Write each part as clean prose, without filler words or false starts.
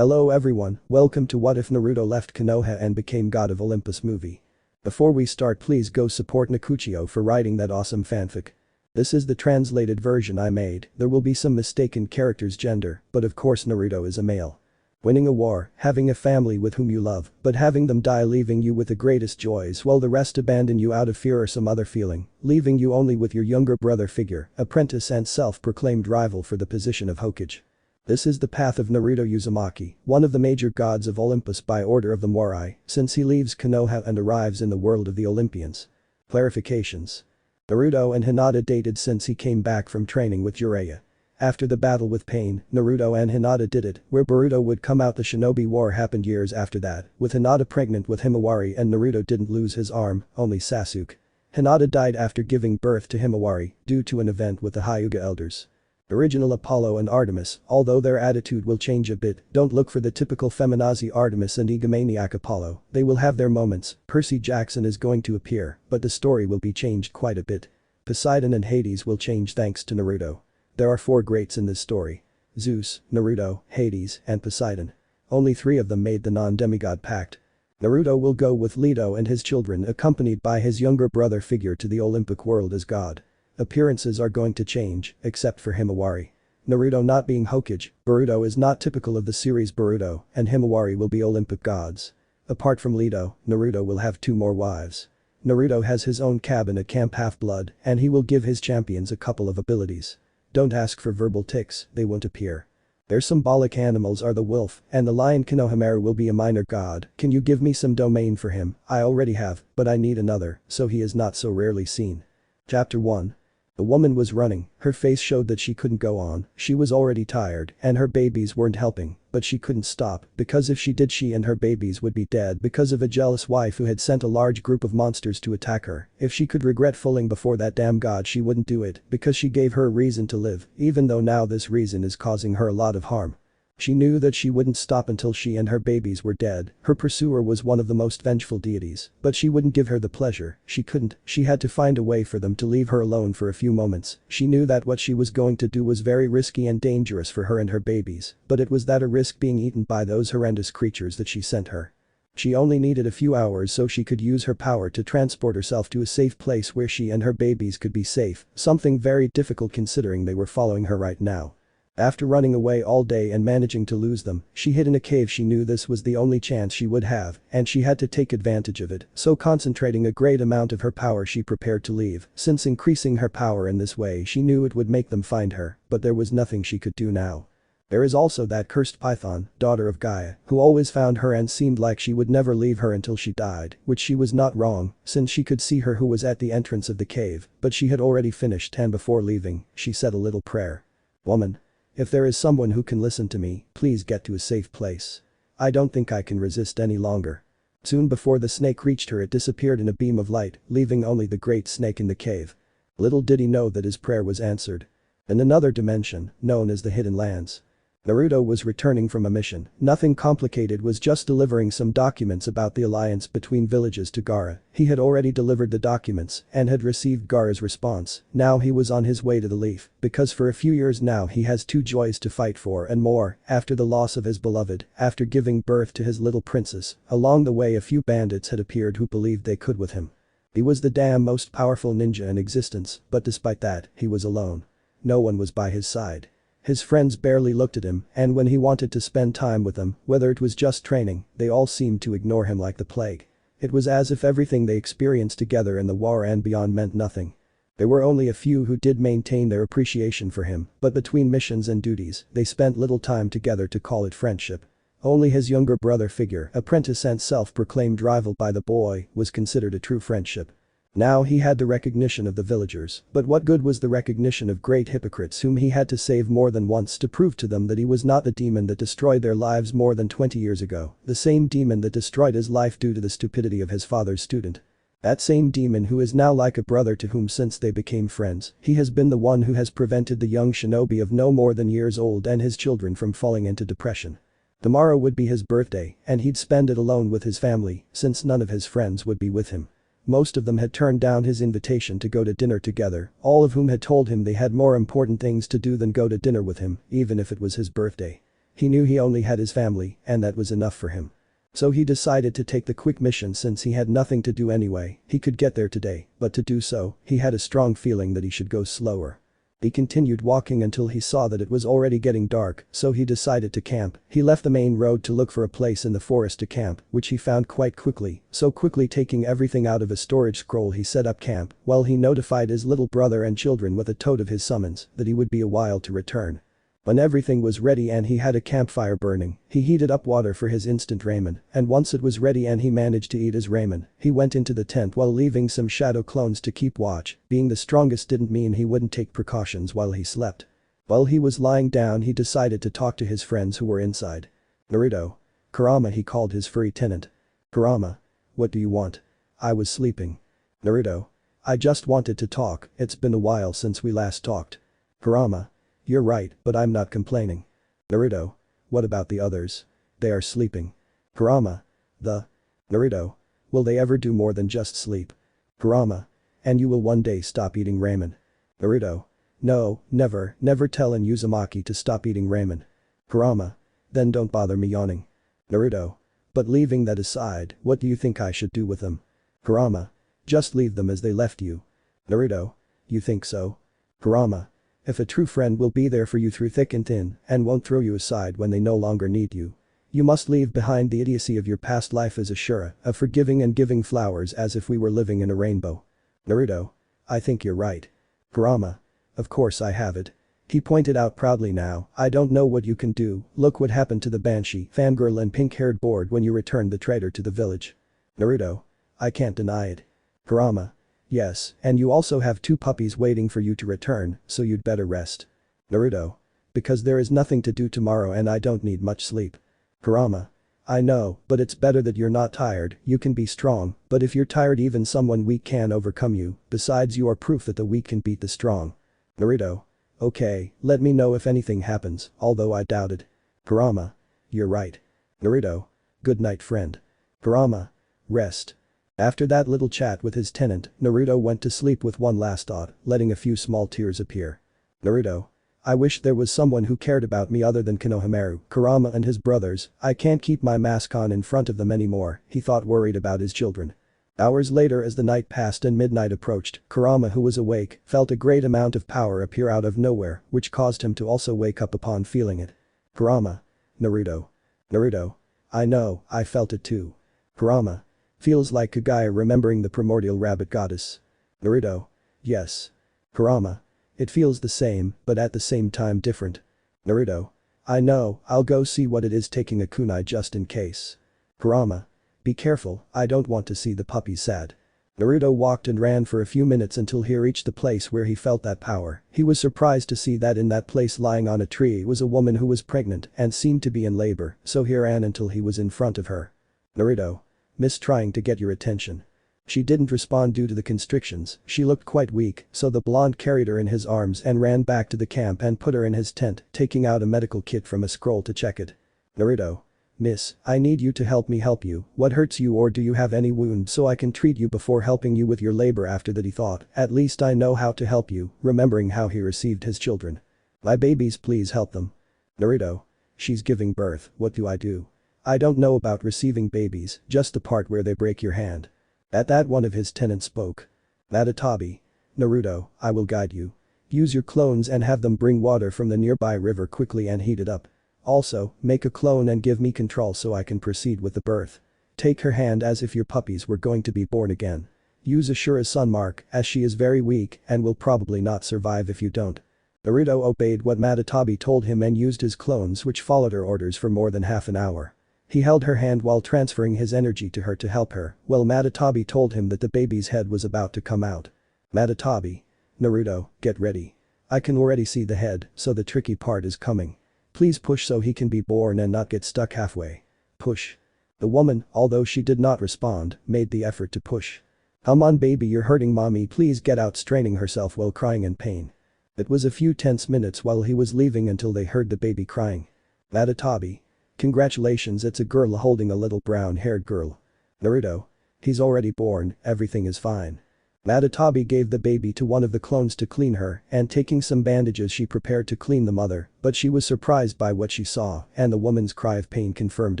Hello everyone, welcome to What If Naruto Left Konoha and Became God of Olympus Movie. Before we start, please go support Nicuchio for writing that awesome fanfic. This is the translated version I made. There will be some mistaken characters' gender, but of course Naruto is a male. Winning a war, having a family with whom you love, but having them die leaving you with the greatest joys while the rest abandon you out of fear or some other feeling, leaving you only with your younger brother figure, apprentice and self-proclaimed rival for the position of Hokage. This is the path of Naruto Uzumaki, one of the major gods of Olympus by order of the Morai, since he leaves Konoha and arrives in the world of the Olympians. Clarifications. Naruto and Hinata dated since he came back from training with Jiraiya. After the battle with Pain, Naruto and Hinata did it, where Boruto would come out. The Shinobi War happened years after that, with Hinata pregnant with Himawari, and Naruto didn't lose his arm, only Sasuke. Hinata died after giving birth to Himawari, due to an event with the Hyuga elders. Original Apollo and Artemis, although their attitude will change a bit, don't look for the typical feminazi Artemis and egomaniac Apollo, they will have their moments. Percy Jackson is going to appear, but the story will be changed quite a bit. Poseidon and Hades will change thanks to Naruto. There are 4 greats in this story: Zeus, Naruto, Hades, and Poseidon. Only 3 of them made the non-demigod pact. Naruto will go with Leto and his children, accompanied by his younger brother figure, to the Olympic world as god. Appearances are going to change, except for Himawari. Naruto not being Hokage, Boruto is not typical of the series Boruto, and Himawari will be Olympic gods. Apart from Leto, Naruto will have 2 more wives. Naruto has his own cabin at Camp Half-Blood, and he will give his champions a couple of abilities. Don't ask for verbal tics, they won't appear. Their symbolic animals are the wolf and the lion. Konohamaru will be a minor god. Can you give me some domain for him? I already have, but I need another, so he is not so rarely seen. Chapter 1. The woman was running, her face showed that she couldn't go on, she was already tired and her babies weren't helping, but she couldn't stop, because if she did she and her babies would be dead because of a jealous wife who had sent a large group of monsters to attack her. If she could regret falling before that damn god, she wouldn't do it, because she gave her a reason to live, even though now this reason is causing her a lot of harm. She knew that she wouldn't stop until she and her babies were dead. Her pursuer was one of the most vengeful deities, but she wouldn't give her the pleasure. She couldn't, she had to find a way for them to leave her alone for a few moments. She knew that what she was going to do was very risky and dangerous for her and her babies, but it was that a risk being eaten by those horrendous creatures that she sent her. She only needed a few hours so she could use her power to transport herself to a safe place where she and her babies could be safe, something very difficult considering they were following her right now. After running away all day and managing to lose them, she hid in a cave. She knew this was the only chance she would have, and she had to take advantage of it, so concentrating a great amount of her power she prepared to leave. Since increasing her power in this way she knew it would make them find her, but there was nothing she could do now. There is also that cursed python, daughter of Gaia, who always found her and seemed like she would never leave her until she died, which she was not wrong, since she could see her who was at the entrance of the cave, but she had already finished, and before leaving, she said a little prayer. Woman. If there is someone who can listen to me, please get to a safe place. I don't think I can resist any longer. Soon before the snake reached her, it disappeared in a beam of light, leaving only the great snake in the cave. Little did he know that his prayer was answered. In another dimension, known as the Hidden Lands, Naruto was returning from a mission. Nothing complicated, was just delivering some documents about the alliance between villages to Gaara. He had already delivered the documents and had received Gaara's response. Now he was on his way to the Leaf, because for a few years now he has 2 joys to fight for and more. After the loss of his beloved, after giving birth to his little princess, along the way a few bandits had appeared who believed they could with him. He was the damn most powerful ninja in existence, but despite that, he was alone. No one was by his side. His friends barely looked at him, and when he wanted to spend time with them, whether it was just training, they all seemed to ignore him like the plague. It was as if everything they experienced together in the war and beyond meant nothing. There were only a few who did maintain their appreciation for him, but between missions and duties, they spent little time together to call it friendship. Only his younger brother figure, apprentice and self-proclaimed rival by the boy, was considered a true friendship. Now he had the recognition of the villagers, but what good was the recognition of great hypocrites whom he had to save more than once to prove to them that he was not the demon that destroyed their lives more than 20 years ago, the same demon that destroyed his life due to the stupidity of his father's student. That same demon who is now like a brother to whom, since they became friends, he has been the one who has prevented the young shinobi of no more than years old and his children from falling into depression. Tomorrow would be his birthday, and he'd spend it alone with his family, since none of his friends would be with him. Most of them had turned down his invitation to go to dinner together, all of whom had told him they had more important things to do than go to dinner with him, even if it was his birthday. He knew he only had his family, and that was enough for him. So he decided to take the quick mission since he had nothing to do anyway. He could get there today, but to do so, he had a strong feeling that he should go slower. He continued walking until he saw that it was already getting dark, so he decided to camp. He left the main road to look for a place in the forest to camp, which he found quite quickly. So quickly, taking everything out of a storage scroll, he set up camp, while he notified his little brother and children with a toad of his summons that he would be a while to return. When everything was ready and he had a campfire burning, he heated up water for his instant ramen, and once it was ready and he managed to eat his ramen, he went into the tent while leaving some shadow clones to keep watch. Being the strongest didn't mean he wouldn't take precautions while he slept. While he was lying down, he decided to talk to his friends who were inside. Naruto. Kurama, he called his furry tenant. Kurama. What do you want? I was sleeping. Naruto. I just wanted to talk, it's been a while since we last talked. Kurama. You're right, but I'm not complaining. Naruto. What about the others? They are sleeping. Kurama. Naruto. Will they ever do more than just sleep? Kurama. And you will one day stop eating ramen. Naruto. No, never tell an Uzumaki to stop eating ramen. Kurama. Then don't bother me yawning. Naruto. But leaving that aside, what do you think I should do with them? Kurama. Just leave them as they left you. Naruto. You think so? Kurama. If a true friend will be there for you through thick and thin and won't throw you aside when they no longer need you. You must leave behind the idiocy of your past life as a Shura, of forgiving and giving flowers as if we were living in a rainbow. Naruto. I think you're right. Kurama. Of course I have it. He pointed out proudly. Now, I don't know what you can do, look what happened to the Banshee, fangirl and pink-haired board when you returned the traitor to the village. Naruto. I can't deny it. Kurama. Yes, and you also have 2 puppies waiting for you to return, so you'd better rest. Naruto. Because there is nothing to do tomorrow and I don't need much sleep. Kurama. I know, but it's better that you're not tired, you can be strong, but if you're tired even someone weak can overcome you, besides you are proof that the weak can beat the strong. Naruto. Okay, let me know if anything happens, although I doubt it. Kurama. You're right. Naruto. Good night, friend. Kurama. Rest. After that little chat with his tenant, Naruto went to sleep with one last thought, letting a few small tears appear. Naruto. I wish there was someone who cared about me other than Konohamaru, Kurama and his brothers. I can't keep my mask on in front of them anymore, he thought, worried about his children. Hours later, as the night passed and midnight approached, Kurama, who was awake, felt a great amount of power appear out of nowhere, which caused him to also wake up upon feeling it. Kurama. Naruto. Naruto. I know, I felt it too. Kurama. Feels like Kagaya remembering the primordial rabbit goddess. Naruto. Yes. Kurama. It feels the same, but at the same time different. Naruto. I know, I'll go see what it is, taking a kunai just in case. Kurama. Be careful, I don't want to see the puppies sad. Naruto walked and ran for a few minutes until he reached the place where he felt that power. He was surprised to see that in that place lying on a tree was a woman who was pregnant and seemed to be in labor, so he ran until he was in front of her. Naruto. Miss, trying to get your attention. She didn't respond due to the constrictions, she looked quite weak, so the blonde carried her in his arms and ran back to the camp and put her in his tent, taking out a medical kit from a scroll to check it. Naruto. Miss, I need you to help me help you, what hurts you, or do you have any wounds so I can treat you before helping you with your labor? After that he thought, at least I know how to help you, remembering how he received his children. My babies, please help them. Naruto. She's giving birth, what do I do? I don't know about receiving babies, just the part where they break your hand. At that, one of his tenants spoke. Madatabi. Naruto, I will guide you. Use your clones and have them bring water from the nearby river quickly and heat it up. Also, make a clone and give me control so I can proceed with the birth. Take her hand as if your puppies were going to be born again. Use Ashura's sun mark, as she is very weak and will probably not survive if you don't. Naruto obeyed what Madatabi told him and used his clones, which followed her orders for more than half an hour. He held her hand while transferring his energy to her to help her, while Madatabi told him that the baby's head was about to come out. Madatabi. Naruto, get ready. I can already see the head, so the tricky part is coming. Please push so he can be born and not get stuck halfway. Push. The woman, although she did not respond, made the effort to push. Come on baby, you're hurting mommy, please get out, straining herself while crying in pain. It was a few tense minutes while he was leaving until they heard the baby crying. Madatabi. Congratulations, it's a girl holding a little brown-haired girl. Naruto. He's already born, everything is fine. Madatabi gave the baby to one of the clones to clean her, and taking some bandages she prepared to clean the mother, but she was surprised by what she saw, and the woman's cry of pain confirmed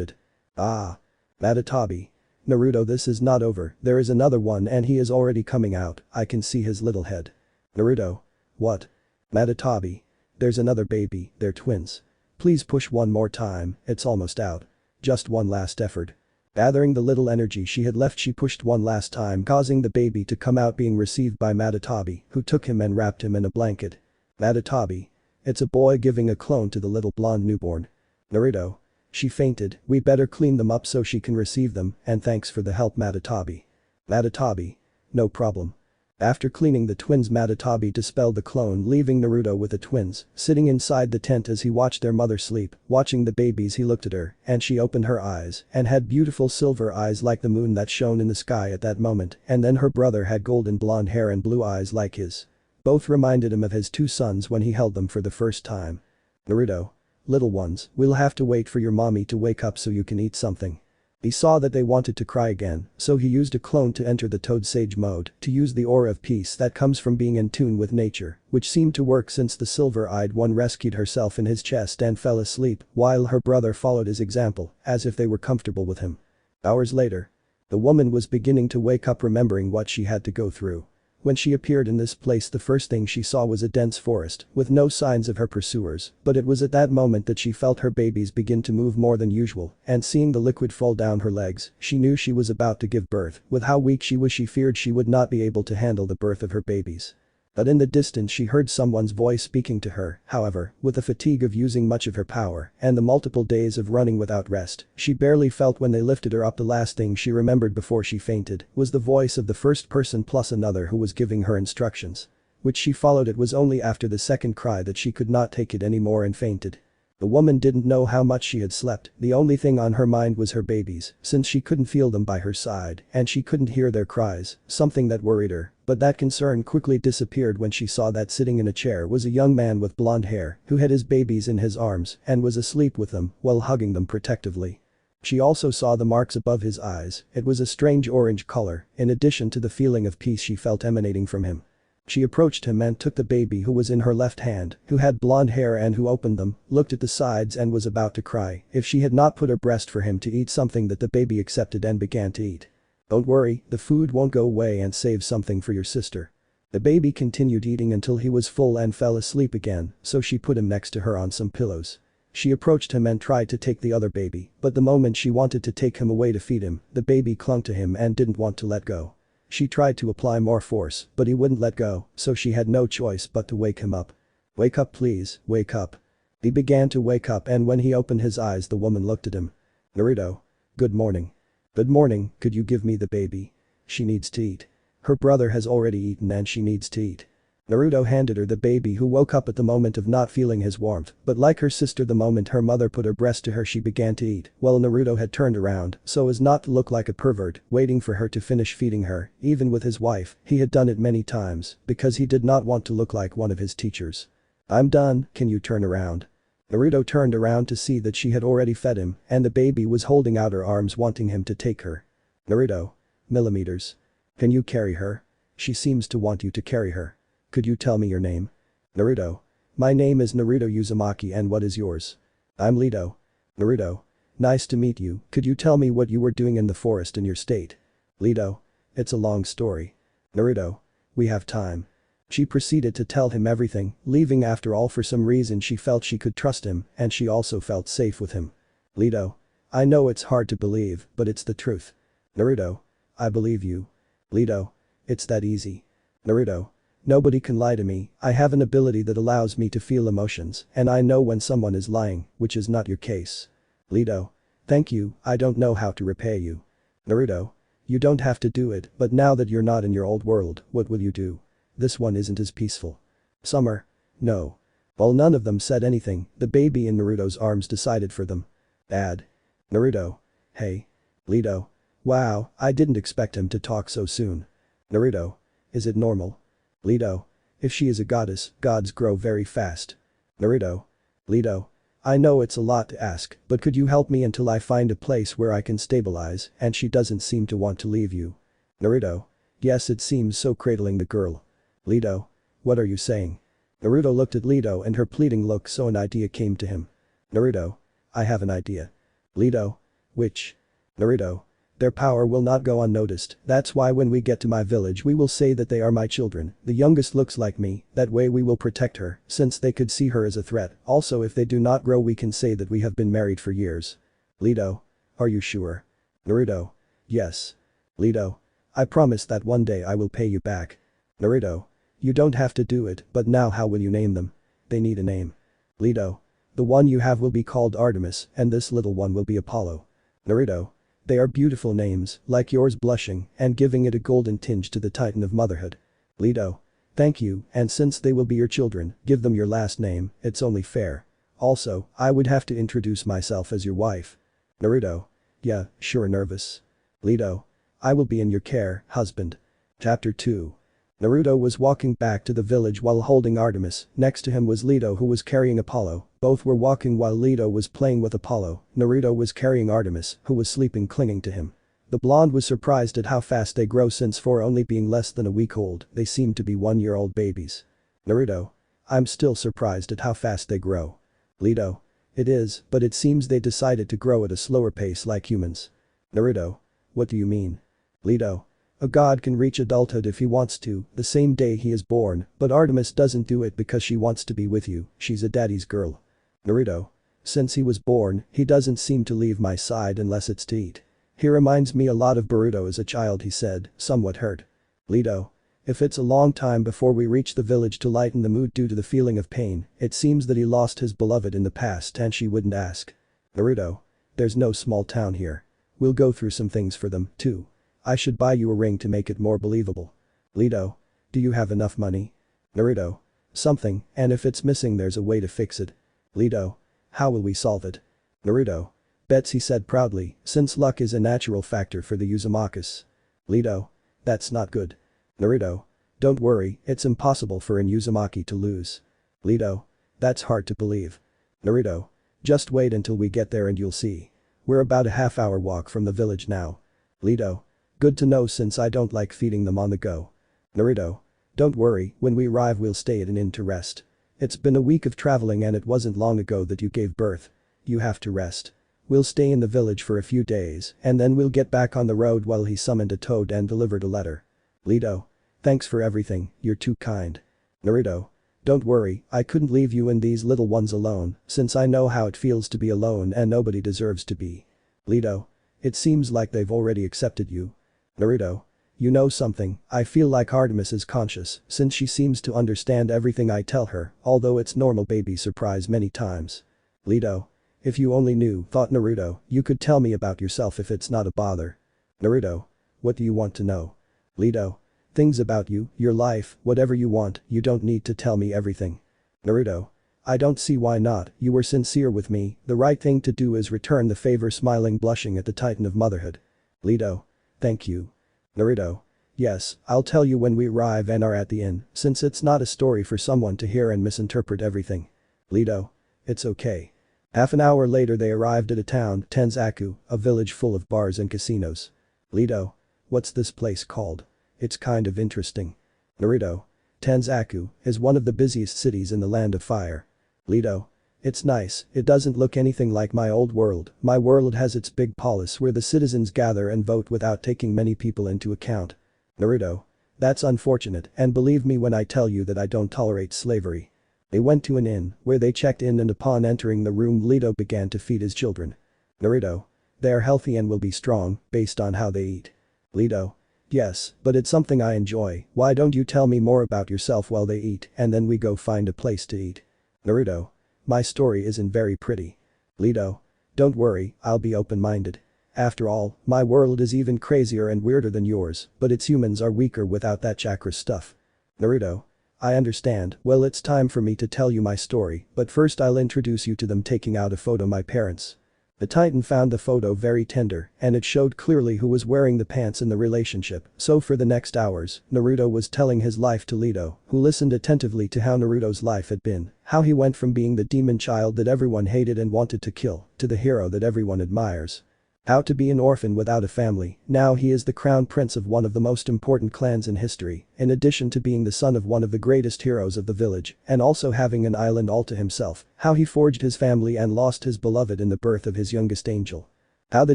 it. Ah. Madatabi. Naruto, this is not over, there is another one and he is already coming out, I can see his little head. Naruto. What? Madatabi. There's another baby, they're twins. Please push one more time, it's almost out. Just one last effort. Gathering the little energy she had left, she pushed one last time, causing the baby to come out, being received by Madatabi, who took him and wrapped him in a blanket. Madatabi. It's a boy giving a clone to the little blonde newborn. Naruto. She fainted, we better clean them up so she can receive them, and thanks for the help, Madatabi. Madatabi. No problem. After cleaning the twins, Madatabi dispelled the clone, leaving Naruto with the twins, sitting inside the tent as he watched their mother sleep. Watching the babies, he looked at her, and she opened her eyes, and had beautiful silver eyes like the moon that shone in the sky at that moment, and then her brother had golden blonde hair and blue eyes like his. Both reminded him of his two sons when he held them for the first time. Naruto. Little ones, we'll have to wait for your mommy to wake up so you can eat something. He saw that they wanted to cry again, so he used a clone to enter the Toad Sage mode, to use the aura of peace that comes from being in tune with nature, which seemed to work since the silver-eyed one rescued herself in his chest and fell asleep, while her brother followed his example, as if they were comfortable with him. Hours later. The woman was beginning to wake up, remembering what she had to go through. When she appeared in this place, the first thing she saw was a dense forest, with no signs of her pursuers, but it was at that moment that she felt her babies begin to move more than usual, and seeing the liquid fall down her legs, she knew she was about to give birth. With how weak she was, she feared she would not be able to handle the birth of her babies. But in the distance she heard someone's voice speaking to her. However, with the fatigue of using much of her power and the multiple days of running without rest, she barely felt when they lifted her up. The last thing she remembered before she fainted was the voice of the first person plus another who was giving her instructions. Which she followed. It was only after the second cry that she could not take it anymore and fainted. The woman didn't know how much she had slept, the only thing on her mind was her babies, since she couldn't feel them by her side and she couldn't hear their cries, something that worried her, but that concern quickly disappeared when she saw that sitting in a chair was a young man with blonde hair who had his babies in his arms and was asleep with them while hugging them protectively. She also saw the marks above his eyes. It was a strange orange color, in addition to the feeling of peace she felt emanating from him. She approached him and took the baby who was in her left hand, who had blonde hair and who opened them, looked at the sides and was about to cry if she had not put her breast for him to eat something that the baby accepted and began to eat. Don't worry, the food won't go away, and save something for your sister. The baby continued eating until he was full and fell asleep again, so she put him next to her on some pillows. She approached him and tried to take the other baby, but the moment she wanted to take him away to feed him, the baby clung to him and didn't want to let go. She tried to apply more force, but he wouldn't let go, so she had no choice but to wake him up. Wake up please, wake up. He began to wake up, and when he opened his eyes the woman looked at him. Naruto. Good morning. Good morning, could you give me the baby? She needs to eat. Her brother has already eaten and she needs to eat. Naruto handed her the baby, who woke up at the moment of not feeling his warmth, but like her sister, the moment her mother put her breast to her she began to eat, while Naruto had turned around so as not to look like a pervert, waiting for her to finish feeding her. Even with his wife, he had done it many times, because he did not want to look like one of his teachers. I'm done, can you turn around? Naruto turned around to see that she had already fed him, and the baby was holding out her arms wanting him to take her. Naruto. Millimeters. Can you carry her? She seems to want you to carry her. Could you tell me your name? Naruto. My name is Naruto Uzumaki, and what is yours? I'm Leto. Naruto. Nice to meet you, could you tell me what you were doing in the forest in your state? Leto. It's a long story. Naruto. We have time. She proceeded to tell him everything, leaving after all. For some reason she felt she could trust him, and she also felt safe with him. Leto. I know it's hard to believe, but it's the truth. Naruto. I believe you. Leto. It's that easy. Naruto. Nobody can lie to me, I have an ability that allows me to feel emotions, and I know when someone is lying, which is not your case. Leto. Thank you, I don't know how to repay you. Naruto. You don't have to do it, but now that you're not in your old world, what will you do? This one isn't as peaceful. Summer. No. While none of them said anything, the baby in Naruto's arms decided for them. Dad. Naruto. Hey. Leto. Wow, I didn't expect him to talk so soon. Naruto. Is it normal? Leto. If she is a goddess, gods grow very fast. Naruto. Leto. I know it's a lot to ask, but could you help me until I find a place where I can stabilize and she doesn't seem to want to leave you? Naruto. Yes, it seems so, cradling the girl. Leto. What are you saying? Naruto looked at Leto and her pleading look, so an idea came to him. Naruto. I have an idea. Leto. Which? Naruto. Their power will not go unnoticed, that's why when we get to my village we will say that they are my children, the youngest looks like me, that way we will protect her, since they could see her as a threat, also if they do not grow we can say that we have been married for years. Leto. Are you sure? Naruto. Yes. Leto. I promise that one day I will pay you back. Naruto. You don't have to do it, but now how will you name them? They need a name. Leto. The one you have will be called Artemis, and this little one will be Apollo. Naruto. They are beautiful names, like yours, blushing and giving it a golden tinge to the titan of motherhood. Leto. Thank you, and since they will be your children, give them your last name, it's only fair. Also, I would have to introduce myself as your wife. Naruto. Yeah, sure. Nervous. Leto. I will be in your care, husband. Chapter 2. Naruto was walking back to the village while holding Artemis, next to him was Leto who was carrying Apollo, both were walking while Leto was playing with Apollo, Naruto was carrying Artemis, who was sleeping clinging to him. The blonde was surprised at how fast they grow, since for only being less than a week old, they seem to be 1-year-old babies. Naruto. I'm still surprised at how fast they grow. Leto. It is, but it seems they decided to grow at a slower pace like humans. Naruto. What do you mean? Leto. A god can reach adulthood if he wants to, the same day he is born, but Artemis doesn't do it because she wants to be with you, she's a daddy's girl. Naruto. Since he was born, he doesn't seem to leave my side unless it's to eat. He reminds me a lot of Boruto as a child, he said, somewhat hurt. Leto. If it's a long time before we reach the village to lighten the mood due to the feeling of pain, it seems that he lost his beloved in the past and she wouldn't ask. Naruto. There's no small town here. We'll go through some things for them, too. I should buy you a ring to make it more believable. Leto. Do you have enough money? Naruto. Something, and if it's missing there's a way to fix it. Leto. How will we solve it? Naruto. Bets, he said proudly, since luck is a natural factor for the Uzumakis. Leto. That's not good. Naruto. Don't worry, it's impossible for an Uzumaki to lose. Leto. That's hard to believe. Naruto. Just wait until we get there and you'll see. We're about a half-hour walk from the village now. Leto. Good to know, since I don't like feeding them on the go. Naruto. Don't worry, when we arrive we'll stay at an inn to rest. It's been a week of traveling and it wasn't long ago that you gave birth. You have to rest. We'll stay in the village for a few days and then we'll get back on the road. While he summoned a toad and delivered a letter. Leto. Thanks for everything, you're too kind. Naruto. Don't worry, I couldn't leave you and these little ones alone, since I know how it feels to be alone and nobody deserves to be. Leto. It seems like they've already accepted you. Naruto. You know something, I feel like Artemis is conscious, since she seems to understand everything I tell her, although it's normal baby surprise many times. Leto. If you only knew, thought Naruto, you could tell me about yourself if it's not a bother. Naruto. What do you want to know? Leto. Things about you, your life, whatever you want, you don't need to tell me everything. Naruto. I don't see why not, you were sincere with me, the right thing to do is return the favor, smiling blushing at the titan of motherhood. Leto. Thank you. Naruto. Yes, I'll tell you when we arrive and are at the inn, since it's not a story for someone to hear and misinterpret everything. Leto. It's okay. Half an hour later they arrived at a town, Tenzaku, a village full of bars and casinos. Leto. What's this place called? It's kind of interesting. Naruto. Tenzaku is one of the busiest cities in the land of fire. Leto. It's nice, it doesn't look anything like my old world, my world has its big palace where the citizens gather and vote without taking many people into account. Naruto. That's unfortunate, and believe me when I tell you that I don't tolerate slavery. They went to an inn, where they checked in and upon entering the room Leto began to feed his children. Naruto. They are healthy and will be strong, based on how they eat. Leto. Yes, but it's something I enjoy, why don't you tell me more about yourself while they eat and then we go find a place to eat. Naruto. My story isn't very pretty. Leto. Don't worry, I'll be open-minded. After all, my world is even crazier and weirder than yours, but its humans are weaker without that chakra stuff. Naruto. I understand, well it's time for me to tell you my story, but first I'll introduce you to them. Taking out a photo, my parents. The Titan found the photo very tender, and it showed clearly who was wearing the pants in the relationship, so for the next hours, Naruto was telling his life to Leto, who listened attentively to how Naruto's life had been, how he went from being the demon child that everyone hated and wanted to kill, to the hero that everyone admires. How to be an orphan without a family. Now he is the crown prince of one of the most important clans in history, in addition to being the son of one of the greatest heroes of the village, and also having an island all to himself. How he forged his family and lost his beloved in the birth of his youngest angel. How the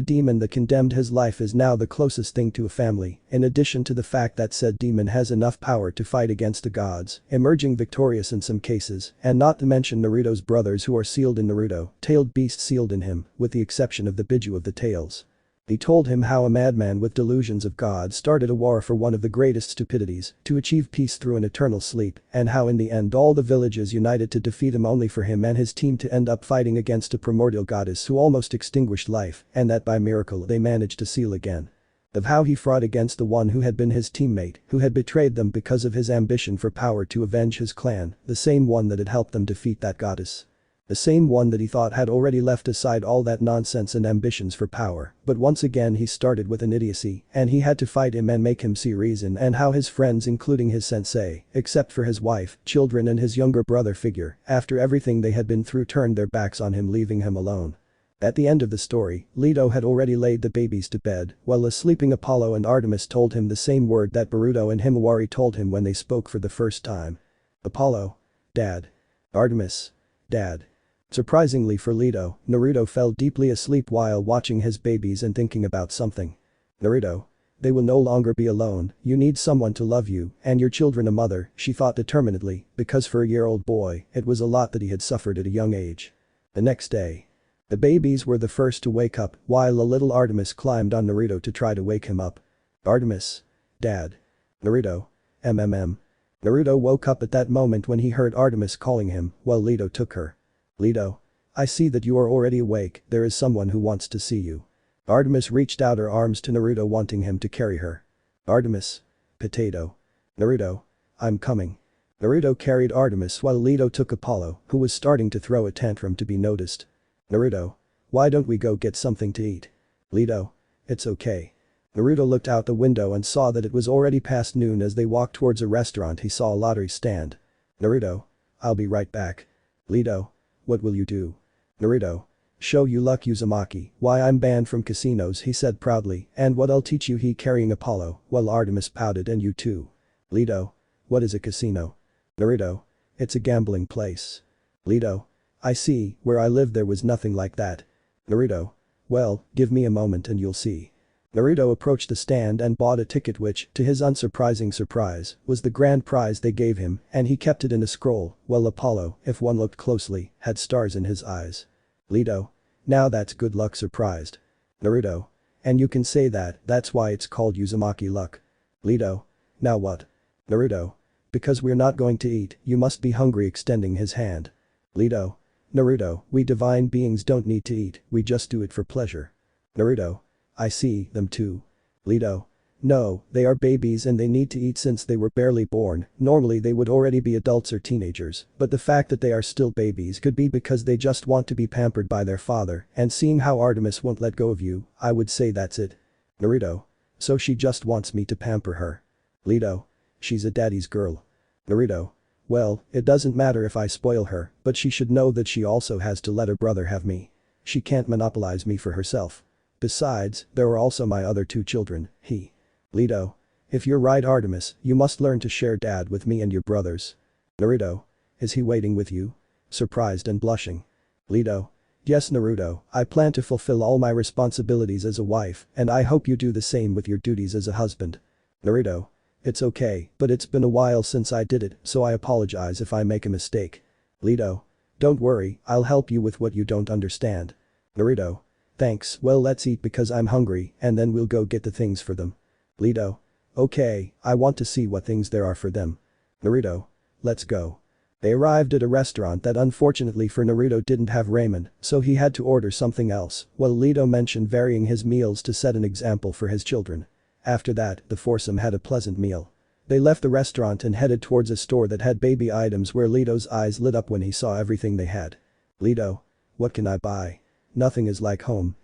demon that condemned his life is now the closest thing to a family, in addition to the fact that said demon has enough power to fight against the gods, emerging victorious in some cases, and not to mention Naruto's brothers who are sealed in Naruto, tailed beast sealed in him, with the exception of the Biju of the tails. He told him how a madman with delusions of God started a war for one of the greatest stupidities, to achieve peace through an eternal sleep, and how in the end all the villages united to defeat him only for him and his team to end up fighting against a primordial goddess who almost extinguished life, and that by miracle they managed to seal again. Of how he fought against the one who had been his teammate, who had betrayed them because of his ambition for power to avenge his clan, the same one that had helped them defeat that goddess. The same one that he thought had already left aside all that nonsense and ambitions for power, but once again he started with an idiocy, and he had to fight him and make him see reason, and how his friends including his sensei, except for his wife, children and his younger brother figure, after everything they had been through turned their backs on him leaving him alone. At the end of the story, Leto had already laid the babies to bed, while the sleeping Apollo and Artemis told him the same word that Boruto and Himawari told him when they spoke for the first time. Apollo. Dad. Artemis. Dad. Surprisingly for Leto, Naruto fell deeply asleep while watching his babies and thinking about something. Naruto. They will no longer be alone, you need someone to love you, and your children a mother, she thought determinedly, because for a year-old boy, it was a lot that he had suffered at a young age. The next day. The babies were the first to wake up, while a little Artemis climbed on Naruto to try to wake him up. Artemis. Dad. Naruto. Naruto woke up at that moment when he heard Artemis calling him, while Leto took her. Leto. I see that you are already awake, there is someone who wants to see you. Artemis reached out her arms to Naruto wanting him to carry her. Artemis. Potato. Naruto. I'm coming. Naruto carried Artemis while Leto took Apollo, who was starting to throw a tantrum to be noticed. Naruto. Why don't we go get something to eat? Leto. It's okay. Naruto looked out the window and saw that it was already past noon. As they walked towards a restaurant he saw a lottery stand. Naruto. I'll be right back. Leto. What will you do? Naruto. Show you luck Uzumaki, why I'm banned from casinos he said proudly, and what I'll teach you he carrying Apollo, while Artemis pouted and you too. Leto. What is a casino? Naruto. It's a gambling place. Leto. I see, where I lived there was nothing like that. Naruto. Well, give me a moment and you'll see. Naruto approached the stand and bought a ticket which, to his unsurprising surprise, was the grand prize they gave him, and he kept it in a scroll, while Apollo, if one looked closely, had stars in his eyes. Leto. Now that's good luck surprised. Naruto. And you can say that, that's why it's called Uzumaki luck. Leto. Now what? Naruto. Because we're not going to eat, you must be hungry extending his hand. Leto. Naruto, we divine beings don't need to eat, we just do it for pleasure. Naruto. I see, them too. Leto. No, they are babies and they need to eat since they were barely born, normally they would already be adults or teenagers, but the fact that they are still babies could be because they just want to be pampered by their father, and seeing how Artemis won't let go of you, I would say that's it. Naruto. So she just wants me to pamper her. Leto. She's a daddy's girl. Naruto. Well, it doesn't matter if I spoil her, but she should know that she also has to let her brother have me. She can't monopolize me for herself. Besides, there are also my other two children, Leto. If you're right Artemis, you must learn to share dad with me and your brothers. Naruto. Is he waiting with you? Surprised and blushing. Leto. Yes Naruto, I plan to fulfill all my responsibilities as a wife, and I hope you do the same with your duties as a husband. Naruto. It's okay, but it's been a while since I did it, so I apologize if I make a mistake. Leto. Don't worry, I'll help you with what you don't understand. Naruto. Thanks, well let's eat because I'm hungry, and then we'll go get the things for them. Leto. Okay, I want to see what things there are for them. Naruto. Let's go. They arrived at a restaurant that unfortunately for Naruto didn't have ramen, so he had to order something else, while Leto mentioned varying his meals to set an example for his children. After that, the foursome had a pleasant meal. They left the restaurant and headed towards a store that had baby items where Leto's eyes lit up when he saw everything they had. Leto. What can I buy? Nothing is like home,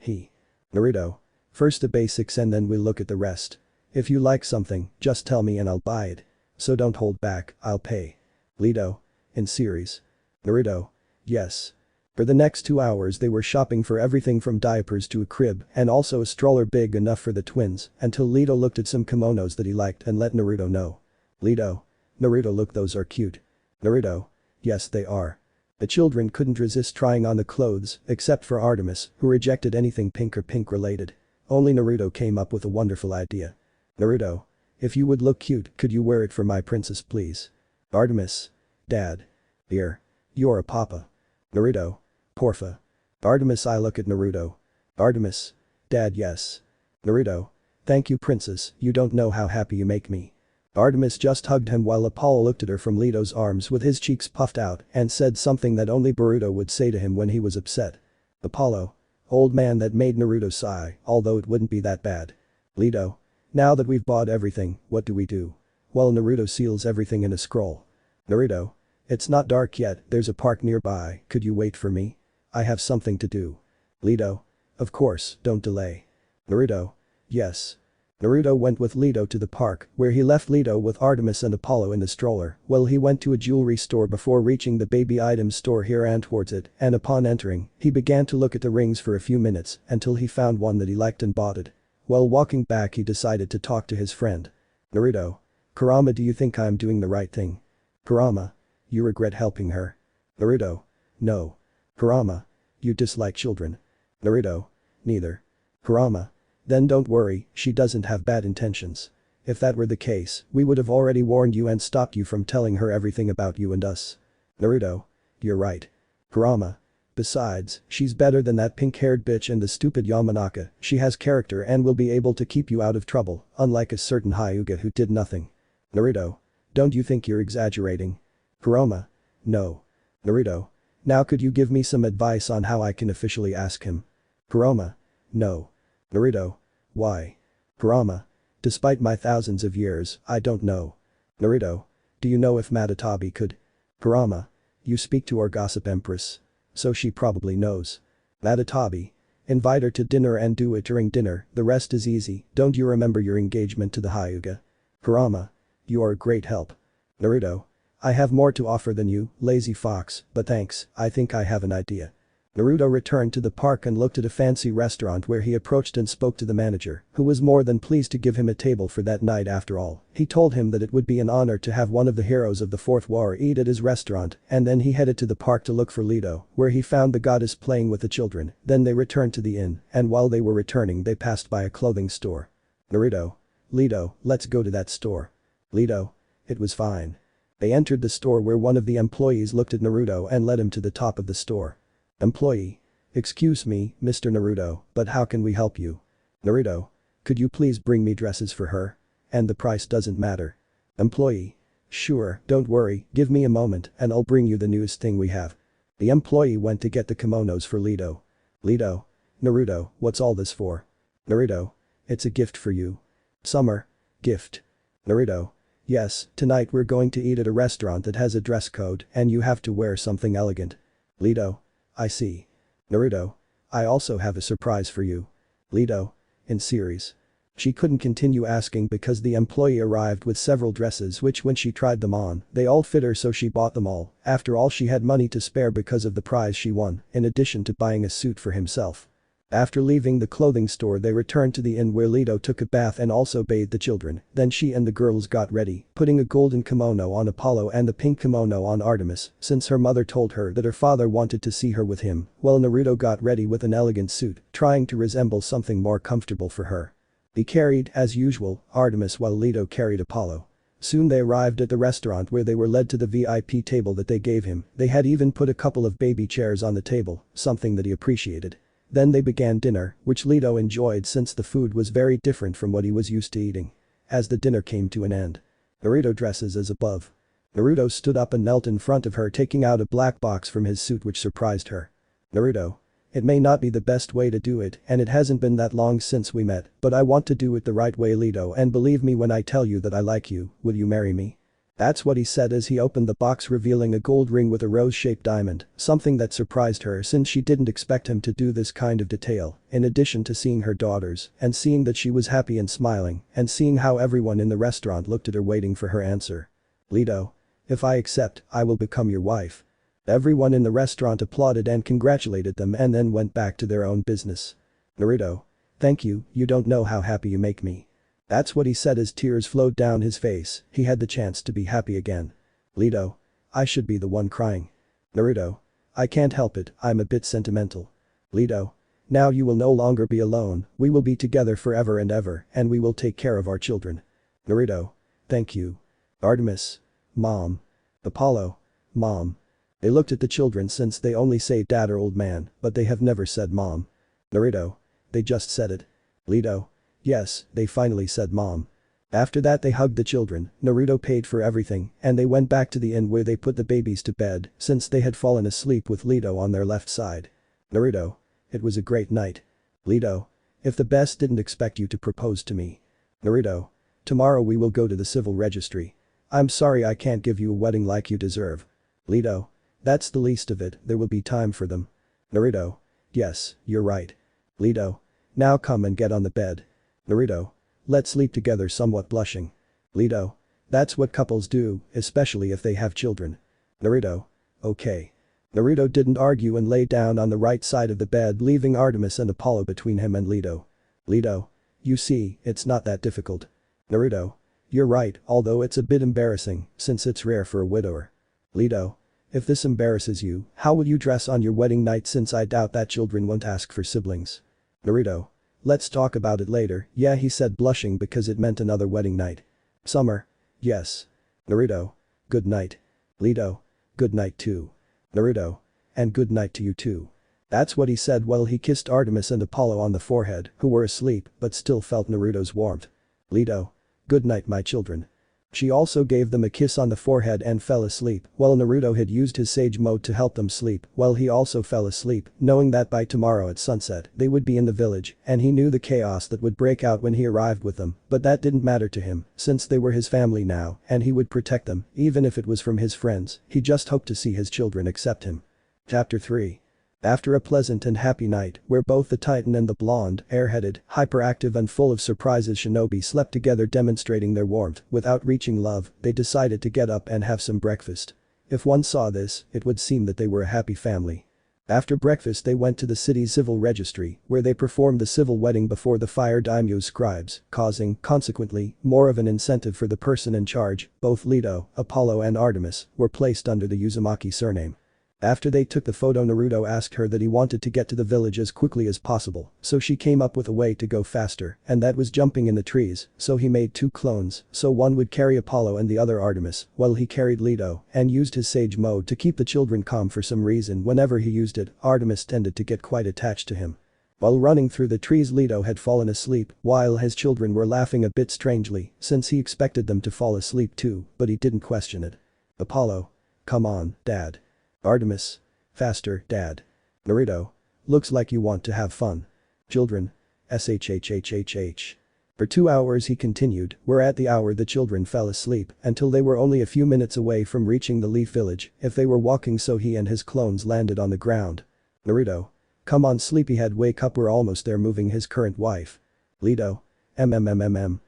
Naruto. First the basics and then we'll look at the rest. If you like something, just tell me and I'll buy it. So don't hold back, I'll pay. Leto. In series. Naruto. Yes. For the next 2 hours they were shopping for everything from diapers to a crib and also a stroller big enough for the twins until Leto looked at some kimonos that he liked and let Naruto know. Leto. Naruto, look, those are cute. Naruto. Yes, they are. The children couldn't resist trying on the clothes except for Artemis, who rejected anything pink or pink related. Only Naruto came up with a wonderful idea. Naruto. If you would look cute, could you wear it for my princess, please? Artemis. Dad. Dear. You're a papa. Naruto. Porfa. Artemis. I look at Naruto. Artemis. Dad, yes. Naruto. Thank you, princess, you don't know how happy you make me. Artemis just hugged him while Apollo looked at her from Leto's arms with his cheeks puffed out and said something that only Boruto would say to him when he was upset. Apollo. Old man, that made Naruto sigh, although it wouldn't be that bad. Leto. Now that we've bought everything, what do we do? Well, Naruto seals everything in a scroll. Naruto. It's not dark yet, there's a park nearby, could you wait for me? I have something to do. Leto. Of course, don't delay. Naruto. Yes. Naruto went with Leto to the park, where he left Leto with Artemis and Apollo in the stroller, while he went to a jewelry store before reaching the baby items store here and towards it, and upon entering, he began to look at the rings for a few minutes until he found one that he liked and bought it. While walking back, he decided to talk to his friend. Naruto. Kurama, do you think I'm doing the right thing? Kurama. You regret helping her? Naruto. No. Kurama. You dislike children? Naruto. Neither. Kurama. Then don't worry, she doesn't have bad intentions. If that were the case, we would have already warned you and stopped you from telling her everything about you and us. Naruto. You're right. Kurama. Besides, she's better than that pink-haired bitch and the stupid Yamanaka, she has character and will be able to keep you out of trouble, unlike a certain Hyuga who did nothing. Naruto. Don't you think you're exaggerating? Kurama. No. Naruto. Now could you give me some advice on how I can officially ask him? Kurama. No. Naruto. Why? Kurama. Despite my thousands of years, I don't know. Naruto. Do you know if Madatabi could? Kurama. You speak to our gossip empress. So she probably knows. Madatabi. Invite her to dinner and do it during dinner, the rest is easy, don't you remember your engagement to the Hyuga? Kurama. You are a great help. Naruto. I have more to offer than you, lazy fox, but thanks, I think I have an idea. Naruto returned to the park and looked at a fancy restaurant where he approached and spoke to the manager, who was more than pleased to give him a table for that night. After all, he told him that it would be an honor to have one of the heroes of the Fourth War eat at his restaurant, and then he headed to the park to look for Leto, where he found the goddess playing with the children. Then they returned to the inn, and while they were returning they passed by a clothing store. Naruto. Leto, let's go to that store. Leto. It was fine. They entered the store where one of the employees looked at Naruto and led him to the top of the store. Employee. Excuse me, Mr. Naruto, but how can we help you? Naruto. Could you please bring me dresses for her? And the price doesn't matter. Employee. Sure, don't worry, give me a moment and I'll bring you the newest thing we have. The employee went to get the kimonos for Leto. Leto. Naruto, what's all this for? Naruto. It's a gift for you. Summer. Gift. Naruto. Yes, tonight we're going to eat at a restaurant that has a dress code and you have to wear something elegant. Leto. I see. Naruto. I also have a surprise for you. Leto. In series. She couldn't continue asking because the employee arrived with several dresses which when she tried them on, they all fit her, so she bought them all. After all, she had money to spare because of the prize she won, in addition to buying a suit for himself. After leaving the clothing store they returned to the inn where Leto took a bath and also bathed the children, then she and the girls got ready, putting a golden kimono on Apollo and the pink kimono on Artemis, since her mother told her that her father wanted to see her with him, while Naruto got ready with an elegant suit, trying to resemble something more comfortable for her. He carried, as usual, Artemis while Leto carried Apollo. Soon they arrived at the restaurant where they were led to the VIP table that they gave him, they had even put a couple of baby chairs on the table, something that he appreciated. Then they began dinner, which Leto enjoyed since the food was very different from what he was used to eating. As the dinner came to an end. Naruto dresses as above. Naruto stood up and knelt in front of her, taking out a black box from his suit which surprised her. Naruto. It may not be the best way to do it and it hasn't been that long since we met, but I want to do it the right way, Leto, and believe me when I tell you that I like you, will you marry me? That's what he said as he opened the box, revealing a gold ring with a rose-shaped diamond, something that surprised her since she didn't expect him to do this kind of detail. In addition to seeing her daughters and seeing that she was happy and smiling and seeing how everyone in the restaurant looked at her waiting for her answer. Leto. If I accept, I will become your wife. Everyone in the restaurant applauded and congratulated them and then went back to their own business. Naruto. Thank you, you don't know how happy you make me. That's what he said as tears flowed down his face, he had the chance to be happy again. Leto. I should be the one crying. Naruto. I can't help it, I'm a bit sentimental. Leto. Now you will no longer be alone, we will be together forever and ever, and we will take care of our children. Naruto. Thank you. Artemis. Mom. Apollo. Mom. They looked at the children since they only say dad or old man, but they have never said mom. Naruto. They just said it. Leto. Yes, they finally said mom. After that they hugged the children, Naruto paid for everything, and they went back to the inn where they put the babies to bed since they had fallen asleep with Leto on their left side. Naruto. It was a great night. Leto. If the best didn't expect you to propose to me. Naruto. Tomorrow we will go to the civil registry. I'm sorry I can't give you a wedding like you deserve. Leto. That's the least of it, there will be time for them. Naruto. Yes, you're right. Leto. Now come and get on the bed. Naruto. Let's sleep together somewhat blushing. Leto. That's what couples do, especially if they have children. Naruto. Okay. Naruto didn't argue and lay down on the right side of the bed leaving Artemis and Apollo between him and Leto. Leto. You see, it's not that difficult. Naruto. You're right, although it's a bit embarrassing, since it's rare for a widower. Leto. If this embarrasses you, how will you dress on your wedding night since I doubt that children won't ask for siblings? Naruto. Let's talk about it later, yeah he said blushing because it meant another wedding night. Summer. Yes. Naruto. Good night. Leto. Good night too. Naruto. And good night to you too. That's what he said while he kissed Artemis and Apollo on the forehead, who were asleep but still felt Naruto's warmth. Leto. Good night my children. She also gave them a kiss on the forehead and fell asleep, while Naruto had used his sage mode to help them sleep, while he also fell asleep, knowing that by tomorrow at sunset, they would be in the village, and he knew the chaos that would break out when he arrived with them, but that didn't matter to him, since they were his family now, and he would protect them, even if it was from his friends, he just hoped to see his children accept him. Chapter 3. After a pleasant and happy night, where both the Titan and the blonde, airheaded, hyperactive and full of surprises shinobi slept together demonstrating their warmth without reaching love, they decided to get up and have some breakfast. If one saw this, it would seem that they were a happy family. After breakfast they went to the city's civil registry, where they performed the civil wedding before the fire daimyo's scribes, causing, consequently, more of an incentive for the person in charge. Both Leto, Apollo and Artemis were placed under the Uzumaki surname. After they took the photo, Naruto asked her that he wanted to get to the village as quickly as possible, so she came up with a way to go faster, and that was jumping in the trees, so he made 2 clones, so one would carry Apollo and the other Artemis, while he carried Leto, and used his sage mode to keep the children calm. For some reason whenever he used it, Artemis tended to get quite attached to him. While running through the trees Leto had fallen asleep, while his children were laughing a bit strangely, since he expected them to fall asleep too, but he didn't question it. Apollo. Come on, Dad. Artemis. Faster, Dad. Naruto. Looks like you want to have fun. Children. SHHHHH. For 2 hours he continued, where at the hour the children fell asleep until they were only a few minutes away from reaching the Leaf Village if they were walking, so he and his clones landed on the ground. Naruto. Come on sleepyhead, wake up, we're almost there, moving his current wife. Leto. Naruto.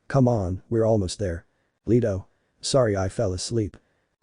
Come on, we're almost there. Leto. Sorry I fell asleep.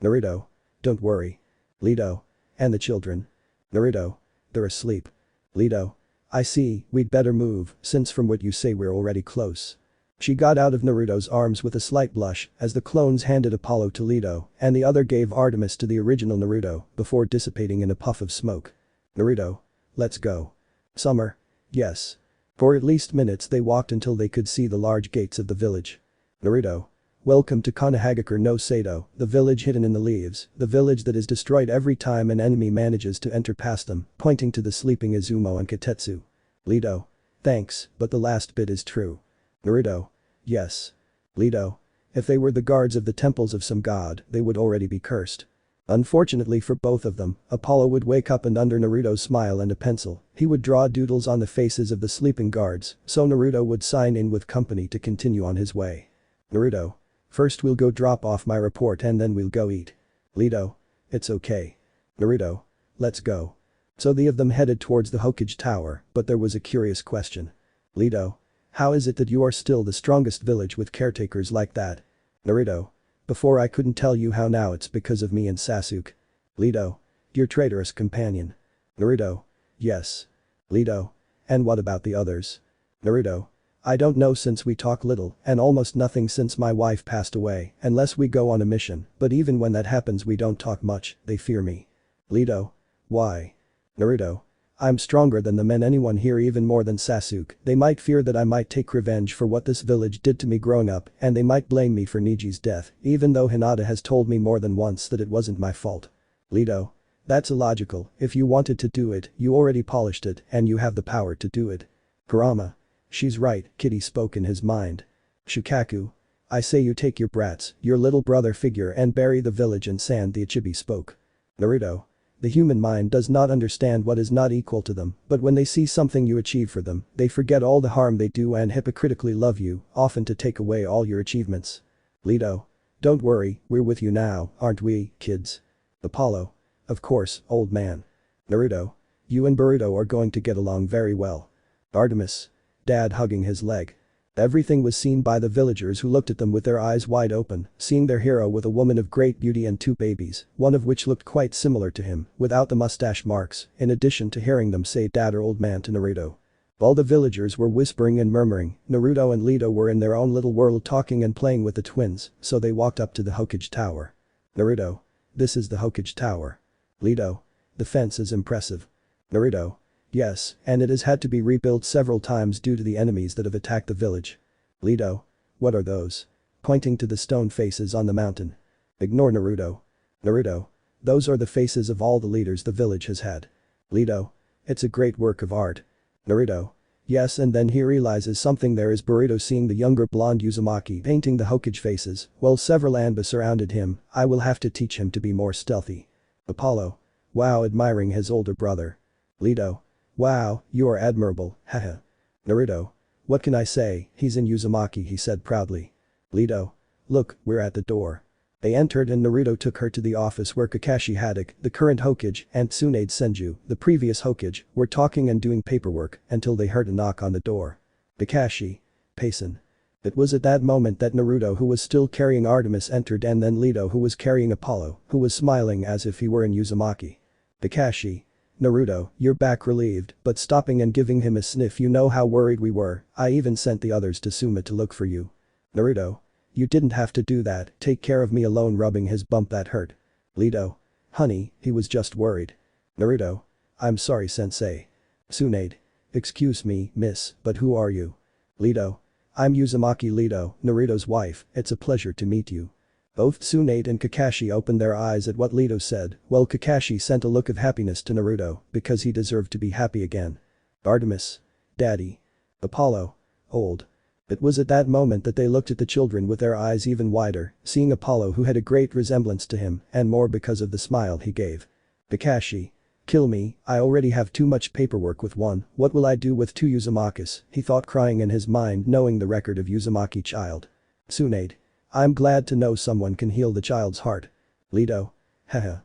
Naruto. Don't worry. Leto. And the children? Naruto. They're asleep. Leto. I see, we'd better move, since from what you say we're already close. She got out of Naruto's arms with a slight blush as the clones handed Apollo to Leto and the other gave Artemis to the original Naruto before dissipating in a puff of smoke. Naruto. Let's go. Summer. Yes. For at least minutes they walked until they could see the large gates of the village. Naruto. Welcome to Konoha no Sato, the village hidden in the leaves, the village that is destroyed every time an enemy manages to enter past them, pointing to the sleeping Izumo and Katetsu. Leto. Thanks, but the last bit is true. Naruto. Yes. Leto. If they were the guards of the temples of some god, they would already be cursed. Unfortunately for both of them, Apollo would wake up and under Naruto's smile and a pencil, he would draw doodles on the faces of the sleeping guards, so Naruto would sign in with company to continue on his way. Naruto. First we'll go drop off my report and then we'll go eat. Leto. It's okay. Naruto. Let's go. So the of them headed towards the Hokage tower, but there was a curious question. Leto. How is it that you are still the strongest village with caretakers like that? Naruto. Before I couldn't tell you how, now it's because of me and Sasuke. Leto. Your traitorous companion. Naruto. Yes. Leto. And what about the others? Naruto. I don't know since we talk little and almost nothing since my wife passed away unless we go on a mission, but even when that happens we don't talk much, they fear me. Leto. Why? Naruto. I'm stronger than the men anyone here even more than Sasuke, they might fear that I might take revenge for what this village did to me growing up and they might blame me for Niji's death, even though Hinata has told me more than once that it wasn't my fault. Leto. That's illogical, if you wanted to do it, you already polished it and you have the power to do it. Kurama. She's right, Kitty spoke in his mind. Shukaku. I say you take your brats, your little brother figure and bury the village in sand, the Ichibi spoke. Naruto. The human mind does not understand what is not equal to them, but when they see something you achieve for them, they forget all the harm they do and hypocritically love you, often to take away all your achievements. Leto. Don't worry, we're with you now, aren't we, kids? Apollo. Of course, old man. Naruto. You and Boruto are going to get along very well. Artemis. Dad hugging his leg. Everything was seen by the villagers who looked at them with their eyes wide open, seeing their hero with a woman of great beauty and two babies, one of which looked quite similar to him, without the mustache marks, in addition to hearing them say dad or old man to Naruto. All the villagers were whispering and murmuring, Naruto and Leto were in their own little world talking and playing with the twins, so they walked up to the Hokage tower. Naruto. This is the Hokage tower. Leto. The fence is impressive. Naruto. Yes, and it has had to be rebuilt several times due to the enemies that have attacked the village. Leto. What are those? Pointing to the stone faces on the mountain. Ignore Naruto. Naruto. Those are the faces of all the leaders the village has had. Leto. It's a great work of art. Naruto. Yes, and then he realizes something. There is Boruto seeing the younger blonde Uzumaki painting the Hokage faces, while several Anbu surrounded him. I will have to teach him to be more stealthy. Apollo. Wow, admiring his older brother. Leto. Wow, you are admirable, haha. Naruto. What can I say, he's in Uzumaki, he said proudly. Leto. Look, we're at the door. They entered and Naruto took her to the office where Kakashi Haddock, the current Hokage, and Tsunade Senju, the previous Hokage, were talking and doing paperwork until they heard a knock on the door. Kakashi. Payson. It was at that moment that Naruto, who was still carrying Artemis, entered, and then Leto, who was carrying Apollo, who was smiling as if he were in Uzumaki. Kakashi. Naruto, you're back, relieved, but stopping and giving him a sniff. You know how worried we were, I even sent the others to Suma to look for you. Naruto. You didn't have to do that, take care of me alone, rubbing his bump that hurt. Leto. Honey, he was just worried. Naruto. I'm sorry, sensei. Tsunade. Excuse me, miss, but who are you? Leto. I'm Uzumaki Leto, Naruto's wife, it's a pleasure to meet you. Both Tsunade and Kakashi opened their eyes at what Leto said, while Kakashi sent a look of happiness to Naruto because he deserved to be happy again. Artemis. Daddy. Apollo. Old. It was at that moment that they looked at the children with their eyes even wider, seeing Apollo, who had a great resemblance to him, and more because of the smile he gave. Kakashi. Kill me, I already have too much paperwork with one, what will I do with two Uzumakis, he thought, crying in his mind knowing the record of Uzumaki child. Tsunade. I'm glad to know someone can heal the child's heart. Leto. Haha.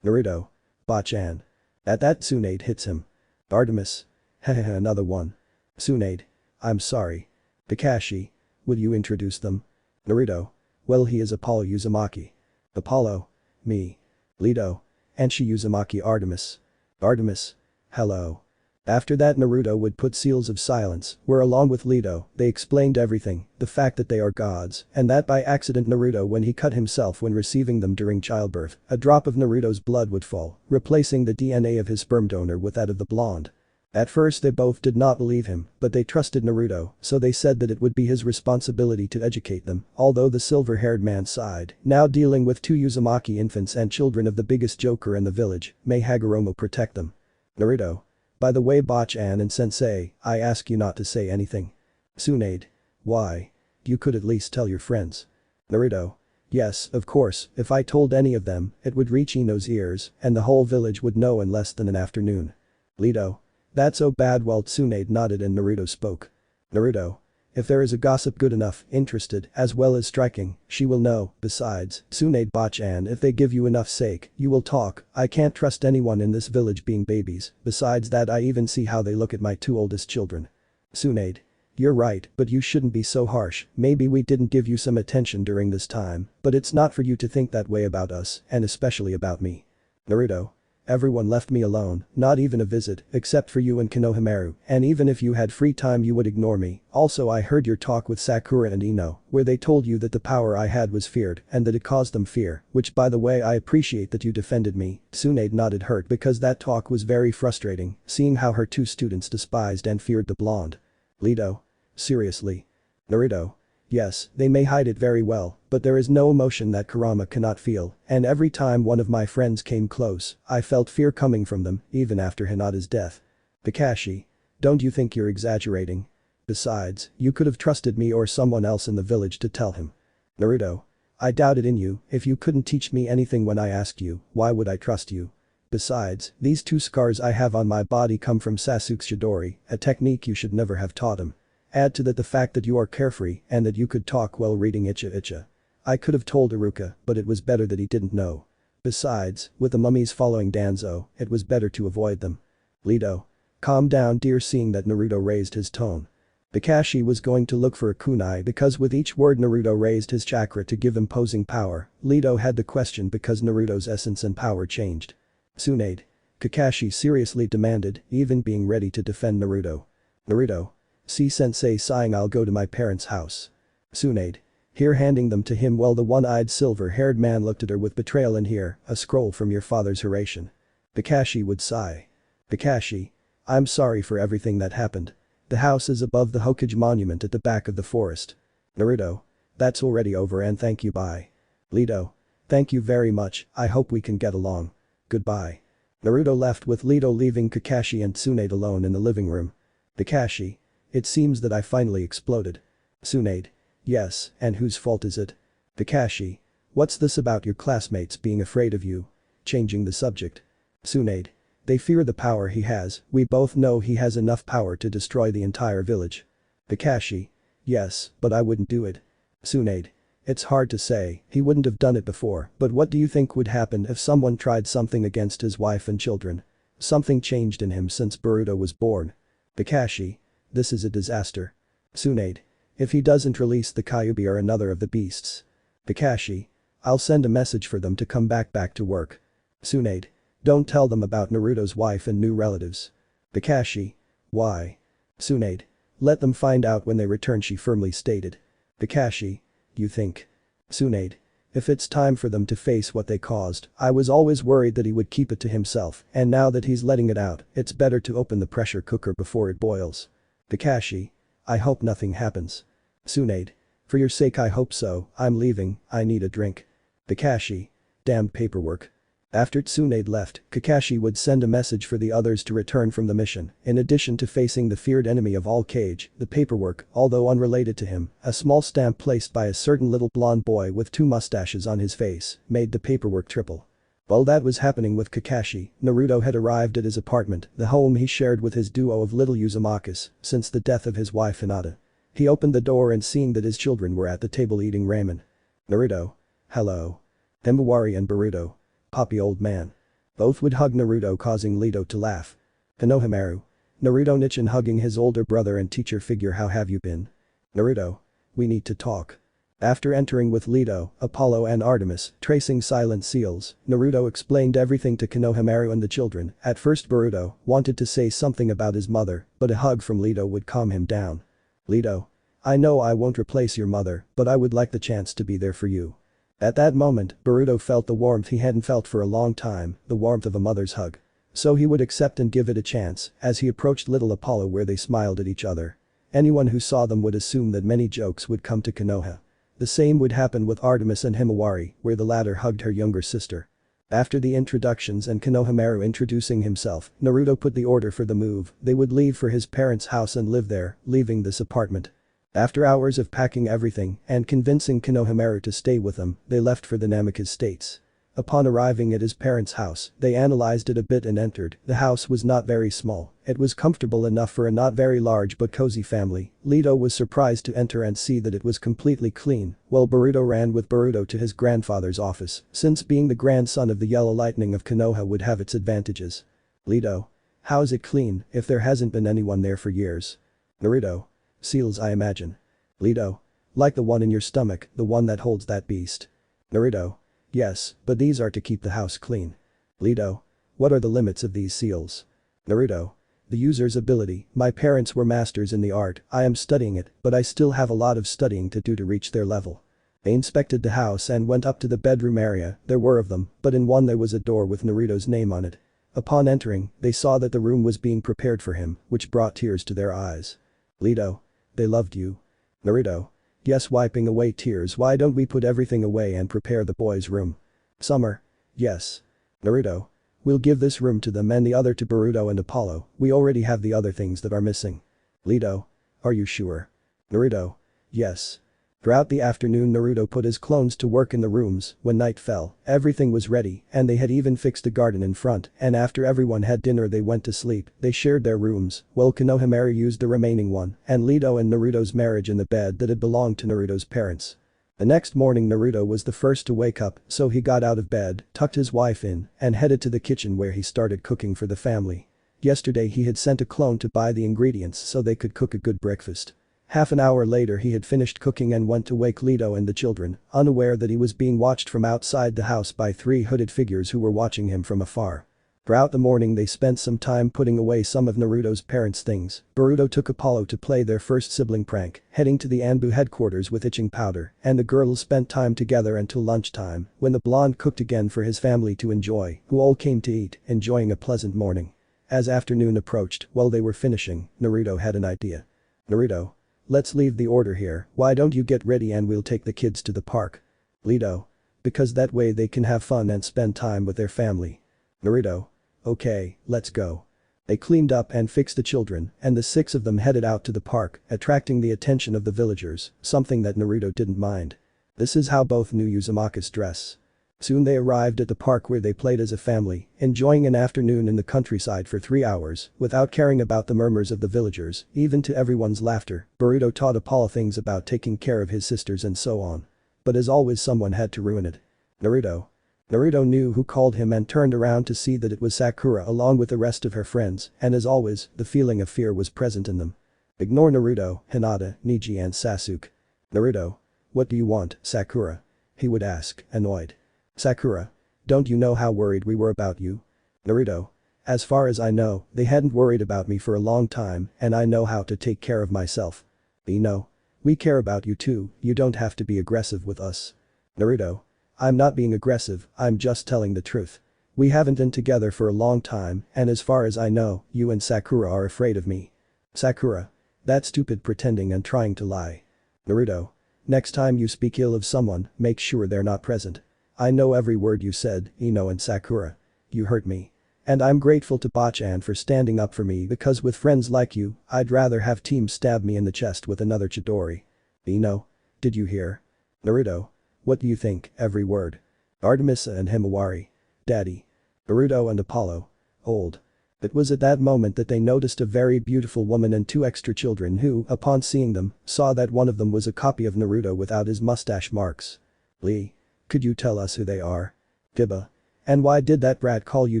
Naruto. Bachan. At that, Tsunade hits him. Artemis. Haha, another one. Tsunade. I'm sorry. Kakashi. Will you introduce them? Naruto. Well, he is Apollo Uzumaki. Apollo. Me. Leto. And she Uzumaki Artemis. Artemis. Hello. After that, Naruto would put seals of silence, where along with Leto, they explained everything, the fact that they are gods, and that by accident Naruto, when he cut himself when receiving them during childbirth, a drop of Naruto's blood would fall, replacing the DNA of his sperm donor with that of the blonde. At first they both did not believe him, but they trusted Naruto, so they said that it would be his responsibility to educate them, although the silver-haired man sighed, now dealing with two Uzumaki infants and children of the biggest joker in the village, may Hagoromo protect them. Naruto. By the way, Bachan and Sensei, I ask you not to say anything. Tsunade. Why? You could at least tell your friends. Naruto. Yes, of course, if I told any of them, it would reach Ino's ears, and the whole village would know in less than an afternoon. Leto. That's so bad. While Tsunade nodded and Naruto spoke. Naruto. If there is a gossip good enough, interested, as well as striking, she will know. Besides, Tsunade Bachan, if they give you enough sake, you will talk. I can't trust anyone in this village being babies, besides that I even see how they look at my two oldest children. Tsunade. You're right, but you shouldn't be so harsh, maybe we didn't give you some attention during this time, but it's not for you to think that way about us, and especially about me. Naruto. Everyone left me alone, not even a visit, except for you and Konohamaru, and even if you had free time you would ignore me. Also I heard your talk with Sakura and Ino, where they told you that the power I had was feared and that it caused them fear, which by the way I appreciate that you defended me. Tsunade nodded hurt because that talk was very frustrating, seeing how her two students despised and feared the blonde. Leto. Seriously. Naruto. Yes, they may hide it very well, but there is no emotion that Kurama cannot feel, and every time one of my friends came close, I felt fear coming from them, even after Hinata's death. Kakashi. Don't you think you're exaggerating? Besides, you could have trusted me or someone else in the village to tell him. Naruto. I doubted in you, if you couldn't teach me anything when I asked you, why would I trust you? Besides, these 2 scars I have on my body come from Sasuke's Chidori, a technique you should never have taught him. Add to that the fact that you are carefree and that you could talk while reading Ichigo. I could have told Iruka, but it was better that he didn't know. Besides, with the mummies following Danzo, it was better to avoid them. Leto. Calm down dear seeing that Naruto raised his tone. Kakashi was going to look for a kunai because with each word Naruto raised his chakra to give imposing power, Leto had the question because Naruto's essence and power changed. Tsunade. Kakashi seriously demanded, even being ready to defend Naruto. Naruto. See sensei sighing I'll go to my parents' house. Tsunade. Here handing them to him while the one-eyed silver-haired man looked at her with betrayal and here, a scroll from your father's Hiraishin. Kakashi would sigh. Kakashi. I'm sorry for everything that happened. The house is above the Hokage monument at the back of the forest. Naruto. That's already over and thank you bye. Leto. Thank you very much, I hope we can get along. Goodbye. Naruto left with Leto leaving Kakashi and Tsunade alone in the living room. Kakashi. It seems that I finally exploded. Tsunade. Yes, and whose fault is it? Kakashi. What's this about your classmates being afraid of you? Changing the subject. Tsunade. They fear the power he has, we both know he has enough power to destroy the entire village. Kakashi. Yes, but I wouldn't do it. Tsunade. It's hard to say, he wouldn't have done it before, but what do you think would happen if someone tried something against his wife and children? Something changed in him since Boruto was born. Kakashi. This is a disaster. Tsunade. If he doesn't release the Kyuubi or another of the beasts. Kakashi. I'll send a message for them to come back to work. Tsunade. Don't tell them about Naruto's wife and new relatives. Kakashi. Why? Tsunade. Let them find out when they return she firmly stated. Kakashi. You think? Tsunade. If it's time for them to face what they caused, I was always worried that he would keep it to himself, and now that he's letting it out, it's better to open the pressure cooker before it boils. Kakashi. I hope nothing happens. Tsunade. For your sake I hope so, I'm leaving, I need a drink. Kakashi. Damned paperwork. After Tsunade left, Kakashi would send a message for the others to return from the mission, in addition to facing the feared enemy of all Kage, the paperwork, although unrelated to him, a small stamp placed by a certain little blonde boy with 2 mustaches on his face, made the paperwork triple. While that was happening with Kakashi, Naruto had arrived at his apartment, the home he shared with his duo of little Uzumakis, since the death of his wife Hinata. He opened the door and seeing that his children were at the table eating ramen. Naruto. Hello. Himawari and Boruto. Poppy old man. Both would hug Naruto causing Leto to laugh. Konohamaru. Naruto Nichin hugging his older brother and teacher figure how have you been? Naruto. We need to talk. After entering with Leto, Apollo and Artemis, tracing silent seals, Naruto explained everything to Konohamaru and the children. At first Boruto wanted to say something about his mother, but a hug from Leto would calm him down. Leto. I know I won't replace your mother, but I would like the chance to be there for you. At that moment, Boruto felt the warmth he hadn't felt for a long time, the warmth of a mother's hug. So he would accept and give it a chance, as he approached little Apollo where they smiled at each other. Anyone who saw them would assume that many jokes would come to Konoha. The same would happen with Artemis and Himawari, where the latter hugged her younger sister. After the introductions and Konohamaru introducing himself, Naruto put the order for the move, they would leave for his parents' house and live there, leaving this apartment. After hours of packing everything and convincing Konohamaru to stay with them, they left for the Namikaze States. Upon arriving at his parents' house, they analyzed it a bit and entered. The house was not very small, it was comfortable enough for a not very large but cozy family. Leto was surprised to enter and see that it was completely clean, while Boruto ran with Boruto to his grandfather's office, since being the grandson of the Yellow Lightning of Konoha would have its advantages. Leto. How's it clean if there hasn't been anyone there for years? Naruto. Seals I imagine. Leto. Like the one in your stomach, the one that holds that beast. Naruto. Yes, but these are to keep the house clean. Leto. What are the limits of these seals? Naruto. The user's ability. My parents were masters in the art, I am studying it, but I still have a lot of studying to do to reach their level. They inspected the house and went up to the bedroom area, there were of them, but in one there was a door with Naruto's name on it. Upon entering, they saw that the room was being prepared for him, which brought tears to their eyes. Leto. They loved you. Naruto. Yes, wiping away tears, why don't we put everything away and prepare the boys' room? Summer. Yes. Naruto. We'll give this room to them and the other to Boruto and Apollo, we already have the other things that are missing. Leto. Are you sure? Naruto. Yes. Throughout the afternoon Naruto put his clones to work in the rooms, when night fell, everything was ready and they had even fixed a garden in front and after everyone had dinner they went to sleep, they shared their rooms, while Konoha used the remaining one and Leto and Naruto's marriage in the bed that had belonged to Naruto's parents. The next morning Naruto was the first to wake up, so he got out of bed, tucked his wife in, and headed to the kitchen where he started cooking for the family. Yesterday he had sent a clone to buy the ingredients so they could cook a good breakfast. Half an hour later he had finished cooking and went to wake Leto and the children, unaware that he was being watched from outside the house by 3 hooded figures who were watching him from afar. Throughout the morning they spent some time putting away some of Naruto's parents' things. Boruto took Apollo to play their first sibling prank, heading to the Anbu headquarters with itching powder, and the girls spent time together until lunchtime, when the blonde cooked again for his family to enjoy, who all came to eat, enjoying a pleasant morning. As afternoon approached, while they were finishing, Naruto had an idea. Naruto. Let's leave the order here, why don't you get ready and we'll take the kids to the park? Leto. Because that way they can have fun and spend time with their family. Naruto. Okay, let's go. They cleaned up and fixed the children, and the 6 of them headed out to the park, attracting the attention of the villagers, something that Naruto didn't mind. This is how both knew Uzumaki's dress. Soon they arrived at the park where they played as a family, enjoying an afternoon in the countryside for 3 hours, without caring about the murmurs of the villagers, even to everyone's laughter. Boruto taught Apollo things about taking care of his sisters and so on. But as always someone had to ruin it. Naruto. Naruto knew who called him and turned around to see that it was Sakura along with the rest of her friends, and as always, the feeling of fear was present in them. Ignore Naruto, Hinata, Neji and Sasuke. Naruto. What do you want, Sakura? He would ask, annoyed. Sakura. Don't you know how worried we were about you? Naruto. As far as I know, they hadn't worried about me for a long time and I know how to take care of myself. Ino. We care about you too, you don't have to be aggressive with us. Naruto. I'm not being aggressive, I'm just telling the truth. We haven't been together for a long time and as far as I know, you and Sakura are afraid of me. Sakura. That's stupid pretending and trying to lie. Naruto. Next time you speak ill of someone, make sure they're not present. I know every word you said, Ino and Sakura. You hurt me. And I'm grateful to Bachan for standing up for me because with friends like you, I'd rather have team stab me in the chest with another Chidori. Ino. Did you hear? Naruto. What do you think, every word? Artemisa and Himawari. Daddy. Boruto and Apollo. Old. It was at that moment that they noticed a very beautiful woman and 2 extra children who, upon seeing them, saw that one of them was a copy of Naruto without his mustache marks. Lee. Could you tell us who they are? Giba. And why did that brat call you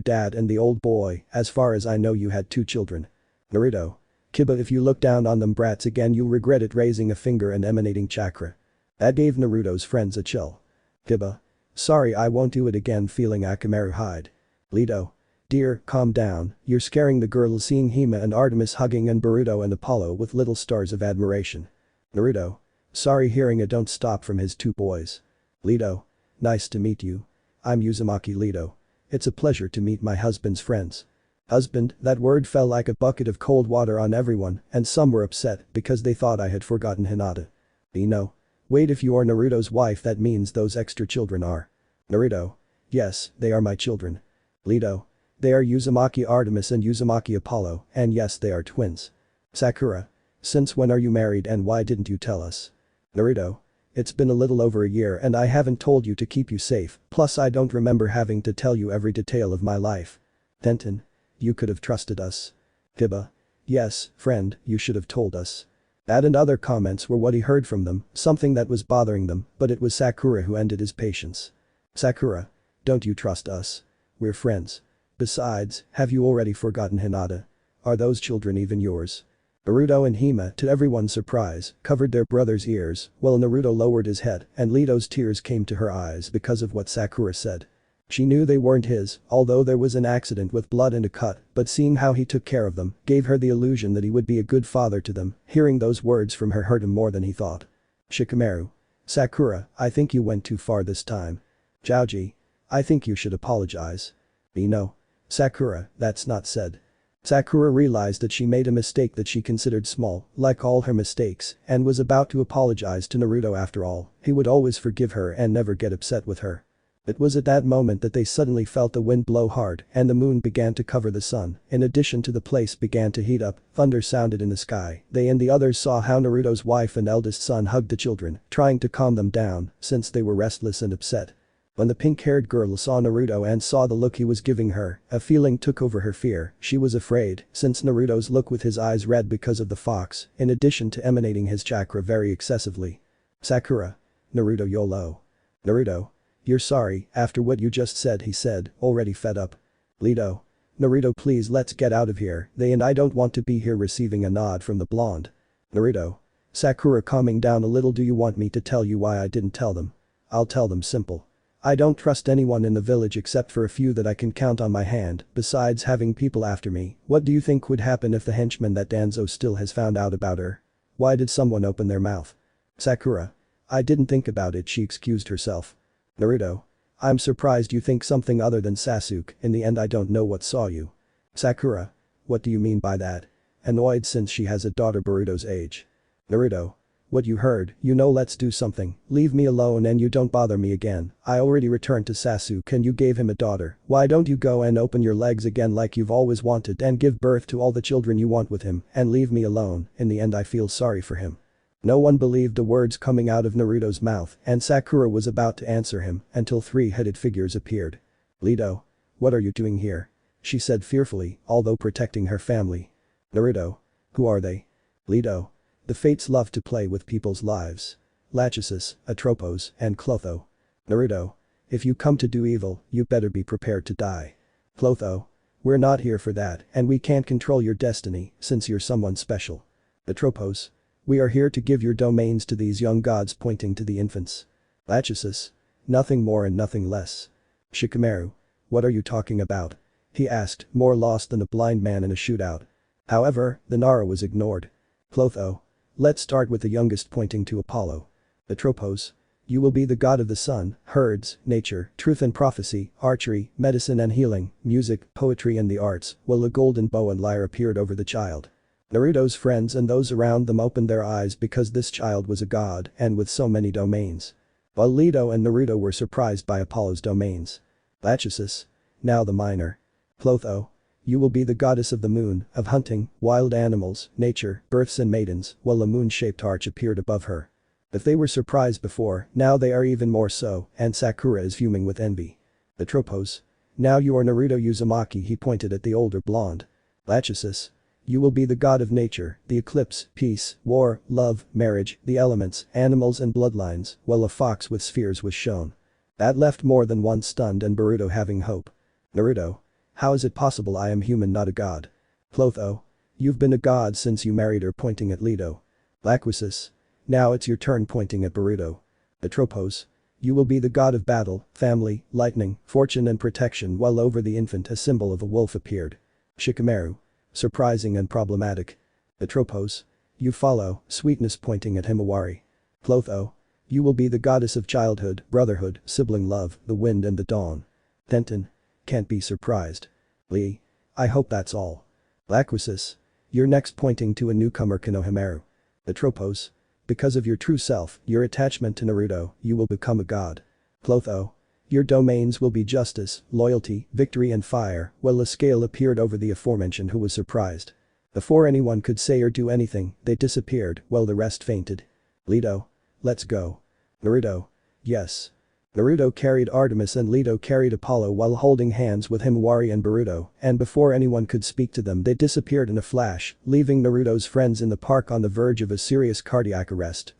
dad and the old boy, as far as I know you had 2 children? Naruto. Kiba, if you look down on them brats again you'll regret it, raising a finger and emanating chakra. That gave Naruto's friends a chill. Kiba. Sorry, I won't do it again, feeling Akamaru hide. Leto. Dear, calm down, you're scaring the girls, seeing Hima and Artemis hugging and Boruto and Apollo with little stars of admiration. Naruto. Sorry, hearing it, don't stop from his 2 boys. Leto. Nice to meet you. I'm Uzumaki Leto. It's a pleasure to meet my husband's friends. Husband, that word fell like a bucket of cold water on everyone and some were upset because they thought I had forgotten Hinata. Ino. Wait, if you are Naruto's wife that means those extra children are. Naruto. Yes, they are my children. Leto. They are Uzumaki Artemis and Uzumaki Apollo, and yes, they are twins. Sakura. Since when are you married and why didn't you tell us? Naruto. It's been a little over a year and I haven't told you to keep you safe, plus I don't remember having to tell you every detail of my life. Denton. You could have trusted us. Kiba. Yes, friend, you should have told us. That and other comments were what he heard from them, something that was bothering them, but it was Sakura who ended his patience. Sakura. Don't you trust us? We're friends. Besides, have you already forgotten Hinata? Are those children even yours? Boruto and Hima, to everyone's surprise, covered their brother's ears, while Naruto lowered his head and Leto's tears came to her eyes because of what Sakura said. She knew they weren't his, although there was an accident with blood and a cut, but seeing how he took care of them gave her the illusion that he would be a good father to them. Hearing those words from her hurt him more than he thought. Shikamaru. Sakura, I think you went too far this time. Joji. I think you should apologize. No. Sakura, that's not said. Sakura realized that she made a mistake that she considered small, like all her mistakes, and was about to apologize to Naruto after all. He would always forgive her and never get upset with her. It was at that moment that they suddenly felt the wind blow hard and the moon began to cover the sun. In addition to the place began to heat up, thunder sounded in the sky. They and the others saw how Naruto's wife and eldest son hugged the children, trying to calm them down since they were restless and upset. When the pink-haired girl saw Naruto and saw the look he was giving her, a feeling took over her fear. She was afraid, since Naruto's look with his eyes red because of the fox, in addition to emanating his chakra very excessively. Sakura. Naruto YOLO. Naruto. You're sorry, after what you just said, he said, already fed up. Leto. Naruto, please let's get out of here, they and I don't want to be here. Receiving a nod from the blonde. Naruto. Sakura, calming down a little. Do you want me to tell you why I didn't tell them? I'll tell them. Simple. I don't trust anyone in the village except for a few that I can count on my hand, besides having people after me. What do you think would happen if the henchman that Danzo still has found out about her? Why did someone open their mouth? Sakura. I didn't think about it, she excused herself. Naruto. I'm surprised you think something other than Sasuke. In the end I don't know what saw you. Sakura. What do you mean by that? Annoyed since she has a daughter Boruto's age. Naruto. What you heard, let's do something. Leave me alone and you don't bother me again. I already returned to Sasuke and you gave him a daughter. Why don't you go and open your legs again like you've always wanted and give birth to all the children you want with him and leave me alone. In the end I feel sorry for him. No one believed the words coming out of Naruto's mouth and Sakura was about to answer him until three-headed figures appeared. Leto. What are you doing here? She said fearfully, although protecting her family. Naruto. Who are they? Leto. The fates love to play with people's lives. Lachesis, Atropos, and Clotho. Naruto. If you come to do evil, you better be prepared to die. Clotho. We're not here for that and we can't control your destiny since you're someone special. Atropos. We are here to give your domains to these young gods, pointing to the infants. Lachesis. Nothing more and nothing less. Shikamaru. What are you talking about? He asked, more lost than a blind man in a shootout. However, the Nara was ignored. Clotho. Let's start with the youngest, pointing to Apollo. Atropos. You will be the god of the sun, herds, nature, truth and prophecy, archery, medicine and healing, music, poetry and the arts, while a golden bow and lyre appeared over the child. Naruto's friends and those around them opened their eyes because this child was a god and with so many domains. While Leto and Naruto were surprised by Apollo's domains. Lachesis. Now the minor. Clotho. You will be the goddess of the moon, of hunting, wild animals, nature, births and maidens, while a moon-shaped arch appeared above her. If they were surprised before, now they are even more so, and Sakura is fuming with envy. Atropos. Now you are Naruto Uzumaki, he pointed at the older blonde. Lachesis. You will be the god of nature, the eclipse, peace, war, love, marriage, the elements, animals and bloodlines, while a fox with spheres was shown. That left more than one stunned and Boruto having hope. Naruto. How is it possible I am human, not a god? Clotho. You've been a god since you married her, pointing at Leto. Lachesis. Now it's your turn, pointing at Boruto. Atropos. You will be the god of battle, family, lightning, fortune and protection, while over the infant a symbol of a wolf appeared. Shikamaru. Surprising and problematic. Atropos. You follow, sweetness, pointing at Himawari. Clotho. You will be the goddess of childhood, brotherhood, sibling love, the wind and the dawn. Tenten. Can't be surprised. Lee. I hope that's all. Lachesis. You're next, pointing to a newcomer Konohamaru. Atropos. Because of your true self, your attachment to Naruto, you will become a god. Clotho. Your domains will be justice, loyalty, victory and fire, while a scale appeared over the aforementioned who was surprised. Before anyone could say or do anything, they disappeared while the rest fainted. Leto. Let's go. Naruto. Yes. Naruto carried Artemis and Leto carried Apollo while holding hands with Himawari and Boruto, and before anyone could speak to them they disappeared in a flash, leaving Naruto's friends in the park on the verge of a serious cardiac arrest.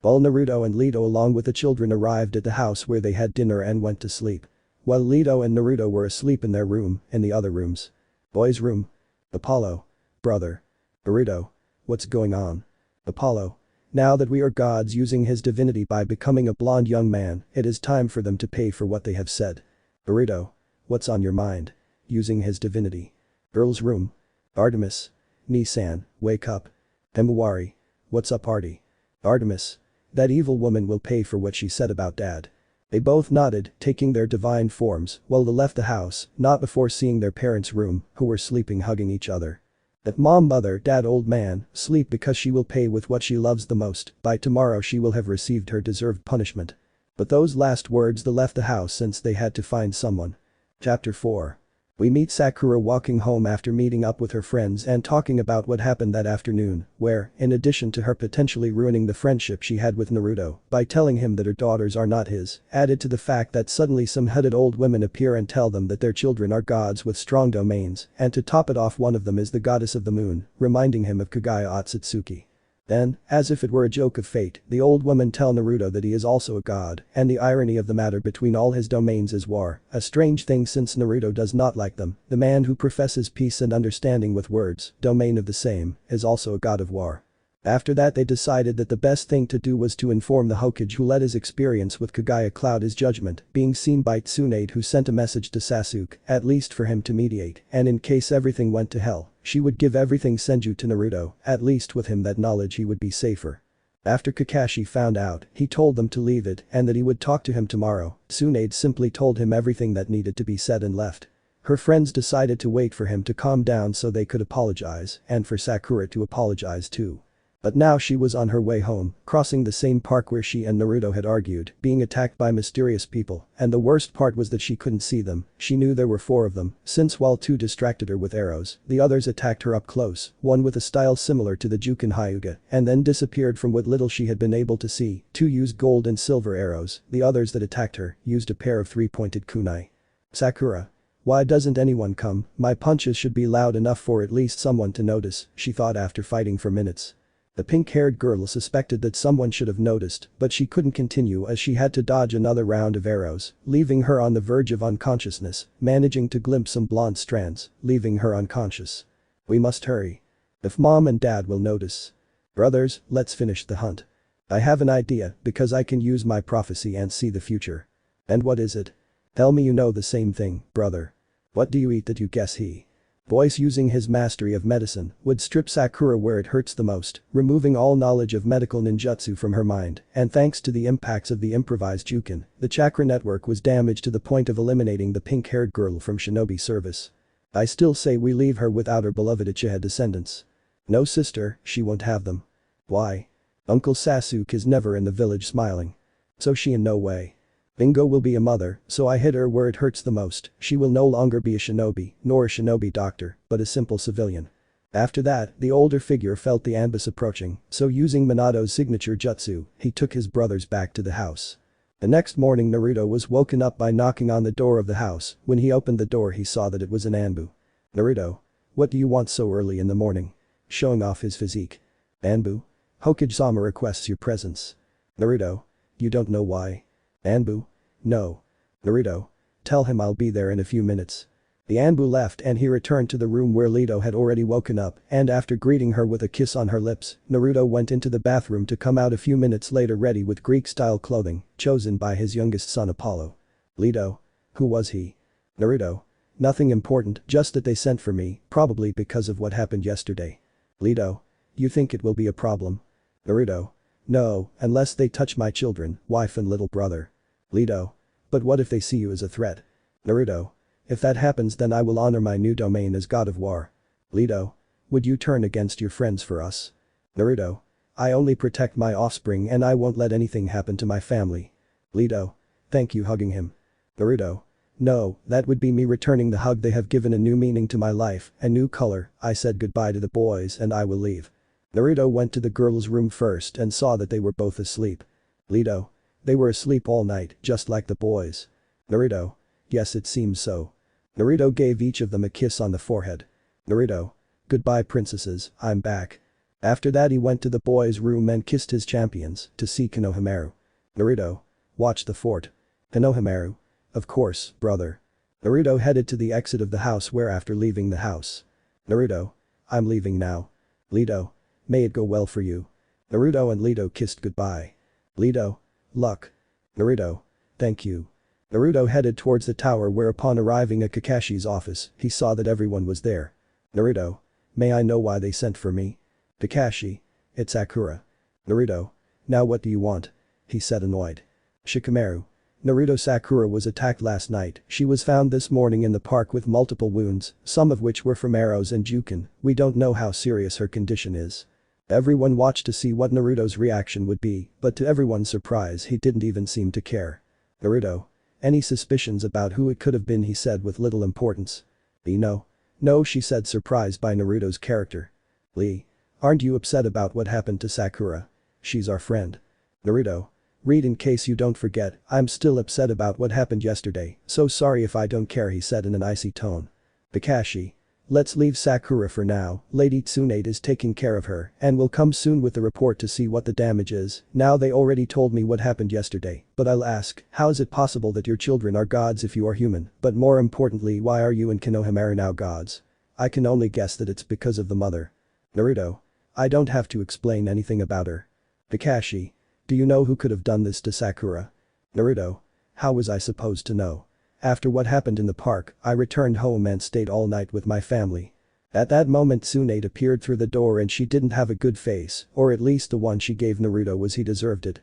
While Naruto and Leto along with the children arrived at the house where they had dinner and went to sleep. While Leto and Naruto were asleep in their room, in the other rooms. Boys' room. Apollo. Brother. Boruto. What's going on? Apollo. Now that we are gods using his divinity by becoming a blonde young man, it is time for them to pay for what they have said. Naruto. What's on your mind? Using his divinity. Girl's room. Artemis. Nissan, wake up. Emuwari. What's up, Artie? Artemis. That evil woman will pay for what she said about dad. They both nodded, taking their divine forms, while they left the house, not before seeing their parents' room, who were sleeping hugging each other. That mom, mother, dad, old man, sleep because she will pay with what she loves the most, by tomorrow she will have received her deserved punishment. But those last words they left the house since they had to find someone. Chapter 4. We meet Sakura walking home after meeting up with her friends and talking about what happened that afternoon, where, in addition to her potentially ruining the friendship she had with Naruto by telling him that her daughters are not his, added to the fact that suddenly some headed old women appear and tell them that their children are gods with strong domains, and to top it off one of them is the goddess of the moon, reminding him of Kagaya Otsutsuki. Then, as if it were a joke of fate, the old woman tell Naruto that he is also a god, and the irony of the matter between all his domains is war, a strange thing since Naruto does not like them. The man who professes peace and understanding with words, domain of the same, is also a god of war. After that they decided that the best thing to do was to inform the Hokage who let his experience with Kagaya cloud his judgment, being seen by Tsunade who sent a message to Sasuke, at least for him to mediate, and in case everything went to hell, she would give everything Senju to Naruto, at least with him that knowledge he would be safer. After Kakashi found out, he told them to leave it and that he would talk to him tomorrow. Tsunade simply told him everything that needed to be said and left. Her friends decided to wait for him to calm down so they could apologize and for Sakura to apologize too. But now she was on her way home, crossing the same park where she and Naruto had argued, being attacked by mysterious people, and the worst part was that she couldn't see them. She knew there were 4 of them, since while 2 distracted her with arrows, the others attacked her up close, one with a style similar to the Juken Hyuga, and then disappeared from what little she had been able to see. 2 used gold and silver arrows, the others that attacked her used a pair of 3-pointed kunai. Sakura. Why doesn't anyone come? My punches should be loud enough for at least someone to notice, she thought after fighting for minutes. The pink-haired girl suspected that someone should have noticed, but she couldn't continue as she had to dodge another round of arrows, leaving her on the verge of unconsciousness, managing to glimpse some blonde strands, leaving her unconscious. We must hurry. If mom and dad will notice. Brothers, let's finish the hunt. I have an idea because I can use my prophecy and see the future. And what is it? Tell me you know the same thing, brother. What do you eat that you guess he? Voice using his mastery of medicine would strip Sakura where it hurts the most, removing all knowledge of medical ninjutsu from her mind, and thanks to the impacts of the improvised Juken, the chakra network was damaged to the point of eliminating the pink-haired girl from shinobi service. I still say we leave her without her beloved Uchiha descendants. No sister, she won't have them. Why? Uncle Sasuke is never in the village smiling. So she in no way. Bingo will be a mother, so I hit her where it hurts the most. She will no longer be a shinobi, nor a shinobi doctor, but a simple civilian. After that, the older figure felt the Anbus approaching, so using Minato's signature jutsu, he took his brothers back to the house. The next morning Naruto was woken up by knocking on the door of the house. When he opened the door he saw that it was an Anbu. Naruto. What do you want so early in the morning? Showing off his physique. Anbu. Hokage-sama requests your presence. Naruto. You don't know why? Anbu? No. Naruto. Tell him I'll be there in a few minutes. The Anbu left and he returned to the room where Leto had already woken up, and after greeting her with a kiss on her lips, Naruto went into the bathroom to come out a few minutes later ready with Greek-style clothing, chosen by his youngest son Apollo. Leto. Who was he? Naruto. Nothing important, just that they sent for me, probably because of what happened yesterday. Leto. You think it will be a problem? Naruto. No, unless they touch my children, wife and little brother. Leto. But what if they see you as a threat? Naruto. If that happens then I will honor my new domain as God of War. Leto. Would you turn against your friends for us? Naruto. I only protect my offspring and I won't let anything happen to my family. Leto. Thank you hugging him. Naruto. No, that would be me returning the hug. They have given a new meaning to my life, a new color. I said goodbye to the boys and I will leave. Naruto went to the girls' room first and saw that they were both asleep. Leto. They were asleep all night, just like the boys. Naruto. Yes, it seems so. Naruto gave each of them a kiss on the forehead. Naruto. Goodbye princesses, I'm back. After that he went to the boys' room and kissed his champions to see Konohamaru. Naruto. Watch the fort. Konohamaru. Of course, brother. Naruto headed to the exit of the house where after leaving the house. Naruto. I'm leaving now. Leto. May it go well for you. Naruto and Leto kissed goodbye. Leto. Luck. Naruto. Thank you. Naruto headed towards the tower where upon arriving at Kakashi's office, he saw that everyone was there. Naruto. May I know why they sent for me? Kakashi. It's Sakura. Naruto. Now what do you want? He said annoyed. Shikamaru. Naruto, Sakura was attacked last night. She was found this morning in the park with multiple wounds, some of which were from arrows and jukin. We don't know how serious her condition is. Everyone watched to see what Naruto's reaction would be, but to everyone's surprise he didn't even seem to care. Naruto. Any suspicions about who it could have been, he said with little importance. No. No, she said, surprised by Naruto's character. Lee. Aren't you upset about what happened to Sakura? She's our friend. Naruto. Read, in case you don't forget, I'm still upset about what happened yesterday, so sorry if I don't care, he said in an icy tone. Kakashi. Let's leave Sakura for now, Lady Tsunade is taking care of her and will come soon with the report to see what the damage is. Now they already told me what happened yesterday, but I'll ask, how is it possible that your children are gods if you are human, but more importantly, why are you and Konoha now gods? I can only guess that it's because of the mother. Naruto. I don't have to explain anything about her. Kakashi. Do you know who could have done this to Sakura? Naruto. How was I supposed to know? After what happened in the park, I returned home and stayed all night with my family. At that moment Tsunade appeared through the door and she didn't have a good face, or at least the one she gave Naruto was he deserved it.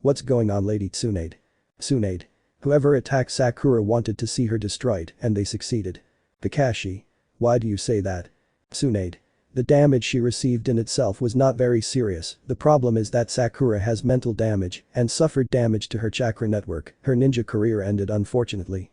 What's going on, Lady Tsunade? Tsunade. Whoever attacked Sakura wanted to see her destroyed and they succeeded. Kakashi. Why do you say that? Tsunade. The damage she received in itself was not very serious, the problem is that Sakura has mental damage and suffered damage to her chakra network, her ninja career ended unfortunately.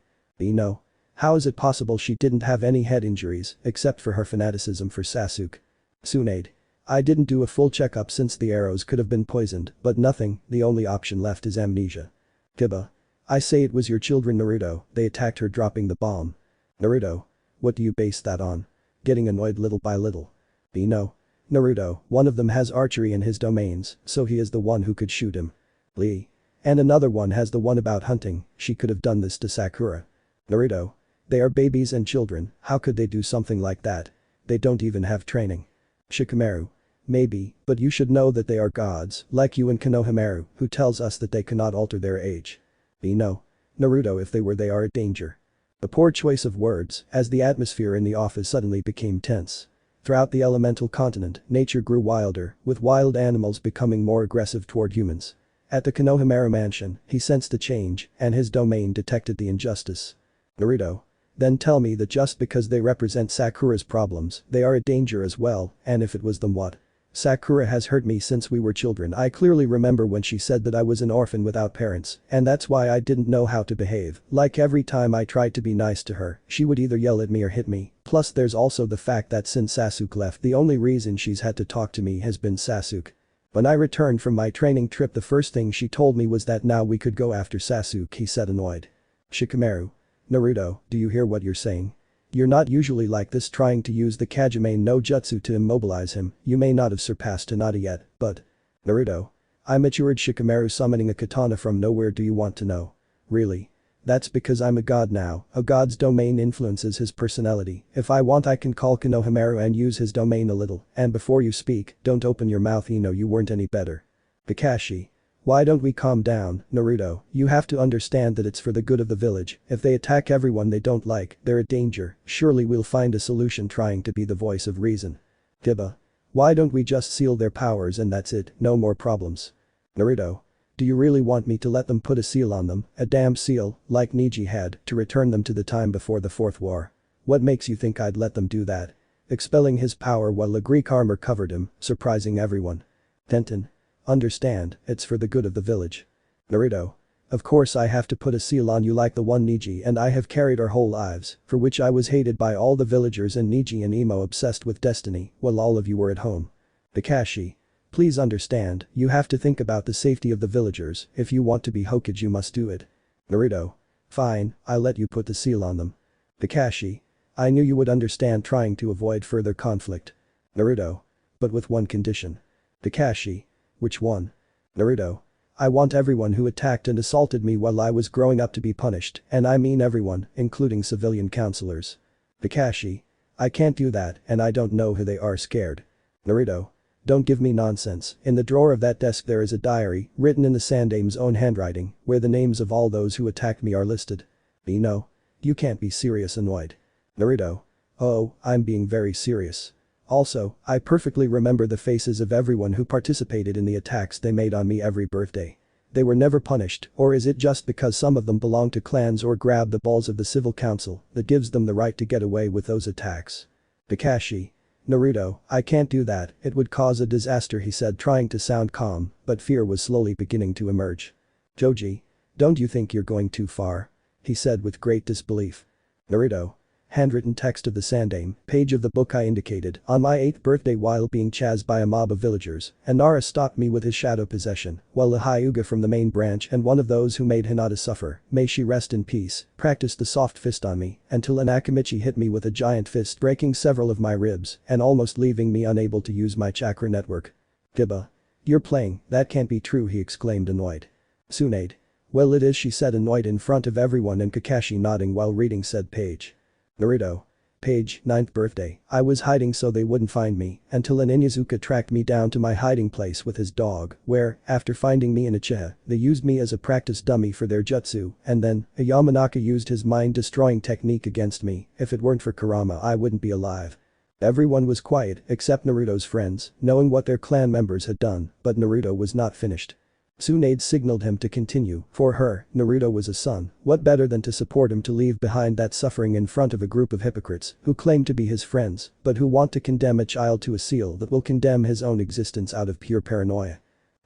How is it possible she didn't have any head injuries except for her fanaticism for Sasuke? Tsunade. I didn't do a full checkup since the arrows could have been poisoned, but nothing, the only option left is amnesia. Kiba. I say it was your children, Naruto, they attacked her dropping the bomb. Naruto. What do you base that on? Getting annoyed little by little. Naruto, one of them has archery in his domains, so he is the one who could shoot him. Lee. And another one has the one about hunting, she could have done this to Sakura. Naruto. They are babies and children, how could they do something like that? They don't even have training. Shikamaru. Maybe, but you should know that they are gods, like you and Konohamaru, who tells us that they cannot alter their age. Naruto, if they were, they are a danger. A poor choice of words, as the atmosphere in the office suddenly became tense. Throughout the elemental continent, nature grew wilder, with wild animals becoming more aggressive toward humans. At the Konohamaru mansion, he sensed a change, and his domain detected the injustice. Naruto. Then tell me that just because they represent Sakura's problems, they are a danger as well, and if it was them, what? Sakura has hurt me since we were children. I clearly remember when she said that I was an orphan without parents, and that's why I didn't know how to behave, like every time I tried to be nice to her, she would either yell at me or hit me, plus there's also the fact that since Sasuke left the only reason she's had to talk to me has been Sasuke. When I returned from my training trip the first thing she told me was that now we could go after Sasuke, he said annoyed. Shikamaru. Naruto, do you hear what you're saying? You're not usually like this, trying to use the Kajime no Jutsu to immobilize him, you may not have surpassed Hinata yet, but… Naruto. I matured, Shikamaru, summoning a katana from nowhere. Do you want to know? Really? That's because I'm a god now, a god's domain influences his personality, if I want I can call Konohamaru and use his domain a little, and before you speak, don't open your mouth, you weren't any better. Kakashi. Why don't we calm down, Naruto, you have to understand that it's for the good of the village, if they attack everyone they don't like, they're a danger, surely we'll find a solution, trying to be the voice of reason. Kiba. Why don't we just seal their powers and that's it, no more problems. Naruto. Do you really want me to let them put a seal on them, a damn seal, like Neji had, to return them to the time before the Fourth War? What makes you think I'd let them do that? Expelling his power while the Greek armor covered him, surprising everyone. Tenten. Understand, it's for the good of the village. Naruto. Of course I have to put a seal on you like the one Neji and I have carried our whole lives, for which I was hated by all the villagers and Neji and Emo obsessed with destiny, while all of you were at home. Kakashi. Please understand, you have to think about the safety of the villagers, if you want to be Hokage you must do it. Naruto. Fine, I'll let you put the seal on them. Kakashi. I knew you would understand, trying to avoid further conflict. Naruto. But with one condition. Kakashi. Which one? Naruto. I want everyone who attacked and assaulted me while I was growing up to be punished, and I mean everyone, including civilian counselors. Kakashi. I can't do that and I don't know who they are. Scared. Naruto. Don't give me nonsense, in the drawer of that desk there is a diary, written in the Sandame's own handwriting, where the names of all those who attacked me are listed. No. You can't be serious, annoyed. Naruto. Oh, I'm being very serious. Also, I perfectly remember the faces of everyone who participated in the attacks they made on me every birthday. They were never punished, or is it just because some of them belong to clans or grab the balls of the civil council that gives them the right to get away with those attacks? Kakashi. Naruto, I can't do that, it would cause a disaster, he said, trying to sound calm, but fear was slowly beginning to emerge. Joji. Don't you think you're going too far? He said with great disbelief. Naruto. Handwritten text of the Sandame, page of the book I indicated, on my 8th birthday while being chased by a mob of villagers, and Nara stalked me with his shadow possession, while the Hyuga from the main branch and one of those who made Hinata suffer, may she rest in peace, practiced the soft fist on me, until an Akimichi hit me with a giant fist, breaking several of my ribs and almost leaving me unable to use my chakra network. Kiba. You're playing, that can't be true, he exclaimed, annoyed. Tsunade. Well, it is, she said, annoyed, in front of everyone, and Kakashi nodding while reading said page. Naruto. Page, 9th birthday, I was hiding so they wouldn't find me, until an Inyazuka tracked me down to my hiding place with his dog, where, after finding me in Uchiha, they used me as a practice dummy for their jutsu, and then, a Yamanaka used his mind-destroying technique against me. If it weren't for Kurama I wouldn't be alive. Everyone was quiet, except Naruto's friends, knowing what their clan members had done, but Naruto was not finished. Tsunade signaled him to continue. For her, Naruto was a son, what better than to support him to leave behind that suffering in front of a group of hypocrites who claim to be his friends but who want to condemn a child to a seal that will condemn his own existence out of pure paranoia.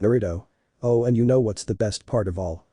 Naruto. Oh, and you know what's the best part of all?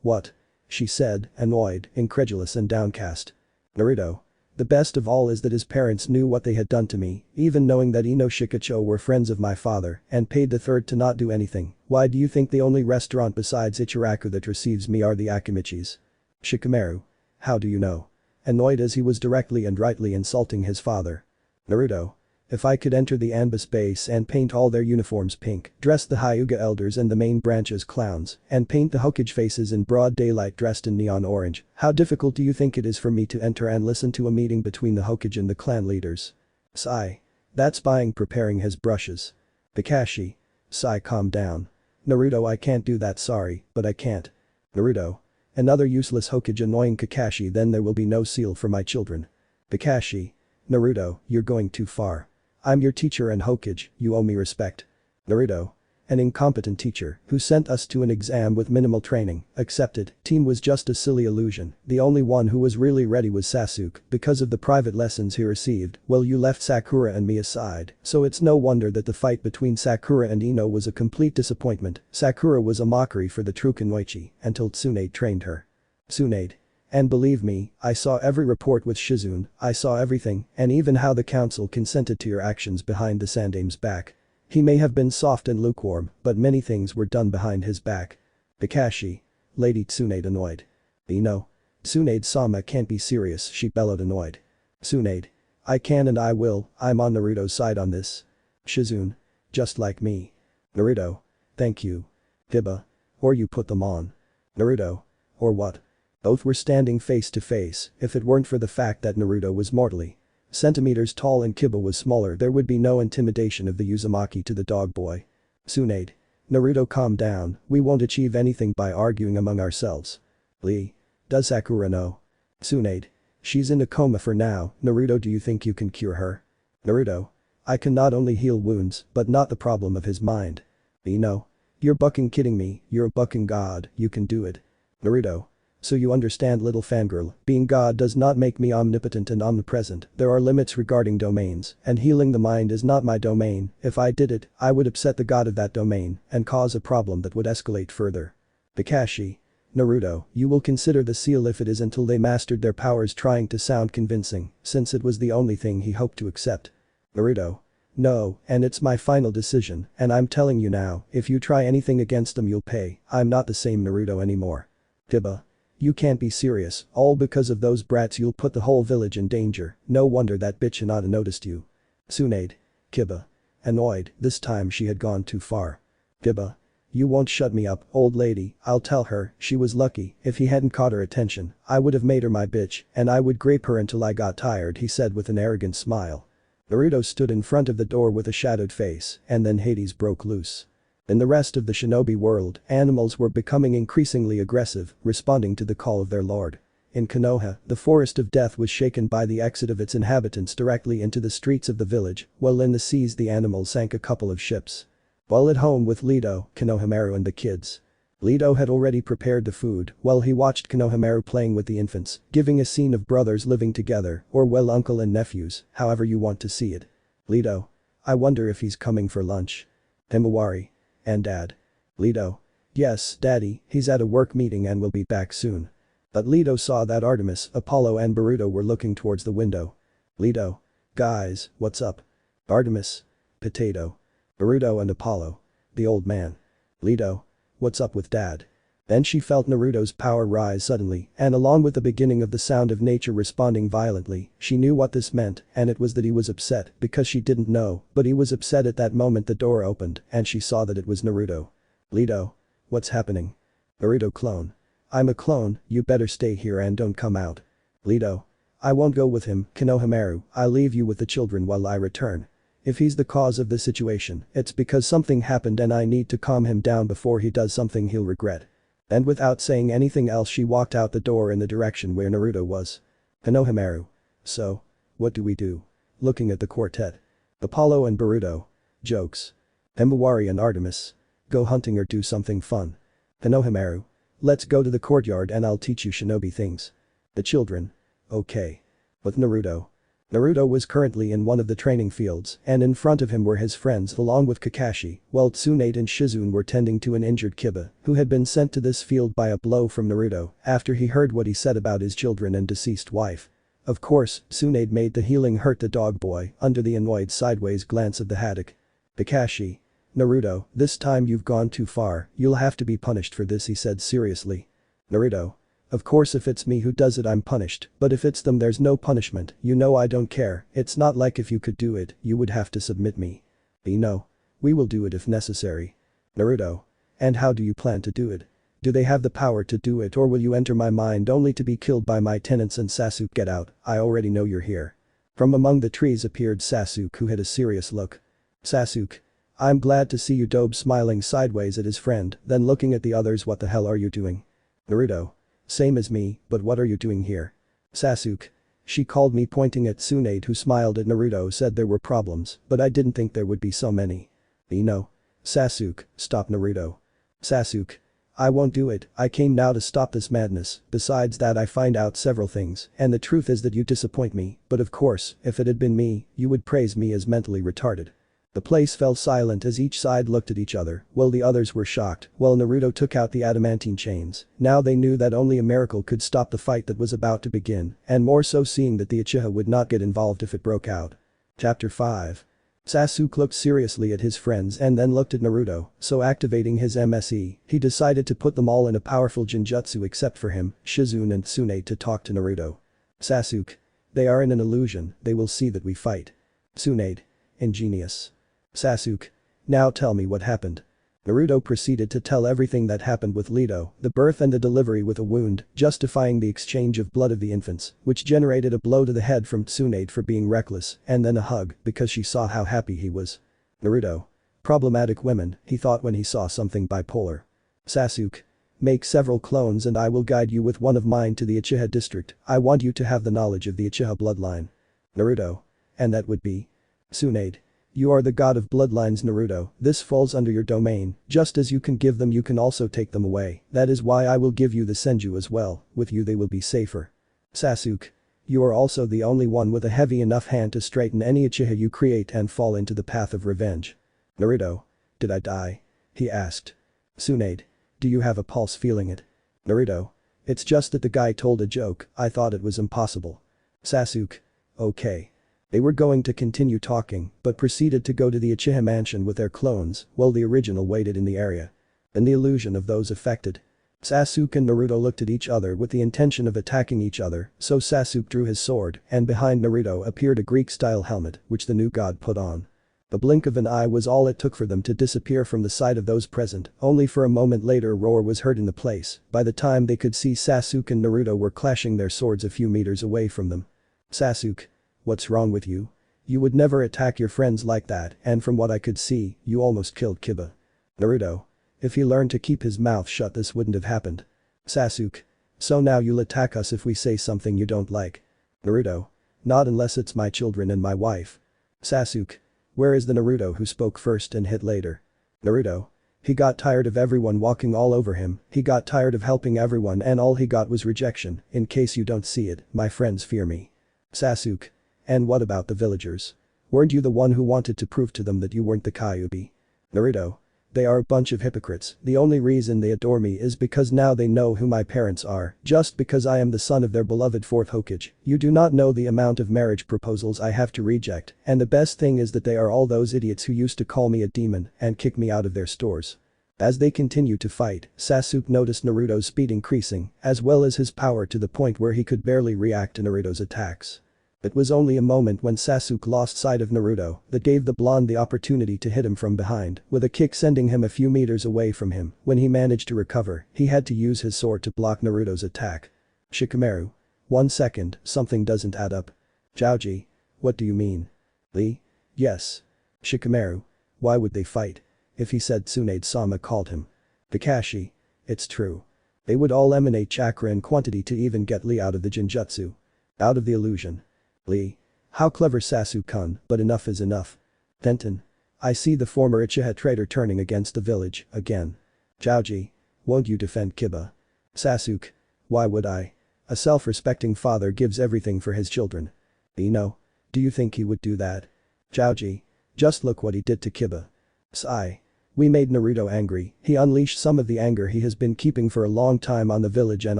What? She said, annoyed, incredulous and downcast. Naruto. The best of all is that his parents knew what they had done to me, even knowing that Nicuchio were friends of my father and paid the third to not do anything. Why do you think the only restaurant besides Ichiraku that receives me are the Akimichis? Shikamaru. How do you know? Annoyed as he was directly and rightly insulting his father. Naruto. If I could enter the Anbu base and paint all their uniforms pink, dress the Hyuga elders and the main branches clowns, and paint the Hokage faces in broad daylight dressed in neon orange, how difficult do you think it is for me to enter and listen to a meeting between the Hokage and the clan leaders? Sigh. That's buying preparing his brushes. Kakashi. Sigh, calm down. Naruto, I can't do that, sorry, but I can't. Naruto. Another useless Hokage annoying Kakashi, then there will be no seal for my children. Kakashi. Naruto, you're going too far. I'm your teacher and Hokage, you owe me respect. Naruto. An incompetent teacher who sent us to an exam with minimal training, accepted, team was just a silly illusion, the only one who was really ready was Sasuke because of the private lessons he received. Well, you left Sakura and me aside, so it's no wonder that the fight between Sakura and Ino was a complete disappointment. Sakura was a mockery for the true Kunoichi until Tsunade trained her. Tsunade. And believe me, I saw every report with Shizune, I saw everything, and even how the council consented to your actions behind the Sandame's back. He may have been soft and lukewarm, but many things were done behind his back. Kakashi. Lady Tsunade annoyed. Tsunade-sama can't be serious, she bellowed, annoyed. Tsunade. I can and I will, I'm on Naruto's side on this. Shizune. Just like me. Naruto. Thank you. Hiba. Or you put them on. Naruto. Or what? Both were standing face to face. If it weren't for the fact that Naruto was mortally centimeters tall and Kiba was smaller, there would be no intimidation of the Uzumaki to the dog boy. Tsunade. Naruto, calm down, we won't achieve anything by arguing among ourselves. Lee. Does Sakura know? Tsunade. She's in a coma for now. Naruto, do you think you can cure her? Naruto. I can not only heal wounds, but not the problem of his mind. You're bucking kidding me, you're a bucking god, you can do it. Naruto. So you understand, little fangirl, being God does not make me omnipotent and omnipresent, there are limits regarding domains, and healing the mind is not my domain. If I did it, I would upset the god of that domain and cause a problem that would escalate further. Kakashi. Naruto, you will consider the seal if it is until they mastered their powers, trying to sound convincing, since it was the only thing he hoped to accept. Naruto. No, and it's my final decision, and I'm telling you now, if you try anything against them you'll pay. I'm not the same Naruto anymore. Kiba. You can't be serious, all because of those brats, you'll put the whole village in danger, no wonder that bitch Hinata noticed you. Tsunade. Kiba. Annoyed, this time she had gone too far. Kiba. You won't shut me up, old lady, I'll tell her, she was lucky, if he hadn't caught her attention, I would have made her my bitch, and I would grape her until I got tired, he said with an arrogant smile. Naruto stood in front of the door with a shadowed face, and then Hades broke loose. In the rest of the shinobi world, animals were becoming increasingly aggressive, responding to the call of their lord. In Konoha, the forest of death was shaken by the exit of its inhabitants directly into the streets of the village, while in the seas the animals sank a couple of ships. While at home with Leto, Konohamaru and the kids. Leto had already prepared the food while he watched Konohamaru playing with the infants, giving a scene of brothers living together, or well uncle and nephews, however you want to see it. Leto. I wonder if he's coming for lunch. Himawari. And Dad. Leto. Yes, Daddy, he's at a work meeting and will be back soon. But Leto saw that Artemis, Apollo and Boruto were looking towards the window. Leto. Guys, what's up? Artemis. Potato. Boruto and Apollo. The old man. Leto. What's up with Dad? Then she felt Naruto's power rise suddenly, and along with the beginning of the sound of nature responding violently, she knew what this meant, and it was that he was upset because she didn't know, but he was upset at that moment the door opened and she saw that it was Naruto. Leto. What's happening? Naruto clone. I'm a clone, you better stay here and don't come out. Leto. I won't go with him, Konohamaru, I'll leave you with the children while I return. If he's the cause of the situation, it's because something happened and I need to calm him down before he does something he'll regret. And without saying anything else she walked out the door in the direction where Naruto was. Konohamaru. So? What do we do? Looking at the quartet. Apollo and Boruto. Jokes. Himawari and Artemis. Go hunting or do something fun. Konohamaru. Let's go to the courtyard and I'll teach you shinobi things. The children. Okay. With Naruto. Naruto was currently in one of the training fields and in front of him were his friends along with Kakashi, while Tsunade and Shizune were tending to an injured Kiba who had been sent to this field by a blow from Naruto after he heard what he said about his children and deceased wife. Of course, Tsunade made the healing hurt the dog boy under the annoyed sideways glance of the Haddock. Kakashi. Naruto, this time you've gone too far, you'll have to be punished for this, he said seriously. Naruto. Of course if it's me who does it I'm punished, but if it's them there's no punishment, you know I don't care, it's not like if you could do it, you would have to submit me. You know. We will do it if necessary. Naruto. And how do you plan to do it? Do they have the power to do it or will you enter my mind only to be killed by my tenants and Sasuke? Get out, I already know you're here. From among the trees appeared Sasuke who had a serious look. Sasuke. I'm glad to see you, Dobe smiling sideways at his friend, then looking at the others. What the hell are you doing? Naruto. Same as me, but what are you doing here? Sasuke. She called me, pointing at Tsunade who smiled at Naruto, said there were problems, but I didn't think there would be so many. You know. Sasuke, stop Naruto. Sasuke. I won't do it, I came now to stop this madness, besides that I find out several things, and the truth is that you disappoint me, but of course, if it had been me, you would praise me as mentally retarded. The place fell silent as each side looked at each other, while the others were shocked, while Naruto took out the adamantine chains. Now they knew that only a miracle could stop the fight that was about to begin, and more so seeing that the Uchiha would not get involved if it broke out. Chapter 5. Sasuke looked seriously at his friends and then looked at Naruto, so activating his MSE, he decided to put them all in a powerful genjutsu except for him, Shizune and Tsunade to talk to Naruto. Sasuke. They are in an illusion, they will see that we fight. Tsunade. Ingenious. Sasuke. Now tell me what happened. Naruto proceeded to tell everything that happened with Leto, the birth and the delivery with a wound, justifying the exchange of blood of the infants, which generated a blow to the head from Tsunade for being reckless, and then a hug because she saw how happy he was. Naruto. Problematic women, he thought when he saw something bipolar. Sasuke. Make several clones and I will guide you with one of mine to the Uchiha district, I want you to have the knowledge of the Uchiha bloodline. Naruto. And that would be? Tsunade. You are the god of bloodlines, Naruto, this falls under your domain, just as you can give them you can also take them away, that is why I will give you the Senju as well, with you they will be safer. Sasuke. You are also the only one with a heavy enough hand to straighten any Uchiha you create and fall into the path of revenge. Naruto. Did I die? He asked. Tsunade. Do you have a pulse feeling it? Naruto. It's just that the guy told a joke, I thought it was impossible. Sasuke. Okay. They were going to continue talking, but proceeded to go to the Uchiha mansion with their clones, while the original waited in the area. And the illusion of those affected. Sasuke and Naruto looked at each other with the intention of attacking each other, so Sasuke drew his sword, and behind Naruto appeared a Greek-style helmet, which the new god put on. The blink of an eye was all it took for them to disappear from the sight of those present, only for a moment later a roar was heard in the place. By the time they could see, Sasuke and Naruto were clashing their swords a few meters away from them. Sasuke. What's wrong with you? You would never attack your friends like that, and from what I could see, you almost killed Kiba. Naruto. If he learned to keep his mouth shut this wouldn't have happened. Sasuke. So now you'll attack us if we say something you don't like. Naruto. Not unless it's my children and my wife. Sasuke. Where is the Naruto who spoke first and hit later? Naruto. He got tired of everyone walking all over him, he got tired of helping everyone and all he got was rejection. In case you don't see it, my friends fear me. Sasuke. And what about the villagers? Weren't you the one who wanted to prove to them that you weren't the Kyuubi? Naruto. They are a bunch of hypocrites, the only reason they adore me is because now they know who my parents are, just because I am the son of their beloved 4th Hokage. You do not know the amount of marriage proposals I have to reject, and the best thing is that they are all those idiots who used to call me a demon and kick me out of their stores. As they continue to fight, Sasuke noticed Naruto's speed increasing, as well as his power to the point where he could barely react to Naruto's attacks. It was only a moment when Sasuke lost sight of Naruto that gave the blonde the opportunity to hit him from behind, with a kick sending him a few meters away from him. When he managed to recover, he had to use his sword to block Naruto's attack. Shikamaru. 1 second, something doesn't add up. Jiaoji. What do you mean? Lee? Yes. Shikamaru. Why would they fight? If he said Tsunade-sama called him. Kakashi. It's true. They would all emanate chakra in quantity to even get Lee out of the Genjutsu. Out of the illusion. Lee. How clever Sasuke-kun, but enough is enough. Tenten. I see the former Uchiha traitor turning against the village, again. Jiaoji. Won't you defend Kiba? Sasuke. Why would I? A self-respecting father gives everything for his children. Ino. Do you think he would do that? Jiaoji. Just look what he did to Kiba. Sai. We made Naruto angry, he unleashed some of the anger he has been keeping for a long time on the village and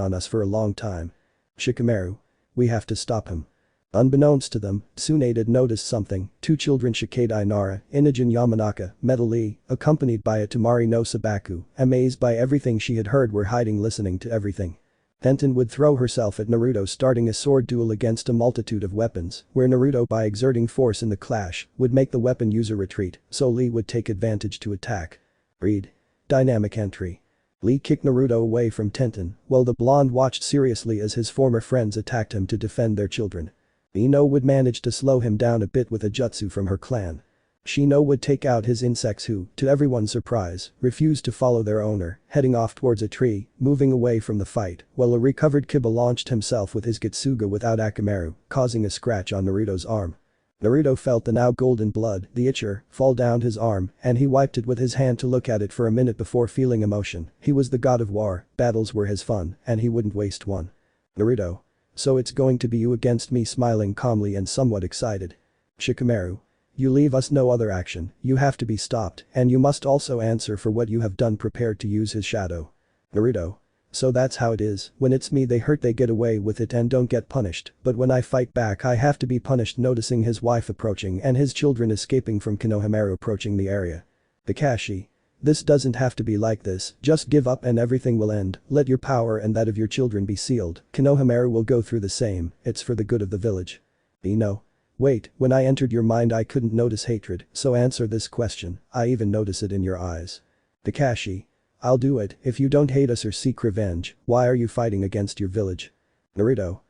on us for a long time. Shikamaru. We have to stop him. Unbeknownst to them, Tsunade had noticed something, 2 children Shikadai Nara, Inogen Yamanaka, Metal Lee, accompanied by a Tamari no Sabaku, amazed by everything she had heard were hiding listening to everything. Tenten would throw herself at Naruto starting a sword duel against a multitude of weapons, where Naruto by exerting force in the clash, would make the weapon user retreat, so Lee would take advantage to attack. Read. Dynamic entry. Lee kicked Naruto away from Tenten, while the blonde watched seriously as his former friends attacked him to defend their children. Ino would manage to slow him down a bit with a jutsu from her clan. Shino would take out his insects who, to everyone's surprise, refused to follow their owner, heading off towards a tree, moving away from the fight, while a recovered Kiba launched himself with his Getsuga without Akamaru, causing a scratch on Naruto's arm. Naruto felt the now golden blood, the itcher, fall down his arm, and he wiped it with his hand to look at it for a minute before feeling emotion. He was the god of war, battles were his fun, and he wouldn't waste one. Naruto. So it's going to be you against me, smiling calmly and somewhat excited. Shikamaru. You leave us no other action, you have to be stopped, and you must also answer for what you have done, prepared to use his shadow. Naruto. So that's how it is, when it's me they hurt they get away with it and don't get punished, but when I fight back I have to be punished. Noticing his wife approaching and his children escaping from Konohamaru approaching the area. Kakashi. This doesn't have to be like this, just give up and everything will end, let your power and that of your children be sealed, Konohamaru will go through the same, it's for the good of the village. Ino. Wait, when I entered your mind I couldn't notice hatred, so answer this question, I even notice it in your eyes. Kakashi. I'll do it, if you don't hate us or seek revenge, why are you fighting against your village? Naruto.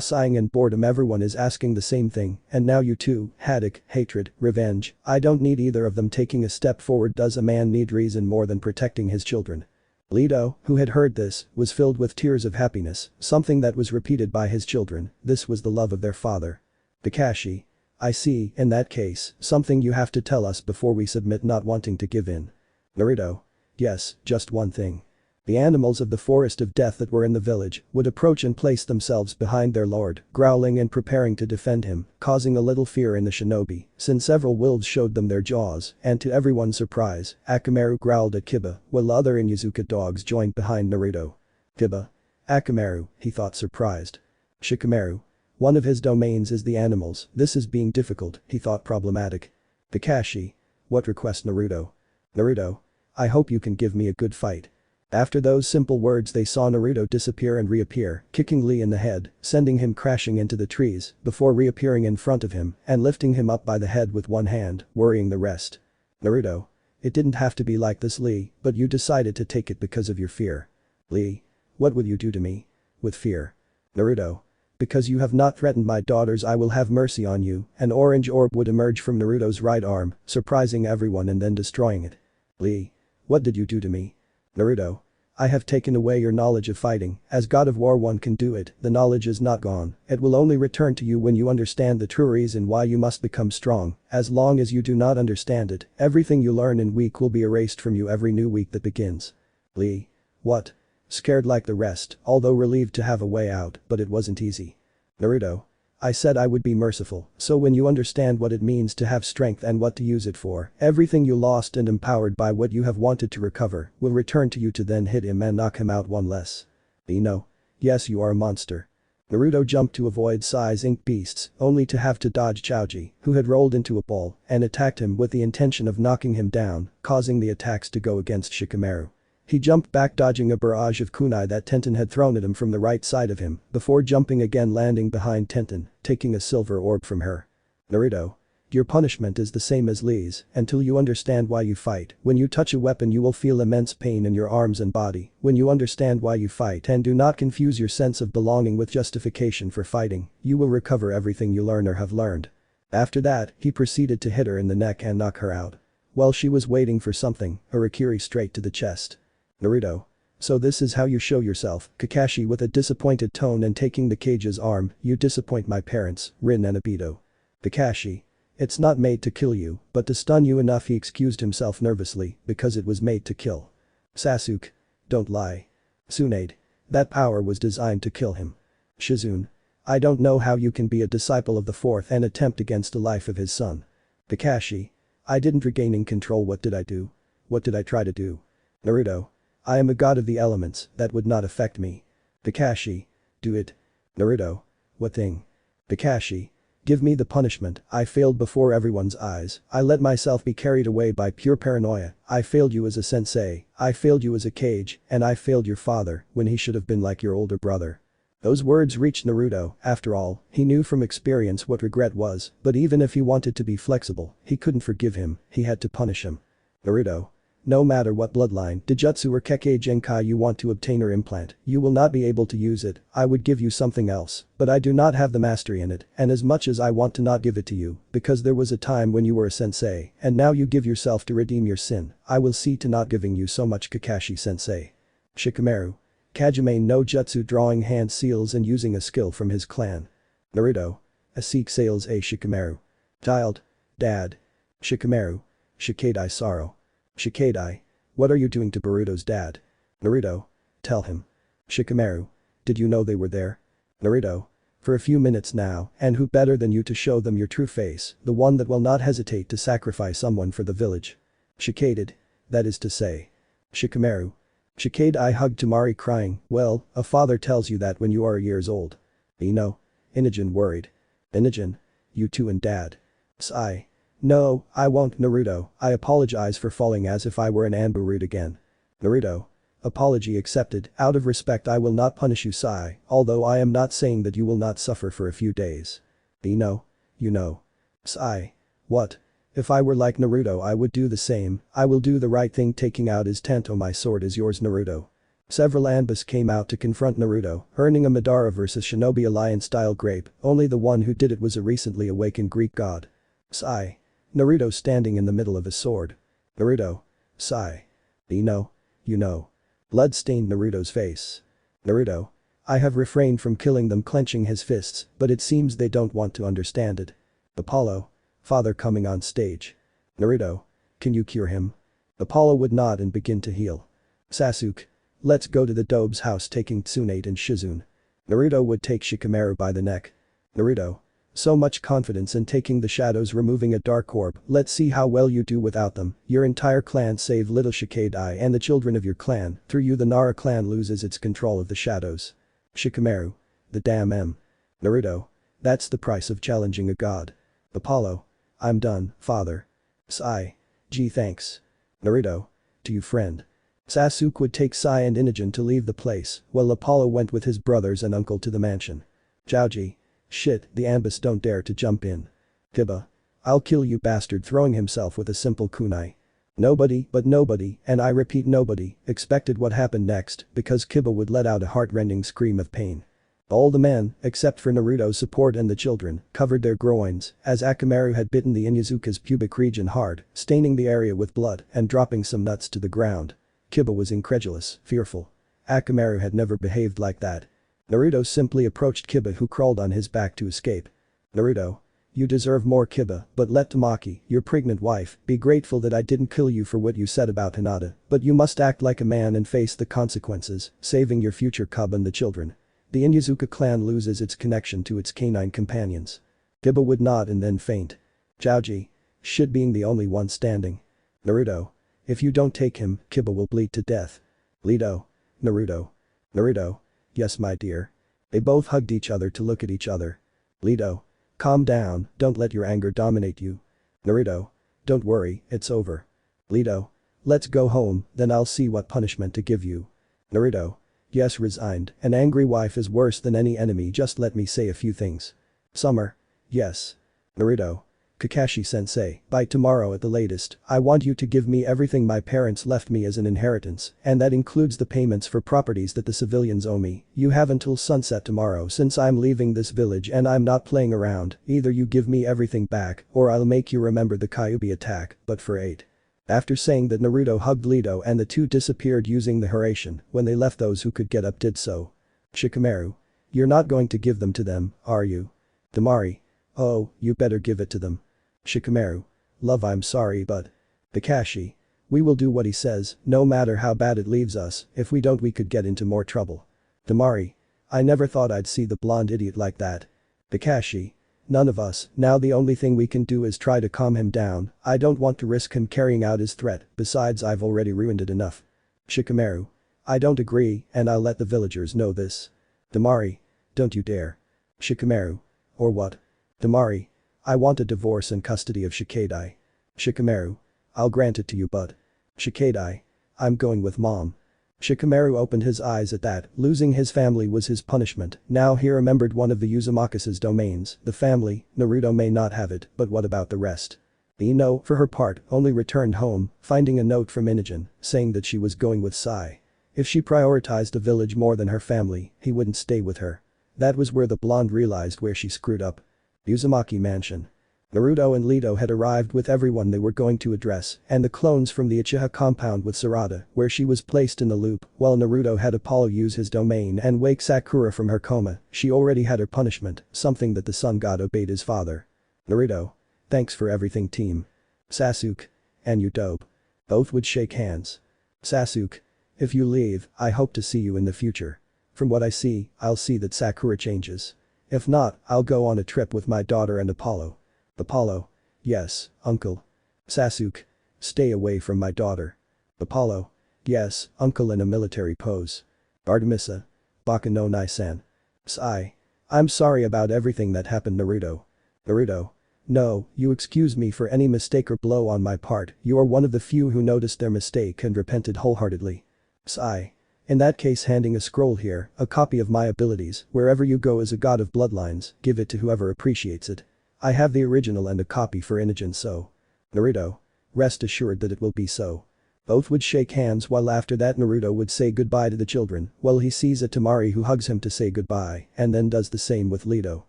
Sighing and boredom, everyone is asking the same thing, and now you too, Haddock, hatred, revenge, I don't need either of them taking a step forward. Does a man need reason more than protecting his children? Leto, who had heard this, was filled with tears of happiness, something that was repeated by his children, this was the love of their father. Kakashi. I see, in that case, something you have to tell us before we submit, not wanting to give in. Naruto. Yes, just one thing. The animals of the forest of death that were in the village would approach and place themselves behind their lord, growling and preparing to defend him, causing a little fear in the shinobi, since several wolves showed them their jaws, and to everyone's surprise, Akamaru growled at Kiba, while other Inuzuka dogs joined behind Naruto. Kiba. Akamaru, he thought, surprised. Shikamaru. One of his domains is the animals, this is being difficult, he thought, problematic. Kakashi. What request, Naruto? Naruto. I hope you can give me a good fight. After those simple words they saw Naruto disappear and reappear, kicking Lee in the head, sending him crashing into the trees, before reappearing in front of him and lifting him up by the head with one hand, worrying the rest. Naruto. It didn't have to be like this, Lee, but you decided to take it because of your fear. Lee. What will you do to me? With fear. Naruto. Because you have not threatened my daughters, I will have mercy on you." An orange orb would emerge from Naruto's right arm, surprising everyone and then destroying it. "Lee. What did you do to me?" "Naruto. I have taken away your knowledge of fighting. As God of War one can do it, the knowledge is not gone. It will only return to you when you understand the true reason why you must become strong. As long as you do not understand it, everything you learn in week will be erased from you every new week that begins." "Lee. What?" Scared like the rest, although relieved to have a way out, but it wasn't easy. "Naruto. I said I would be merciful, so when you understand what it means to have strength and what to use it for, everything you lost and empowered by what you have wanted to recover will return to you to then hit him and knock him out one less." "Ino. Yes, you are a monster." Naruto jumped to avoid Sai's ink beasts, only to have to dodge Choji, who had rolled into a ball and attacked him with the intention of knocking him down, causing the attacks to go against Shikamaru. He jumped back, dodging a barrage of kunai that Tenten had thrown at him from the right side of him, before jumping again, landing behind Tenten, taking a silver orb from her. "Naruto. Your punishment is the same as Lee's, until you understand why you fight. When you touch a weapon you will feel immense pain in your arms and body. When you understand why you fight and do not confuse your sense of belonging with justification for fighting, you will recover everything you learn or have learned." After that, he proceeded to hit her in the neck and knock her out. While she was waiting for something, a Rikiri straight to the chest. "Naruto. So this is how you show yourself." Kakashi with a disappointed tone and taking the Kage's arm. "You disappoint my parents, Rin and Obito." "Kakashi. It's not made to kill you, but to stun you enough," he excused himself nervously, "because it was made to kill." "Sasuke. Don't lie." "Tsunade. That power was designed to kill him." "Shizune. I don't know how you can be a disciple of the fourth and attempt against the life of his son." "Kakashi. I didn't regaining control. What did I do? What did I try to do?" "Naruto. I am a god of the elements, that would not affect me." "Kakashi. Do it." "Naruto. What thing?" "Kakashi. Give me the punishment. I failed before everyone's eyes. I let myself be carried away by pure paranoia. I failed you as a sensei. I failed you as a Kage, and I failed your father when he should have been like your older brother." Those words reached Naruto. After all, he knew from experience what regret was, but even if he wanted to be flexible, he couldn't forgive him, he had to punish him. "Naruto. No matter what bloodline, Dijutsu or Kekkei Genkai you want to obtain or implant, you will not be able to use it. I would give you something else, but I do not have the mastery in it, and as much as I want to not give it to you, because there was a time when you were a sensei, and now you give yourself to redeem your sin, I will see to not giving you so much, Kakashi-sensei." Shikamaru. Kajime no Jutsu, drawing hand seals and using a skill from his clan. Naruto. A Seek Sales A Shikamaru. Child. Dad. Shikamaru. Shikadai sorrow. Shikadai. What are you doing to Boruto's dad? Naruto. Tell him. Shikamaru. Did you know they were there? Naruto. For a few minutes now, and who better than you to show them your true face, the one that will not hesitate to sacrifice someone for the village. Shikaded. That is to say. Shikamaru. Shikadai hugged Tamari, crying, "Well, a father tells you that when you are years old." Ino. Inogen worried. Inogen. You too and dad. Sai. No, I won't. Naruto, I apologize for falling as if I were an Anbu root again. Naruto. Apology accepted. Out of respect I will not punish you, Sai, although I am not saying that you will not suffer for a few days. Ino. You know. Sai. What? If I were like Naruto I would do the same. I will do the right thing. Taking out his Tanto, my sword is yours, Naruto. Several Anbus came out to confront Naruto, earning a Madara vs Shinobi Alliance style grape. Only the one who did it was a recently awakened Greek god. Sai. Naruto standing in the middle of his sword. Naruto. Sai. Ino. You know. Blood stained Naruto's face. Naruto. I have refrained from killing them, clenching his fists, but it seems they don't want to understand it. Apollo. Father coming on stage. Naruto. Can you cure him? Apollo would nod and begin to heal. Sasuke. Let's go to the Dobe's house, taking Tsunade and Shizune. Naruto would take Shikamaru by the neck. Naruto. So much confidence in taking the shadows, removing a dark orb. Let's see how well you do without them. Your entire clan save little Shikadai and the children of your clan. Through you the Nara clan loses its control of the shadows. Shikamaru. The damn M. Naruto. That's the price of challenging a god. Apollo. I'm done, father. Sai. Gee, thanks. Naruto. To you, friend. Sasuke would take Sai and Inogen to leave the place, while Apollo went with his brothers and uncle to the mansion. Jiaoji. Shit, the Anbus don't dare to jump in. Kiba. I'll kill you, bastard, throwing himself with a simple kunai. Nobody, but nobody, and I repeat nobody, expected what happened next because Kiba would let out a heart-rending scream of pain. All the men, except for Naruto's support and the children, covered their groins as Akamaru had bitten the Inuzuka's pubic region hard, staining the area with blood and dropping some nuts to the ground. Kiba was incredulous, fearful. Akamaru had never behaved like that. Naruto simply approached Kiba, who crawled on his back to escape. Naruto. You deserve more, Kiba, but let Tamaki, your pregnant wife, be grateful that I didn't kill you for what you said about Hinata, but you must act like a man and face the consequences, saving your future cub and the children. The Inuzuka clan loses its connection to its canine companions. Kiba would nod and then faint. Chouji. Shit, being the only one standing. Naruto. If you don't take him, Kiba will bleed to death. Leto. Naruto. Naruto. Yes, my dear. They both hugged each other to look at each other. Leto. Calm down, don't let your anger dominate you. Naruto. Don't worry, it's over. Leto. Let's go home, then I'll see what punishment to give you. Naruto. Yes, resigned, an angry wife is worse than any enemy, just let me say a few things. Summer. Yes. Naruto. Kakashi-sensei, by tomorrow at the latest, I want you to give me everything my parents left me as an inheritance, and that includes the payments for properties that the civilians owe me. You have until sunset tomorrow since I'm leaving this village and I'm not playing around, either you give me everything back or I'll make you remember the Kyuubi attack, but for 8. After saying that, Naruto hugged Leto and the two disappeared using the Haraishin. When they left, those who could get up did so. Shikamaru. You're not going to give them to them, are you? Damari. Oh, you better give it to them. Shikamaru. Love, I'm sorry, but. Kakashi. We will do what he says, no matter how bad it leaves us. If we don't, we could get into more trouble. Damari. I never thought I'd see the blonde idiot like that. Kakashi. None of us. Now the only thing we can do is try to calm him down. I don't want to risk him carrying out his threat, besides I've already ruined it enough. Shikamaru. I don't agree, and I'll let the villagers know this. Damari. Don't you dare. Shikamaru. Or what? Damari. I want a divorce and custody of Shikadai. Shikamaru. I'll grant it to you, but. Shikadai. I'm going with mom. Shikamaru opened his eyes at that. Losing his family was his punishment. Now he remembered one of the Uzumaki's domains, the family. Naruto may not have it, but what about the rest? Ino, for her part, only returned home, finding a note from Inogen, saying that she was going with Sai. If she prioritized the village more than her family, he wouldn't stay with her. That was where the blonde realized where she screwed up. Uzumaki Mansion. Naruto and Leto had arrived with everyone they were going to address, and the clones from the Uchiha compound with Sarada, where she was placed in the loop, while Naruto had Apollo use his domain and wake Sakura from her coma. She already had her punishment, something that the sun god obeyed his father. Naruto. Thanks for everything, team. Sasuke. And you dope. Both would shake hands. Sasuke. If you leave, I hope to see you in the future. From what I see, I'll see that Sakura changes. If not, I'll go on a trip with my daughter and Apollo. Apollo. Yes, uncle. Sasuke. Stay away from my daughter. Apollo. Yes, uncle, in a military pose. Artemisa. Baka no Nai-san. Sai. I'm sorry about everything that happened, Naruto. Naruto. No, you excuse me for any mistake or blow on my part. You are one of the few who noticed their mistake and repented wholeheartedly. Sai. In that case, handing a scroll here, a copy of my abilities, wherever you go as a god of bloodlines, give it to whoever appreciates it. I have the original and a copy for Inogen, so. Naruto. Rest assured that it will be so. Both would shake hands, while after that Naruto would say goodbye to the children, while he sees a Tamari who hugs him to say goodbye and then does the same with Leto.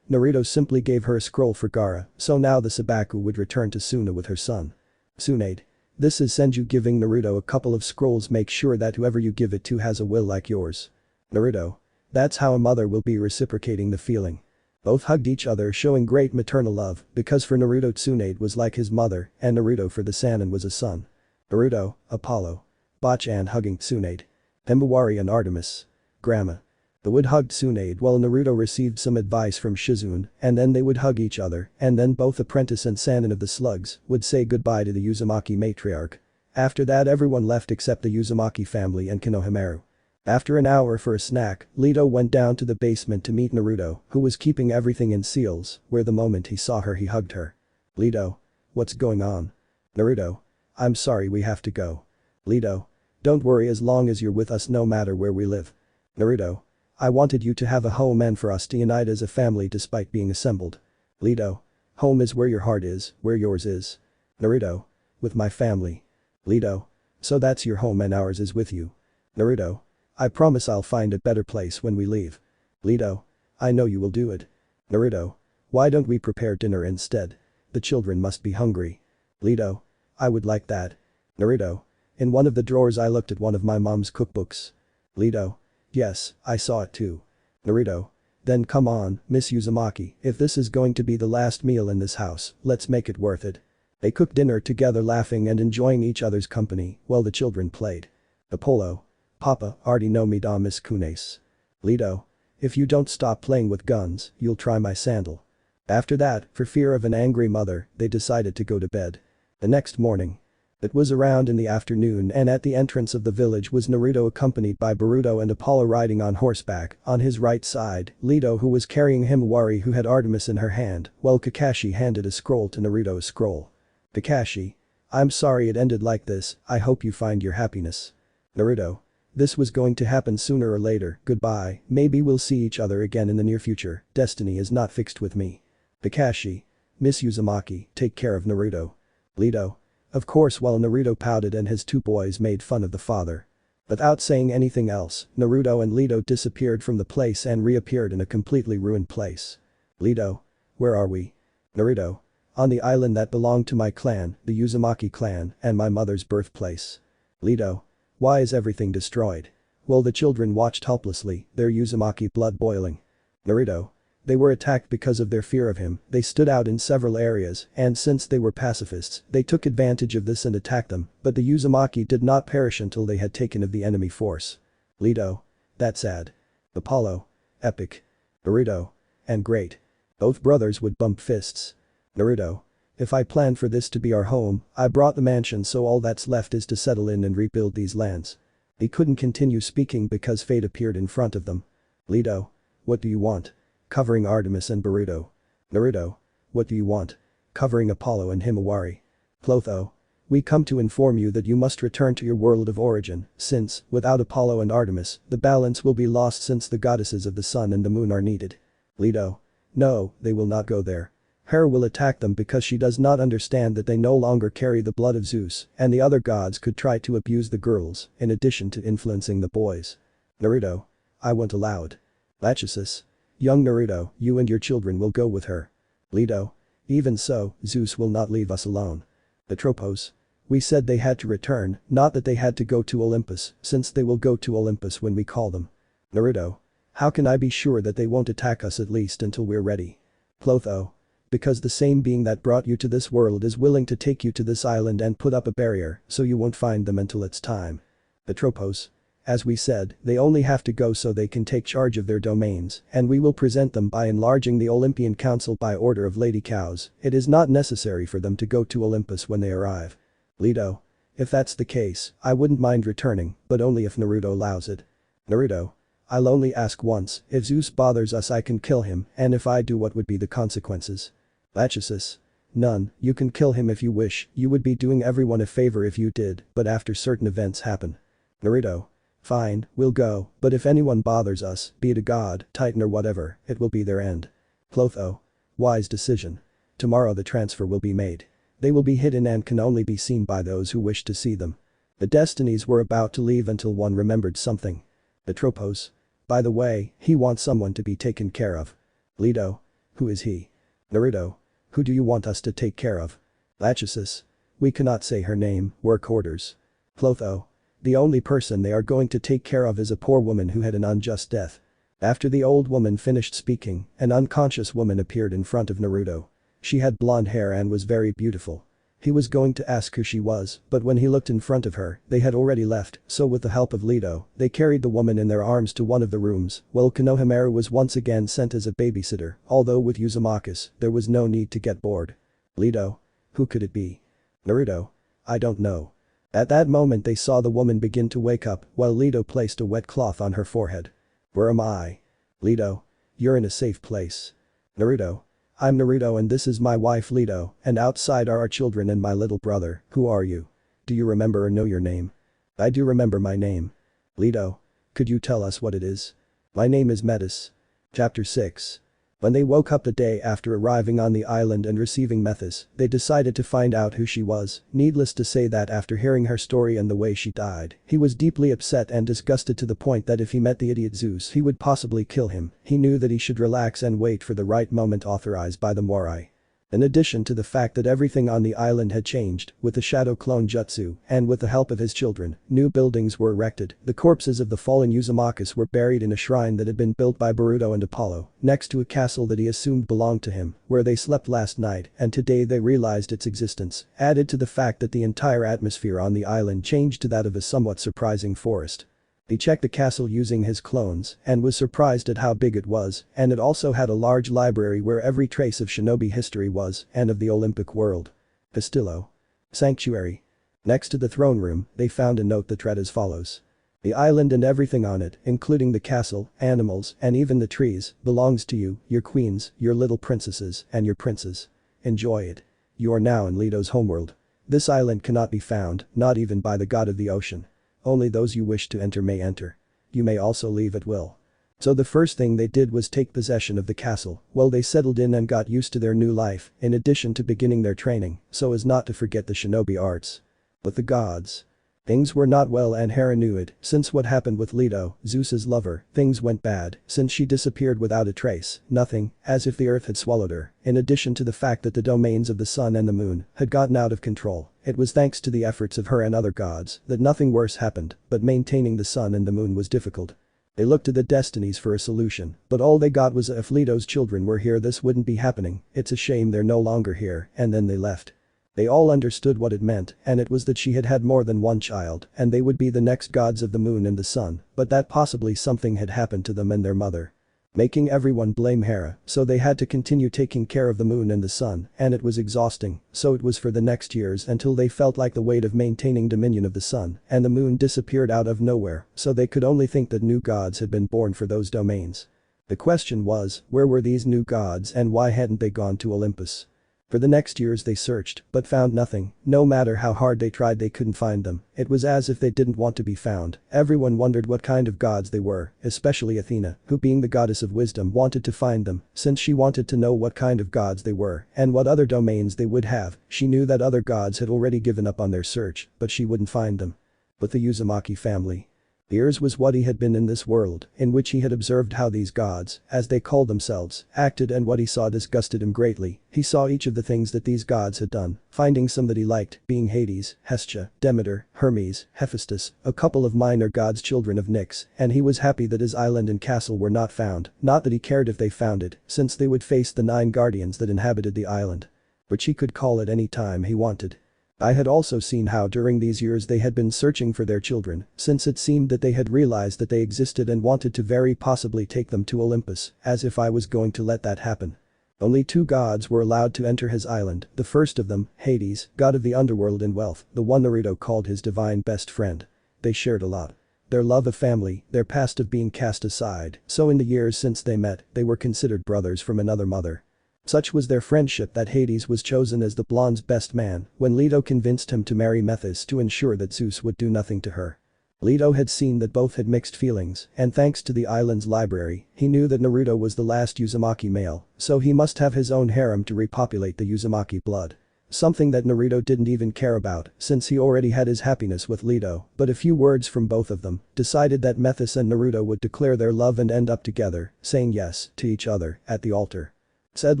Naruto simply gave her a scroll for Gaara, so now the Sabaku would return to Suna with her son. Tsunade. This is Senju giving Naruto a couple of scrolls. Make sure that whoever you give it to has a will like yours. Naruto. That's how a mother will be reciprocating the feeling. Both hugged each other, showing great maternal love, because for Naruto Tsunade was like his mother and Naruto for the Sannin was a son. Naruto, Apollo. Bachan hugging Tsunade. Himawari and Artemis. Grandma. The would hugged Tsunade while Naruto received some advice from Shizune, and then they would hug each other, and then both apprentice and Sannin of the slugs would say goodbye to the Uzumaki matriarch. After that, everyone left except the Uzumaki family and Konohamaru. After an hour for a snack, Leto went down to the basement to meet Naruto, who was keeping everything in seals, where the moment he saw her he hugged her. Leto. What's going on? Naruto. I'm sorry, we have to go. Leto. Don't worry, as long as you're with us no matter where we live. Naruto. I wanted you to have a home and for us to unite as a family despite being assembled. Leto. Home is where your heart is, where yours is. Naruto. With my family. Leto. So that's your home and ours is with you. Naruto. I promise I'll find a better place when we leave. Leto. I know you will do it. Naruto. Why don't we prepare dinner instead? The children must be hungry. Leto. I would like that. Naruto. In one of the drawers I looked at one of my mom's cookbooks. Leto. Yes, I saw it too. Naruto. Then come on, Miss Uzumaki, if this is going to be the last meal in this house, let's make it worth it. They cooked dinner together laughing and enjoying each other's company while the children played. Apollo. Papa, already know me da Miss Kunes. Leto. If you don't stop playing with guns, you'll try my sandal. After that, for fear of an angry mother, they decided to go to bed. The next morning. It was around in the afternoon and at the entrance of the village was Naruto accompanied by Boruto and Apollo riding on horseback, on his right side, Leto who was carrying Himawari who had Artemis in her hand, while Kakashi handed a scroll to Naruto's scroll. Kakashi. I'm sorry it ended like this, I hope you find your happiness. Naruto. This was going to happen sooner or later, goodbye, maybe we'll see each other again in the near future, destiny is not fixed with me. Kakashi. Miss Uzumaki, take care of Naruto. Leto. Of course while Naruto pouted and his two boys made fun of the father. Without saying anything else, Naruto and Leto disappeared from the place and reappeared in a completely ruined place. Leto. Where are we? Naruto. On the island that belonged to my clan, the Uzumaki clan, and my mother's birthplace. Leto. Why is everything destroyed? While the children watched helplessly, their Uzumaki blood boiling. Naruto. They were attacked because of their fear of him, they stood out in several areas, and since they were pacifists, they took advantage of this and attacked them, but the Uzumaki did not perish until they had taken of the enemy force. Leto. That's sad. Apollo. Epic. Naruto. And great. Both brothers would bump fists. Naruto. If I planned for this to be our home, I brought the mansion so all that's left is to settle in and rebuild these lands. He couldn't continue speaking because fate appeared in front of them. Leto. What do you want? Covering Artemis and Boruto. Naruto. What do you want? Covering Apollo and Himawari. Clotho. We come to inform you that you must return to your world of origin, since, without Apollo and Artemis, the balance will be lost since the goddesses of the sun and the moon are needed. Leto. No, they will not go there. Hera will attack them because she does not understand that they no longer carry the blood of Zeus, and the other gods could try to abuse the girls, in addition to influencing the boys. Naruto. I won't allow it. Lachesis. Young Naruto, you and your children will go with her. Leto. Even so, Zeus will not leave us alone. Atropos. We said they had to return, not that they had to go to Olympus, since they will go to Olympus when we call them. Naruto. How can I be sure that they won't attack us at least until we're ready? Clotho. Because the same being that brought you to this world is willing to take you to this island and put up a barrier so you won't find them until it's time. Atropos. As we said, they only have to go so they can take charge of their domains, and we will present them by enlarging the Olympian Council by order of Lady Cows, it is not necessary for them to go to Olympus when they arrive. Leto. If that's the case, I wouldn't mind returning, but only if Naruto allows it. Naruto. I'll only ask once, if Zeus bothers us I can kill him, and if I do what would be the consequences? Lachesis. None, you can kill him if you wish, you would be doing everyone a favor if you did, but after certain events happen. Naruto. Fine, we'll go, but if anyone bothers us, be it a god, titan or whatever, it will be their end. Clotho. Wise decision. Tomorrow the transfer will be made. They will be hidden and can only be seen by those who wish to see them. The destinies were about to leave until one remembered something. Atropos. By the way, he wants someone to be taken care of. Leto. Who is he? Naruto. Who do you want us to take care of? Lachesis. We cannot say her name, work orders. Clotho. The only person they are going to take care of is a poor woman who had an unjust death. After the old woman finished speaking, an unconscious woman appeared in front of Naruto. She had blonde hair and was very beautiful. He was going to ask who she was, but when he looked in front of her, they had already left, so with the help of Leto, they carried the woman in their arms to one of the rooms, while Konohamaru was once again sent as a babysitter, although with Uzumaki's, there was no need to get bored. Leto. Who could it be? Naruto. I don't know. At that moment they saw the woman begin to wake up, while Leto placed a wet cloth on her forehead. Where am I? Leto. You're in a safe place. Naruto. I'm Naruto and this is my wife Leto, and outside are our children and my little brother, who are you? Do you remember or know your name? I do remember my name. Leto. Could you tell us what it is? My name is Metis. Chapter 6. When they woke up the day after arriving on the island and receiving Mephis, they decided to find out who she was. Needless to say that after hearing her story and the way she died, he was deeply upset and disgusted to the point that if he met the idiot Zeus he would possibly kill him. He knew that he should relax and wait for the right moment authorized by the Morai. In addition to the fact that everything on the island had changed, with the shadow clone jutsu, and with the help of his children, new buildings were erected. The corpses of the fallen Uzumakis were buried in a shrine that had been built by Boruto and Apollo, next to a castle that he assumed belonged to him, where they slept last night, and today they realized its existence, added to the fact that the entire atmosphere on the island changed to that of a somewhat surprising forest. He checked the castle using his clones and was surprised at how big it was, and it also had a large library where every trace of shinobi history was and of the Olympic world. Castillo. Sanctuary. Next to the throne room, they found a note that read as follows. The island and everything on it, including the castle, animals, and even the trees, belongs to you, your queens, your little princesses, and your princes. Enjoy it. You are now in Leto's homeworld. This island cannot be found, not even by the god of the ocean. Only those you wish to enter may enter. You may also leave at will. So the first thing they did was take possession of the castle. Well, they settled in and got used to their new life, in addition to beginning their training, so as not to forget the shinobi arts. But the gods. Things were not well and Hera knew it, since what happened with Leto, Zeus's lover, things went bad, since she disappeared without a trace, nothing, as if the earth had swallowed her, in addition to the fact that the domains of the sun and the moon had gotten out of control. It was thanks to the efforts of her and other gods that nothing worse happened, but maintaining the sun and the moon was difficult. They looked to the destinies for a solution, but all they got was if Leto's children were here this wouldn't be happening, it's a shame they're no longer here, and then they left. They all understood what it meant, and it was that she had had more than one child, and they would be the next gods of the moon and the sun, but that possibly something had happened to them and their mother. Making everyone blame Hera, so they had to continue taking care of the moon and the sun, and it was exhausting, so it was for the next years until they felt like the weight of maintaining dominion of the sun, and the moon disappeared out of nowhere, so they could only think that new gods had been born for those domains. The question was, where were these new gods and why hadn't they gone to Olympus? For the next years they searched, but found nothing. No matter how hard they tried they couldn't find them. It was as if they didn't want to be found. Everyone wondered what kind of gods they were, especially Athena, who being the goddess of wisdom wanted to find them, since she wanted to know what kind of gods they were and what other domains they would have. She knew that other gods had already given up on their search, but she wouldn't find them. But the Uzumaki family. Theirs was what he had been in this world, in which he had observed how these gods, as they called themselves, acted, and what he saw disgusted him greatly. He saw each of the things that these gods had done, finding some that he liked, being Hades, Hestia, Demeter, Hermes, Hephaestus, a couple of minor gods children of Nyx, and he was happy that his island and castle were not found, not that he cared if they found it, since they would face the 9 guardians that inhabited the island. But he could call it any time he wanted. I had also seen how during these years they had been searching for their children, since it seemed that they had realized that they existed and wanted to very possibly take them to Olympus, as if I was going to let that happen. Only 2 gods were allowed to enter his island, the first of them, Hades, god of the underworld and wealth, the one Naruto called his divine best friend. They shared a lot. Their love of family, their past of being cast aside, so in the years since they met, they were considered brothers from another mother. Such was their friendship that Hades was chosen as the blonde's best man when Leto convinced him to marry Mephis to ensure that Zeus would do nothing to her. Leto had seen that both had mixed feelings, and thanks to the island's library, he knew that Naruto was the last Uzumaki male, so he must have his own harem to repopulate the Uzumaki blood. Something that Naruto didn't even care about since he already had his happiness with Leto, but a few words from both of them decided that Mephis and Naruto would declare their love and end up together, saying yes to each other at the altar. Said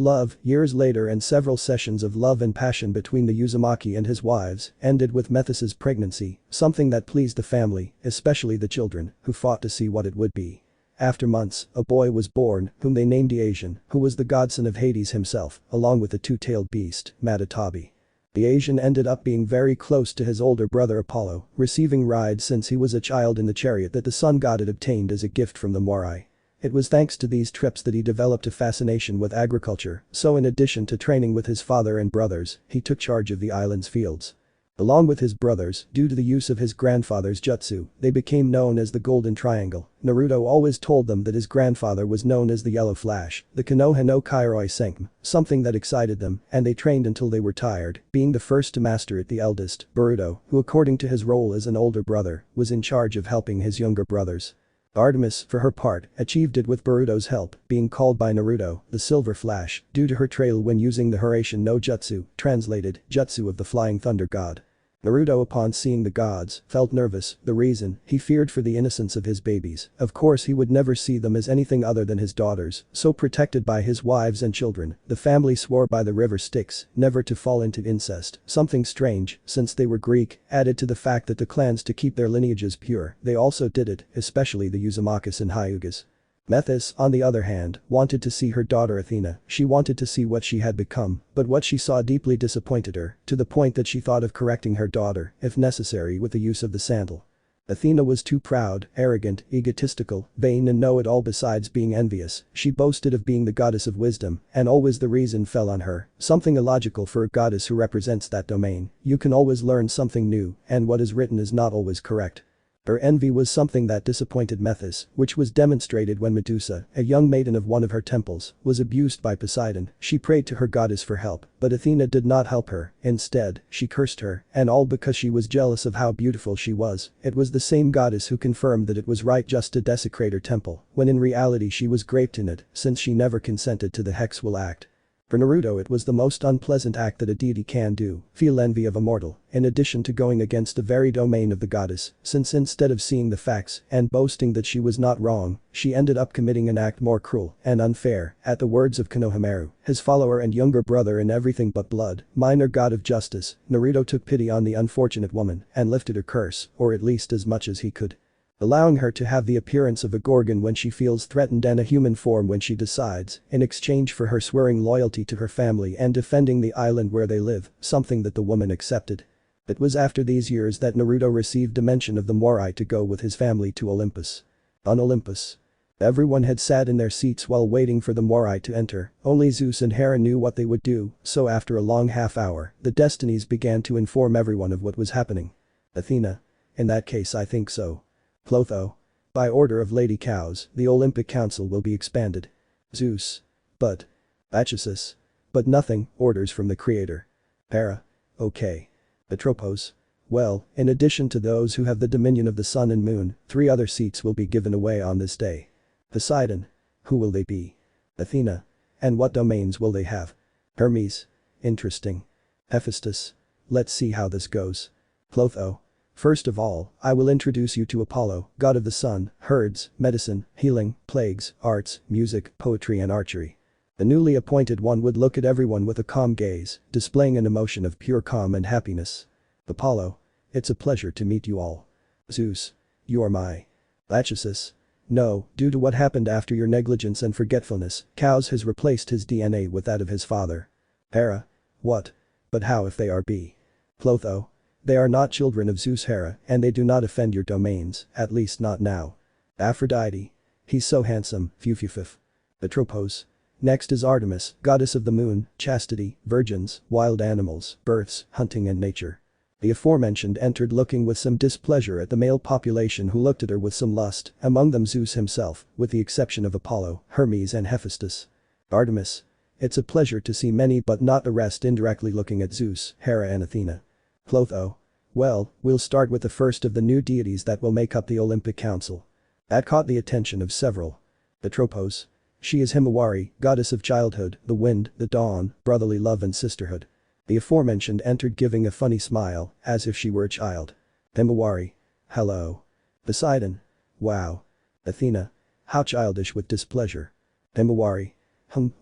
love, years later and several sessions of love and passion between the Uzumaki and his wives, ended with Mephis's pregnancy, something that pleased the family, especially the children, who fought to see what it would be. After months, a boy was born, whom they named Asian, who was the godson of Hades himself, along with the 2-tailed beast, Matatabi. The Asian ended up being very close to his older brother Apollo, receiving rides since he was a child in the chariot that the sun god had obtained as a gift from the Morai. It was thanks to these trips that he developed a fascination with agriculture, so in addition to training with his father and brothers, he took charge of the island's fields. Along with his brothers, due to the use of his grandfather's jutsu, they became known as the Golden Triangle. Naruto always told them that his grandfather was known as the Yellow Flash, the Konoha no Kairoi Senkim, something that excited them, and they trained until they were tired, being the first to master it. The eldest, Boruto, who according to his role as an older brother, was in charge of helping his younger brothers. Artemis, for her part, achieved it with Boruto's help, being called by Naruto, the Silver Flash, due to her trail when using the Hiraishin no Jutsu, translated, Jutsu of the Flying Thunder God. Naruto, upon seeing the gods, felt nervous. The reason: he feared for the innocence of his babies. Of course he would never see them as anything other than his daughters, so protected by his wives and children. The family swore by the river Styx never to fall into incest, something strange, since they were Greek, added to the fact that the clans to keep their lineages pure, they also did it, especially the Uzumakis and Hyugas. Methys, on the other hand, wanted to see her daughter Athena. She wanted to see what she had become, but what she saw deeply disappointed her, to the point that she thought of correcting her daughter, if necessary, with the use of the sandal. Athena was too proud, arrogant, egotistical, vain and know-it-all. Besides being envious, she boasted of being the goddess of wisdom, and always the reason fell on her, something illogical for a goddess who represents that domain. You can always learn something new, and what is written is not always correct. Her envy was something that disappointed Methys, which was demonstrated when Medusa, a young maiden of one of her temples, was abused by Poseidon. She prayed to her goddess for help, but Athena did not help her. Instead, she cursed her, and all because she was jealous of how beautiful she was. It was the same goddess who confirmed that it was right just to desecrate her temple, when in reality she was raped in it, since she never consented to the Highschool act. For Naruto, it was the most unpleasant act that a deity can do, feel envy of a mortal, in addition to going against the very domain of the goddess, since instead of seeing the facts and boasting that she was not wrong, she ended up committing an act more cruel and unfair. At the words of Konohamaru, his follower and younger brother in everything but blood, minor god of justice, Naruto took pity on the unfortunate woman and lifted her curse, or at least as much as he could, allowing her to have the appearance of a gorgon when she feels threatened and a human form when she decides, in exchange for her swearing loyalty to her family and defending the island where they live, something that the woman accepted. It was after these years that Naruto received dimension of the Morai to go with his family to Olympus. On Olympus, everyone had sat in their seats while waiting for the Morai to enter. Only Zeus and Hera knew what they would do, so after a long half hour, the destinies began to inform everyone of what was happening. Athena. In that case I think so. Clotho. By order of Lady Cows, the Olympic Council will be expanded. Zeus. But. Lachesis. But nothing, orders from the creator. Hera. Okay. Atropos. Well, in addition to those who have the dominion of the sun and moon, 3 other seats will be given away on this day. Poseidon. Who will they be? Athena. And what domains will they have? Hermes. Interesting. Hephaestus. Let's see how this goes. Clotho. First of all, I will introduce you to Apollo, god of the sun, herds, medicine, healing, plagues, arts, music, poetry and archery. The newly appointed one would look at everyone with a calm gaze, displaying an emotion of pure calm and happiness. Apollo. It's a pleasure to meet you all. Zeus. You are my. Lachesis. No, due to what happened after your negligence and forgetfulness, Cows has replaced his DNA with that of his father. Hera. What? But how if they are B? Clotho. They are not children of Zeus, Hera, and they do not offend your domains, at least not now. Aphrodite. He's so handsome, Fufufif. Atropos. Next is Artemis, goddess of the moon, chastity, virgins, wild animals, births, hunting and nature. The aforementioned entered looking with some displeasure at the male population who looked at her with some lust, among them Zeus himself, with the exception of Apollo, Hermes and Hephaestus. Artemis. It's a pleasure to see many but not the rest indirectly looking at Zeus, Hera and Athena. Clotho. Well, we'll start with the first of the new deities that will make up the Olympic Council. That caught the attention of several. Atropos. She is Himawari, goddess of childhood, the wind, the dawn, brotherly love and sisterhood. The aforementioned entered giving a funny smile, as if she were a child. Himawari. Hello. Poseidon. Wow. Athena. How childish with displeasure. Himawari.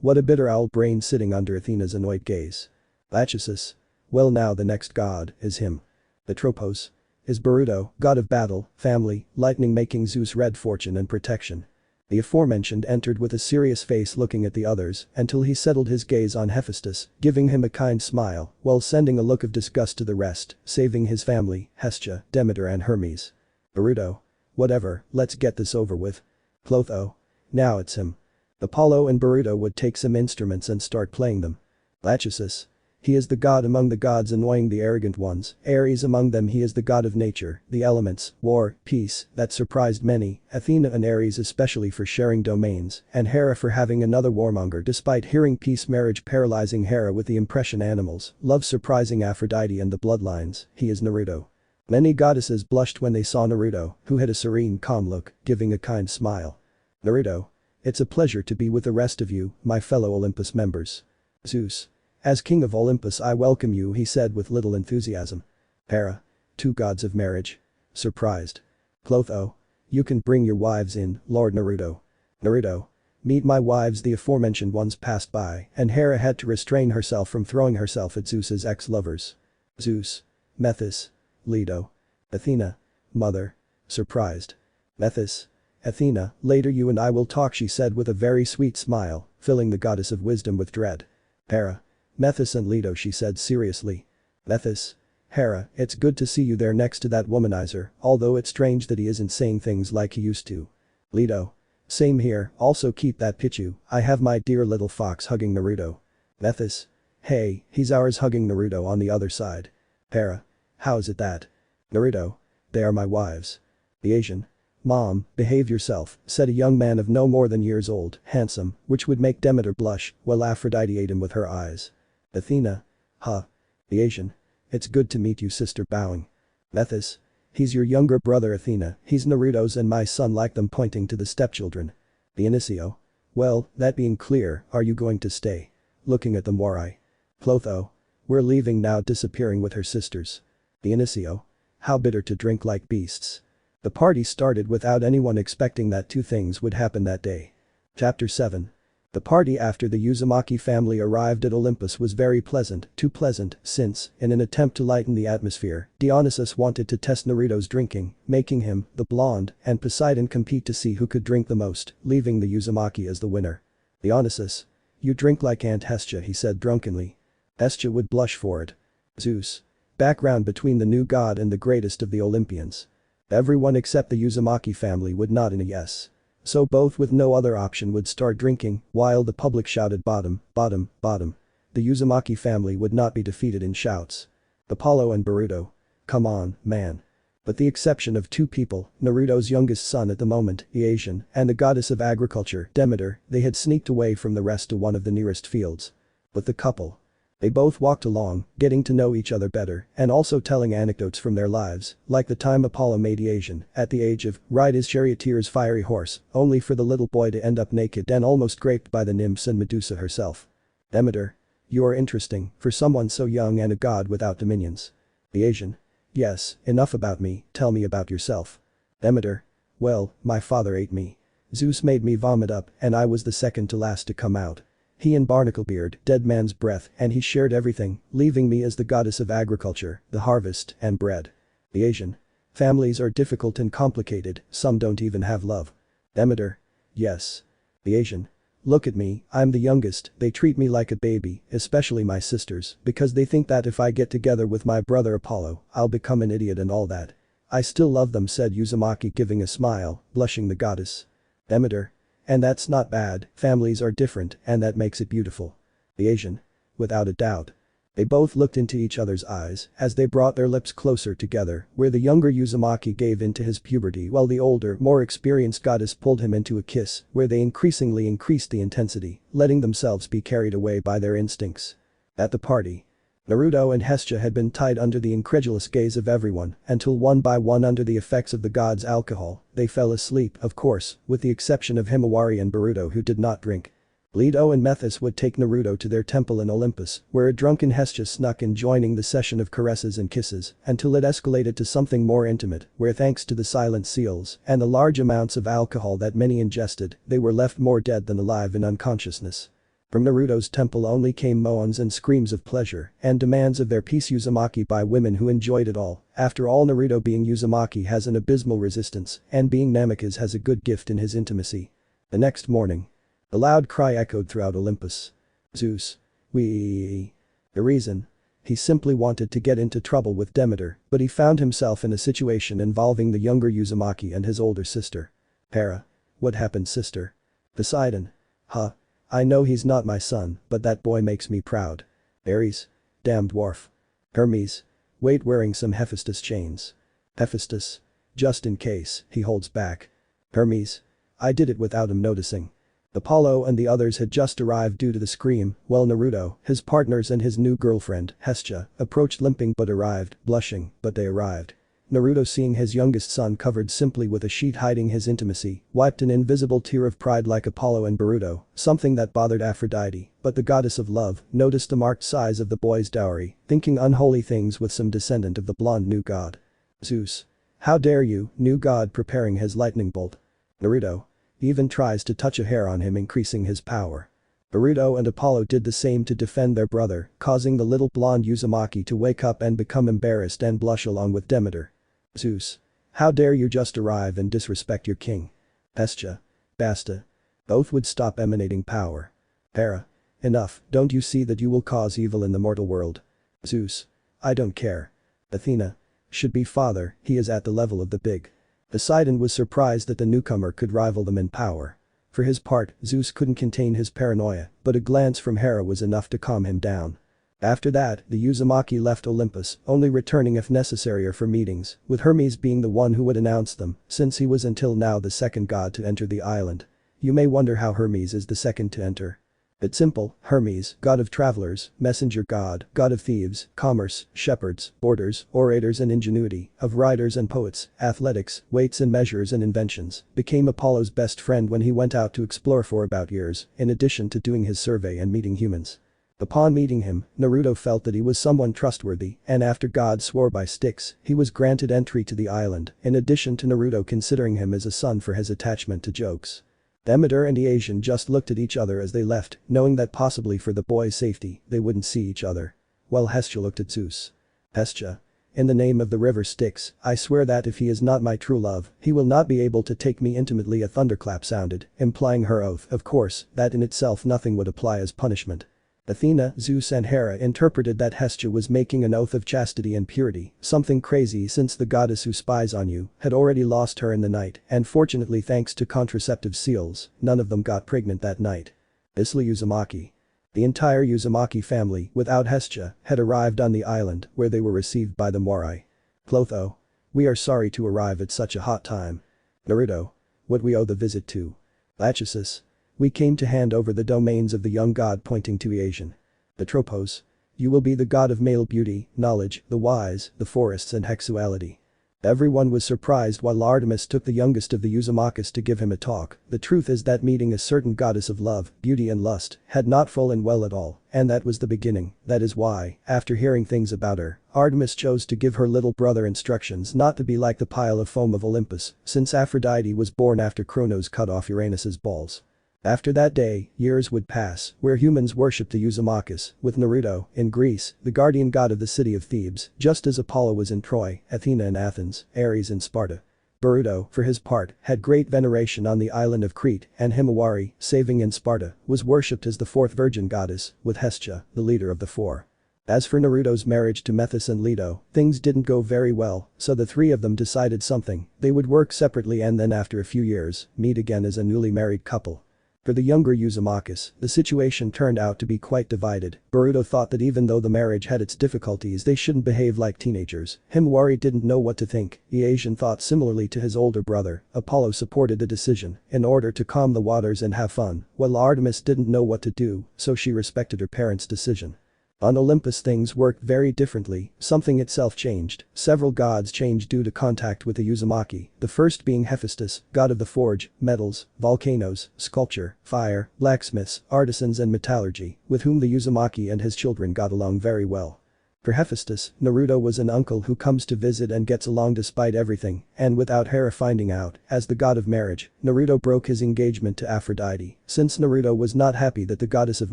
What a bitter owl brain sitting under Athena's annoyed gaze. Lachesis. Well, now the next god is him. Atropos. Is Boruto, god of battle, family, lightning making Zeus red fortune and protection. The aforementioned entered with a serious face looking at the others until he settled his gaze on Hephaestus, giving him a kind smile, while sending a look of disgust to the rest, saving his family, Hestia, Demeter and Hermes. Boruto. Whatever, let's get this over with. Clotho. Now it's him. Apollo and Boruto would take some instruments and start playing them. Lachesis. He is the god among the gods annoying the arrogant ones. Ares among them, he is the god of nature, the elements, war, peace, that surprised many, Athena and Ares especially for sharing domains, and Hera for having another warmonger despite hearing peace marriage paralyzing Hera with the impression animals, love surprising Aphrodite and the bloodlines, he is Naruto. Many goddesses blushed when they saw Naruto, who had a serene calm look, giving a kind smile. Naruto. It's a pleasure to be with the rest of you, my fellow Olympus members. Zeus. As king of Olympus I welcome you, he said with little enthusiasm. Hera. Two gods of marriage. Surprised. Clotho. You can bring your wives in, Lord Naruto. Naruto. Meet my wives. The aforementioned ones passed by, and Hera had to restrain herself from throwing herself at Zeus's ex-lovers. Zeus. Methys. Leto. Athena. Mother. Surprised. Methys. Athena, later you and I will talk, she said with a very sweet smile, filling the goddess of wisdom with dread. Hera. Methys and Leto, she said seriously. Methys. Hera, it's good to see you there next to that womanizer, although it's strange that he isn't saying things like he used to. Leto. Same here, also keep that Pichu, I have my dear little fox hugging Naruto. Methys. Hey, he's ours hugging Naruto on the other side. Hera. How's it that? Naruto. They are my wives. The Asian. Mom, behave yourself, said a young man of no more than years old, handsome, which would make Demeter blush, while Aphrodite ate him with her eyes. Athena. Huh. The Asian. It's good to meet you, sister, bowing. Methys. He's your younger brother. Athena. He's Naruto's and my son, like them, pointing to the stepchildren. The Inicio. Well, that being clear, are you going to stay? Looking at them wary. Clotho. We're leaving now, disappearing with her sisters. The Inicio. How bitter to drink like beasts. The party started without anyone expecting that two things would happen that day. Chapter 7. The party after the Uzumaki family arrived at Olympus was very pleasant, too pleasant, since, in an attempt to lighten the atmosphere, Dionysus wanted to test Naruto's drinking, making him, the blonde, and Poseidon compete to see who could drink the most, leaving the Uzumaki as the winner. Dionysus. You drink like Aunt Hestia, he said drunkenly. Hestia would blush for it. Zeus. Background between the new god and the greatest of the Olympians. Everyone except the Uzumaki family would nod in a yes. So both with no other option would start drinking, while the public shouted bottom, bottom, bottom. The Uzumaki family would not be defeated in shouts. Apollo and Boruto. Come on, man. But the exception of two people, Naruto's youngest son at the moment, the Asian, and the goddess of agriculture, Demeter, they had sneaked away from the rest to one of the nearest fields. But the couple. They both walked along, getting to know each other better, and also telling anecdotes from their lives, like the time Apollo made the Asian, at the age of, ride his charioteer's fiery horse, only for the little boy to end up naked and almost raped by the nymphs and Medusa herself. Demeter. You are interesting, for someone so young and a god without dominions. The Asian. Yes, enough about me, tell me about yourself. Demeter. Well, my father ate me. Zeus made me vomit up, and I was the second to last to come out. He and Barnaclebeard, dead man's breath, and he shared everything, leaving me as the goddess of agriculture, the harvest, and bread. The Asian. Families are difficult and complicated, some don't even have love. Demeter. Yes. The Asian. Look at me, I'm the youngest, they treat me like a baby, especially my sisters, because they think that if I get together with my brother Apollo, I'll become an idiot and all that. I still love them, said Uzumaki, giving a smile, blushing the goddess. Demeter. And that's not bad, families are different and that makes it beautiful. The Asian. Without a doubt. They both looked into each other's eyes as they brought their lips closer together, where the younger Uzumaki gave in to his puberty while the older, more experienced goddess pulled him into a kiss, where they increasingly increased the intensity, letting themselves be carried away by their instincts. At the party. Naruto and Hestia had been tied under the incredulous gaze of everyone until one by one, under the effects of the god's alcohol, they fell asleep, of course, with the exception of Himawari and Boruto, who did not drink. Leto and Methys would take Naruto to their temple in Olympus, where a drunken Hestia snuck in, joining the session of caresses and kisses until it escalated to something more intimate, where thanks to the silent seals and the large amounts of alcohol that many ingested, they were left more dead than alive in unconsciousness. From Naruto's temple only came moans and screams of pleasure and demands of their piece Uzumaki by women who enjoyed it all. After all, Naruto being Uzumaki has an abysmal resistance, and being Namikaze has a good gift in his intimacy. The next morning. A loud cry echoed throughout Olympus. Zeus. The reason? He simply wanted to get into trouble with Demeter, but he found himself in a situation involving the younger Uzumaki and his older sister. Hera. What happened, sister? Poseidon. Huh. I know he's not my son, but that boy makes me proud. Ares. Damn dwarf. Hermes. Wait, wearing some Hephaestus chains. Hephaestus. Just in case, he holds back. Hermes. I did it without him noticing. Apollo and the others had just arrived due to the scream, while Naruto, his partners and his new girlfriend, Hestia, approached limping but arrived, blushing, but they arrived. Naruto, seeing his youngest son covered simply with a sheet hiding his intimacy, wiped an invisible tear of pride like Apollo and Boruto, something that bothered Aphrodite, but the goddess of love noticed the marked size of the boy's dowry, thinking unholy things with some descendant of the blonde new god. Zeus. How dare you, new god, preparing his lightning bolt. Naruto. Even tries to touch a hair on him, increasing his power. Boruto and Apollo did the same to defend their brother, causing the little blonde Uzumaki to wake up and become embarrassed and blush along with Demeter. Zeus. How dare you just arrive and disrespect your king. Hestia. Basta. Both would stop emanating power. Hera. Enough, don't you see that you will cause evil in the mortal world? Zeus. I don't care. Athena. Should be father, he is at the level of the big. Poseidon was surprised that the newcomer could rival them in power. For his part, Zeus couldn't contain his paranoia, but a glance from Hera was enough to calm him down. After that, the Uzumaki left Olympus, only returning if necessary or for meetings, with Hermes being the one who would announce them, since he was until now the second god to enter the island. You may wonder how Hermes is the second to enter. It's simple: Hermes, god of travelers, messenger god of thieves, commerce, shepherds, borders, orators and ingenuity, of writers and poets, athletics, weights and measures and inventions, became Apollo's best friend when he went out to explore for about years, in addition to doing his survey and meeting humans. Upon meeting him, Naruto felt that he was someone trustworthy, and after God swore by Styx, he was granted entry to the island, in addition to Naruto considering him as a son for his attachment to jokes. Demeter and the Asian just looked at each other as they left, knowing that possibly for the boy's safety, they wouldn't see each other. While Hestia looked at Zeus. Hestia. In the name of the river Styx, I swear that if he is not my true love, he will not be able to take me intimately. A thunderclap sounded, implying her oath. Of course, that in itself nothing would apply as punishment. Athena, Zeus and Hera interpreted that Hestia was making an oath of chastity and purity, something crazy since the goddess who spies on you had already lost her in the night, and fortunately thanks to contraceptive seals, none of them got pregnant that night. Isla Uzumaki. The entire Uzumaki family, without Hestia, had arrived on the island, where they were received by the Morai. Clotho. We are sorry to arrive at such a hot time. Naruto. What we owe the visit to. Lachesis. We came to hand over the domains of the young god, pointing to the Asian. Atropos. You will be the god of male beauty, knowledge, the wise, the forests and sexuality. Everyone was surprised while Artemis took the youngest of the Uzumakis to give him a talk. The truth is that meeting a certain goddess of love, beauty and lust had not fallen well at all, and that was the beginning. That is why, after hearing things about her, Artemis chose to give her little brother instructions not to be like the pile of foam of Olympus, since Aphrodite was born after Kronos cut off Uranus's balls. After that day, years would pass, where humans worshipped the Uzumakis, with Naruto, in Greece, the guardian god of the city of Thebes, just as Apollo was in Troy, Athena in Athens, Ares in Sparta. Boruto, for his part, had great veneration on the island of Crete, and Himawari, saving in Sparta, was worshipped as the fourth virgin goddess, with Hestia, the leader of the four. As for Naruto's marriage to Methus and Leto, things didn't go very well, so the three of them decided something: they would work separately and then after a few years, meet again as a newly married couple. For the younger Uzumakis, the situation turned out to be quite divided. Boruto thought that even though the marriage had its difficulties, they shouldn't behave like teenagers. Himawari didn't know what to think. The Asian thought similarly to his older brother. Apollo supported the decision in order to calm the waters and have fun, while Artemis didn't know what to do, so she respected her parents' decision. On Olympus things worked very differently, something itself changed. Several gods changed due to contact with the Uzumaki, the first being Hephaestus, god of the forge, metals, volcanoes, sculpture, fire, blacksmiths, artisans and metallurgy, with whom the Uzumaki and his children got along very well. For Hephaestus, Naruto was an uncle who comes to visit and gets along despite everything, and without Hera finding out, as the god of marriage, Naruto broke his engagement to Aphrodite, since Naruto was not happy that the goddess of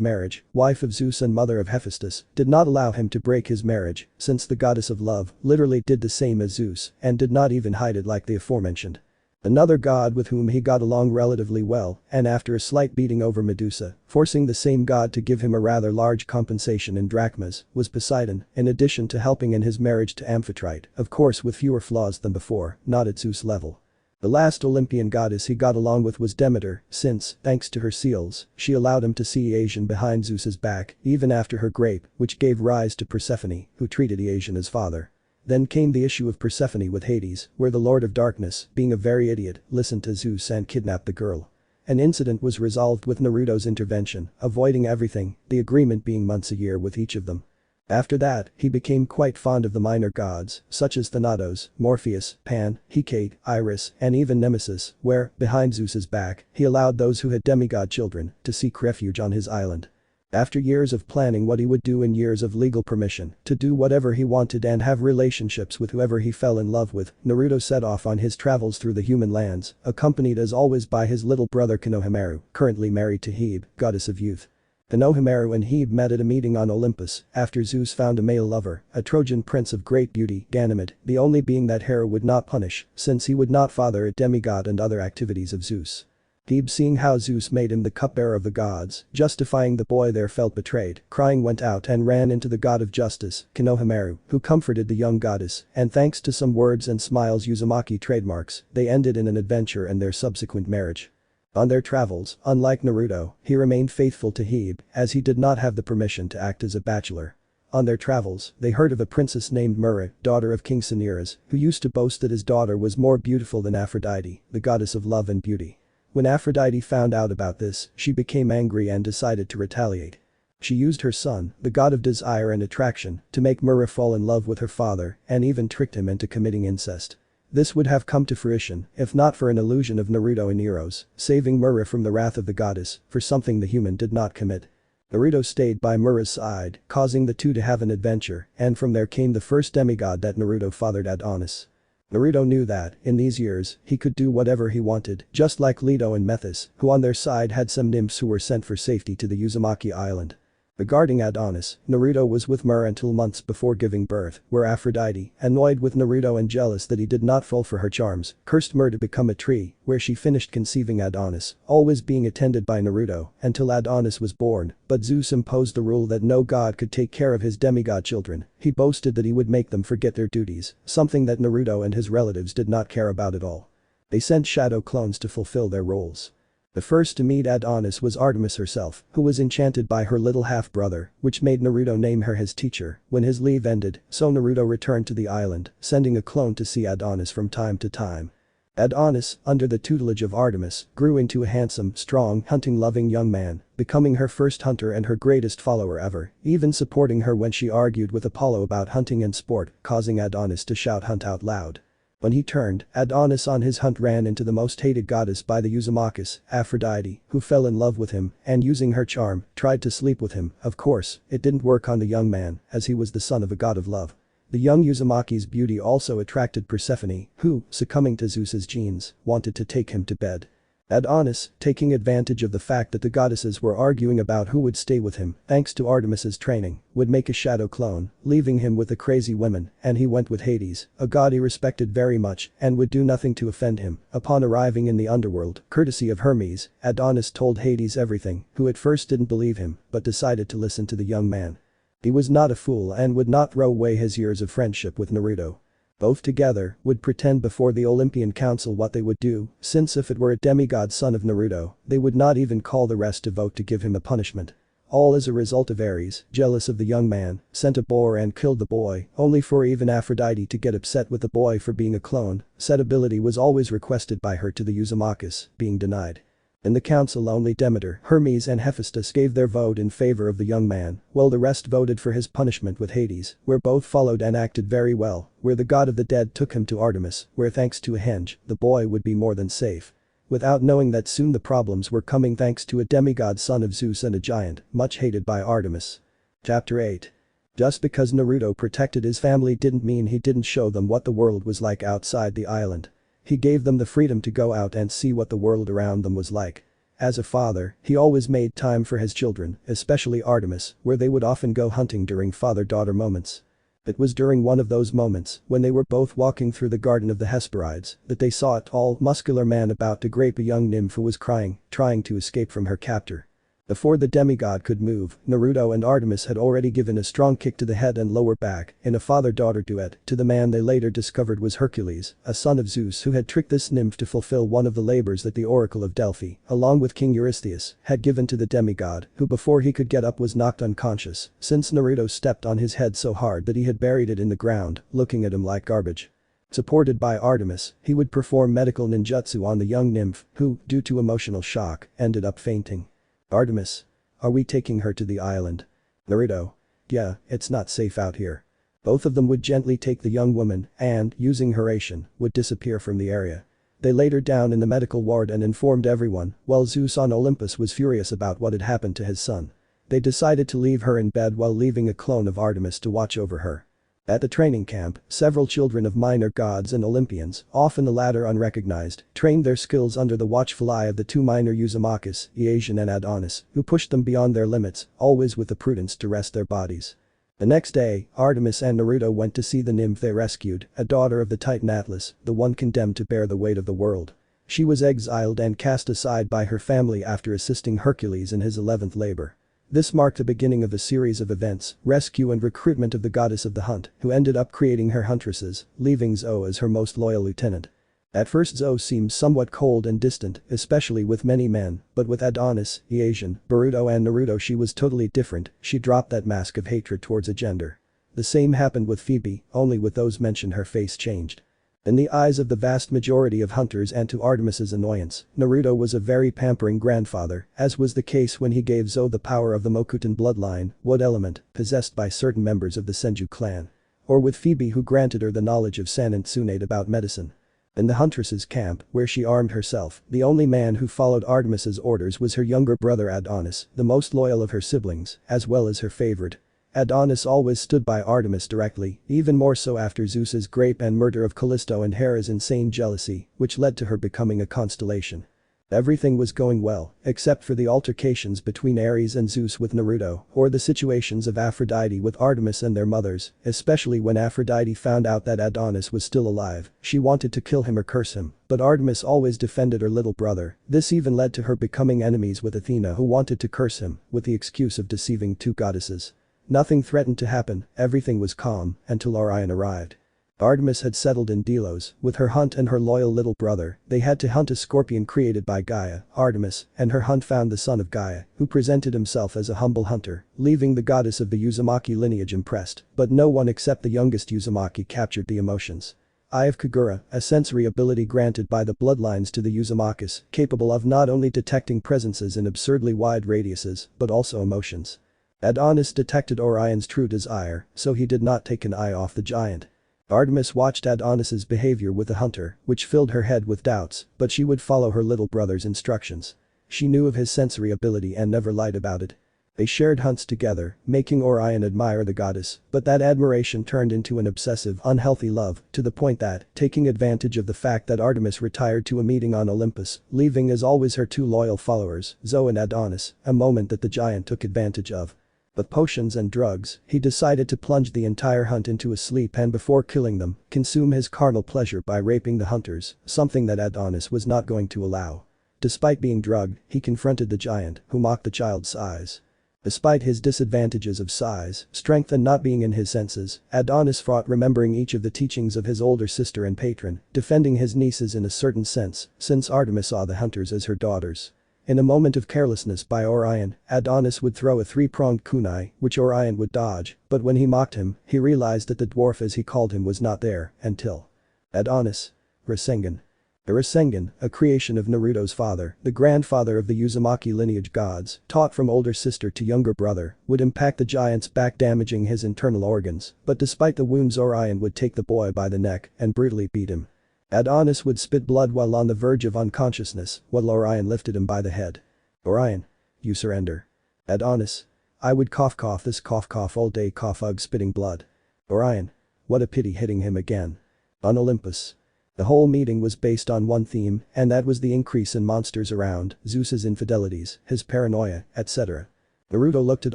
marriage, wife of Zeus and mother of Hephaestus, did not allow him to break his marriage, since the goddess of love literally did the same as Zeus and did not even hide it like the aforementioned. Another god with whom he got along relatively well, and after a slight beating over Medusa, forcing the same god to give him a rather large compensation in drachmas, was Poseidon, in addition to helping in his marriage to Amphitrite, of course with fewer flaws than before, not at Zeus level. The last Olympian goddess he got along with was Demeter, since, thanks to her seals, she allowed him to see Asian behind Zeus's back, even after her grape, which gave rise to Persephone, who treated Asian as father. Then came the issue of Persephone with Hades, where the Lord of Darkness, being a very idiot, listened to Zeus and kidnapped the girl. An incident was resolved with Naruto's intervention, avoiding everything, the agreement being months a year with each of them. After that, he became quite fond of the minor gods, such as Thanatos, Morpheus, Pan, Hecate, Iris, and even Nemesis, where, behind Zeus's back, he allowed those who had demigod children to seek refuge on his island. After years of planning what he would do and years of legal permission to do whatever he wanted and have relationships with whoever he fell in love with, Naruto set off on his travels through the human lands, accompanied as always by his little brother Konohamaru, currently married to Hebe, goddess of youth. Konohamaru and Hebe met at a meeting on Olympus after Zeus found a male lover, a Trojan prince of great beauty, Ganymede, the only being that Hera would not punish, since he would not father a demigod and other activities of Zeus. Hebe, seeing how Zeus made him the cupbearer of the gods, justifying the boy there, felt betrayed, crying, went out and ran into the god of justice, Konohamaru, who comforted the young goddess, and thanks to some words and smiles Uzumaki trademarks, they ended in an adventure and their subsequent marriage. On their travels, unlike Naruto, he remained faithful to Hebe, as he did not have the permission to act as a bachelor. On their travels, they heard of a princess named Mura, daughter of King Cinyras, who used to boast that his daughter was more beautiful than Aphrodite, the goddess of love and beauty. When Aphrodite found out about this, she became angry and decided to retaliate. She used her son, the god of desire and attraction, to make Mura fall in love with her father, and even tricked him into committing incest. This would have come to fruition if not for an illusion of Naruto and Eros, saving Mura from the wrath of the goddess for something the human did not commit. Naruto stayed by Mura's side, causing the two to have an adventure, and from there came the first demigod that Naruto fathered, Adonis. Naruto knew that, in these years, he could do whatever he wanted, just like Leto and Methys, who on their side had some nymphs who were sent for safety to the Uzumaki island. Regarding Adonis, Naruto was with Mura until months before giving birth, where Aphrodite, annoyed with Naruto and jealous that he did not fall for her charms, cursed Mura to become a tree, where she finished conceiving Adonis, always being attended by Naruto, until Adonis was born, but Zeus imposed the rule that no god could take care of his demigod children. He boasted that he would make them forget their duties, something that Naruto and his relatives did not care about at all. They sent shadow clones to fulfill their roles. The first to meet Adonis was Artemis herself, who was enchanted by her little half-brother, which made Naruto name her his teacher. When his leave ended, so Naruto returned to the island, sending a clone to see Adonis from time to time. Adonis, under the tutelage of Artemis, grew into a handsome, strong, hunting-loving young man, becoming her first hunter and her greatest follower ever, even supporting her when she argued with Apollo about hunting and sport, causing Adonis to shout "hunt" out loud. When he turned, Adonis on his hunt ran into the most hated goddess by the Uzumakis, Aphrodite, who fell in love with him and using her charm, tried to sleep with him. Of course, it didn't work on the young man, as he was the son of a god of love. The young Uzumaki's beauty also attracted Persephone, who, succumbing to Zeus's genes, wanted to take him to bed. Adonis, taking advantage of the fact that the goddesses were arguing about who would stay with him, thanks to Artemis's training, would make a shadow clone, leaving him with the crazy women, and he went with Hades, a god he respected very much and would do nothing to offend him. Upon arriving in the underworld, courtesy of Hermes, Adonis told Hades everything, who at first didn't believe him, but decided to listen to the young man. He was not a fool and would not throw away his years of friendship with Naruto. Both together would pretend before the Olympian Council what they would do, since if it were a demigod son of Naruto, they would not even call the rest to vote to give him a punishment. All as a result of Ares, jealous of the young man, sent a boar and killed the boy, only for even Aphrodite to get upset with the boy for being a clone. Said ability was always requested by her to the Uzumakis, being denied. In the council only Demeter, Hermes and Hephaestus gave their vote in favor of the young man, while the rest voted for his punishment with Hades, where both followed and acted very well, where the god of the dead took him to Artemis, where thanks to a henge, the boy would be more than safe. Without knowing that soon the problems were coming thanks to a demigod son of Zeus and a giant, much hated by Artemis. Chapter 8. Just because Naruto protected his family didn't mean he didn't show them what the world was like outside the island. He gave them the freedom to go out and see what the world around them was like. As a father, he always made time for his children, especially Artemis, where they would often go hunting during father-daughter moments. It was during one of those moments, when they were both walking through the garden of the Hesperides, that they saw a tall, muscular man about to grape a young nymph who was crying, trying to escape from her captor. Before the demigod could move, Naruto and Artemis had already given a strong kick to the head and lower back in a father-daughter duet to the man they later discovered was Hercules, a son of Zeus who had tricked this nymph to fulfill one of the labors that the Oracle of Delphi, along with King Eurystheus, had given to the demigod, who before he could get up was knocked unconscious, since Naruto stepped on his head so hard that he had buried it in the ground, looking at him like garbage. Supported by Artemis, he would perform medical ninjutsu on the young nymph, who, due to emotional shock, ended up fainting. Artemis. Are we taking her to the island? Naruto. Yeah, it's not safe out here. Both of them would gently take the young woman and, using Hration, would disappear from the area. They laid her down in the medical ward and informed everyone, while Zeus on Olympus was furious about what had happened to his son. They decided to leave her in bed while leaving a clone of Artemis to watch over her. At the training camp, several children of minor gods and Olympians, often the latter unrecognized, trained their skills under the watchful eye of the two minor Uzumakis, Iasion and Adonis, who pushed them beyond their limits, always with the prudence to rest their bodies. The next day, Artemis and Naruto went to see the nymph they rescued, a daughter of the Titan Atlas, the one condemned to bear the weight of the world. She was exiled and cast aside by her family after assisting Hercules in his 11th labor. This marked the beginning of a series of events, rescue and recruitment of the goddess of the hunt, who ended up creating her huntresses, leaving Zoe as her most loyal lieutenant. At first Zoe seemed somewhat cold and distant, especially with many men, but with Adonis, Iasion, Boruto and Naruto she was totally different, she dropped that mask of hatred towards a gender. The same happened with Phoebe, only with those mentioned her face changed. In the eyes of the vast majority of hunters and to Artemis's annoyance, Naruto was a very pampering grandfather, as was the case when he gave Zoe the power of the Mokutan bloodline, wood element, possessed by certain members of the Senju clan. Or with Phoebe who granted her the knowledge of San and Tsunade about medicine. In the huntress's camp, where she armed herself, the only man who followed Artemis's orders was her younger brother Adonis, the most loyal of her siblings, as well as her favorite. Adonis always stood by Artemis directly, even more so after Zeus's grape and murder of Callisto and Hera's insane jealousy, which led to her becoming a constellation. Everything was going well, except for the altercations between Ares and Zeus with Naruto, or the situations of Aphrodite with Artemis and their mothers, especially when Aphrodite found out that Adonis was still alive, she wanted to kill him or curse him, but Artemis always defended her little brother, this even led to her becoming enemies with Athena who wanted to curse him, with the excuse of deceiving two goddesses. Nothing threatened to happen, everything was calm, until Orion arrived. Artemis had settled in Delos, with her hunt and her loyal little brother, they had to hunt a scorpion created by Gaia, Artemis, and her hunt found the son of Gaia, who presented himself as a humble hunter, leaving the goddess of the Uzumaki lineage impressed, but no one except the youngest Uzumaki captured the emotions. Eye of Kagura, a sensory ability granted by the bloodlines to the Uzumakis, capable of not only detecting presences in absurdly wide radiuses, but also emotions. Adonis detected Orion's true desire, so he did not take an eye off the giant. Artemis watched Adonis's behavior with the hunter, which filled her head with doubts, but she would follow her little brother's instructions. She knew of his sensory ability and never lied about it. They shared hunts together, making Orion admire the goddess, but that admiration turned into an obsessive, unhealthy love, to the point that, taking advantage of the fact that Artemis retired to a meeting on Olympus, leaving as always her two loyal followers, Zoe and Adonis, a moment that the giant took advantage of. With potions and drugs, he decided to plunge the entire hunt into a sleep and before killing them, consume his carnal pleasure by raping the hunters, something that Adonis was not going to allow. Despite being drugged, he confronted the giant, who mocked the child's size. Despite his disadvantages of size, strength and not being in his senses, Adonis fought remembering each of the teachings of his older sister and patron, defending his nieces in a certain sense, since Artemis saw the hunters as her daughters. In a moment of carelessness by Orion, Adonis would throw a three-pronged kunai, which Orion would dodge, but when he mocked him, he realized that the dwarf as he called him was not there, until Adonis. Rasengan. The Rasengan, a creation of Naruto's father, the grandfather of the Uzumaki lineage gods, taught from older sister to younger brother, would impact the giant's back damaging his internal organs, but despite the wounds Orion would take the boy by the neck and brutally beat him. Adonis would spit blood while on the verge of unconsciousness, while Orion lifted him by the head. Orion. You surrender. Adonis. I would cough this cough all day cough ugh spitting blood. Orion. What a pity hitting him again. On Olympus. The whole meeting was based on one theme, and that was the increase in monsters around, Zeus's infidelities, his paranoia, etc. Naruto looked at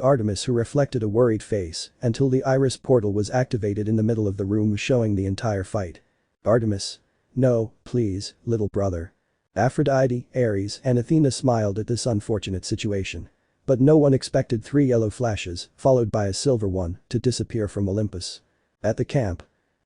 Artemis who reflected a worried face, until the iris portal was activated in the middle of the room showing the entire fight. Artemis. No, please, little brother. Aphrodite, Ares, and Athena smiled at this unfortunate situation. But no one expected 3 yellow flashes, followed by a silver one, to disappear from Olympus. At the camp.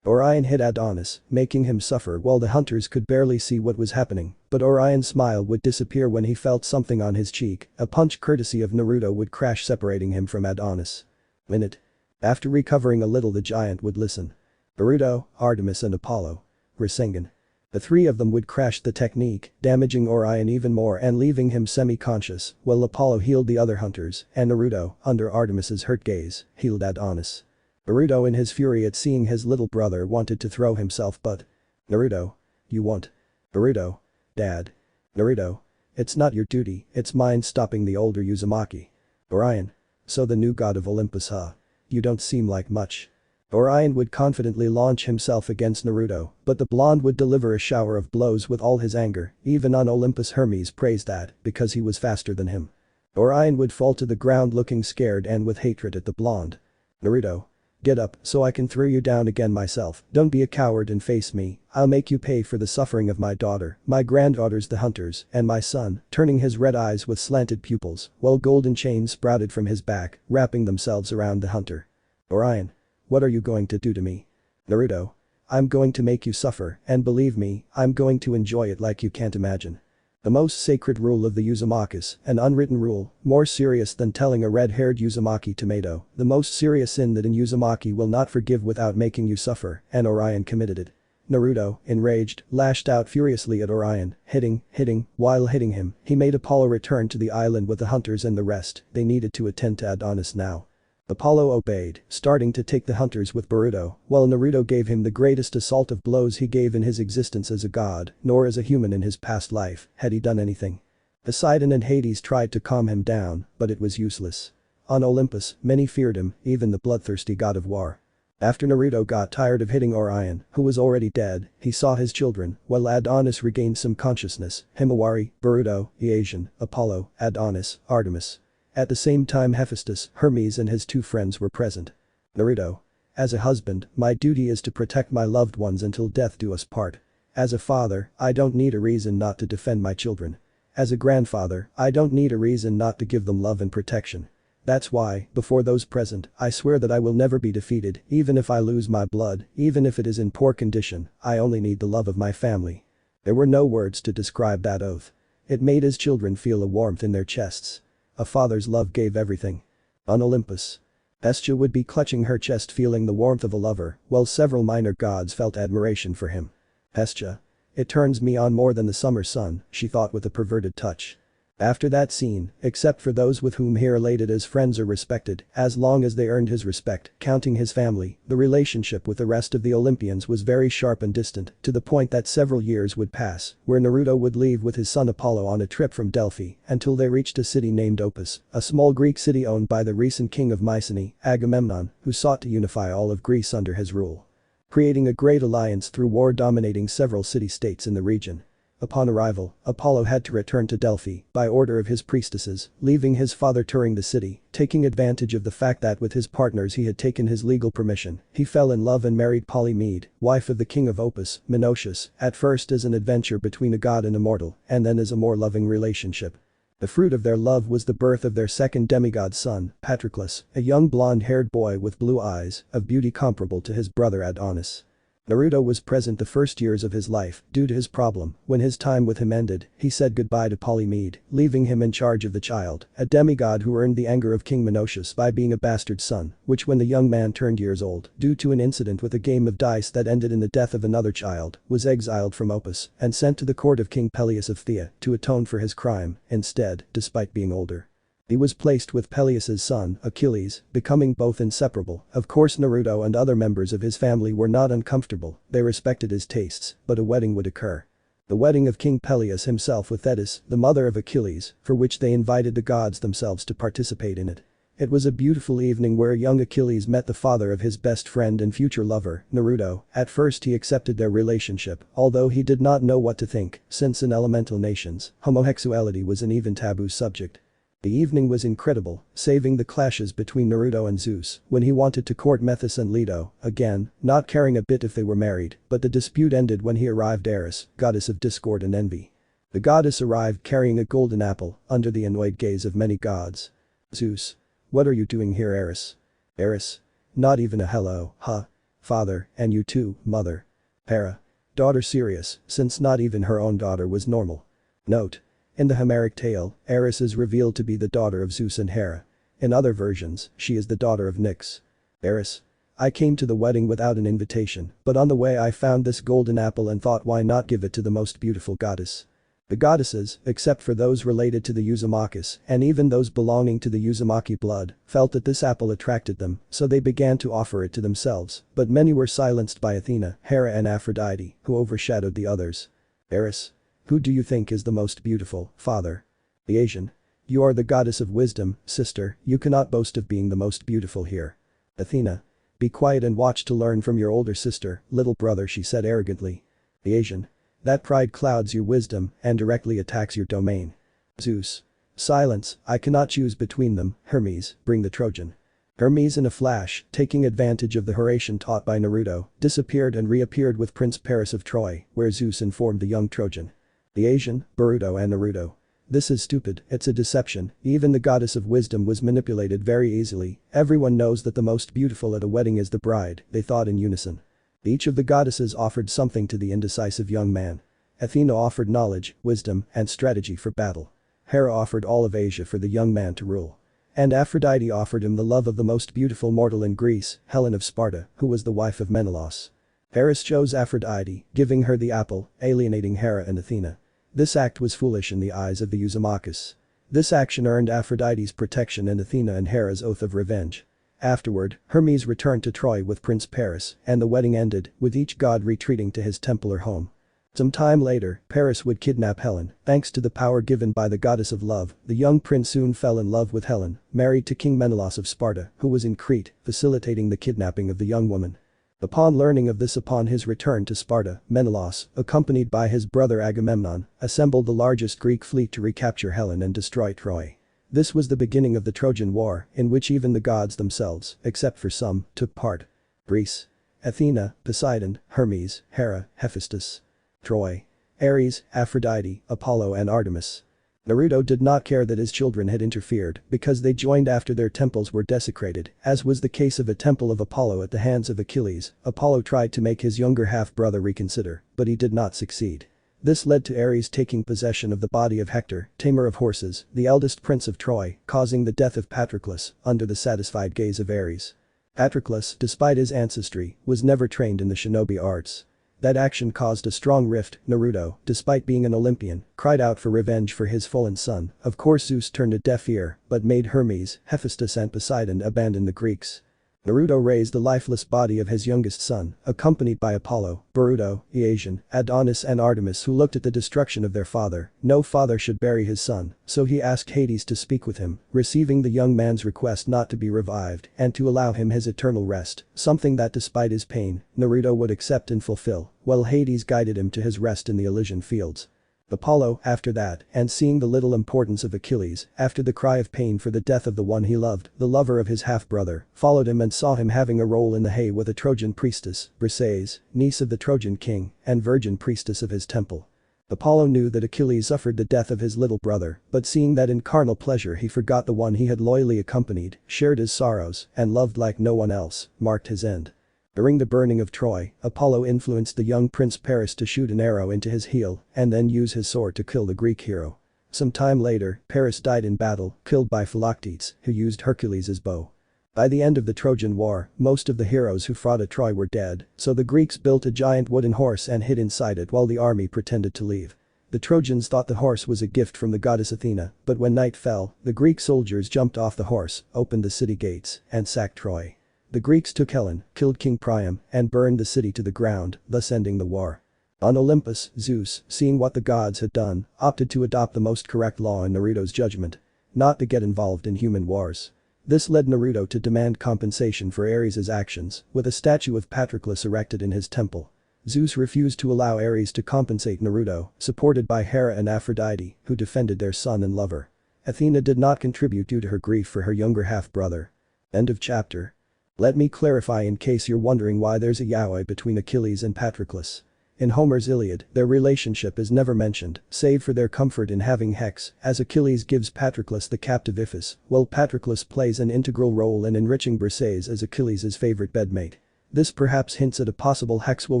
Orion hit Adonis, making him suffer while the hunters could barely see what was happening, but Orion's smile would disappear when he felt something on his cheek, a punch courtesy of Naruto would crash separating him from Adonis. Minute. After recovering a little the giant would listen. Boruto, Artemis and Apollo. Rasengan. The three of them would crash the technique, damaging Orion even more and leaving him semi-conscious, while Apollo healed the other hunters, and Naruto, under Artemis's hurt gaze, healed Adonis. Naruto in his fury at seeing his little brother wanted to throw himself but. Naruto. You won't. Naruto. Dad. Naruto. It's not your duty, it's mine, stopping the older Uzumaki. Orion. So the new god of Olympus, huh? You don't seem like much. Orion would confidently launch himself against Naruto, but the blonde would deliver a shower of blows with all his anger, even on Olympus Hermes praised that, because he was faster than him. Orion would fall to the ground looking scared and with hatred at the blonde. Naruto. Get up so I can throw you down again myself, don't be a coward and face me, I'll make you pay for the suffering of my daughter, my granddaughters the hunters, and my son, turning his red eyes with slanted pupils, while golden chains sprouted from his back, wrapping themselves around the hunter. Orion. What are you going to do to me? Naruto. I'm going to make you suffer, and believe me, I'm going to enjoy it like you can't imagine. The most sacred rule of the Uzumakis, an unwritten rule, more serious than telling a red-haired Uzumaki tomato, the most serious sin that an Uzumaki will not forgive without making you suffer, and Orion committed it. Naruto, enraged, lashed out furiously at Orion, hitting, while hitting him, he made Apollo return to the island with the hunters and the rest, they needed to attend to Adonis now. Apollo obeyed, starting to take the hunters with Boruto, while Naruto gave him the greatest assault of blows he gave in his existence as a god, nor as a human in his past life, had he done anything. Poseidon and Hades tried to calm him down, but it was useless. On Olympus, many feared him, even the bloodthirsty god of war. After Naruto got tired of hitting Orion, who was already dead, he saw his children, while Adonis regained some consciousness, Himawari, Boruto, Iasion, Apollo, Adonis, Artemis. At the same time Hephaestus, Hermes and his two friends were present. Naruto. As a husband, my duty is to protect my loved ones until death do us part. As a father, I don't need a reason not to defend my children. As a grandfather, I don't need a reason not to give them love and protection. That's why, before those present, I swear that I will never be defeated, even if I lose my blood, even if it is in poor condition, I only need the love of my family. There were no words to describe that oath. It made his children feel a warmth in their chests. A father's love gave everything. On Olympus. Hestia would be clutching her chest feeling the warmth of a lover, while several minor gods felt admiration for him. Hestia. It turns me on more than the summer sun, she thought with a perverted touch. After that scene, except for those with whom he related as friends or respected, as long as they earned his respect, counting his family, the relationship with the rest of the Olympians was very sharp and distant, to the point that several years would pass, where Naruto would leave with his son Apollo on a trip from Delphi, until they reached a city named Opus, a small Greek city owned by the recent king of Mycenae, Agamemnon, who sought to unify all of Greece under his rule. Creating a great alliance through war dominating several city-states in the region. Upon arrival, Apollo had to return to Delphi, by order of his priestesses, leaving his father touring the city, taking advantage of the fact that with his partners he had taken his legal permission, he fell in love and married Polymede, wife of the king of Opus, Menoetius, at first as an adventure between a god and a mortal, and then as a more loving relationship. The fruit of their love was the birth of their second demigod son, Patroclus, a young blonde-haired boy with blue eyes, of beauty comparable to his brother Adonis. Naruto was present the first years of his life, due to his problem, when his time with him ended, he said goodbye to Polymede, leaving him in charge of the child, a demigod who earned the anger of King Menoetius by being a bastard son, which when the young man turned years old, due to an incident with a game of dice that ended in the death of another child, was exiled from Opus, and sent to the court of King Peleus of Phthia, to atone for his crime, instead, despite being older. He was placed with Peleus's son, Achilles, becoming both inseparable. Of course Naruto and other members of his family were not uncomfortable, they respected his tastes, but a wedding would occur. The wedding of King Peleus himself with Thetis, the mother of Achilles, for which they invited the gods themselves to participate in it. It was a beautiful evening where young Achilles met the father of his best friend and future lover, Naruto. At first he accepted their relationship, although he did not know what to think, since in elemental nations, homosexuality was an even taboo subject. The evening was incredible, saving the clashes between Naruto and Zeus when he wanted to court Methys and Leto, again, not caring a bit if they were married, but the dispute ended when he arrived Eris, goddess of discord and envy. The goddess arrived carrying a golden apple, under the annoyed gaze of many gods. Zeus. What are you doing here Eris? Eris. Not even a hello, huh? Father, and you too, mother. Hera. Daughter serious, since not even her own daughter was normal. Note. In the Homeric tale, Eris is revealed to be the daughter of Zeus and Hera. In other versions, she is the daughter of Nyx. Eris. I came to the wedding without an invitation, but on the way I found this golden apple and thought why not give it to the most beautiful goddess. The goddesses, except for those related to the Uzumakis and even those belonging to the Uzumaki blood, felt that this apple attracted them, so they began to offer it to themselves, but many were silenced by Athena, Hera and Aphrodite, who overshadowed the others. Eris. Who do you think is the most beautiful, father? The Asian. You are the goddess of wisdom, sister, you cannot boast of being the most beautiful here. Athena. Be quiet and watch to learn from your older sister, little brother, she said arrogantly. The Asian. That pride clouds your wisdom and directly attacks your domain. Zeus. Silence, I cannot choose between them, Hermes, bring the Trojan. Hermes in a flash, taking advantage of the Horatian taught by Naruto, disappeared and reappeared with Prince Paris of Troy, where Zeus informed the young Trojan. The Asian, Boruto and Naruto. This is stupid, it's a deception, even the goddess of wisdom was manipulated very easily, everyone knows that the most beautiful at a wedding is the bride, they thought in unison. Each of the goddesses offered something to the indecisive young man. Athena offered knowledge, wisdom, and strategy for battle. Hera offered all of Asia for the young man to rule. And Aphrodite offered him the love of the most beautiful mortal in Greece, Helen of Sparta, who was the wife of Menelaus. Paris chose Aphrodite, giving her the apple, alienating Hera and Athena. This act was foolish in the eyes of the Uzumakis. This action earned Aphrodite's protection and Athena and Hera's oath of revenge. Afterward, Hermes returned to Troy with Prince Paris, and the wedding ended, with each god retreating to his temple or home. Some time later, Paris would kidnap Helen, thanks to the power given by the goddess of love, the young prince soon fell in love with Helen, married to King Menelaus of Sparta, who was in Crete, facilitating the kidnapping of the young woman. Upon learning of this upon his return to Sparta, Menelaus, accompanied by his brother Agamemnon, assembled the largest Greek fleet to recapture Helen and destroy Troy. This was the beginning of the Trojan War, in which even the gods themselves, except for some, took part. Greece. Athena, Poseidon, Hermes, Hera, Hephaestus. Troy. Ares, Aphrodite, Apollo and Artemis. Naruto did not care that his children had interfered because they joined after their temples were desecrated, as was the case of a temple of Apollo at the hands of Achilles. Apollo tried to make his younger half-brother reconsider, but he did not succeed. This led to Ares taking possession of the body of Hector, tamer of horses, the eldest prince of Troy, causing the death of Patroclus, under the satisfied gaze of Ares. Patroclus, despite his ancestry, was never trained in the shinobi arts. That action caused a strong rift. Naruto, despite being an Olympian, cried out for revenge for his fallen son. Of course Zeus turned a deaf ear, but made Hermes, Hephaestus and Poseidon abandon the Greeks. Naruto raised the lifeless body of his youngest son, accompanied by Apollo, Boruto, Iasion, Adonis and Artemis, who looked at the destruction of their father. No father should bury his son, so he asked Hades to speak with him, receiving the young man's request not to be revived and to allow him his eternal rest, something that despite his pain, Naruto would accept and fulfill, while Hades guided him to his rest in the Elysian fields. Apollo, after that, and seeing the little importance of Achilles, after the cry of pain for the death of the one he loved, the lover of his half-brother, followed him and saw him having a role in the hay with a Trojan priestess, Briseis, niece of the Trojan king, and virgin priestess of his temple. Apollo knew that Achilles suffered the death of his little brother, but seeing that in carnal pleasure he forgot the one he had loyally accompanied, shared his sorrows, and loved like no one else, marked his end. During the burning of Troy, Apollo influenced the young Prince Paris to shoot an arrow into his heel and then use his sword to kill the Greek hero. Some time later, Paris died in battle, killed by Philoctetes, who used Hercules' bow. By the end of the Trojan War, most of the heroes who fought at Troy were dead, so the Greeks built a giant wooden horse and hid inside it while the army pretended to leave. The Trojans thought the horse was a gift from the goddess Athena, but when night fell, the Greek soldiers jumped off the horse, opened the city gates, and sacked Troy. The Greeks took Helen, killed King Priam, and burned the city to the ground, thus ending the war. On Olympus, Zeus, seeing what the gods had done, opted to adopt the most correct law in Naruto's judgment: not to get involved in human wars. This led Naruto to demand compensation for Ares' actions, with a statue of Patroclus erected in his temple. Zeus refused to allow Ares to compensate Naruto, supported by Hera and Aphrodite, who defended their son and lover. Athena did not contribute due to her grief for her younger half-brother. End of chapter. Let me clarify in case you're wondering why there's a yaoi between Achilles and Patroclus. In Homer's Iliad, their relationship is never mentioned, save for their comfort in having Hex, as Achilles gives Patroclus the captive Iphis, while Patroclus plays an integral role in enriching Briseis as Achilles' favorite bedmate. This perhaps hints at a possible Hexual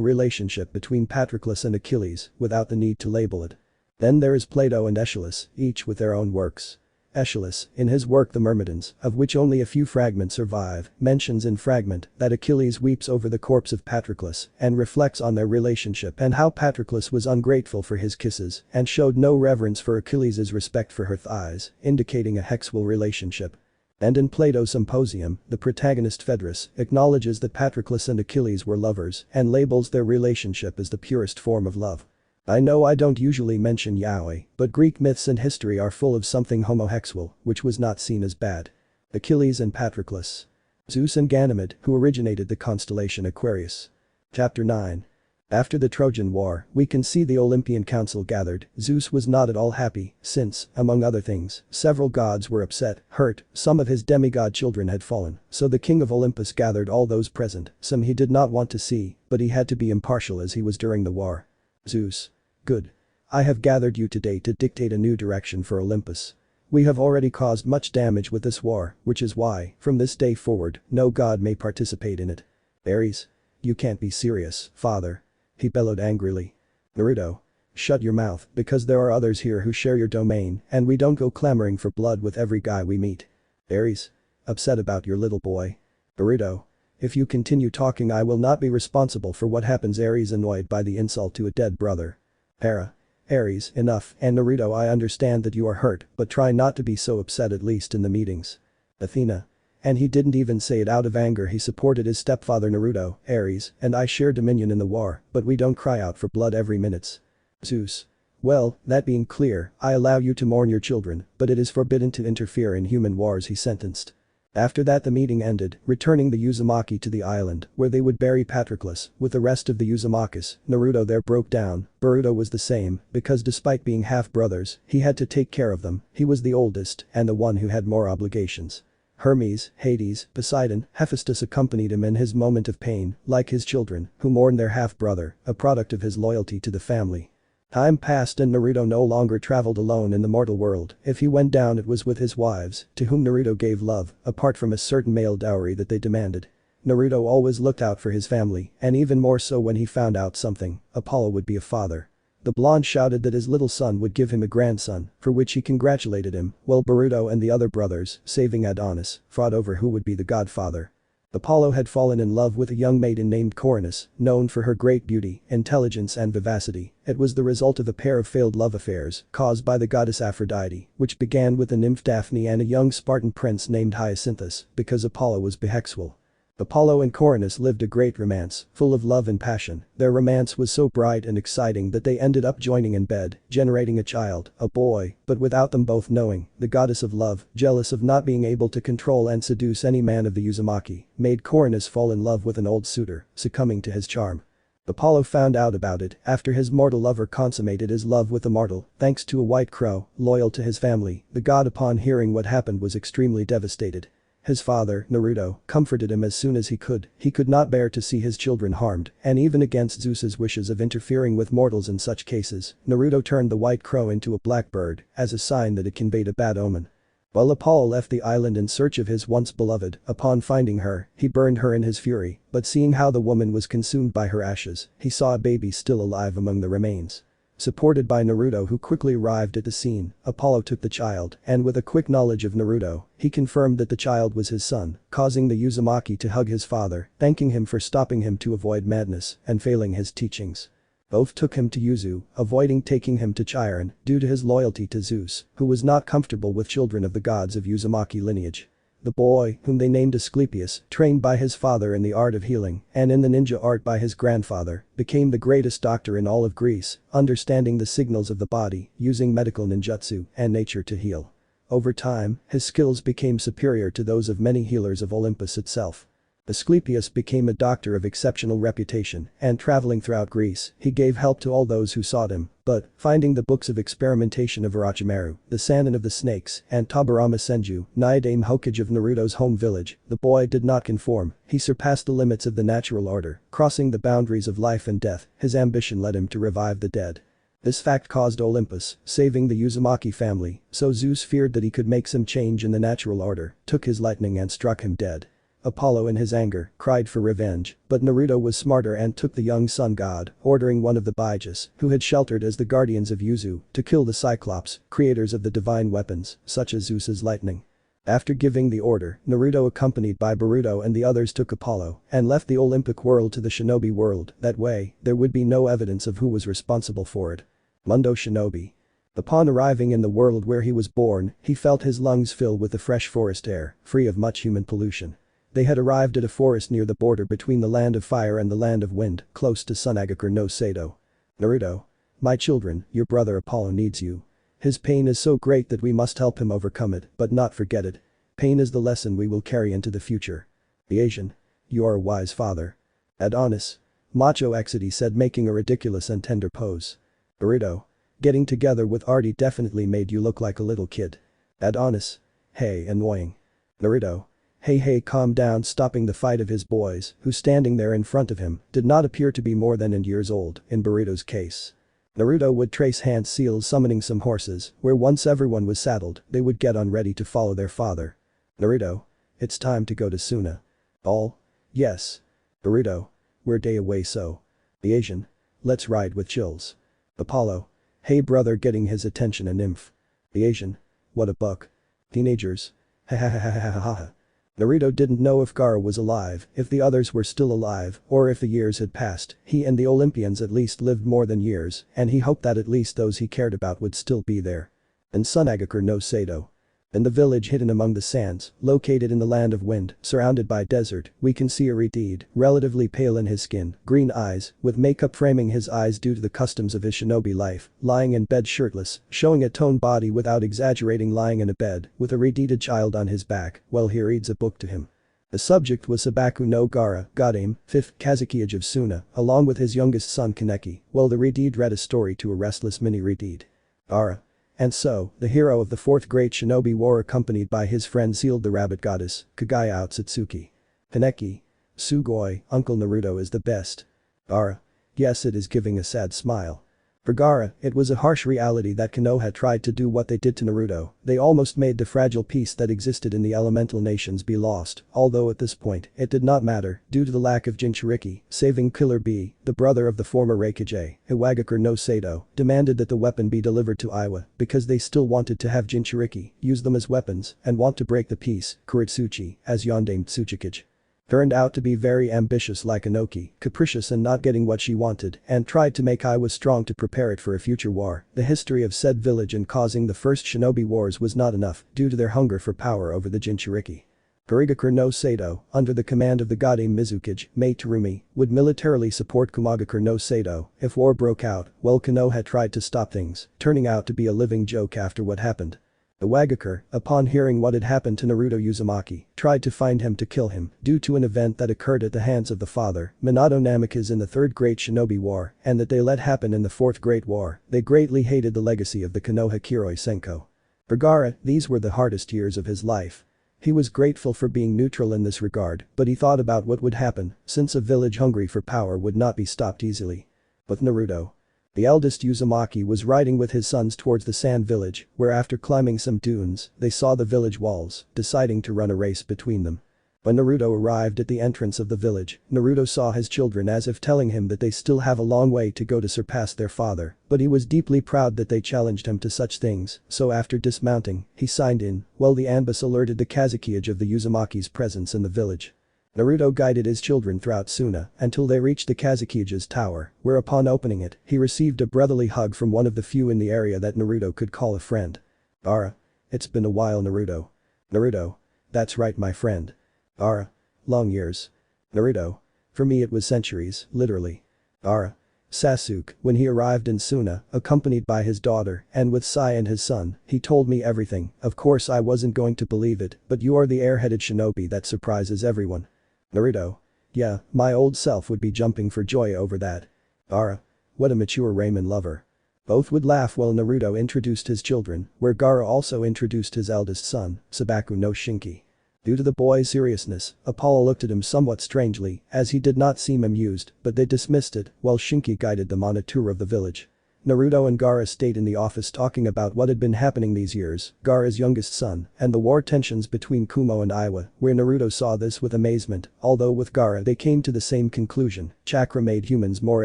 relationship between Patroclus and Achilles, without the need to label it. Then there is Plato and Aeschylus, each with their own works. Aeschylus, in his work The Myrmidons, of which only a few fragments survive, mentions in fragment that Achilles weeps over the corpse of Patroclus and reflects on their relationship and how Patroclus was ungrateful for his kisses and showed no reverence for Achilles' respect for her thighs, indicating a sexual relationship. And in Plato's Symposium, the protagonist Phaedrus acknowledges that Patroclus and Achilles were lovers and labels their relationship as the purest form of love. I know I don't usually mention yaoi, but Greek myths and history are full of something homosexual, which was not seen as bad. Achilles and Patroclus. Zeus and Ganymede, who originated the constellation Aquarius. Chapter 9. After the Trojan War, we can see the Olympian Council gathered. Zeus was not at all happy, since, among other things, several gods were upset, hurt, some of his demigod children had fallen, so the king of Olympus gathered all those present, some he did not want to see, but he had to be impartial as he was during the war. Zeus. Good. I have gathered you today to dictate a new direction for Olympus. We have already caused much damage with this war, which is why, from this day forward, no god may participate in it. Ares. You can't be serious, father. He bellowed angrily. Naruto. Shut your mouth, because there are others here who share your domain, and we don't go clamoring for blood with every guy we meet. Ares. Upset about your little boy. Naruto. If you continue talking I will not be responsible for what happens. Ares, annoyed by the insult to a dead brother. Hera. Ares, enough, and Naruto, I understand that you are hurt, but try not to be so upset, at least in the meetings. Athena. And he didn't even say it out of anger. He supported his stepfather Naruto. Ares and I share dominion in the war, but we don't cry out for blood every minute. Zeus. Well, that being clear, I allow you to mourn your children, but it is forbidden to interfere in human wars, he sentenced. After that the meeting ended, returning the Uzumaki to the island, where they would bury Patroclus, with the rest of the Uzumakis. Naruto there broke down. Boruto was the same, because despite being half-brothers, he had to take care of them, he was the oldest, and the one who had more obligations. Hermes, Hades, Poseidon, Hephaestus accompanied him in his moment of pain, like his children, who mourned their half-brother, a product of his loyalty to the family. Time passed and Naruto no longer traveled alone in the mortal world. If he went down it was with his wives, to whom Naruto gave love, apart from a certain male dowry that they demanded. Naruto always looked out for his family, and even more so when he found out something, Apollo would be a father. The blonde shouted that his little son would give him a grandson, for which he congratulated him, while Boruto and the other brothers, saving Adonis, fought over who would be the godfather. Apollo had fallen in love with a young maiden named Coronis, known for her great beauty, intelligence and vivacity. It was the result of a pair of failed love affairs caused by the goddess Aphrodite, which began with the nymph Daphne and a young Spartan prince named Hyacinthus, because Apollo was bisexual. Apollo and Coronis lived a great romance, full of love and passion. Their romance was so bright and exciting that they ended up joining in bed, generating a child, a boy, but without them both knowing. The goddess of love, jealous of not being able to control and seduce any man of the Uzumaki, made Coronis fall in love with an old suitor, succumbing to his charm. Apollo found out about it after his mortal lover consummated his love with a mortal, thanks to a white crow, loyal to his family. The god, upon hearing what happened, was extremely devastated. His father, Naruto, comforted him as soon as he could. He could not bear to see his children harmed, and even against Zeus's wishes of interfering with mortals in such cases, Naruto turned the white crow into a black bird, as a sign that it conveyed a bad omen. While Apollo left the island in search of his once beloved, upon finding her, he burned her in his fury, but seeing how the woman was consumed by her ashes, he saw a baby still alive among the remains. Supported by Naruto, who quickly arrived at the scene, Apollo took the child, and with a quick knowledge of Naruto, he confirmed that the child was his son, causing the Uzumaki to hug his father, thanking him for stopping him to avoid madness and failing his teachings. Both took him to Yuzu, avoiding taking him to Chiron due to his loyalty to Zeus, who was not comfortable with children of the gods of Uzumaki lineage. The boy, whom they named Asclepius, trained by his father in the art of healing and in the ninja art by his grandfather, became the greatest doctor in all of Greece, understanding the signals of the body, using medical ninjutsu and nature to heal. Over time, his skills became superior to those of many healers of Olympus itself. Asclepius became a doctor of exceptional reputation, and traveling throughout Greece, he gave help to all those who sought him, but, finding the books of experimentation of Orochimaru, the Sannin of the Snakes, and Tobirama Senju, Niodame Hokage of Naruto's home village, the boy did not conform. He surpassed the limits of the natural order, crossing the boundaries of life and death. His ambition led him to revive the dead. This fact caused Olympus, saving the Uzumaki family, so Zeus feared that he could make some change in the natural order, took his lightning and struck him dead. Apollo in his anger cried for revenge, but Naruto was smarter and took the young sun god, ordering one of the Byages, who had sheltered as the guardians of Yuzu, to kill the Cyclops, creators of the divine weapons, such as Zeus's lightning. After giving the order, Naruto accompanied by Boruto and the others took Apollo and left the Olympic world to the shinobi world, that way, there would be no evidence of who was responsible for it. Mundo Shinobi. Upon arriving in the world where he was born, he felt his lungs fill with the fresh forest air, free of much human pollution. They had arrived at a forest near the border between the land of fire and the land of wind, close to Sunagakur no Sado. Naruto. My children, your brother Apollo needs you. His pain is so great that we must help him overcome it, but not forget it. Pain is the lesson we will carry into the future. The Asian. You are a wise father. Adonis. Macho Exody said, making a ridiculous and tender pose. Boruto. Getting together with Artie definitely made you look like a little kid. Adonis. Hey, annoying. Naruto. Hey, calm down. Stopping the fight of his boys, who standing there in front of him did not appear to be more than 8 years old, in Boruto's case. Naruto would trace hand seals summoning some horses, where once everyone was saddled, they would get on ready to follow their father. Naruto. It's time to go to Suna. All? Yes. Boruto. We're day away so. The Asian. Let's ride with chills. Apollo. Hey brother, getting his attention a nymph. The Asian. What a buck. Teenagers. Ha ha ha ha ha ha ha. Naruto didn't know if Gaara was alive, if the others were still alive, or if the years had passed. He and the Olympians at least lived more than years, and he hoped that at least those he cared about would still be there. And Sunagakur no Sado. In the village hidden among the sands, located in the land of wind, surrounded by desert, we can see a Redeed, relatively pale in his skin, green eyes, with makeup framing his eyes due to the customs of his shinobi life, lying in bed shirtless, showing a toned body without exaggerating, lying in a bed, with a Redeeded child on his back, while he reads a book to him. The subject was Sabaku no Gaara, Godame, 5th Kazekage of Suna, along with his youngest son Kaneki, while the Redeed read a story to a restless mini Redeed. Gaara. And so, the hero of the 4th Great Shinobi War accompanied by his friend sealed the rabbit goddess, Kagaya Otsutsuki. Kaneki. Sugoi, Uncle Naruto is the best. Gaara. Yes, it is, giving a sad smile. For Gaara, it was a harsh reality that Konoha tried to do what they did to Naruto. They almost made the fragile peace that existed in the elemental nations be lost, although at this point, it did not matter, due to the lack of Jinchuriki. Saving Killer B, the brother of the former Raikage, Iwagakure no Sado, demanded that the weapon be delivered to Iwa, because they still wanted to have Jinchuriki, use them as weapons, and want to break the peace. Kuritsuchi, as Yondaime Tsuchikage. Turned out to be very ambitious like Inoki, capricious and not getting what she wanted, and tried to make Iwa strong to prepare it for a future war. The history of said village and causing the first shinobi wars was not enough, due to their hunger for power over the Jinchuriki. Kurigakure no Sado, under the command of the Godame Mizukage, Mei Terumi, would militarily support Kumagakure no Sado if war broke out, while Konoha tried to stop things, turning out to be a living joke after what happened. Iwagakure, upon hearing what had happened to Naruto Uzumaki, tried to find him to kill him due to an event that occurred at the hands of the father, Minato Namikaze in the 3rd Great Shinobi War, and that they let happen in the 4th Great War. They greatly hated the legacy of the Konoha Kiroi Senko. For Gaara, these were the hardest years of his life. He was grateful for being neutral in this regard, but he thought about what would happen, since a village hungry for power would not be stopped easily. But Naruto. The eldest Uzumaki was riding with his sons towards the sand village, where after climbing some dunes, they saw the village walls, deciding to run a race between them. When Naruto arrived at the entrance of the village, Naruto saw his children as if telling him that they still have a long way to go to surpass their father, but he was deeply proud that they challenged him to such things, so after dismounting, he signed in, while the Anbus alerted the Kazekage of the Uzumaki's presence in the village. Naruto guided his children throughout Suna until they reached the Kazekage's tower, where upon opening it, he received a brotherly hug from one of the few in the area that Naruto could call a friend. Gaara. It's been a while, Naruto. Naruto. That's right, my friend. Gaara. Long years. Naruto. For me it was centuries, literally. Gaara. Sasuke, when he arrived in Suna, accompanied by his daughter, and with Sai and his son, he told me everything. Of course I wasn't going to believe it, but you are the airheaded shinobi that surprises everyone. Naruto. Yeah, my old self would be jumping for joy over that. Gaara. What a mature ramen lover. Both would laugh while Naruto introduced his children, where Gaara also introduced his eldest son, Sabaku no Shinki. Due to the boy's seriousness, Apollo looked at him somewhat strangely, as he did not seem amused, but they dismissed it, while Shinki guided them on a tour of the village. Naruto and Gaara stayed in the office talking about what had been happening these years, Gaara's youngest son, and the war tensions between Kumo and Iwa, where Naruto saw this with amazement, although with Gaara they came to the same conclusion, chakra made humans more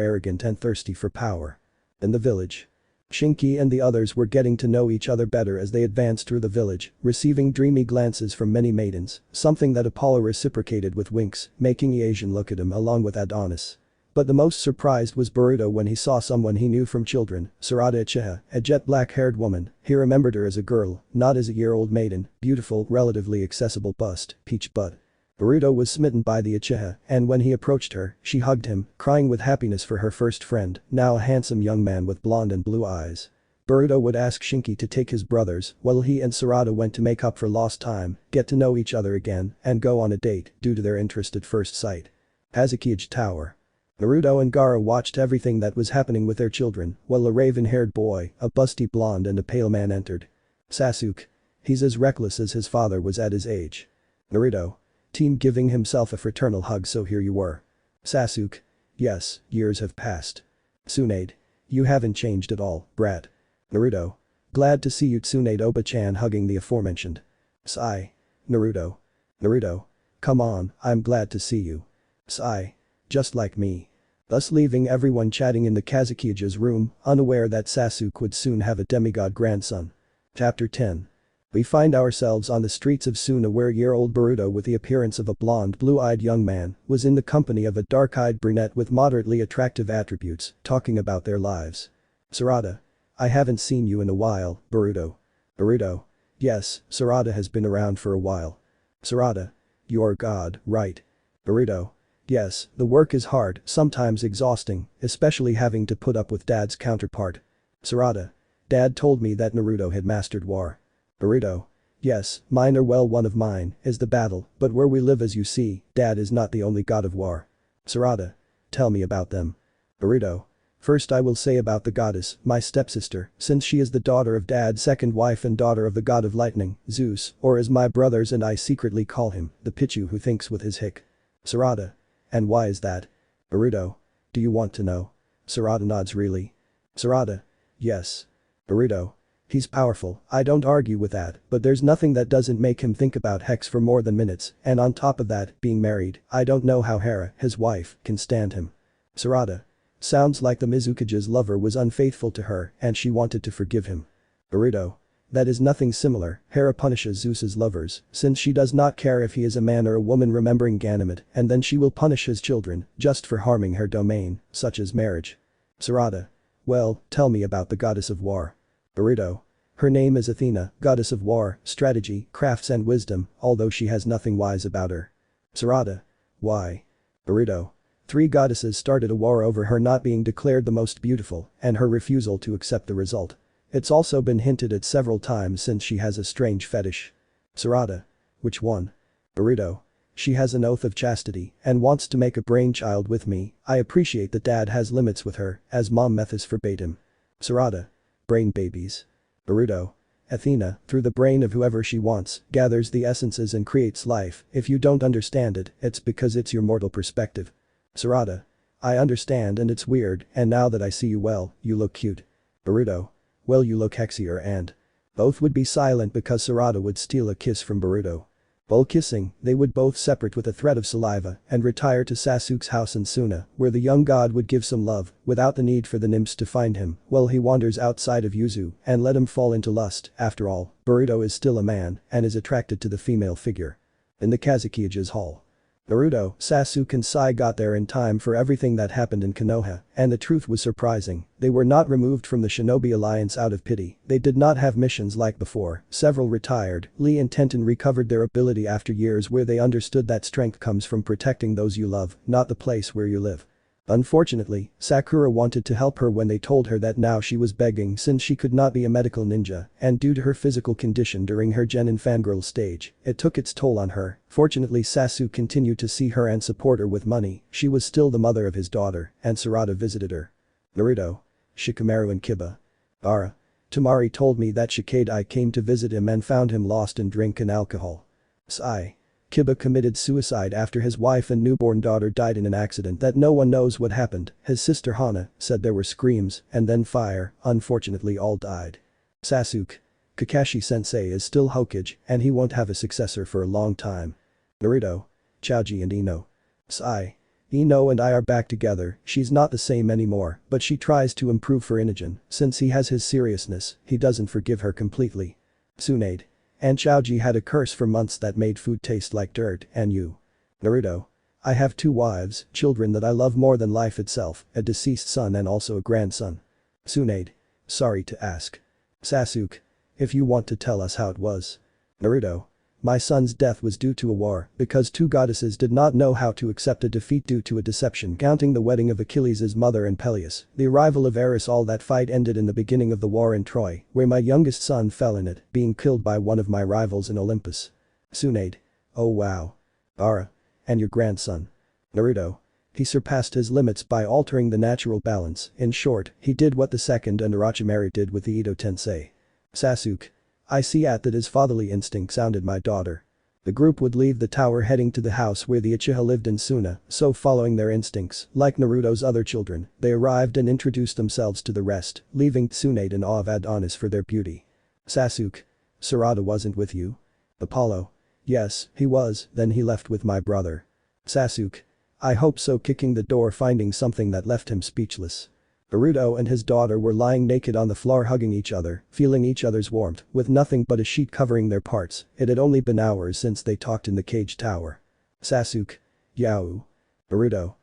arrogant and thirsty for power. In the village. Shinki and the others were getting to know each other better as they advanced through the village, receiving dreamy glances from many maidens, something that Apollo reciprocated with winks, making Asian look at him along with Adonis. But the most surprised was Boruto when he saw someone he knew from children, Sarada Uchiha, a jet black-haired woman. He remembered her as a girl, not as a year-old maiden, beautiful, relatively accessible bust, peach butt. Boruto was smitten by the Uchiha, and when he approached her, she hugged him, crying with happiness for her first friend, now a handsome young man with blonde and blue eyes. Boruto would ask Shinki to take his brothers, while he and Sarada went to make up for lost time, get to know each other again, and go on a date, due to their interest at first sight. Hazbin Tower. Naruto and Gaara watched everything that was happening with their children, while a raven-haired boy, a busty blonde and a pale man entered. Sasuke. He's as reckless as his father was at his age. Naruto. Team giving himself a fraternal hug, so here you were. Sasuke. Yes, years have passed. Tsunade. You haven't changed at all, brat. Naruto. Glad to see you, Tsunade Oba-chan hugging the aforementioned. Sigh. Naruto. Naruto. Come on, I'm glad to see you. Sigh. Just like me. Thus leaving everyone chatting in the Kazukiya's room, unaware that Sasuke would soon have a demigod grandson. Chapter 10. We find ourselves on the streets of Suna where year-old Boruto with the appearance of a blonde blue-eyed young man was in the company of a dark-eyed brunette with moderately attractive attributes, talking about their lives. Sarada. I haven't seen you in a while, Boruto. Boruto. Yes, Sarada has been around for a while. Sarada. You're God, right? Boruto. Yes, the work is hard, sometimes exhausting, especially having to put up with Dad's counterpart. Sarada. Dad told me that Naruto had mastered war. Boruto. Yes, mine are well, one of mine is the battle, but where we live, as you see, Dad is not the only god of war. Sarada. Tell me about them. Boruto. First I will say about the goddess, my stepsister, since she is the daughter of Dad's second wife and daughter of the god of lightning, Zeus, or as my brothers and I secretly call him, the Pichu who thinks with his hick. Sarada. And why is that? Boruto. Do you want to know? Sarada nods. Really? Sarada. Yes. Boruto. He's powerful, I don't argue with that, but there's nothing that doesn't make him think about Hex for more than minutes, and on top of that, being married, I don't know how Hera, his wife, can stand him. Sarada. Sounds like the Mizukage's lover was unfaithful to her and she wanted to forgive him. Boruto. That is nothing similar. Hera punishes Zeus's lovers, since she does not care if he is a man or a woman, remembering Ganymede, and then she will punish his children, just for harming her domain, such as marriage. Sarada. Well, tell me about the goddess of war. Boruto. Her name is Athena, goddess of war, strategy, crafts and wisdom, although she has nothing wise about her. Sarada. Why? Boruto. 3 goddesses started a war over her not being declared the most beautiful, and her refusal to accept the result. It's also been hinted at several times since she has a strange fetish. Sarada. Which one? Boruto. She has an oath of chastity and wants to make a brainchild with me. I appreciate that Dad has limits with her, as Mom Methys forbade him. Sarada. Brain babies. Boruto. Athena, through the brain of whoever she wants, gathers the essences and creates life. If you don't understand it, it's because it's your mortal perspective. Sarada. I understand, and it's weird, and now that I see you, well, you look cute. Boruto. Well, you look hexier, and both would be silent because Sarada would steal a kiss from Boruto. While kissing, they would both separate with a thread of saliva and retire to Sasuke's house in Suna, where the young god would give some love, without the need for the nymphs to find him, while he wanders outside of Yuzu and let him fall into lust. After all, Boruto is still a man and is attracted to the female figure. In the Kazukiya's hall. Naruto, Sasuke and Sai got there in time for everything that happened in Konoha, and the truth was surprising. They were not removed from the Shinobi Alliance out of pity. They did not have missions like before. Several retired. Lee and Tenten recovered their ability after years where they understood that strength comes from protecting those you love, not the place where you live. Unfortunately, Sakura wanted to help her when they told her that now she was begging since she could not be a medical ninja, and due to her physical condition during her genin fangirl stage, it took its toll on her. Fortunately, Sasuke continued to see her and support her with money. She was still the mother of his daughter, and Sarada visited her. Naruto. Shikamaru and Kiba. Ara. Tamari told me that Shikadai came to visit him and found him lost in drink and alcohol. Sai. Kiba committed suicide after his wife and newborn daughter died in an accident that no one knows what happened. His sister Hana said there were screams and then fire, unfortunately all died. Sasuke. Kakashi-sensei is still Hokage and he won't have a successor for a long time. Naruto. Choji and Ino. Sigh. Ino and I are back together, she's not the same anymore, but she tries to improve for Inogen, since he has his seriousness, he doesn't forgive her completely. Tsunade. And Choji had a curse for months that made food taste like dirt, and you. Naruto. I have 2 wives, children that I love more than life itself, a deceased son and also a grandson. Tsunade. Sorry to ask. Sasuke. If you want to tell us how it was. Naruto. My son's death was due to a war because 2 goddesses did not know how to accept a defeat due to a deception counting the wedding of Achilles' mother and Peleus. The arrival of Ares, all that fight ended in the beginning of the war in Troy where my youngest son fell in it, being killed by one of my rivals in Olympus. Tsunade. Oh wow. Ara. And your grandson. Naruto. He surpassed his limits by altering the natural balance, in short, he did what the second and Orochimaru did with the Edo Tensei. Sasuke. I see at that his fatherly instinct sounded my daughter. The group would leave the tower heading to the house where the Uchiha lived in Suna, so following their instincts, like Naruto's other children, they arrived and introduced themselves to the rest, leaving Tsunade in awe of Adonis for their beauty. Sasuke. Sarada wasn't with you? Apollo. Yes, he was, then he left with my brother. Sasuke. I hope so, kicking the door, finding something that left him speechless. Naruto and his daughter were lying naked on the floor, hugging each other, feeling each other's warmth, with nothing but a sheet covering their parts. It had only been hours since they talked in the cage tower. Sasuke. Yao. Naruto.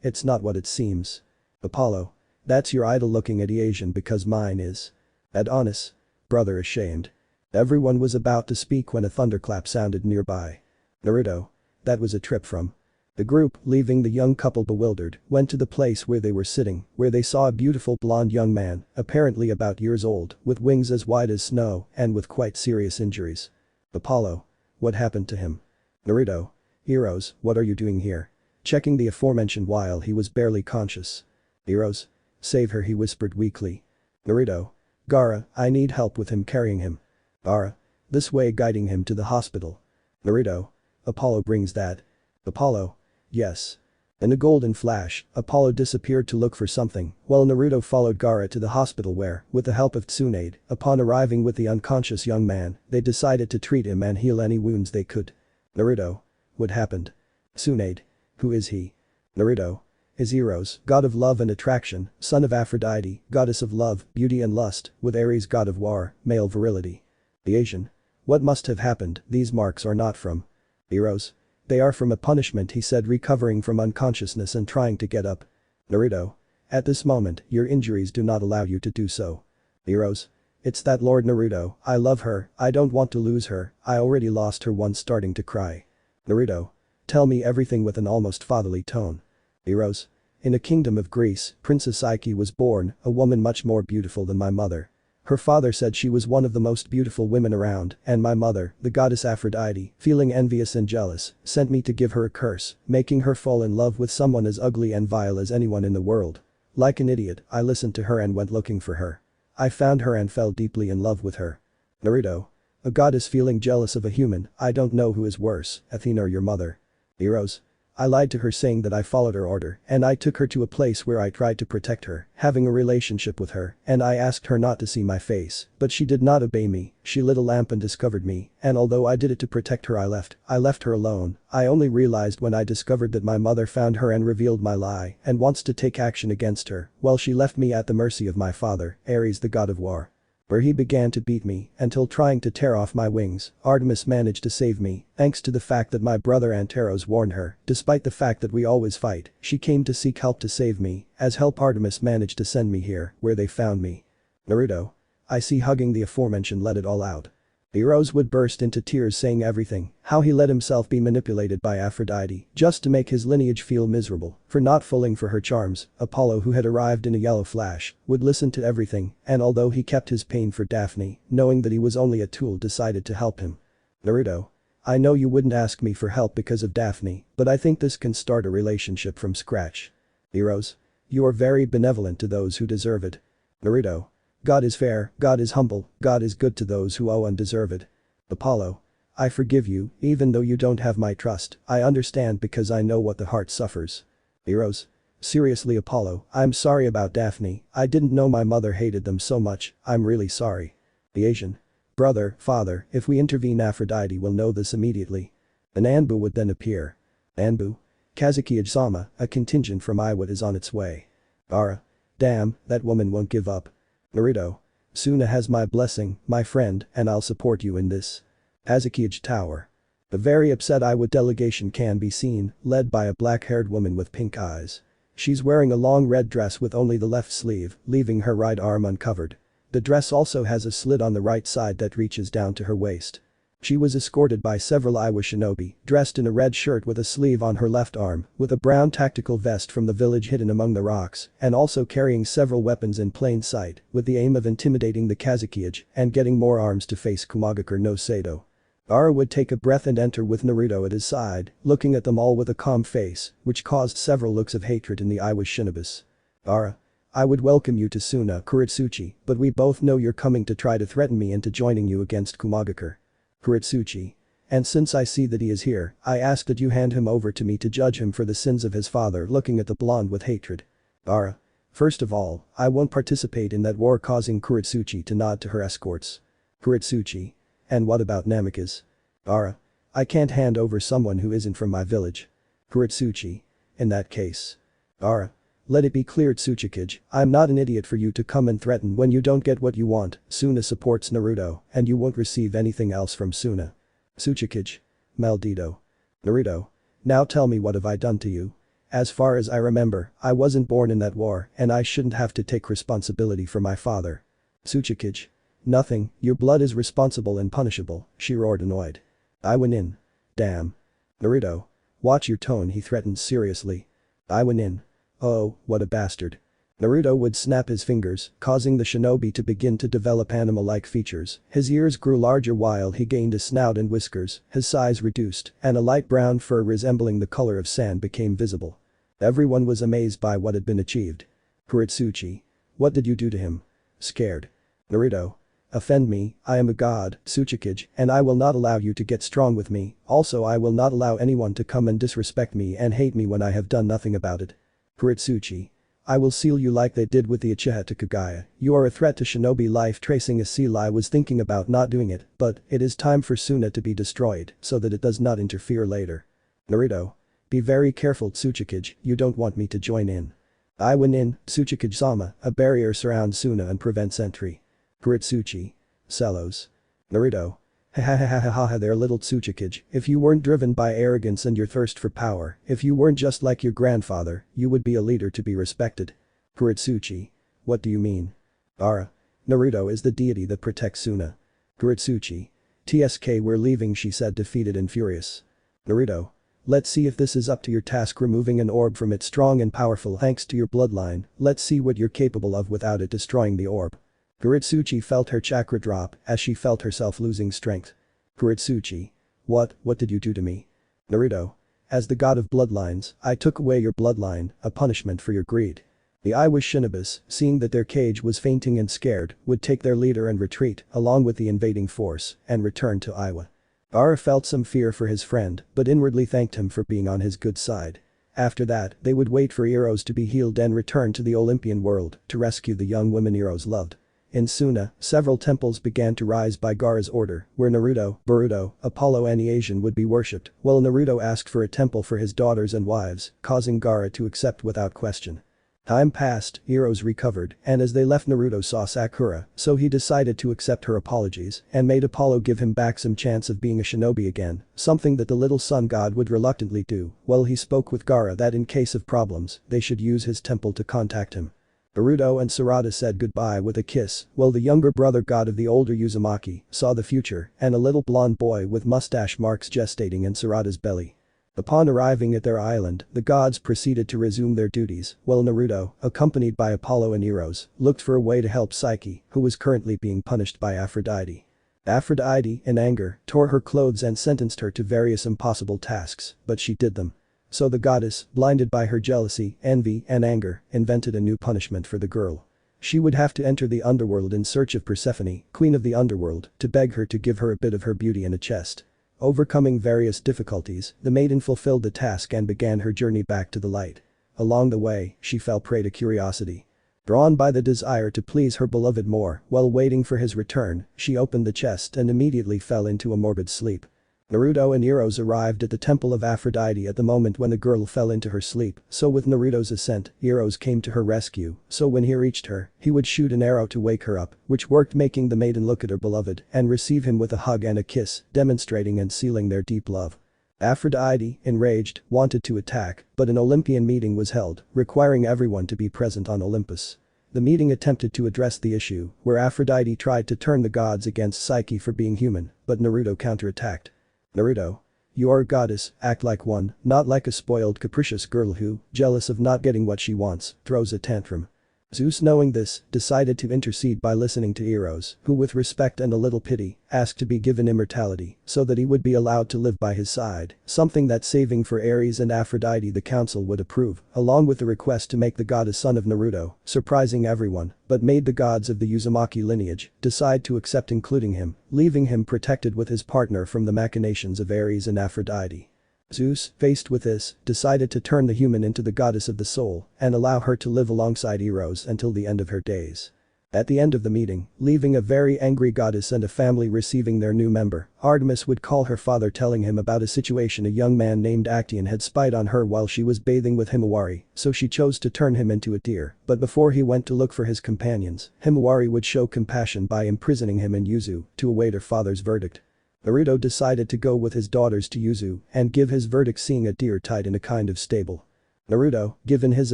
It's not what it seems. Apollo. That's your idol looking at Asian because mine is. Adonis. Brother ashamed. Everyone was about to speak when a thunderclap sounded nearby. Naruto. That was a trip from. The group, leaving the young couple bewildered, went to the place where they were sitting, where they saw a beautiful blonde young man, apparently about years old, with wings as wide as snow and with quite serious injuries. Apollo. What happened to him? Naruto. Heroes, what are you doing here? Checking the aforementioned while he was barely conscious. Heroes. Save her, he whispered weakly. Naruto. Gaara, I need help with him, carrying him. Gaara. This way, guiding him to the hospital. Naruto. Apollo brings that. Apollo. Yes. In a golden flash, Apollo disappeared to look for something, while Naruto followed Gaara to the hospital where, with the help of Tsunade, upon arriving with the unconscious young man, they decided to treat him and heal any wounds they could. Naruto. What happened? Tsunade. Who is he? Naruto. Is Eros, god of love and attraction, son of Aphrodite, goddess of love, beauty and lust, with Ares, god of war, male virility. The Asian. What must have happened? These marks are not from. Eros. They are from a punishment, he said, recovering from unconsciousness and trying to get up. Naruto. At this moment, your injuries do not allow you to do so. Eros. It's that Lord Naruto, I love her, I don't want to lose her, I already lost her once, starting to cry. Naruto. Tell me everything with an almost fatherly tone. Eros. In a kingdom of Greece, Princess Psyche was born, a woman much more beautiful than my mother. Her father said she was one of the most beautiful women around, and my mother, the goddess Aphrodite, feeling envious and jealous, sent me to give her a curse, making her fall in love with someone as ugly and vile as anyone in the world. Like an idiot, I listened to her and went looking for her. I found her and fell deeply in love with her. Naruto. A goddess feeling jealous of a human, I don't know who is worse, Athena or your mother. Eros. I lied to her saying that I followed her order and I took her to a place where I tried to protect her, having a relationship with her, and I asked her not to see my face, but she did not obey me, she lit a lamp and discovered me, and although I did it to protect her I left her alone. I only realized when I discovered that my mother found her and revealed my lie and wants to take action against her, well, she left me at the mercy of my father, Ares the god of war. Where he began to beat me until trying to tear off my wings, Artemis managed to save me, thanks to the fact that my brother Anteros warned her, despite the fact that we always fight, she came to seek help to save me, as help Artemis managed to send me here, where they found me. Naruto. I see, hugging the aforementioned, let it all out. Eros would burst into tears saying everything, how he let himself be manipulated by Aphrodite just to make his lineage feel miserable for not falling for her charms. Apollo, who had arrived in a yellow flash, would listen to everything, and although he kept his pain for Daphne, knowing that he was only a tool, decided to help him. Naruto. I know you wouldn't ask me for help because of Daphne, but I think this can start a relationship from scratch. Eros. You are very benevolent to those who deserve it. Naruto. God is fair, God is humble, God is good to those who owe and deserve it. Apollo. I forgive you, even though you don't have my trust, I understand because I know what the heart suffers. Heroes. Seriously Apollo, I'm sorry about Daphne, I didn't know my mother hated them so much, I'm really sorry. The Asian. Brother, father, if we intervene Aphrodite will know this immediately. An Anbu would then appear. Anbu? Kazuki-sama, a contingent from Iwa is on its way. Ara. Damn, that woman won't give up. Naruto. Suna has my blessing, my friend, and I'll support you in this. Hazaki Tower. The very upset Iwa delegation can be seen, led by a black-haired woman with pink eyes. She's wearing a long red dress with only the left sleeve, leaving her right arm uncovered. The dress also has a slit on the right side that reaches down to her waist. She was escorted by several Iwa shinobi, dressed in a red shirt with a sleeve on her left arm, with a brown tactical vest from the village hidden among the rocks, and also carrying several weapons in plain sight, with the aim of intimidating the Kazuki and getting more arms to face Kumagakure no Sato. Ara would take a breath and enter with Naruto at his side, looking at them all with a calm face, which caused several looks of hatred in the Iwa shinobis. Ara. I would welcome you to Suna Kuretsuchi, but we both know you're coming to try to threaten me into joining you against Kumagakure. Kuretsuchi. And since I see that he is here, I ask that you hand him over to me to judge him for the sins of his father, looking at the blonde with hatred. Ara. First of all, I won't participate in that war, causing Kuretsuchi to nod to her escorts. Kuretsuchi. And what about Namikaze? Ara. I can't hand over someone who isn't from my village. Kuretsuchi. In that case. Ara. Let it be clear Tsuchikage, I'm not an idiot for you to come and threaten when you don't get what you want. Suna supports Naruto, and you won't receive anything else from Suna. Tsuchikage. Maldito. Naruto. Now tell me, what have I done to you? As far as I remember, I wasn't born in that war and I shouldn't have to take responsibility for my father. Tsuchikage. Nothing, your blood is responsible and punishable, she roared annoyed. I went in. Damn. Naruto. Watch your tone, he threatened seriously. I went in. Oh, what a bastard. Naruto would snap his fingers, causing the shinobi to begin to develop animal-like features. His ears grew larger while he gained a snout and whiskers, his size reduced, and a light brown fur resembling the color of sand became visible. Everyone was amazed by what had been achieved. Kuretsuchi. What did you do to him? Scared. Naruto. Offend me, I am a god, Tsuchikage, and I will not allow you to get strong with me, also I will not allow anyone to come and disrespect me and hate me when I have done nothing about it. Kuretsuchi. I will seal you like they did with the Uchiha to Kagaya, you are a threat to shinobi life. Tracing a seal, I was thinking about not doing it, but it is time for Suna to be destroyed so that it does not interfere later. Naruto. Be very careful Tsuchikage, you don't want me to join in. I went in, Tsuchikage-sama, a barrier surrounds Suna and prevents entry. Kuretsuchi. Celos. Naruto. Ha there little Tsuchikage, if you weren't driven by arrogance and your thirst for power, if you weren't just like your grandfather, you would be a leader to be respected. Kuretsuchi. What do you mean? Ara. Naruto is the deity that protects Suna. Kuretsuchi. TSK, we're leaving, she said, defeated and furious. Naruto. Let's see if this is up to your task, removing an orb from it strong and powerful thanks to your bloodline, let's see what you're capable of without it destroying the orb. Kuretsuchi felt her chakra drop as she felt herself losing strength. Kuretsuchi. What did you do to me? Naruto. As the god of bloodlines, I took away your bloodline, a punishment for your greed. The Iwa shinobis, seeing that their cage was fainting and scared, would take their leader and retreat, along with the invading force, and return to Iwa. Ara felt some fear for his friend, but inwardly thanked him for being on his good side. After that, they would wait for heroes to be healed and return to the Olympian world to rescue the young women heroes loved. In Suna, several temples began to rise by Gaara's order, where Naruto, Boruto, Apollo and the Asian would be worshipped, while Naruto asked for a temple for his daughters and wives, causing Gaara to accept without question. Time passed, heroes recovered, and as they left Naruto saw Sakura, so he decided to accept her apologies and made Apollo give him back some chance of being a shinobi again, something that the little sun god would reluctantly do, while he spoke with Gaara that in case of problems, they should use his temple to contact him. Boruto and Sarada said goodbye with a kiss, while the younger brother god of the older Uzumaki saw the future and a little blonde boy with mustache marks gestating in Sarada's belly. Upon arriving at their island, the gods proceeded to resume their duties, while Naruto, accompanied by Apollo and Eros, looked for a way to help Psyche, who was currently being punished by Aphrodite. Aphrodite, in anger, tore her clothes and sentenced her to various impossible tasks, but she did them. So the goddess, blinded by her jealousy, envy, and anger, invented a new punishment for the girl. She would have to enter the underworld in search of Persephone, queen of the underworld, to beg her to give her a bit of her beauty in a chest. Overcoming various difficulties, the maiden fulfilled the task and began her journey back to the light. Along the way, she fell prey to curiosity. Drawn by the desire to please her beloved more, while waiting for his return, she opened the chest and immediately fell into a morbid sleep. Naruto and Eros arrived at the temple of Aphrodite at the moment when the girl fell into her sleep, so with Naruto's assent, Eros came to her rescue, so when he reached her, he would shoot an arrow to wake her up, which worked, making the maiden look at her beloved and receive him with a hug and a kiss, demonstrating and sealing their deep love. Aphrodite, enraged, wanted to attack, but an Olympian meeting was held, requiring everyone to be present on Olympus. The meeting attempted to address the issue, where Aphrodite tried to turn the gods against Psyche for being human, but Naruto counterattacked. Naruto. You are a goddess, act like one, not like a spoiled capricious girl who, jealous of not getting what she wants, throws a tantrum. Zeus, knowing this, decided to intercede by listening to Eros, who with respect and a little pity, asked to be given immortality, so that he would be allowed to live by his side, something that saving for Ares and Aphrodite the council would approve, along with the request to make the god a son of Naruto, surprising everyone, but made the gods of the Uzumaki lineage decide to accept including him, leaving him protected with his partner from the machinations of Ares and Aphrodite. Zeus, faced with this, decided to turn the human into the goddess of the soul and allow her to live alongside Eros until the end of her days. At the end of the meeting, leaving a very angry goddess and a family receiving their new member, Artemis would call her father, telling him about a situation a young man named Actaeon had spied on her while she was bathing with Himawari, so she chose to turn him into a deer, but before he went to look for his companions, Himawari would show compassion by imprisoning him in Yuzu to await her father's verdict. Naruto decided to go with his daughters to Yuzu and give his verdict, seeing a deer tied in a kind of stable. Naruto, given his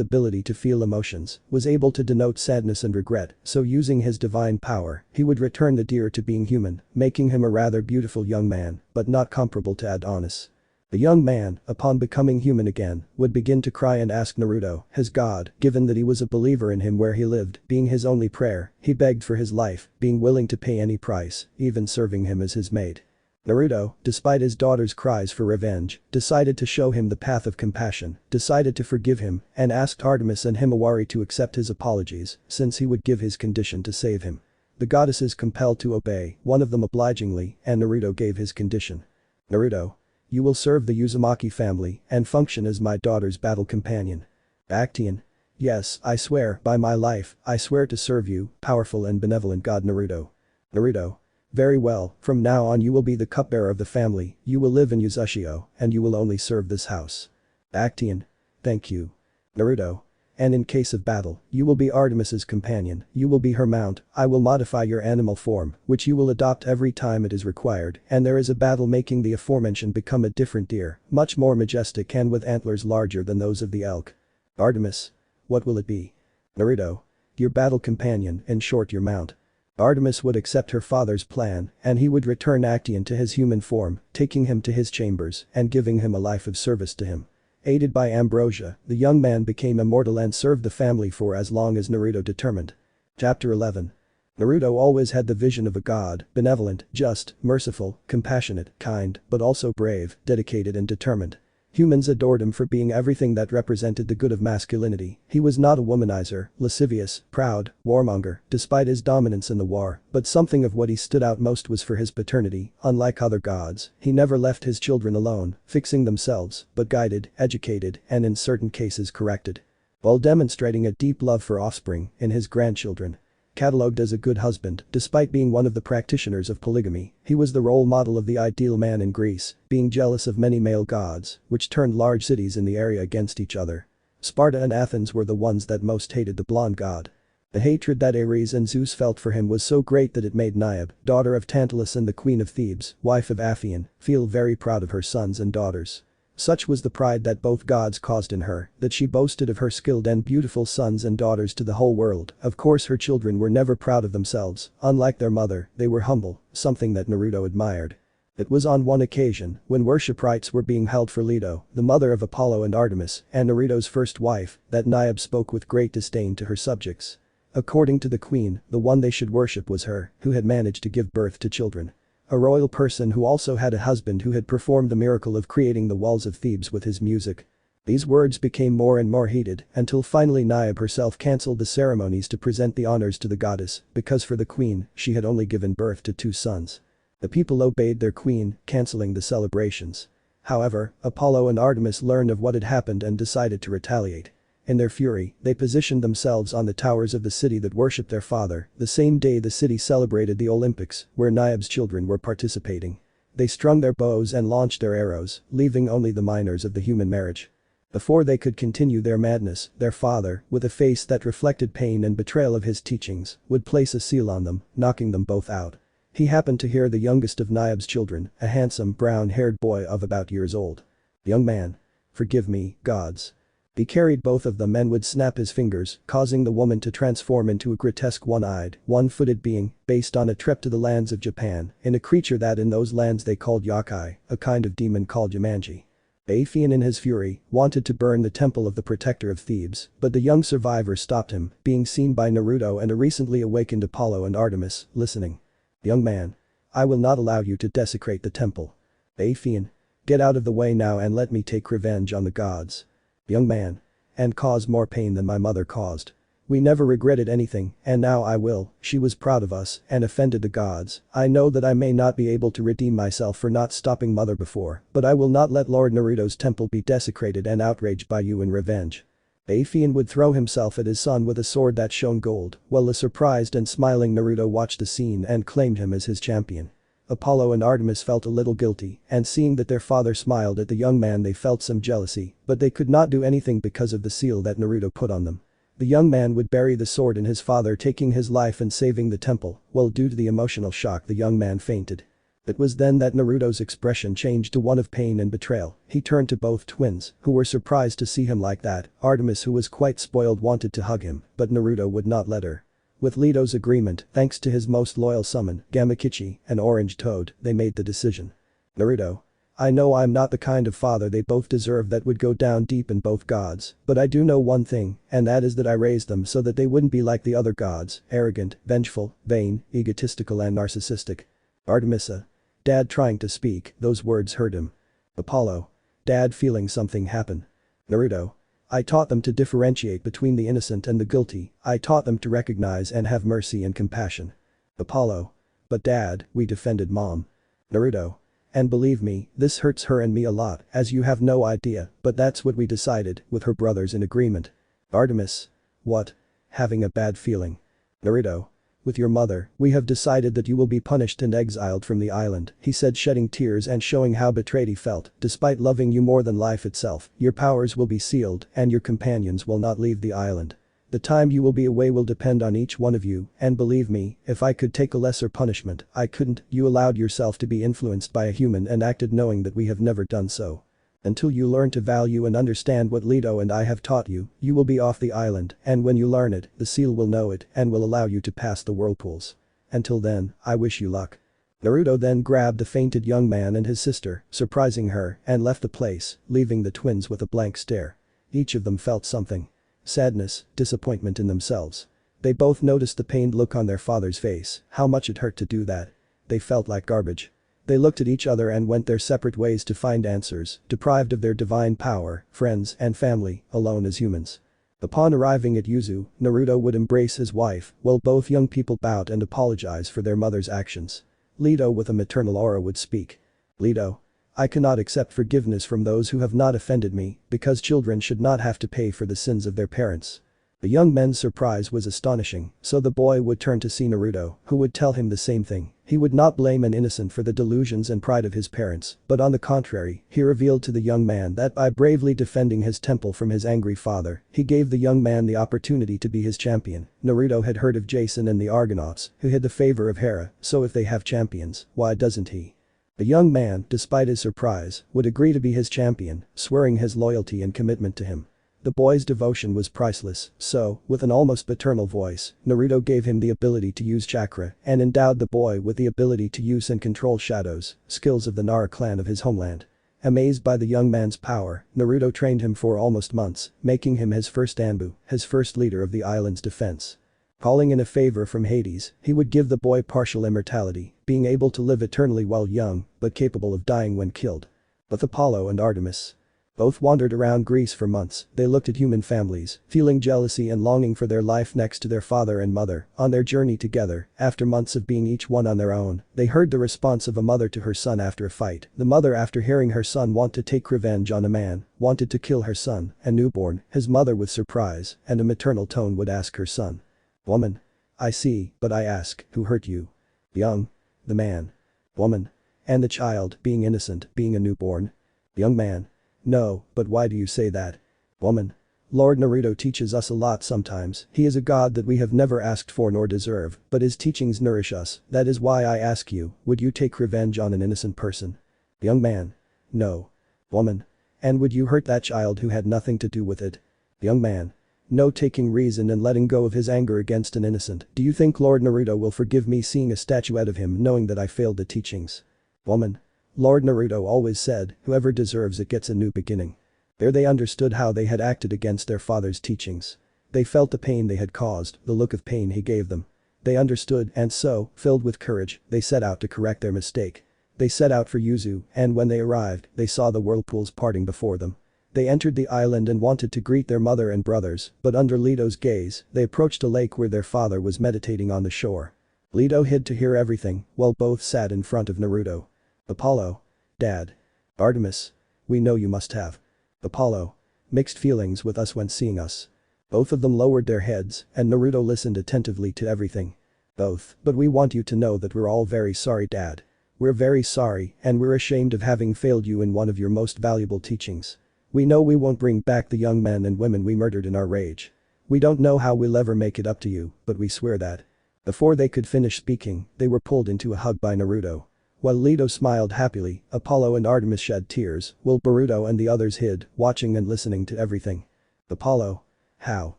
ability to feel emotions, was able to denote sadness and regret, so using his divine power, he would return the deer to being human, making him a rather beautiful young man, but not comparable to Adonis. The young man, upon becoming human again, would begin to cry and ask Naruto, his god, given that he was a believer in him where he lived, being his only prayer, he begged for his life, being willing to pay any price, even serving him as his maid. Naruto, despite his daughter's cries for revenge, decided to show him the path of compassion, decided to forgive him, and asked Artemis and Himawari to accept his apologies, since he would give his condition to save him. The goddesses compelled to obey, one of them obligingly, and Naruto gave his condition. Naruto. You will serve the Uzumaki family and function as my daughter's battle companion. Actaeon. Yes, I swear, by my life, I swear to serve you, powerful and benevolent god Naruto. Naruto. Very well, from now on you will be the cupbearer of the family, you will live in Uchiha, and you will only serve this house. Actaeon. Thank you. Naruto. And in case of battle, you will be Artemis's companion, you will be her mount, I will modify your animal form, which you will adopt every time it is required, and there is a battle making the aforementioned become a different deer, much more majestic and with antlers larger than those of the elk. Artemis. What will it be? Naruto. Your battle companion, in short your mount. Artemis would accept her father's plan, and he would return Actaeon to his human form, taking him to his chambers and giving him a life of service to him. Aided by ambrosia, the young man became immortal and served the family for as long as Naruto determined. Chapter 11. Naruto always had the vision of a god, benevolent, just, merciful, compassionate, kind, but also brave, dedicated and determined. Humans adored him for being everything that represented the good of masculinity. He was not a womanizer, lascivious, proud, warmonger, despite his dominance in the war, but something of what he stood out most was for his paternity. Unlike other gods, he never left his children alone, fixing themselves, but guided, educated, and in certain cases corrected. While demonstrating a deep love for offspring in his grandchildren. Catalogued as a good husband, despite being one of the practitioners of polygamy, he was the role model of the ideal man in Greece, being jealous of many male gods, which turned large cities in the area against each other. Sparta and Athens were the ones that most hated the blonde god. The hatred that Ares and Zeus felt for him was so great that it made Niobe, daughter of Tantalus and the queen of Thebes, wife of Aphion, feel very proud of her sons and daughters. Such was the pride that both gods caused in her, that she boasted of her skilled and beautiful sons and daughters to the whole world. Of course her children were never proud of themselves, unlike their mother, they were humble, something that Naruto admired. It was on one occasion, when worship rites were being held for Leto, the mother of Apollo and Artemis, and Naruto's first wife, that Niobe spoke with great disdain to her subjects. According to the queen, the one they should worship was her, who had managed to give birth to children. A royal person who also had a husband who had performed the miracle of creating the walls of Thebes with his music. These words became more and more heated until finally Niobe herself cancelled the ceremonies to present the honors to the goddess because for the queen, she had only given birth to 2 sons. The people obeyed their queen, cancelling the celebrations. However, Apollo and Artemis learned of what had happened and decided to retaliate. In their fury, they positioned themselves on the towers of the city that worshipped their father, the same day the city celebrated the Olympics, where Niob's children were participating. They strung their bows and launched their arrows, leaving only the minors of the human marriage. Before they could continue their madness, their father, with a face that reflected pain and betrayal of his teachings, would place a seal on them, knocking them both out. He happened to hear the youngest of Niob's children, a handsome brown-haired boy of about years old. "Young man. Forgive me, gods." He carried both of them and would snap his fingers, causing the woman to transform into a grotesque one-eyed, one-footed being, based on a trip to the lands of Japan, in a creature that in those lands they called yokai, a kind of demon called Yamanji. Awaken in his fury, wanted to burn the temple of the protector of Thebes, but the young survivor stopped him, being seen by Naruto and a recently awakened Apollo and Artemis, listening. "Young man. I will not allow you to desecrate the temple. Awaken. Get out of the way now and let me take revenge on the gods. Young man. And cause more pain than my mother caused. We never regretted anything, and now I will." She was proud of us and offended the gods. "I know that I may not be able to redeem myself for not stopping mother before, but I will not let Lord Naruto's temple be desecrated and outraged by you in revenge." Awaken would throw himself at his son with a sword that shone gold, while the surprised and smiling Naruto watched the scene and claimed him as his champion. Apollo and Artemis felt a little guilty, and seeing that their father smiled at the young man they felt some jealousy, but they could not do anything because of the seal that Naruto put on them. The young man would bury the sword in his father taking his life and saving the temple, while due to the emotional shock the young man fainted. It was then that Naruto's expression changed to one of pain and betrayal. He turned to both twins, who were surprised to see him like that. Artemis, who was quite spoiled, wanted to hug him, but Naruto would not let her. With Leeto's agreement, thanks to his most loyal summon, Gamakichi, an orange toad, they made the decision. "Naruto. I know I'm not the kind of father they both deserve that would go down deep in both gods, but I do know one thing, and that is that I raised them so that they wouldn't be like the other gods, arrogant, vengeful, vain, egotistical and narcissistic." Artemisa. Dad trying to speak, those words hurt him. Apollo. Dad feeling something happen. Naruto. I taught them to differentiate between the innocent and the guilty. I taught them to recognize and have mercy and compassion. Apollo. But Dad, we defended Mom. Naruto. And believe me, this hurts her and me a lot, as you have no idea, but that's what we decided, with her brothers in agreement. Artemis. What? Having a bad feeling. Naruto. With your mother, we have decided that you will be punished and exiled from the island, he said, shedding tears and showing how betrayed he felt. Despite loving you more than life itself, your powers will be sealed and your companions will not leave the island. The time you will be away will depend on each one of you, and believe me, if I could take a lesser punishment, I couldn't. You allowed yourself to be influenced by a human and acted knowing that we have never done so. Until you learn to value and understand what Leto and I have taught you, you will be off the island, and when you learn it, the seal will know it and will allow you to pass the whirlpools. Until then, I wish you luck. Naruto then grabbed the fainted young man and his sister, surprising her, and left the place, leaving the twins with a blank stare. Each of them felt something. Sadness, disappointment in themselves. They both noticed the pained look on their father's face, how much it hurt to do that. They felt like garbage. They looked at each other and went their separate ways to find answers, deprived of their divine power, friends and family, alone as humans. Upon arriving at Yuzu, Naruto would embrace his wife, while both young people bowed and apologize for their mother's actions. Leto with a maternal aura would speak. Leto. I cannot accept forgiveness from those who have not offended me, because children should not have to pay for the sins of their parents. The young man's surprise was astonishing, so the boy would turn to see Naruto, who would tell him the same thing. He would not blame an innocent for the delusions and pride of his parents, but on the contrary, he revealed to the young man that by bravely defending his temple from his angry father, he gave the young man the opportunity to be his champion. Naruto had heard of Jason and the Argonauts, who had the favor of Hera, so if they have champions, why doesn't he? The young man, despite his surprise, would agree to be his champion, swearing his loyalty and commitment to him. The boy's devotion was priceless, so, with an almost paternal voice, Naruto gave him the ability to use chakra and endowed the boy with the ability to use and control shadows, skills of the Nara clan of his homeland. Amazed by the young man's power, Naruto trained him for almost months, making him his first Anbu, his first leader of the island's defense. Calling in a favor from Hades, he would give the boy partial immortality, being able to live eternally while young, but capable of dying when killed. With Apollo and Artemis. Both wandered around Greece for months, they looked at human families, feeling jealousy and longing for their life next to their father and mother. On their journey together, after months of being each one on their own, they heard the response of a mother to her son after a fight. The mother, after hearing her son want to take revenge on a man, wanted to kill her son, a newborn. His mother, with surprise and a maternal tone, would ask her son. Woman. I see, but I ask, who hurt you? Young. The man. Woman. And the child, being innocent, being a newborn. Young man. No, but why do you say that? Woman. Lord Naruto teaches us a lot sometimes. He is a god that we have never asked for nor deserve, but his teachings nourish us. That is why I ask you, would you take revenge on an innocent person? Young man. No. Woman. And would you hurt that child who had nothing to do with it? Young man. No, taking reason and letting go of his anger against an innocent. Do you think Lord Naruto will forgive me seeing a statuette of him knowing that I failed the teachings? Woman. Lord Naruto always said, whoever deserves it gets a new beginning. There they understood how they had acted against their father's teachings. They felt the pain they had caused, the look of pain he gave them. They understood, and so, filled with courage, they set out to correct their mistake. They set out for Yuzu, and when they arrived, they saw the whirlpools parting before them. They entered the island and wanted to greet their mother and brothers, but under Leto's gaze, they approached a lake where their father was meditating on the shore. Leto hid to hear everything, while both sat in front of Naruto. Apollo. Dad. Artemis. We know you must have. Apollo. Mixed feelings with us when seeing us. Both of them lowered their heads, and Naruto listened attentively to everything. Both, but we want you to know that we're all very sorry, Dad. We're very sorry, and we're ashamed of having failed you in one of your most valuable teachings. We know we won't bring back the young men and women we murdered in our rage. We don't know how we'll ever make it up to you, but we swear that. Before they could finish speaking, they were pulled into a hug by Naruto. While Leto smiled happily, Apollo and Artemis shed tears, while Boruto and the others hid, watching and listening to everything. Apollo. How?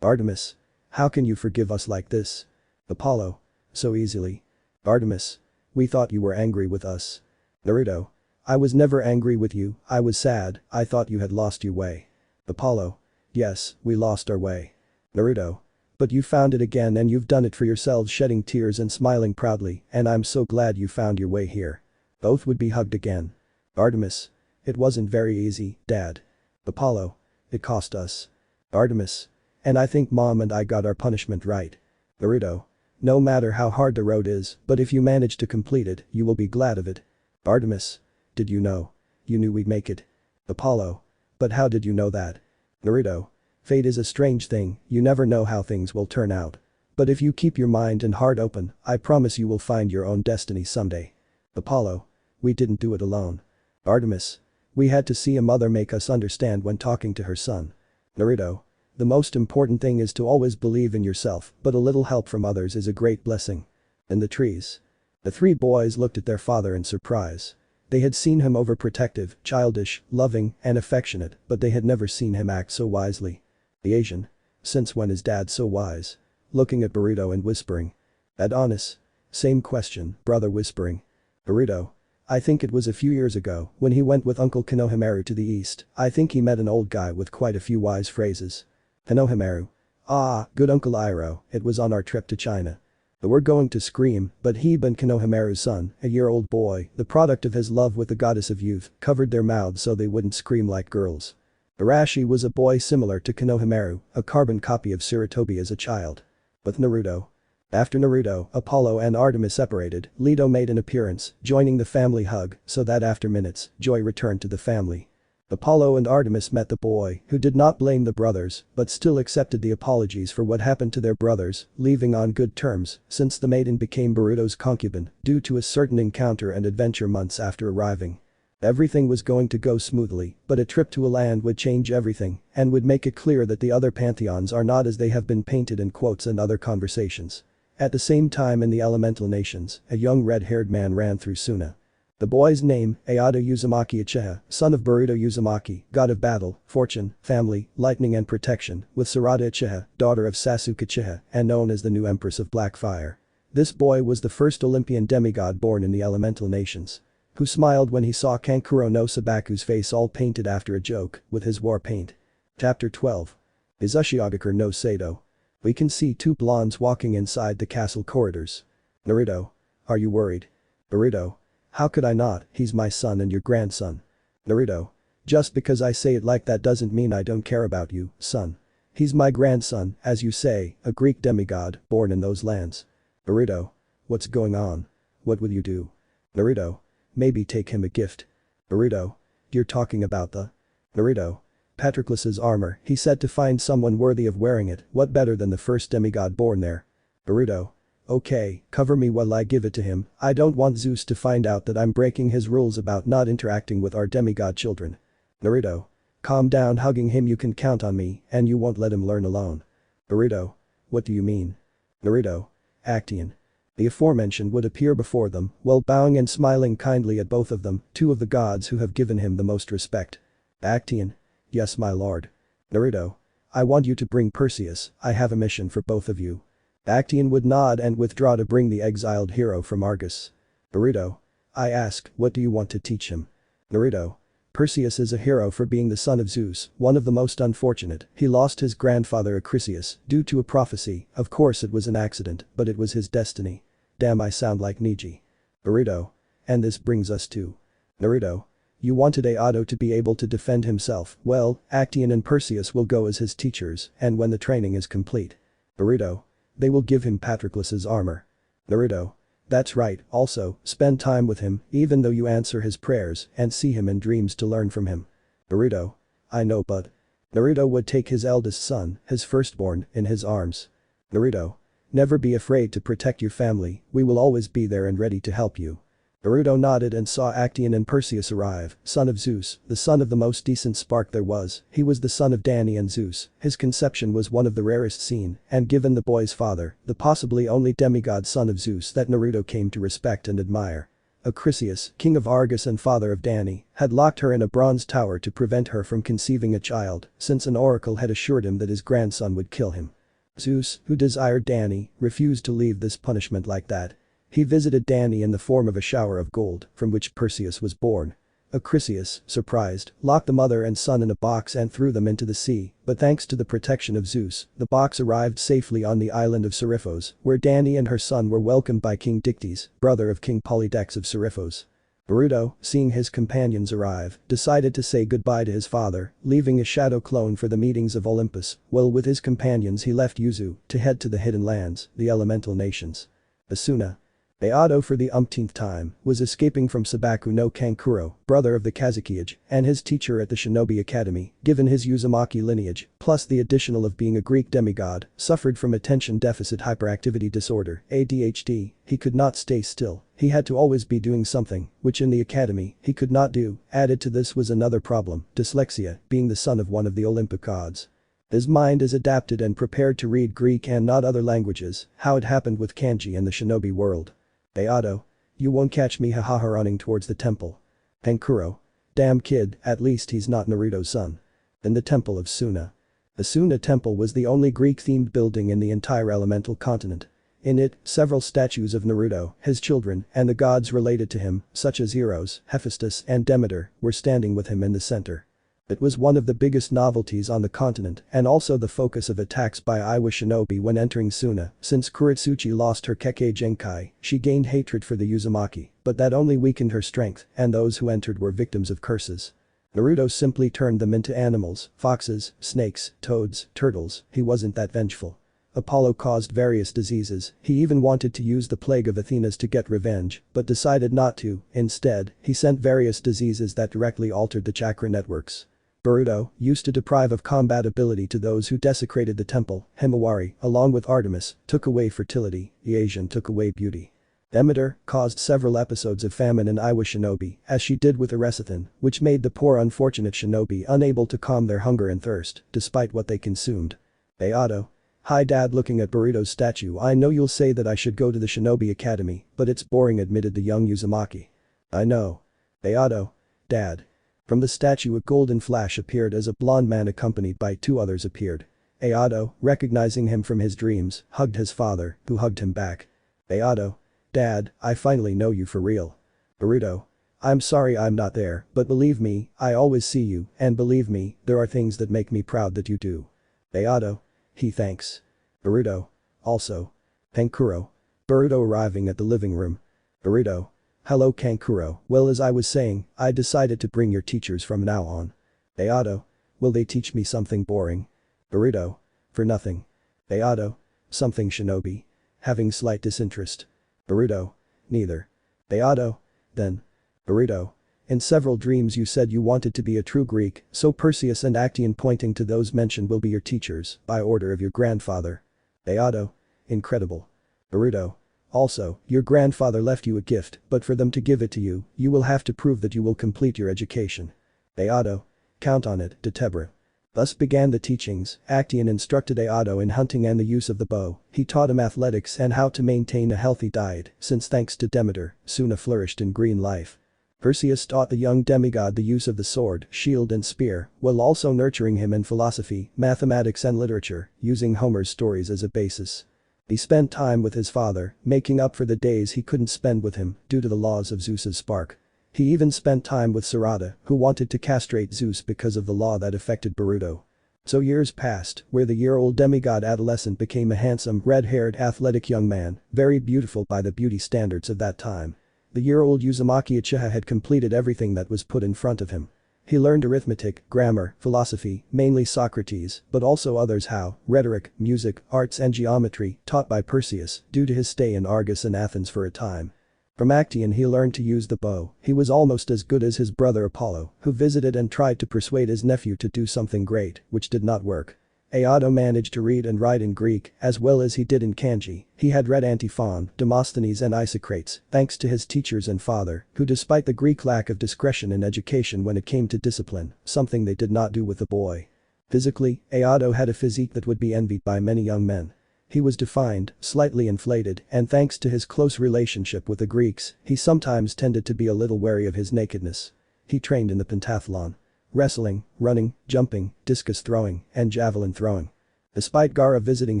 Artemis. How can you forgive us like this? Apollo. So easily. Artemis. We thought you were angry with us. Naruto. I was never angry with you, I was sad, I thought you had lost your way. Apollo. Yes, we lost our way. Naruto. But you found it again and you've done it for yourselves, shedding tears and smiling proudly, and I'm so glad you found your way here. Both would be hugged again. Artemis. It wasn't very easy, Dad. Apollo. It cost us. Artemis. And I think Mom and I got our punishment right. Naruto. No matter how hard the road is, but if you manage to complete it, you will be glad of it. Artemis. Did you know? You knew we'd make it. Apollo. But how did you know that? Naruto. Fate is a strange thing, you never know how things will turn out. But if you keep your mind and heart open, I promise you will find your own destiny someday. Apollo. We didn't do it alone. Artemis. We had to see a mother make us understand when talking to her son. Naruto. The most important thing is to always believe in yourself, but a little help from others is a great blessing. In the trees. The three boys looked at their father in surprise. They had seen him overprotective, childish, loving, and affectionate, but they had never seen him act so wisely. The Asian. Since when is Dad so wise? Looking at Boruto and whispering. Adonis. Same question, brother whispering. Boruto. I think it was a few years ago, when he went with Uncle Konohamaru to the east, I think he met an old guy with quite a few wise phrases. Konohamaru. Ah, good Uncle Iroh, it was on our trip to China. They were going to scream, but he and Konohamaru's son, a year-old boy, the product of his love with the goddess of youth, covered their mouths so they wouldn't scream like girls. Arashi was a boy similar to Konohamaru, a carbon copy of Sarutobi as a child. With Naruto. After Naruto, Apollo and Artemis separated, Leto made an appearance, joining the family hug, so that after minutes, joy returned to the family. Apollo and Artemis met the boy, who did not blame the brothers, but still accepted the apologies for what happened to their brothers, leaving on good terms, since the maiden became Boruto's concubine, due to a certain encounter and adventure months after arriving. Everything was going to go smoothly, but a trip to a land would change everything, and would make it clear that the other pantheons are not as they have been painted in quotes and other conversations. At the same time in the elemental nations, a young red-haired man ran through Suna. The boy's name, Ayada Uzumaki Uchiha, son of Boruto Uzumaki, god of battle, fortune, family, lightning and protection, with Sarada Uchiha, daughter of Sasuke Uchiha, and known as the new empress of Black Fire. This boy was the first Olympian demigod born in the elemental nations. Who smiled when he saw Kankuro no Sabaku's face all painted after a joke, with his war paint. Chapter 12. Izushiogakure no Sato. We can see two blondes walking inside the castle corridors. Naruto. Are you worried? Boruto. How could I not, he's my son and your grandson. Naruto. Just because I say it like that doesn't mean I don't care about you, son. He's my grandson, as you say, a Greek demigod, born in those lands. Naruto. What's going on? What will you do? Naruto. Maybe take him a gift. Naruto. You're talking about the… Naruto. Patroclus's armor, he said to find someone worthy of wearing it, what better than the first demigod born there? Naruto. Okay, cover me while I give it to him, I don't want Zeus to find out that I'm breaking his rules about not interacting with our demigod children. Naruto. Calm down, hugging him, you can count on me, and you won't let him learn alone. Naruto. What do you mean? Naruto. Acteon. The aforementioned would appear before them, while bowing and smiling kindly at both of them, two of the gods who have given him the most respect. Acteon. Yes, my lord. Naruto. I want you to bring Perseus, I have a mission for both of you. Acteon would nod and withdraw to bring the exiled hero from Argus. Naruto. I ask, what do you want to teach him? Naruto. Perseus is a hero for being the son of Zeus, one of the most unfortunate. He lost his grandfather Acrisius due to a prophecy, of course it was an accident, but it was his destiny. Damn, I sound like Neji. Naruto. And this brings us to… Naruto. You wanted Aodo to be able to defend himself, well, Acteon and Perseus will go as his teachers, and when the training is complete. Naruto. They will give him Patroclus's armor. Naruto. That's right, also, spend time with him, even though you answer his prayers, and see him in dreams to learn from him. Naruto. I know, but… Naruto would take his eldest son, his firstborn, in his arms. Naruto. Never be afraid to protect your family, we will always be there and ready to help you. Naruto nodded and saw Acteon and Perseus arrive, son of Zeus, the son of the most decent spark there was, he was the son of Dani and Zeus, his conception was one of the rarest seen, and given the boy's father, the possibly only demigod son of Zeus that Naruto came to respect and admire. Acrisius, king of Argus and father of Dani, had locked her in a bronze tower to prevent her from conceiving a child, since an oracle had assured him that his grandson would kill him. Zeus, who desired Dani, refused to leave this punishment like that. He visited Dani in the form of a shower of gold, from which Perseus was born. Acrisius, surprised, locked the mother and son in a box and threw them into the sea, but thanks to the protection of Zeus, the box arrived safely on the island of Seriphos, where Dani and her son were welcomed by King Dictys, brother of King Polydex of Seriphos. Naruto, seeing his companions arrive, decided to say goodbye to his father, leaving a shadow clone for the meetings of Olympus, while with his companions he left Yuzu to head to the Hidden Lands, the elemental nations. Asuna. Aodo for the umpteenth time was escaping from Sabaku no Kankuro, brother of the Kazukiage, and his teacher at the Shinobi Academy, given his Uzumaki lineage, plus the additional of being a Greek demigod, suffered from attention deficit hyperactivity disorder, ADHD, he could not stay still, he had to always be doing something, which in the academy, he could not do, added to this was another problem, dyslexia, being the son of one of the Olympic gods. His mind is adapted and prepared to read Greek and not other languages, how it happened with kanji in the shinobi world. Aodo. You won't catch me, hahaha, running towards the temple. Kankuro. Damn kid, at least he's not Naruto's son. In the temple of Suna. The Suna temple was the only Greek-themed building in the entire elemental continent. In it, several statues of Naruto, his children, and the gods related to him, such as Eros, Hephaestus, and Demeter, were standing with him in the center. It was one of the biggest novelties on the continent and also the focus of attacks by Iwa shinobi when entering Suna. Since Kuretsuchi lost her Kekkei Genkai, she gained hatred for the Uzumaki, but that only weakened her strength and those who entered were victims of curses. Naruto simply turned them into animals, foxes, snakes, toads, turtles, he wasn't that vengeful. Apollo caused various diseases, he even wanted to use the plague of Athena's to get revenge, but decided not to, instead, he sent various diseases that directly altered the chakra networks. Boruto used to deprive of combat ability to those who desecrated the temple. Himawari, along with Artemis, took away fertility, Asian took away beauty. Demeter caused several episodes of famine in Iwa shinobi, as she did with Erecithin, which made the poor unfortunate shinobi unable to calm their hunger and thirst, despite what they consumed. Aodo. Hi dad, looking at Boruto's statue, I know you'll say that I should go to the shinobi academy, but it's boring, admitted the young Uzumaki. I know. Aodo. Dad. From the statue a golden flash appeared as a blond man accompanied by two others appeared. Aodo, recognizing him from his dreams, hugged his father, who hugged him back. Aodo. Dad, I finally know you for real. Boruto. I'm sorry I'm not there, but believe me, I always see you, and believe me, there are things that make me proud that you do. Aodo. He thanks. Boruto. Also. Kankuro. Boruto arriving at the living room. Boruto. Hello Kankuro, well as I was saying, I decided to bring your teachers from now on. Ayato. Will they teach me something boring? Boruto. For nothing. Ayato. Something shinobi. Having slight disinterest. Boruto. Neither. Ayato. Then. Boruto. In several dreams you said you wanted to be a true Greek, so Perseus and Actaeon pointing to those mentioned will be your teachers, by order of your grandfather. Ayato. Incredible. Boruto. Also, your grandfather left you a gift, but for them to give it to you, you will have to prove that you will complete your education. Ayato. Count on it, Detebra. Thus began the teachings. Actaeon instructed Ayato in hunting and the use of the bow. He taught him athletics and how to maintain a healthy diet, since thanks to Demeter, Suna flourished in green life. Perseus taught the young demigod the use of the sword, shield and spear, while also nurturing him in philosophy, mathematics and literature, using Homer's stories as a basis. He spent time with his father, making up for the days he couldn't spend with him due to the laws of Zeus's spark. He even spent time with Sarada, who wanted to castrate Zeus because of the law that affected Boruto. So years passed, where the year-old demigod adolescent became a handsome, red-haired, athletic young man, very beautiful by the beauty standards of that time. The year-old Uzumaki Uchiha had completed everything that was put in front of him. He learned arithmetic, grammar, philosophy, mainly Socrates, but also others how, rhetoric, music, arts and geometry, taught by Perseus, due to his stay in Argos and Athens for a time. From Actaeon he learned to use the bow. He was almost as good as his brother Apollo, who visited and tried to persuade his nephew to do something great, which did not work. Ayato managed to read and write in Greek, as well as he did in kanji. He had read Antiphon, Demosthenes and Isocrates, thanks to his teachers and father, who despite the Greek lack of discretion in education when it came to discipline, something they did not do with the boy. Physically, Ayato had a physique that would be envied by many young men. He was defined, slightly inflated, and thanks to his close relationship with the Greeks, he sometimes tended to be a little wary of his nakedness. He trained in the pentathlon. Wrestling, running, jumping, discus throwing, and javelin throwing. Despite Gaara visiting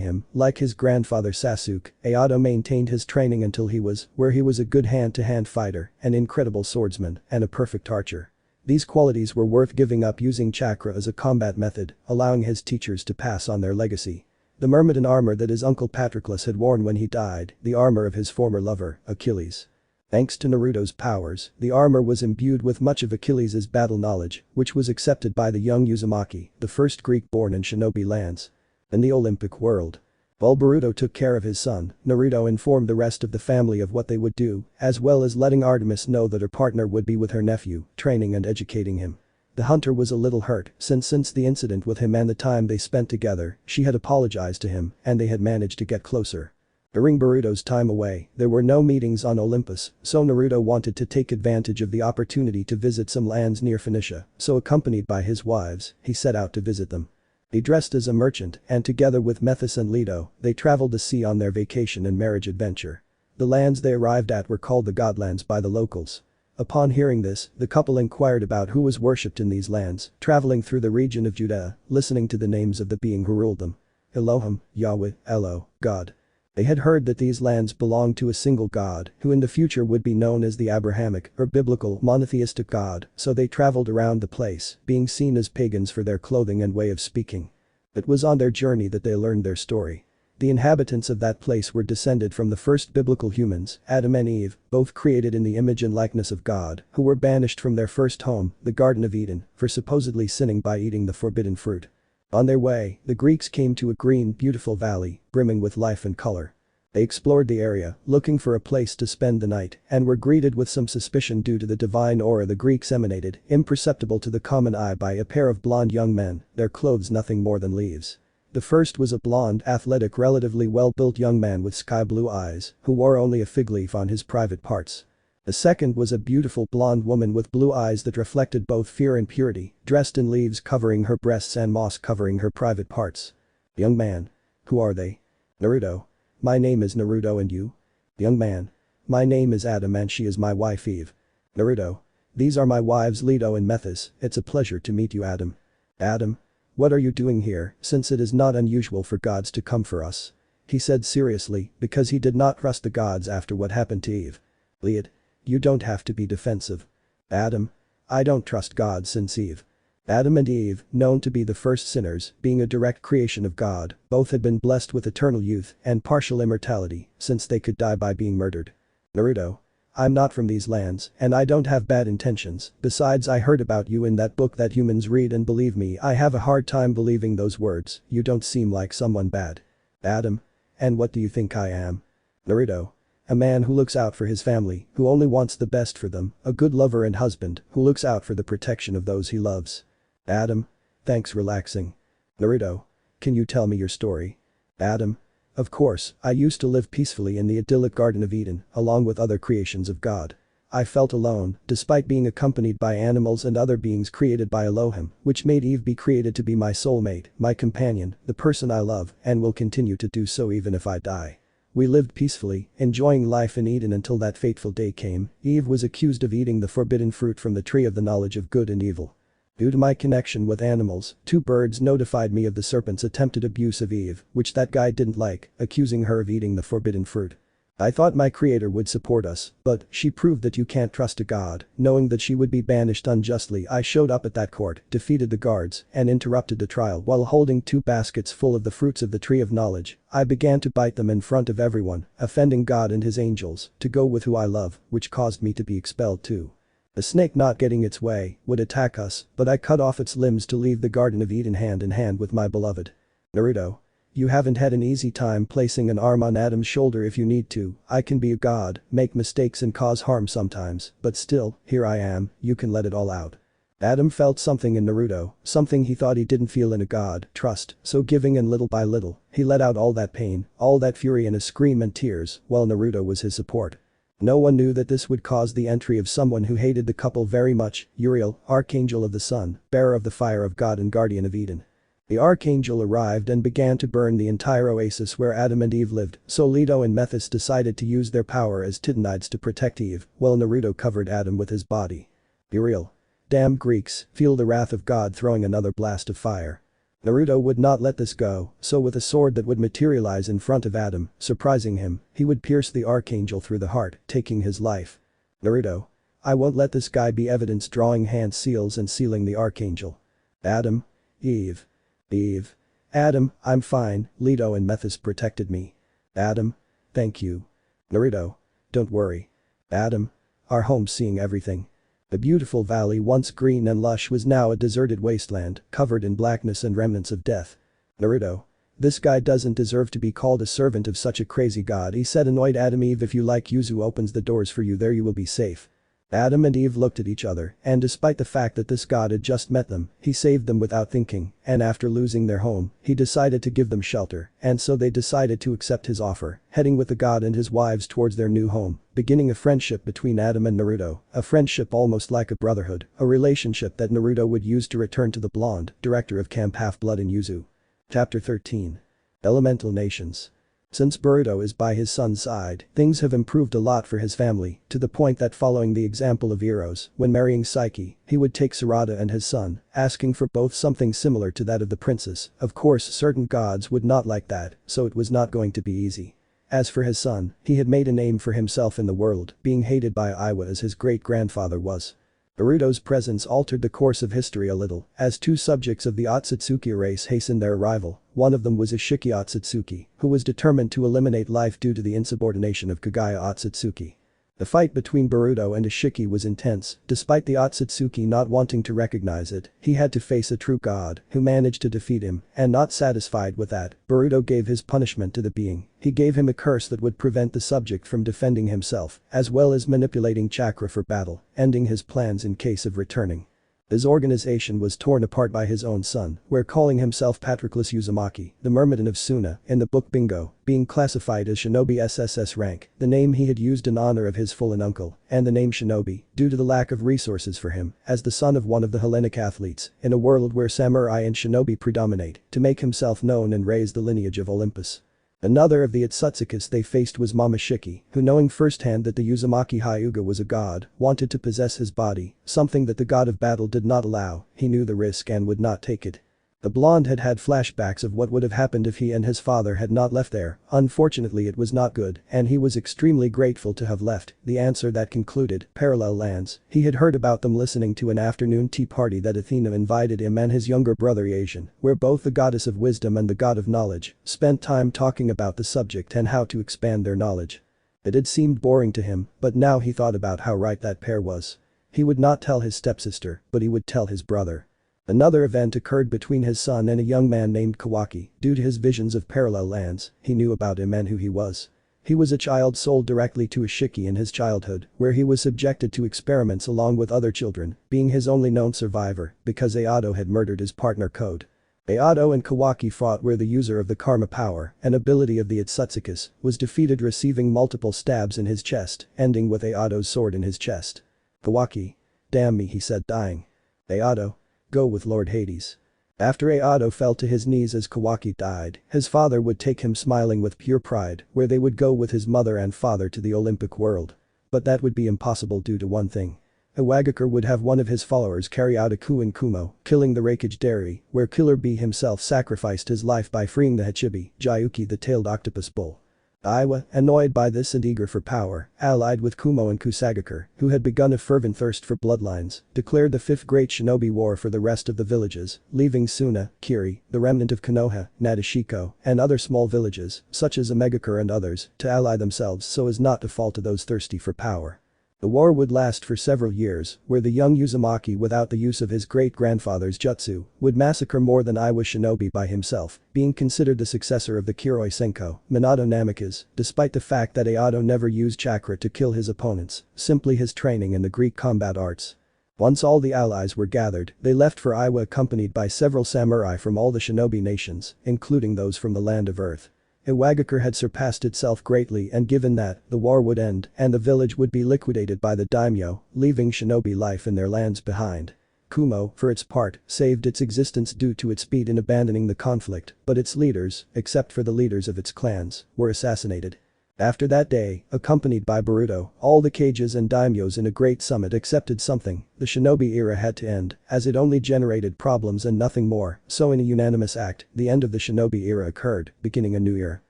him, like his grandfather Sasuke, Ayato maintained his training until he was where he was a good hand-to-hand fighter, an incredible swordsman, and a perfect archer. These qualities were worth giving up using chakra as a combat method, allowing his teachers to pass on their legacy. The Myrmidon armor that his uncle Patroclus had worn when he died, the armor of his former lover, Achilles. Thanks to Naruto's powers, the armor was imbued with much of Achilles' battle knowledge, which was accepted by the young Uzumaki, the first Greek born in shinobi lands. In the Olympic world. While Boruto took care of his son, Naruto informed the rest of the family of what they would do, as well as letting Artemis know that her partner would be with her nephew, training and educating him. The hunter was a little hurt since the incident with him and the time they spent together, she had apologized to him and they had managed to get closer. During Boruto's time away, there were no meetings on Olympus, so Naruto wanted to take advantage of the opportunity to visit some lands near Phoenicia, so accompanied by his wives, he set out to visit them. He dressed as a merchant and together with Methus and Leto, they traveled the sea on their vacation and marriage adventure. The lands they arrived at were called the Godlands by the locals. Upon hearing this, the couple inquired about who was worshipped in these lands, traveling through the region of Judea, listening to the names of the being who ruled them. Elohim, Yahweh, Elo, God. They had heard that these lands belonged to a single god, who in the future would be known as the Abrahamic or biblical monotheistic god, so they traveled around the place, being seen as pagans for their clothing and way of speaking. It was on their journey that they learned their story. The inhabitants of that place were descended from the first biblical humans, Adam and Eve, both created in the image and likeness of God, who were banished from their first home, the Garden of Eden, for supposedly sinning by eating the forbidden fruit. On their way, the Greeks came to a green, beautiful valley, brimming with life and color. They explored the area, looking for a place to spend the night, and were greeted with some suspicion due to the divine aura the Greeks emanated, imperceptible to the common eye by a pair of blonde young men, their clothes nothing more than leaves. The first was a blonde, athletic, relatively well-built young man with sky-blue eyes, who wore only a fig leaf on his private parts. The second was a beautiful blonde woman with blue eyes that reflected both fear and purity, dressed in leaves covering her breasts and moss covering her private parts. Young man. Who are they? Naruto. My name is Naruto and you? Young man. My name is Adam and she is my wife Eve. Naruto. These are my wives Leto and Methus, it's a pleasure to meet you Adam. Adam. What are you doing here, since it is not unusual for gods to come for us? He said seriously, because he did not trust the gods after what happened to Eve. Lead. You don't have to be defensive. Adam. I don't trust God since Eve. Adam and Eve, known to be the first sinners, being a direct creation of God, both had been blessed with eternal youth and partial immortality, since they could die by being murdered. Naruto. I'm not from these lands, and I don't have bad intentions, besides I heard about you in that book that humans read and believe me I have a hard time believing those words, you don't seem like someone bad. Adam. And what do you think I am? Naruto. A man who looks out for his family, who only wants the best for them, a good lover and husband, who looks out for the protection of those he loves. Adam. Thanks relaxing. Naruto. Can you tell me your story? Adam. Of course, I used to live peacefully in the idyllic Garden of Eden, along with other creations of God. I felt alone, despite being accompanied by animals and other beings created by Elohim, which made Eve be created to be my soulmate, my companion, the person I love, and will continue to do so even if I die. We lived peacefully, enjoying life in Eden until that fateful day came. Eve was accused of eating the forbidden fruit from the tree of the knowledge of good and evil. Due to my connection with animals, 2 birds notified me of the serpent's attempted abuse of Eve, which that guy didn't like, accusing her of eating the forbidden fruit. I thought my creator would support us, but she proved that you can't trust a god. Knowing that she would be banished unjustly, I showed up at that court, defeated the guards, and interrupted the trial while holding 2 baskets full of the fruits of the tree of knowledge. I began to bite them in front of everyone, offending God and his angels, to go with who I love, which caused me to be expelled too. The snake, not getting its way, would attack us, but I cut off its limbs to leave the Garden of Eden hand in hand with my beloved. Naruto. You haven't had an easy time placing an arm on Adam's shoulder if you need to. I can be a god, make mistakes and cause harm sometimes, but still, here I am, you can let it all out. Adam felt something in Naruto, something he thought he didn't feel in a god, trust, so giving in little by little, he let out all that pain, all that fury in a scream and tears, while Naruto was his support. No one knew that this would cause the entry of someone who hated the couple very much, Uriel, Archangel of the Sun, bearer of the fire of God and guardian of Eden. The Archangel arrived and began to burn the entire oasis where Adam and Eve lived, so Leto and Methys decided to use their power as Titanides to protect Eve, while Naruto covered Adam with his body. Uriel. Damn Greeks, feel the wrath of God throwing another blast of fire. Naruto would not let this go, so with a sword that would materialize in front of Adam, surprising him, he would pierce the Archangel through the heart, taking his life. Naruto. I won't let this guy be evidence, drawing hand seals and sealing the Archangel. Adam. Eve. Eve. Adam, I'm fine, Leto and Methys protected me. Adam. Thank you. Naruto. Don't worry. Adam. Our home, seeing everything. The beautiful valley, once green and lush, was now a deserted wasteland, covered in blackness and remnants of death. Naruto. This guy doesn't deserve to be called a servant of such a crazy god, he said. Annoyed Adam. Eve, if you like, Yuzu opens the doors for you, there you will be safe. Adam and Eve looked at each other, and despite the fact that this god had just met them, he saved them without thinking, and after losing their home, he decided to give them shelter, and so they decided to accept his offer, heading with the god and his wives towards their new home, beginning a friendship between Adam and Naruto, a friendship almost like a brotherhood, a relationship that Naruto would use to return to the blonde, director of Camp Half-Blood in Yuzu. Chapter 13. Elemental Nations. Since Boruto is by his son's side, things have improved a lot for his family, to the point that following the example of Eros, when marrying Psyche, he would take Sarada and his son, asking for both something similar to that of the princess. Of course, certain gods would not like that, so it was not going to be easy. As for his son, he had made a name for himself in the world, being hated by Iwa as his great-grandfather was. Boruto's presence altered the course of history a little, as 2 subjects of the Otsutsuki race hastened their arrival. One of them was Ishiki Otsutsuki, who was determined to eliminate life due to the insubordination of Kagaya Otsutsuki. The fight between Boruto and Ishiki was intense, despite the Otsutsuki not wanting to recognize it, he had to face a true god, who managed to defeat him, and not satisfied with that, Boruto gave his punishment to the being. He gave him a curse that would prevent the subject from defending himself, as well as manipulating chakra for battle, ending his plans in case of returning. His organization was torn apart by his own son, where calling himself Patroclus Uzumaki, the Myrmidon of Suna, in the book Bingo, being classified as Shinobi SSS rank, the name he had used in honor of his fallen uncle, and the name Shinobi, due to the lack of resources for him, as the son of one of the Hellenic athletes, in a world where samurai and shinobi predominate, to make himself known and raise the lineage of Olympus. Another of the Otsutsuki they faced was Momoshiki, who, knowing firsthand that the Uzumaki Hyuga was a god, wanted to possess his body, something that the god of battle did not allow. He knew the risk and would not take it. The blonde had had flashbacks of what would have happened if he and his father had not left there. Unfortunately, it was not good, and he was extremely grateful to have left. The answer that concluded, parallel lands. He had heard about them listening to an afternoon tea party that Athena invited him and his younger brother Asian, where both the goddess of wisdom and the god of knowledge spent time talking about the subject and how to expand their knowledge. It had seemed boring to him, but now he thought about how right that pair was. He would not tell his stepsister, but he would tell his brother. Another event occurred between his son and a young man named Kawaki. Due to his visions of parallel lands, he knew about him and who he was. He was a child sold directly to a shiki in his childhood, where he was subjected to experiments along with other children, being his only known survivor because Ayato had murdered his partner Code. Ayato and Kawaki fought where the user of the karma power, an ability of the Otsutsuki, was defeated, receiving multiple stabs in his chest, ending with Ayato's sword in his chest. Kawaki. Damn me, he said, dying. Ayato. Go with Lord Hades. After Ayato fell to his knees as Kawaki died, his father would take him smiling with pure pride, where they would go with his mother and father to the Olympic world. But that would be impossible due to one thing. Iwagakure would have one of his followers carry out a coup in Kumo, killing the Reikage Dairy, where Killer Bee himself sacrificed his life by freeing the Hachibi, Gyuki the tailed octopus bull. Aiwa, annoyed by this and eager for power, allied with Kumo and Kusagakure, who had begun a fervent thirst for bloodlines, declared the Fifth Great Shinobi War for the rest of the villages, leaving Suna, Kiri, the remnant of Konoha, Nadeshiko, and other small villages, such as Omegakure and others, to ally themselves so as not to fall to those thirsty for power. The war would last for several years, where the young Uzumaki, without the use of his great-grandfather's jutsu, would massacre more than Iwa shinobi by himself, being considered the successor of the Kiroi Senko, Minato Namikaze, despite the fact that Ayato never used chakra to kill his opponents, simply his training in the Greek combat arts. Once all the allies were gathered, they left for Iwa accompanied by several samurai from all the shinobi nations, including those from the land of Earth. Iwagakure had surpassed itself greatly, and given that, the war would end and the village would be liquidated by the daimyo, leaving shinobi life in their lands behind. Kumo, for its part, saved its existence due to its speed in abandoning the conflict, but its leaders, except for the leaders of its clans, were assassinated. After that day, accompanied by Boruto, all the Kages and daimyos in a great summit accepted something: the shinobi era had to end, as it only generated problems and nothing more, so in a unanimous act, the end of the shinobi era occurred, beginning a new era.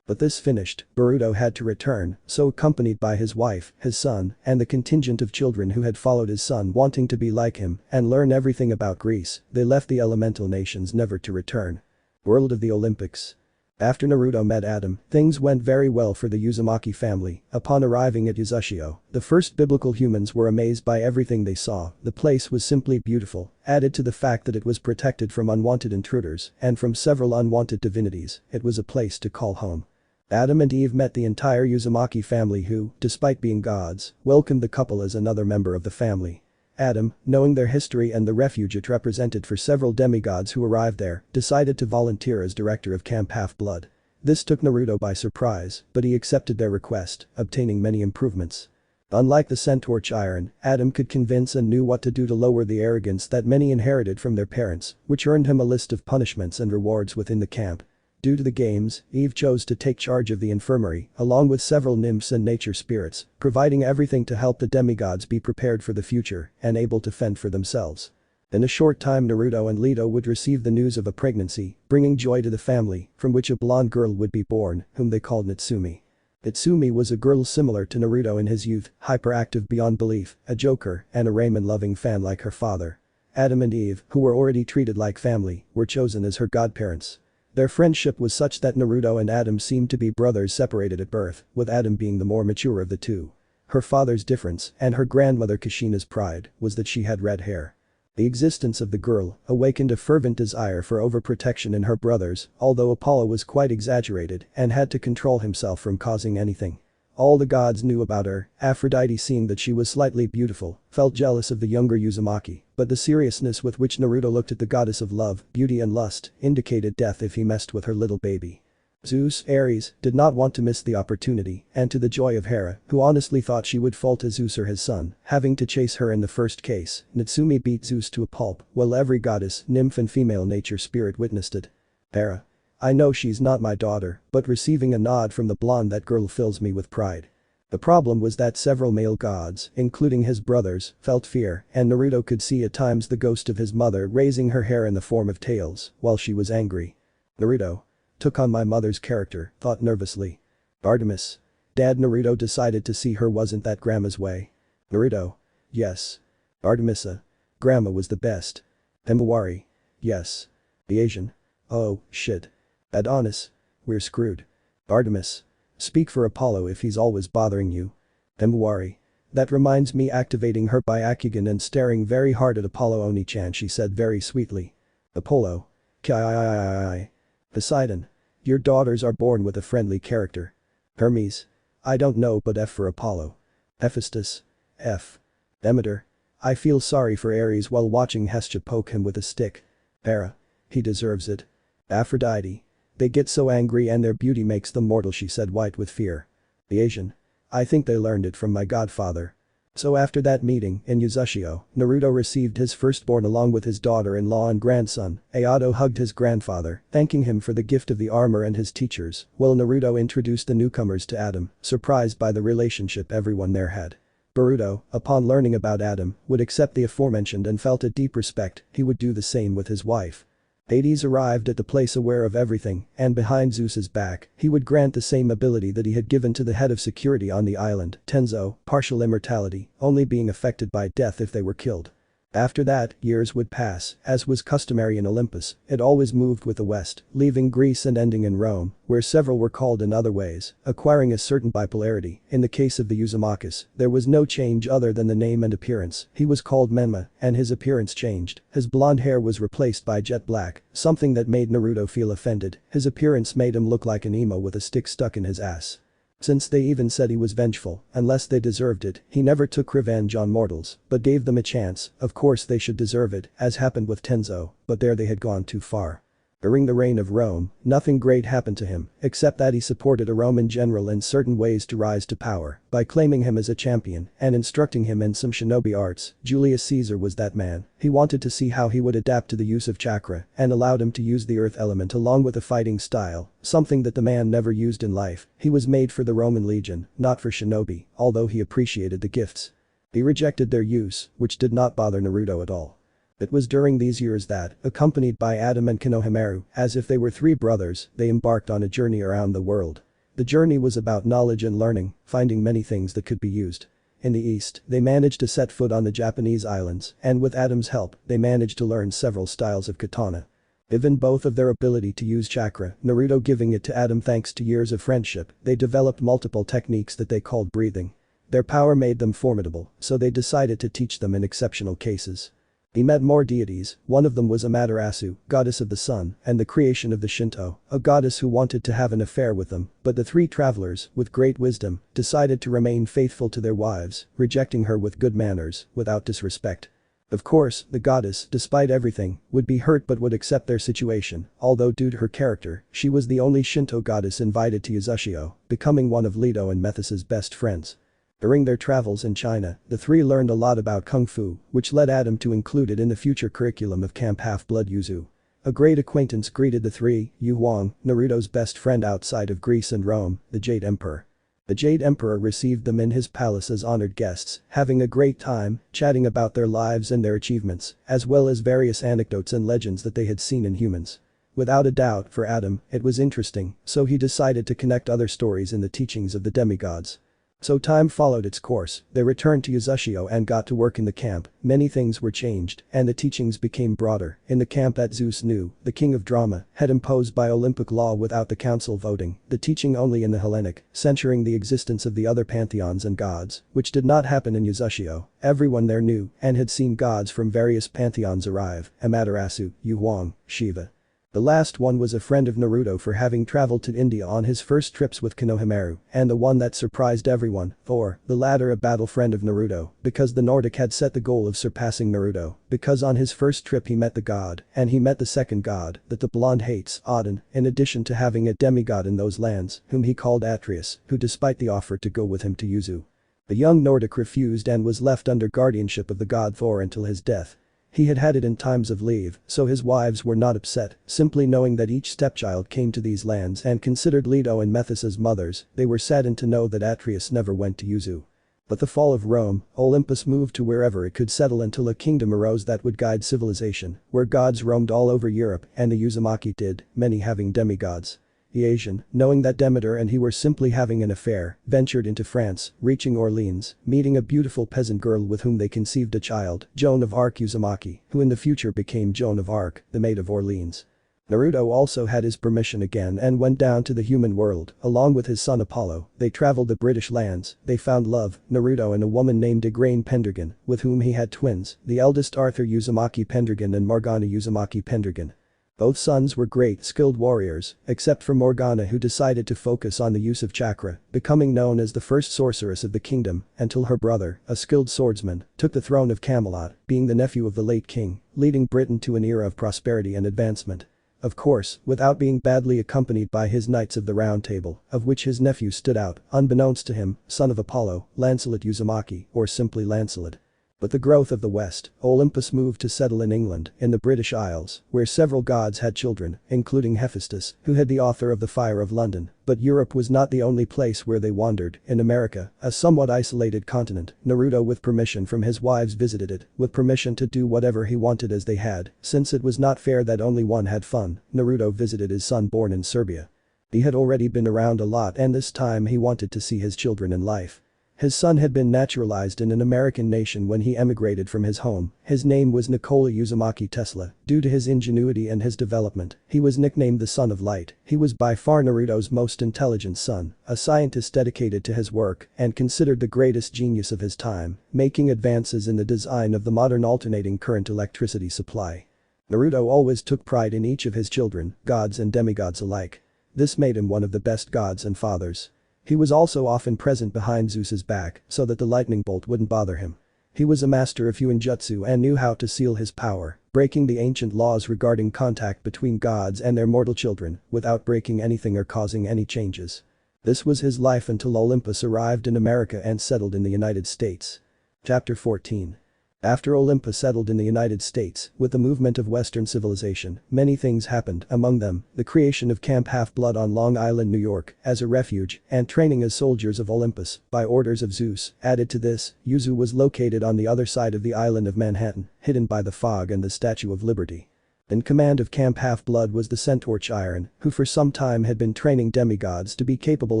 But this finished, Boruto had to return, so accompanied by his wife, his son, and the contingent of children who had followed his son wanting to be like him and learn everything about Greece, they left the elemental nations never to return. World of the Olympics. After Naruto met Adam, things went very well for the Uzumaki family. Upon arriving at Uchiha, the first biblical humans were amazed by everything they saw. The place was simply beautiful, added to the fact that it was protected from unwanted intruders and from several unwanted divinities, it was a place to call home. Adam and Eve met the entire Uzumaki family who, despite being gods, welcomed the couple as another member of the family. Adam, knowing their history and the refuge it represented for several demigods who arrived there, decided to volunteer as director of Camp Half-Blood. This took Naruto by surprise, but he accepted their request, obtaining many improvements. Unlike the Centaurch Iron, Adam could convince and knew what to do to lower the arrogance that many inherited from their parents, which earned him a list of punishments and rewards within the camp. Due to the games, Eve chose to take charge of the infirmary, along with several nymphs and nature spirits, providing everything to help the demigods be prepared for the future and able to fend for themselves. In a short time Naruto and Leto would receive the news of a pregnancy, bringing joy to the family, from which a blonde girl would be born, whom they called Natsumi. Natsumi was a girl similar to Naruto in his youth, hyperactive beyond belief, a joker, and a ramen-loving fan like her father. Adam and Eve, who were already treated like family, were chosen as her godparents. Their friendship was such that Naruto and Adam seemed to be brothers separated at birth, with Adam being the more mature of the two. Her father's difference, and her grandmother Kushina's pride, was that she had red hair. The existence of the girl awakened a fervent desire for overprotection in her brothers, although Apollo was quite exaggerated and had to control himself from causing anything. All the gods knew about her. Aphrodite, seeing that she was slightly beautiful, felt jealous of the younger Uzumaki, but the seriousness with which Naruto looked at the goddess of love, beauty and lust indicated death if he messed with her little baby. Zeus, Ares, did not want to miss the opportunity, and to the joy of Hera, who honestly thought she would fall to Zeus or his son, having to chase her in the first case, Natsumi beat Zeus to a pulp, while every goddess, nymph and female nature spirit witnessed it. Hera. I know she's not my daughter, but receiving a nod from the blonde that girl fills me with pride. The problem was that several male gods, including his brothers, felt fear, and Naruto could see at times the ghost of his mother raising her hair in the form of tails, while she was angry. Naruto. Took on my mother's character, thought nervously. Artemis. Dad. Naruto decided to see her wasn't that grandma's way. Naruto. Yes. Artemisa. Grandma was the best. Himawari. Yes. The Asian. Oh, shit. Adonis. We're screwed. Artemis. Speak for Apollo if he's always bothering you. Worry. That reminds me, activating her Byakugan and staring very hard at Apollo. Oni-chan, she said very sweetly. Apollo. Kai. Poseidon. Your daughters are born with a friendly character. Hermes. I don't know, but F for Apollo. Hephaestus. F. Demeter. I feel sorry for Ares while watching Hestia poke him with a stick. Hera. He deserves it. Aphrodite. They get so angry and their beauty makes them mortal, she said, white with fear. The Asian. I think they learned it from my godfather. So after that meeting in Uchiha, Naruto received his firstborn along with his daughter-in-law and grandson. Ayato hugged his grandfather, thanking him for the gift of the armor and his teachers, while Naruto introduced the newcomers to Adam, surprised by the relationship everyone there had. Boruto, upon learning about Adam, would accept the aforementioned and felt a deep respect. He would do the same with his wife. Hades arrived at the place aware of everything, and behind Zeus's back, he would grant the same ability that he had given to the head of security on the island, Tenzo, partial immortality, only being affected by death if they were killed. After that, years would pass, as was customary in Olympus. It always moved with the west, leaving Greece and ending in Rome, where several were called in other ways, acquiring a certain bipolarity. In the case of the Uzumaki, there was no change other than the name and appearance. He was called Menma, and his appearance changed. His blonde hair was replaced by jet black, something that made Naruto feel offended. His appearance made him look like an emo with a stick stuck in his ass. Since they even said he was vengeful, unless they deserved it, he never took revenge on mortals, but gave them a chance. Of course they should deserve it, as happened with Tenzo, but there they had gone too far. During the reign of Rome, nothing great happened to him, except that he supported a Roman general in certain ways to rise to power, by claiming him as a champion and instructing him in some shinobi arts. Julius Caesar was that man. He wanted to see how he would adapt to the use of chakra and allowed him to use the earth element along with a fighting style, something that the man never used in life. He was made for the Roman legion, not for shinobi, although he appreciated the gifts. He rejected their use, which did not bother Naruto at all. It was during these years that, accompanied by Adam and Konohamaru, as if they were three brothers, they embarked on a journey around the world. The journey was about knowledge and learning, finding many things that could be used. In the east, they managed to set foot on the Japanese islands, and with Adam's help, they managed to learn several styles of katana. Given both of their ability to use chakra, Naruto giving it to Adam thanks to years of friendship, they developed multiple techniques that they called breathing. Their power made them formidable, so they decided to teach them in exceptional cases. He met more deities. One of them was Amaterasu, goddess of the sun and the creation of the Shinto, a goddess who wanted to have an affair with them, but the three travelers, with great wisdom, decided to remain faithful to their wives, rejecting her with good manners, without disrespect. Of course, the goddess, despite everything, would be hurt but would accept their situation, although due to her character, she was the only Shinto goddess invited to Uchiha, becoming one of Leto and Methus's best friends. During their travels in China, the three learned a lot about Kung Fu, which led Adam to include it in the future curriculum of Camp Half-Blood Yuzu. A great acquaintance greeted the three, Yu Huang, Naruto's best friend outside of Greece and Rome, the Jade Emperor. The Jade Emperor received them in his palace as honored guests, having a great time, chatting about their lives and their achievements, as well as various anecdotes and legends that they had seen in humans. Without a doubt, for Adam, it was interesting, so he decided to connect other stories in the teachings of the demigods. So time followed its course. They returned to Uchiha and got to work in the camp. Many things were changed, and the teachings became broader. In the camp that Zeus knew, the king of drama, had imposed by Olympic law without the council voting, the teaching only in the Hellenic, censuring the existence of the other pantheons and gods, which did not happen in Uchiha. Everyone there knew and had seen gods from various pantheons arrive: Amaterasu, Yu Huang, Shiva. The last one was a friend of Naruto for having traveled to India on his first trips with Konohamaru, and the one that surprised everyone, Thor, the latter a battle friend of Naruto, because the Nordic had set the goal of surpassing Naruto, because on his first trip he met the god, and he met the second god, that the blonde hates, Odin, in addition to having a demigod in those lands, whom he called Atreus, who despite the offer to go with him to Yuzu. The young Nordic refused and was left under guardianship of the god Thor until his death. He had had it in times of leave, so his wives were not upset, simply knowing that each stepchild came to these lands and considered Leto and Methus as mothers. They were saddened to know that Atreus never went to Yuzu. But the fall of Rome, Olympus moved to wherever it could settle until a kingdom arose that would guide civilization, where gods roamed all over Europe, and the Uzumaki did, many having demigods. The Asian, knowing that Demeter and he were simply having an affair, ventured into France, reaching Orleans, meeting a beautiful peasant girl with whom they conceived a child, Joan of Arc Uzumaki, who in the future became Joan of Arc, the Maid of Orleans. Naruto also had his permission again and went down to the human world, along with his son Apollo. They traveled the British lands, they found love, Naruto and a woman named Igraine Pendragon, with whom he had twins, the eldest Arthur Uzumaki Pendragon and Morgana Uzumaki Pendragon. Both sons were great skilled warriors, except for Morgana, who decided to focus on the use of chakra, becoming known as the first sorceress of the kingdom, until her brother, a skilled swordsman, took the throne of Camelot, being the nephew of the late king, leading Britain to an era of prosperity and advancement. Of course, without being badly accompanied by his Knights of the Round Table, of which his nephew stood out, unbeknownst to him, son of Apollo, Lancelot Uzumaki, or simply Lancelot. With the growth of the West, Olympus moved to settle in England, in the British Isles, where several gods had children, including Hephaestus, who had the author of the Fire of London. But Europe was not the only place where they wandered. In America, a somewhat isolated continent, Naruto with permission from his wives visited it, with permission to do whatever he wanted as they had, since it was not fair that only one had fun. Naruto visited his son born in Serbia. He had already been around a lot and this time he wanted to see his children in life. His son had been naturalized in an American nation when he emigrated from his home. His name was Nikola Uzumaki Tesla. Due to his ingenuity and his development, he was nicknamed the Son of Light. He was by far Naruto's most intelligent son, a scientist dedicated to his work and considered the greatest genius of his time, making advances in the design of the modern alternating current electricity supply. Naruto always took pride in each of his children, gods and demigods alike. This made him one of the best gods and fathers. He was also often present behind Zeus's back so that the lightning bolt wouldn't bother him. He was a master of Huinjutsu and knew how to seal his power, breaking the ancient laws regarding contact between gods and their mortal children without breaking anything or causing any changes. This was his life until Olympus arrived in America and settled in the United States. Chapter 14. After Olympus settled in the United States, with the movement of Western civilization, many things happened, among them, the creation of Camp Half-Blood on Long Island, New York, as a refuge, and training as soldiers of Olympus, by orders of Zeus. Added to this, Yuzu was located on the other side of the island of Manhattan, hidden by the fog and the Statue of Liberty. In command of Camp Half-Blood was the centaur Chiron, who for some time had been training demigods to be capable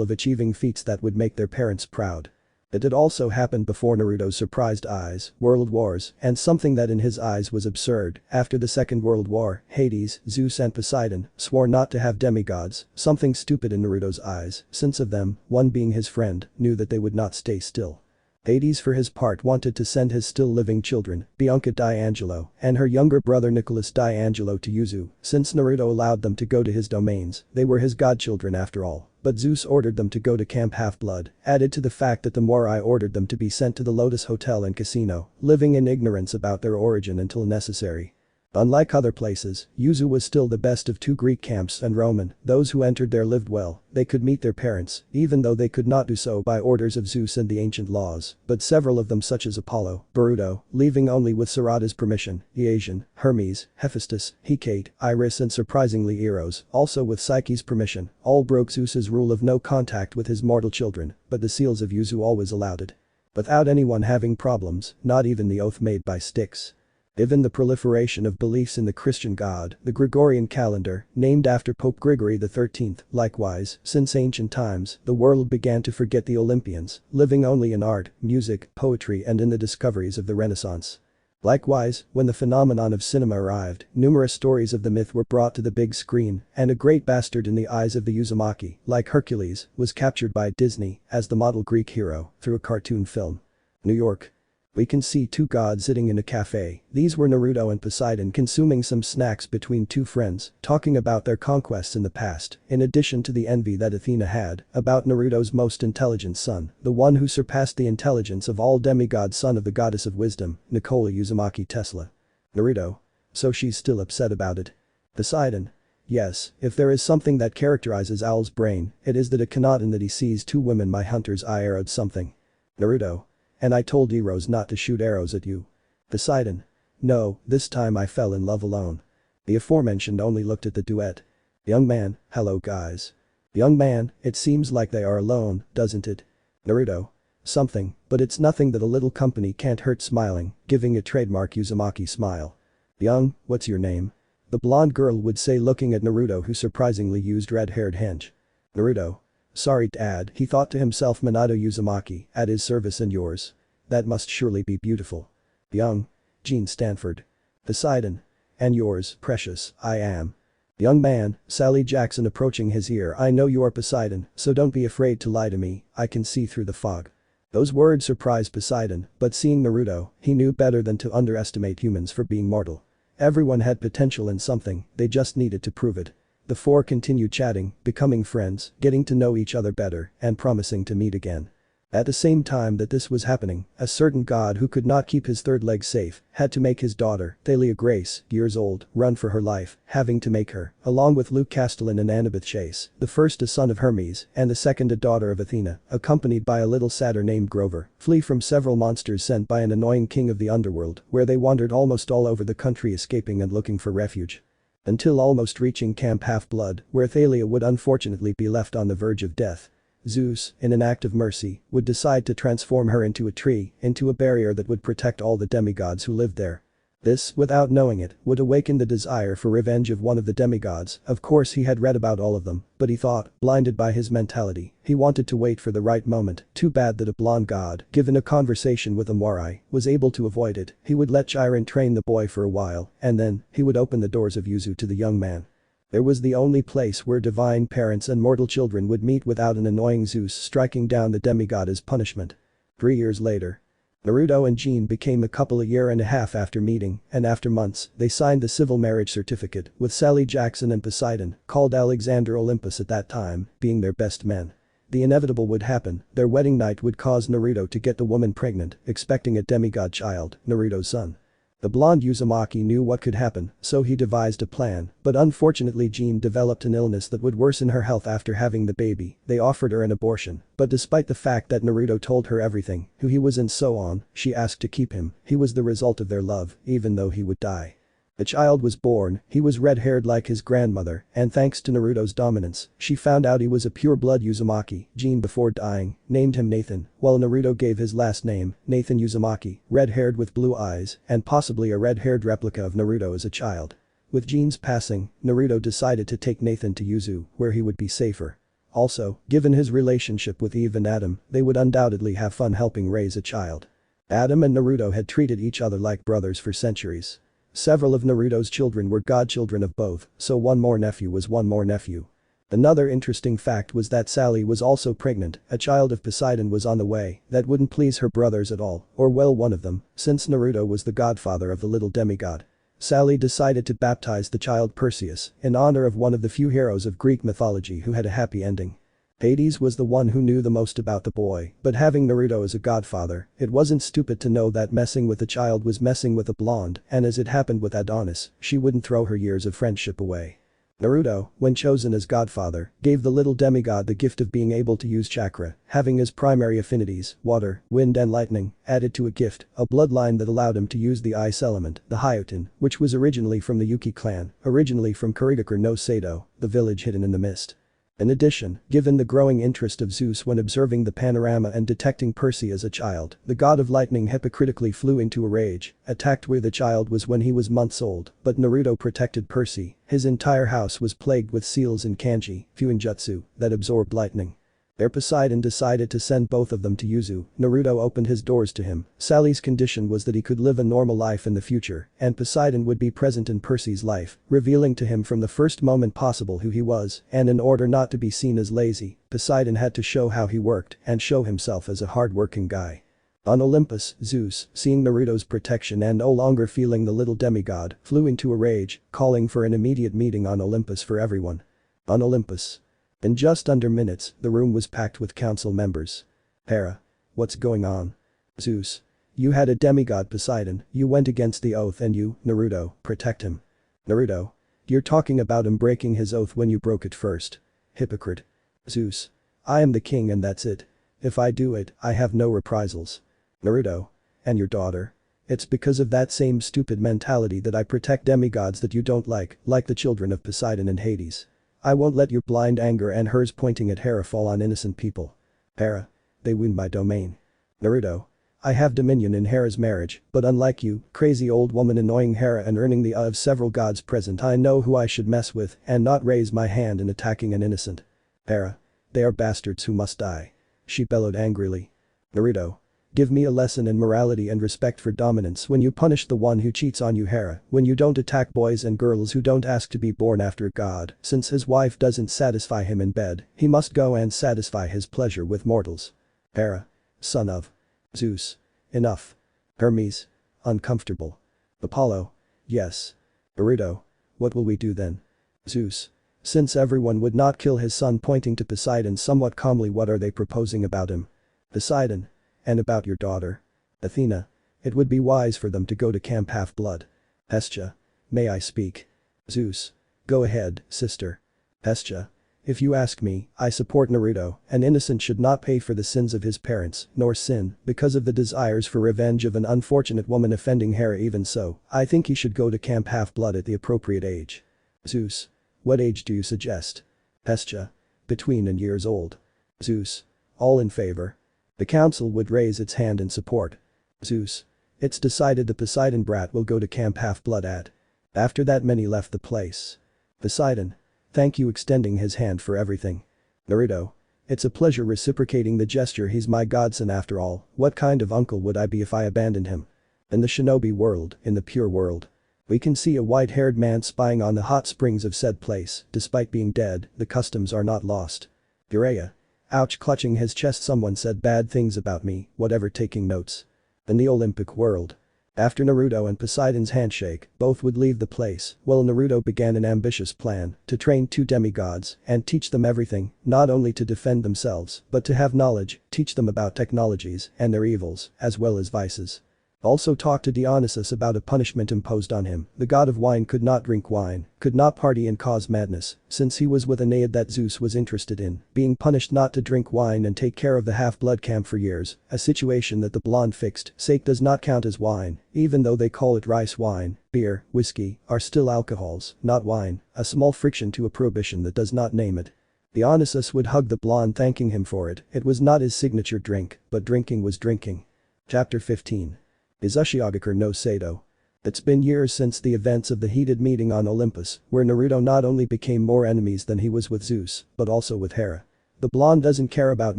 of achieving feats that would make their parents proud. It had also happened before Naruto's surprised eyes, world wars, and something that in his eyes was absurd. After the Second World War, Hades, Zeus and Poseidon swore not to have demigods, something stupid in Naruto's eyes, since of them, one being his friend, knew that they would not stay still. Hades for his part wanted to send his still-living children, Bianca D'Angelo and her younger brother Nicholas D'Angelo to Yuzu, since Naruto allowed them to go to his domains, they were his godchildren after all. But Zeus ordered them to go to Camp Half-Blood, added to the fact that the Morai ordered them to be sent to the Lotus Hotel and Casino, living in ignorance about their origin until necessary. Unlike other places, Yuzu was still the best of two Greek camps and Roman. Those who entered there lived well, they could meet their parents, even though they could not do so by orders of Zeus and the ancient laws, but several of them such as Apollo, Boruto, leaving only with Sarada's permission, Iasion, Hermes, Hephaestus, Hecate, Iris and surprisingly Eros, also with Psyche's permission, all broke Zeus's rule of no contact with his mortal children, but the seals of Yuzu always allowed it. Without anyone having problems, not even the oath made by Styx. Given the proliferation of beliefs in the Christian God, the Gregorian calendar, named after Pope Gregory XIII, likewise, since ancient times, the world began to forget the Olympians, living only in art, music, poetry and in the discoveries of the Renaissance. Likewise, when the phenomenon of cinema arrived, numerous stories of the myth were brought to the big screen, and a great bastard in the eyes of the Uzumaki, like Hercules, was captured by Disney as the model Greek hero through a cartoon film. New York. We can see two gods sitting in a cafe. These were Naruto and Poseidon consuming some snacks between two friends, talking about their conquests in the past, in addition to the envy that Athena had about Naruto's most intelligent son, the one who surpassed the intelligence of all demigods, son of the goddess of wisdom, Nikola Uzumaki Tesla. Naruto. So she's still upset about it. Poseidon. Yes, if there is something that characterizes Owl's brain, it is that it cannot and that he sees two women. My hunter's eye arrowed something. Naruto. And I told Eros not to shoot arrows at you. Poseidon. No, this time I fell in love alone. The aforementioned only looked at the duet. Young man, hello guys. Young man, it seems like they are alone, doesn't it? Naruto. Something, but it's nothing that a little company can't hurt, smiling, giving a trademark Uzumaki smile. Young, what's your name? The blonde girl would say, looking at Naruto, who surprisingly used red-haired hench. Naruto. Sorry, Dad, he thought to himself. Minato Uzumaki, at his service and yours. That must surely be beautiful. Young. Jean Stanford. Poseidon. And yours, precious, I am. Young man, Sally Jackson approaching his ear. I know you are Poseidon, so don't be afraid to lie to me, I can see through the fog. Those words surprised Poseidon, but seeing Naruto, he knew better than to underestimate humans for being mortal. Everyone had potential in something, they just needed to prove it. The four continued chatting, becoming friends, getting to know each other better, and promising to meet again. At the same time that this was happening, a certain god who could not keep his third leg safe had to make his daughter, Thalia Grace, years old, run for her life, having to make her, along with Luke Castellan and Annabeth Chase, the first a son of Hermes and the second a daughter of Athena, accompanied by a little satyr named Grover, flee from several monsters sent by an annoying king of the underworld, where they wandered almost all over the country escaping and looking for refuge. Until almost reaching Camp Half-Blood, where Thalia would unfortunately be left on the verge of death. Zeus, in an act of mercy, would decide to transform her into a tree, into a barrier that would protect all the demigods who lived there. This, without knowing it, would awaken the desire for revenge of one of the demigods. Of course he had read about all of them, but he thought, blinded by his mentality, he wanted to wait for the right moment. Too bad that a blonde god, given a conversation with a Morai, was able to avoid it. He would let Chiron train the boy for a while, and then, he would open the doors of Yuzu to the young man. There was the only place where divine parents and mortal children would meet without an annoying Zeus striking down the demigod as punishment. 3 years later. Naruto and Jean became a couple a year and a half after meeting, and after months, they signed the civil marriage certificate with Sally Jackson and Poseidon, called Alexander Olympus at that time, being their best men. The inevitable would happen, their wedding night would cause Naruto to get the woman pregnant, expecting a demigod child, Naruto's son. The blonde Uzumaki knew what could happen, so he devised a plan, but unfortunately Jean developed an illness that would worsen her health after having the baby. They offered her an abortion, but despite the fact that Naruto told her everything, who he was and so on, she asked to keep him. He was the result of their love, even though he would die. The child was born, he was red-haired like his grandmother, and thanks to Naruto's dominance, she found out he was a pure-blood Uzumaki. Jean before dying, named him Nathan, while Naruto gave his last name, Nathan Uzumaki, red-haired with blue eyes, and possibly a red-haired replica of Naruto as a child. With Jean's passing, Naruto decided to take Nathan to Yuzu, where he would be safer. Also, given his relationship with Eve and Adam, they would undoubtedly have fun helping raise a child. Adam and Naruto had treated each other like brothers for centuries. Several of Naruto's children were godchildren of both, so one more nephew was one more nephew. Another interesting fact was that Sally was also pregnant, a child of Poseidon was on the way, that wouldn't please her brothers at all, or well one of them, since Naruto was the godfather of the little demigod. Sally decided to baptize the child Perseus, in honor of one of the few heroes of Greek mythology who had a happy ending. Hades was the one who knew the most about the boy, but having Naruto as a godfather, it wasn't stupid to know that messing with the child was messing with a blonde, and as it happened with Adonis, she wouldn't throw her years of friendship away. Naruto, when chosen as godfather, gave the little demigod the gift of being able to use chakra, having his primary affinities, water, wind and lightning, added to a gift, a bloodline that allowed him to use the ice element, the Hyoten, which was originally from the Yuki clan, originally from Kurigakure no Sato, the village hidden in the mist. In addition, given the growing interest of Zeus when observing the panorama and detecting Percy as a child, the god of lightning hypocritically flew into a rage, attacked where the child was when he was months old, but Naruto protected Percy. His entire house was plagued with seals and kanji, fuinjutsu, that absorbed lightning. There Poseidon decided to send both of them to Yuzu. Naruto opened his doors to him. Sally's condition was that he could live a normal life in the future, and Poseidon would be present in Percy's life, revealing to him from the first moment possible who he was, and in order not to be seen as lazy, Poseidon had to show how he worked and show himself as a hard-working guy. On Olympus, Zeus, seeing Naruto's protection and no longer feeling the little demigod, flew into a rage, calling for an immediate meeting on Olympus for everyone. On Olympus. In just under minutes, the room was packed with council members. Hera. What's going on? Zeus. You had a demigod Poseidon, you went against the oath and you, Naruto, protect him. Naruto. You're talking about him breaking his oath when you broke it first. Hypocrite. Zeus. I am the king and that's it. If I do it, I have no reprisals. Naruto. And your daughter? It's because of that same stupid mentality that I protect demigods that you don't like the children of Poseidon and Hades. I won't let your blind anger and hers pointing at Hera fall on innocent people. Hera. They wound my domain. Naruto. I have dominion in Hera's marriage, but unlike you, crazy old woman annoying Hera and earning the of several gods present, I know who I should mess with and not raise my hand in attacking an innocent. Hera. They are bastards who must die. She bellowed angrily. Naruto. Give me a lesson in morality and respect for dominance when you punish the one who cheats on you Hera, when you don't attack boys and girls who don't ask to be born after God, since his wife doesn't satisfy him in bed, he must go and satisfy his pleasure with mortals. Hera. Son of Zeus. Enough. Hermes. Uncomfortable. Apollo. Yes. Naruto. What will we do then? Zeus. Since everyone would not kill his son pointing to Poseidon somewhat calmly, what are they proposing about him? Poseidon. And about your daughter? Athena. It would be wise for them to go to Camp Half-Blood. Hestia. May I speak? Zeus. Go ahead, sister. Hestia. If you ask me, I support Naruto. An innocent should not pay for the sins of his parents, nor sin, because of the desires for revenge of an unfortunate woman offending Hera. Even so, I think he should go to Camp Half-Blood at the appropriate age. Zeus. What age do you suggest? Hestia. Between and years old. Zeus. All in favor? The council would raise its hand in support. Zeus. It's decided the Poseidon brat will go to Camp Half-Blood at. After that many left the place. Poseidon. Thank you, extending his hand for everything. Naruto. It's a pleasure reciprocating the gesture. He's my godson after all. What kind of uncle would I be if I abandoned him? In the shinobi world, in the pure world. We can see a white-haired man spying on the hot springs of said place. Despite being dead, the customs are not lost. Urea. Ouch, clutching his chest. Someone said bad things about me, whatever. Taking notes. In the Olympic world. After Naruto and Poseidon's handshake, both would leave the place. Well, Naruto began an ambitious plan to train 2 demigods and teach them everything, not only to defend themselves, but to have knowledge, teach them about technologies and their evils, as well as vices. Also talk to Dionysus about a punishment imposed on him. The god of wine could not drink wine, could not party and cause madness, since he was with a Naiad that Zeus was interested in, being punished not to drink wine and take care of the Half-Blood camp for years, a situation that the blonde fixed sake does not count as wine, even though they call it rice wine, beer, whiskey, are still alcohols, not wine, a small friction to a prohibition that does not name it. Dionysus would hug the blonde thanking him for it. It was not his signature drink, but drinking was drinking. Chapter 15. Is Uchiha no Sato. It's been years since the events of the heated meeting on Olympus, where Naruto not only became more enemies than he was with Zeus, but also with Hera. The blonde doesn't care about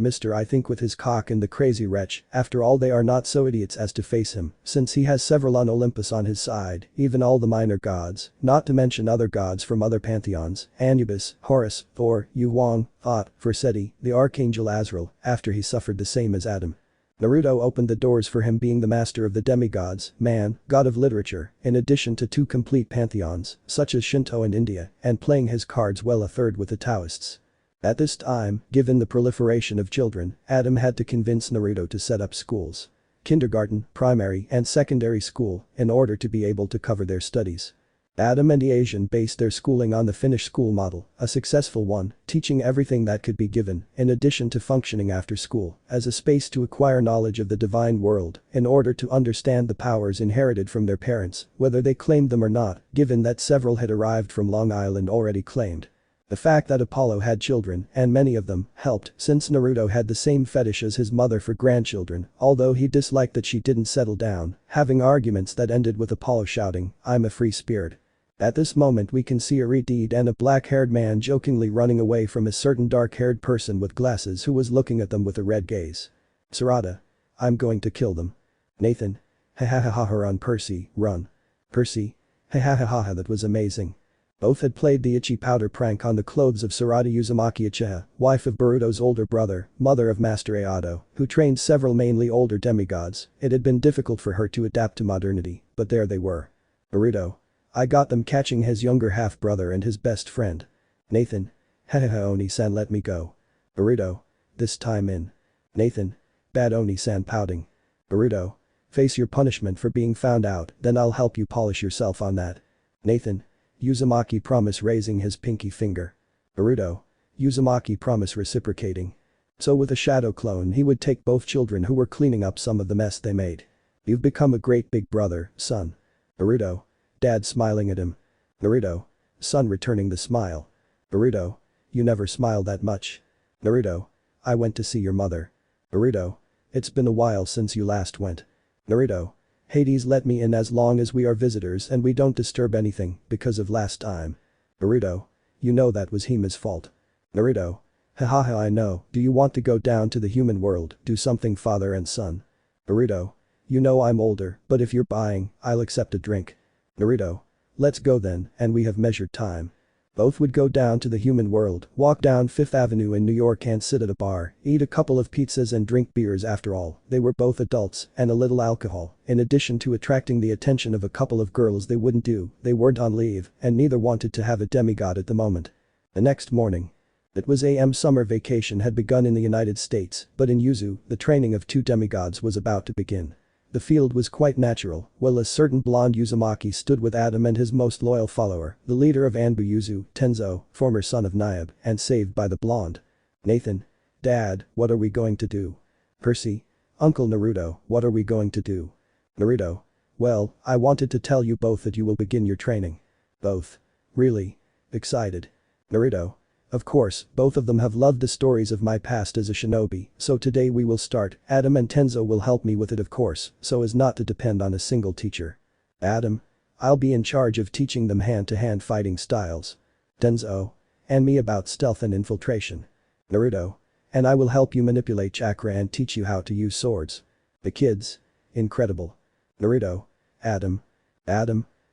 Mr. I think with his cock and the crazy wretch. After all, they are not so idiots as to face him, since he has several on Olympus on his side, even all the minor gods, not to mention other gods from other pantheons, Anubis, Horus, Thor, Yu Huang, Thoth, Forseti, the archangel Azrael, after he suffered the same as Adam. Naruto opened the doors for him, being the master of the demigods, man, god of literature, in addition to 2 complete pantheons, such as Shinto and India, and playing his cards well, a third with the Taoists. At this time, given the proliferation of children, Adam had to convince Naruto to set up schools. Kindergarten, primary and secondary school, in order to be able to cover their studies. Adam and the Asian based their schooling on the Finnish school model, a successful one, teaching everything that could be given, in addition to functioning after school, as a space to acquire knowledge of the divine world, in order to understand the powers inherited from their parents, whether they claimed them or not, given that several had arrived from Long Island already claimed. The fact that Apollo had children, and many of them, helped, since Naruto had the same fetish as his mother for grandchildren, although he disliked that she didn't settle down, having arguments that ended with Apollo shouting, "I'm a free spirit." At this moment we can see a redeed and a black-haired man jokingly running away from a certain dark-haired person with glasses who was looking at them with a red gaze. Sarada. I'm going to kill them. Nathan. Ha ha ha ha, run Percy, run. Percy. Ha ha ha ha, that was amazing. Both had played the itchy powder prank on the clothes of Sarada Uzumaki Uchiha, wife of Boruto's older brother, mother of Master Ayato, who trained several mainly older demigods. It had been difficult for her to adapt to modernity, but there they were. Boruto. I got them catching his younger half-brother and his best friend. Nathan. Hahaha, Oni-san, let me go. Boruto. This time in. Nathan. Bad, Oni-san, pouting. Boruto. Face your punishment for being found out, then I'll help you polish yourself on that. Nathan. Uzumaki promise, raising his pinky finger. Boruto. Uzumaki promise, reciprocating. So with a shadow clone he would take both children who were cleaning up some of the mess they made. You've become a great big brother, son. Boruto. Dad smiling at him. Naruto. Son returning the smile. Boruto. You never smile that much. Naruto. I went to see your mother. Boruto. It's been a while since you last went. Naruto. Hades let me in as long as we are visitors and we don't disturb anything because of last time. Boruto. You know that was Hima's fault. Naruto. Hahaha, I know. Do you want to go down to the human world, do something father and son? Naruto. You know I'm older, but if you're buying, I'll accept a drink. Naruto. Let's go then, and we have measured time. Both would go down to the human world, walk down Fifth Avenue in New York and sit at a bar, eat a couple of pizzas and drink beers. After all, they were both adults, and a little alcohol, in addition to attracting the attention of a couple of girls they weren't on leave, and neither wanted to have a demigod at the moment. The next morning. It was AM. Summer vacation had begun in the United States, but in Yuzu, the training of two demigods was about to begin. The field was quite natural, while a certain blonde Uzumaki stood with Adam and his most loyal follower, the leader of Anbu Yuzu, Tenzo, former son of Nayab, and saved by the blonde. Nathan. Dad, what are we going to do? Percy. Uncle Naruto, what are we going to do? Naruto. Well, I wanted to tell you both that you will begin your training. Both. Really? Excited. Naruto. Of course, both of them have loved the stories of my past as a shinobi, so today we will start. Adam and Tenzo will help me with it, of course, so as not to depend on a single teacher. Adam. I'll be in charge of teaching them hand-to-hand fighting styles. Tenzo. And me about stealth and infiltration. Naruto. And I will help you manipulate chakra and teach you how to use swords. The kids. Incredible. Naruto. Adam.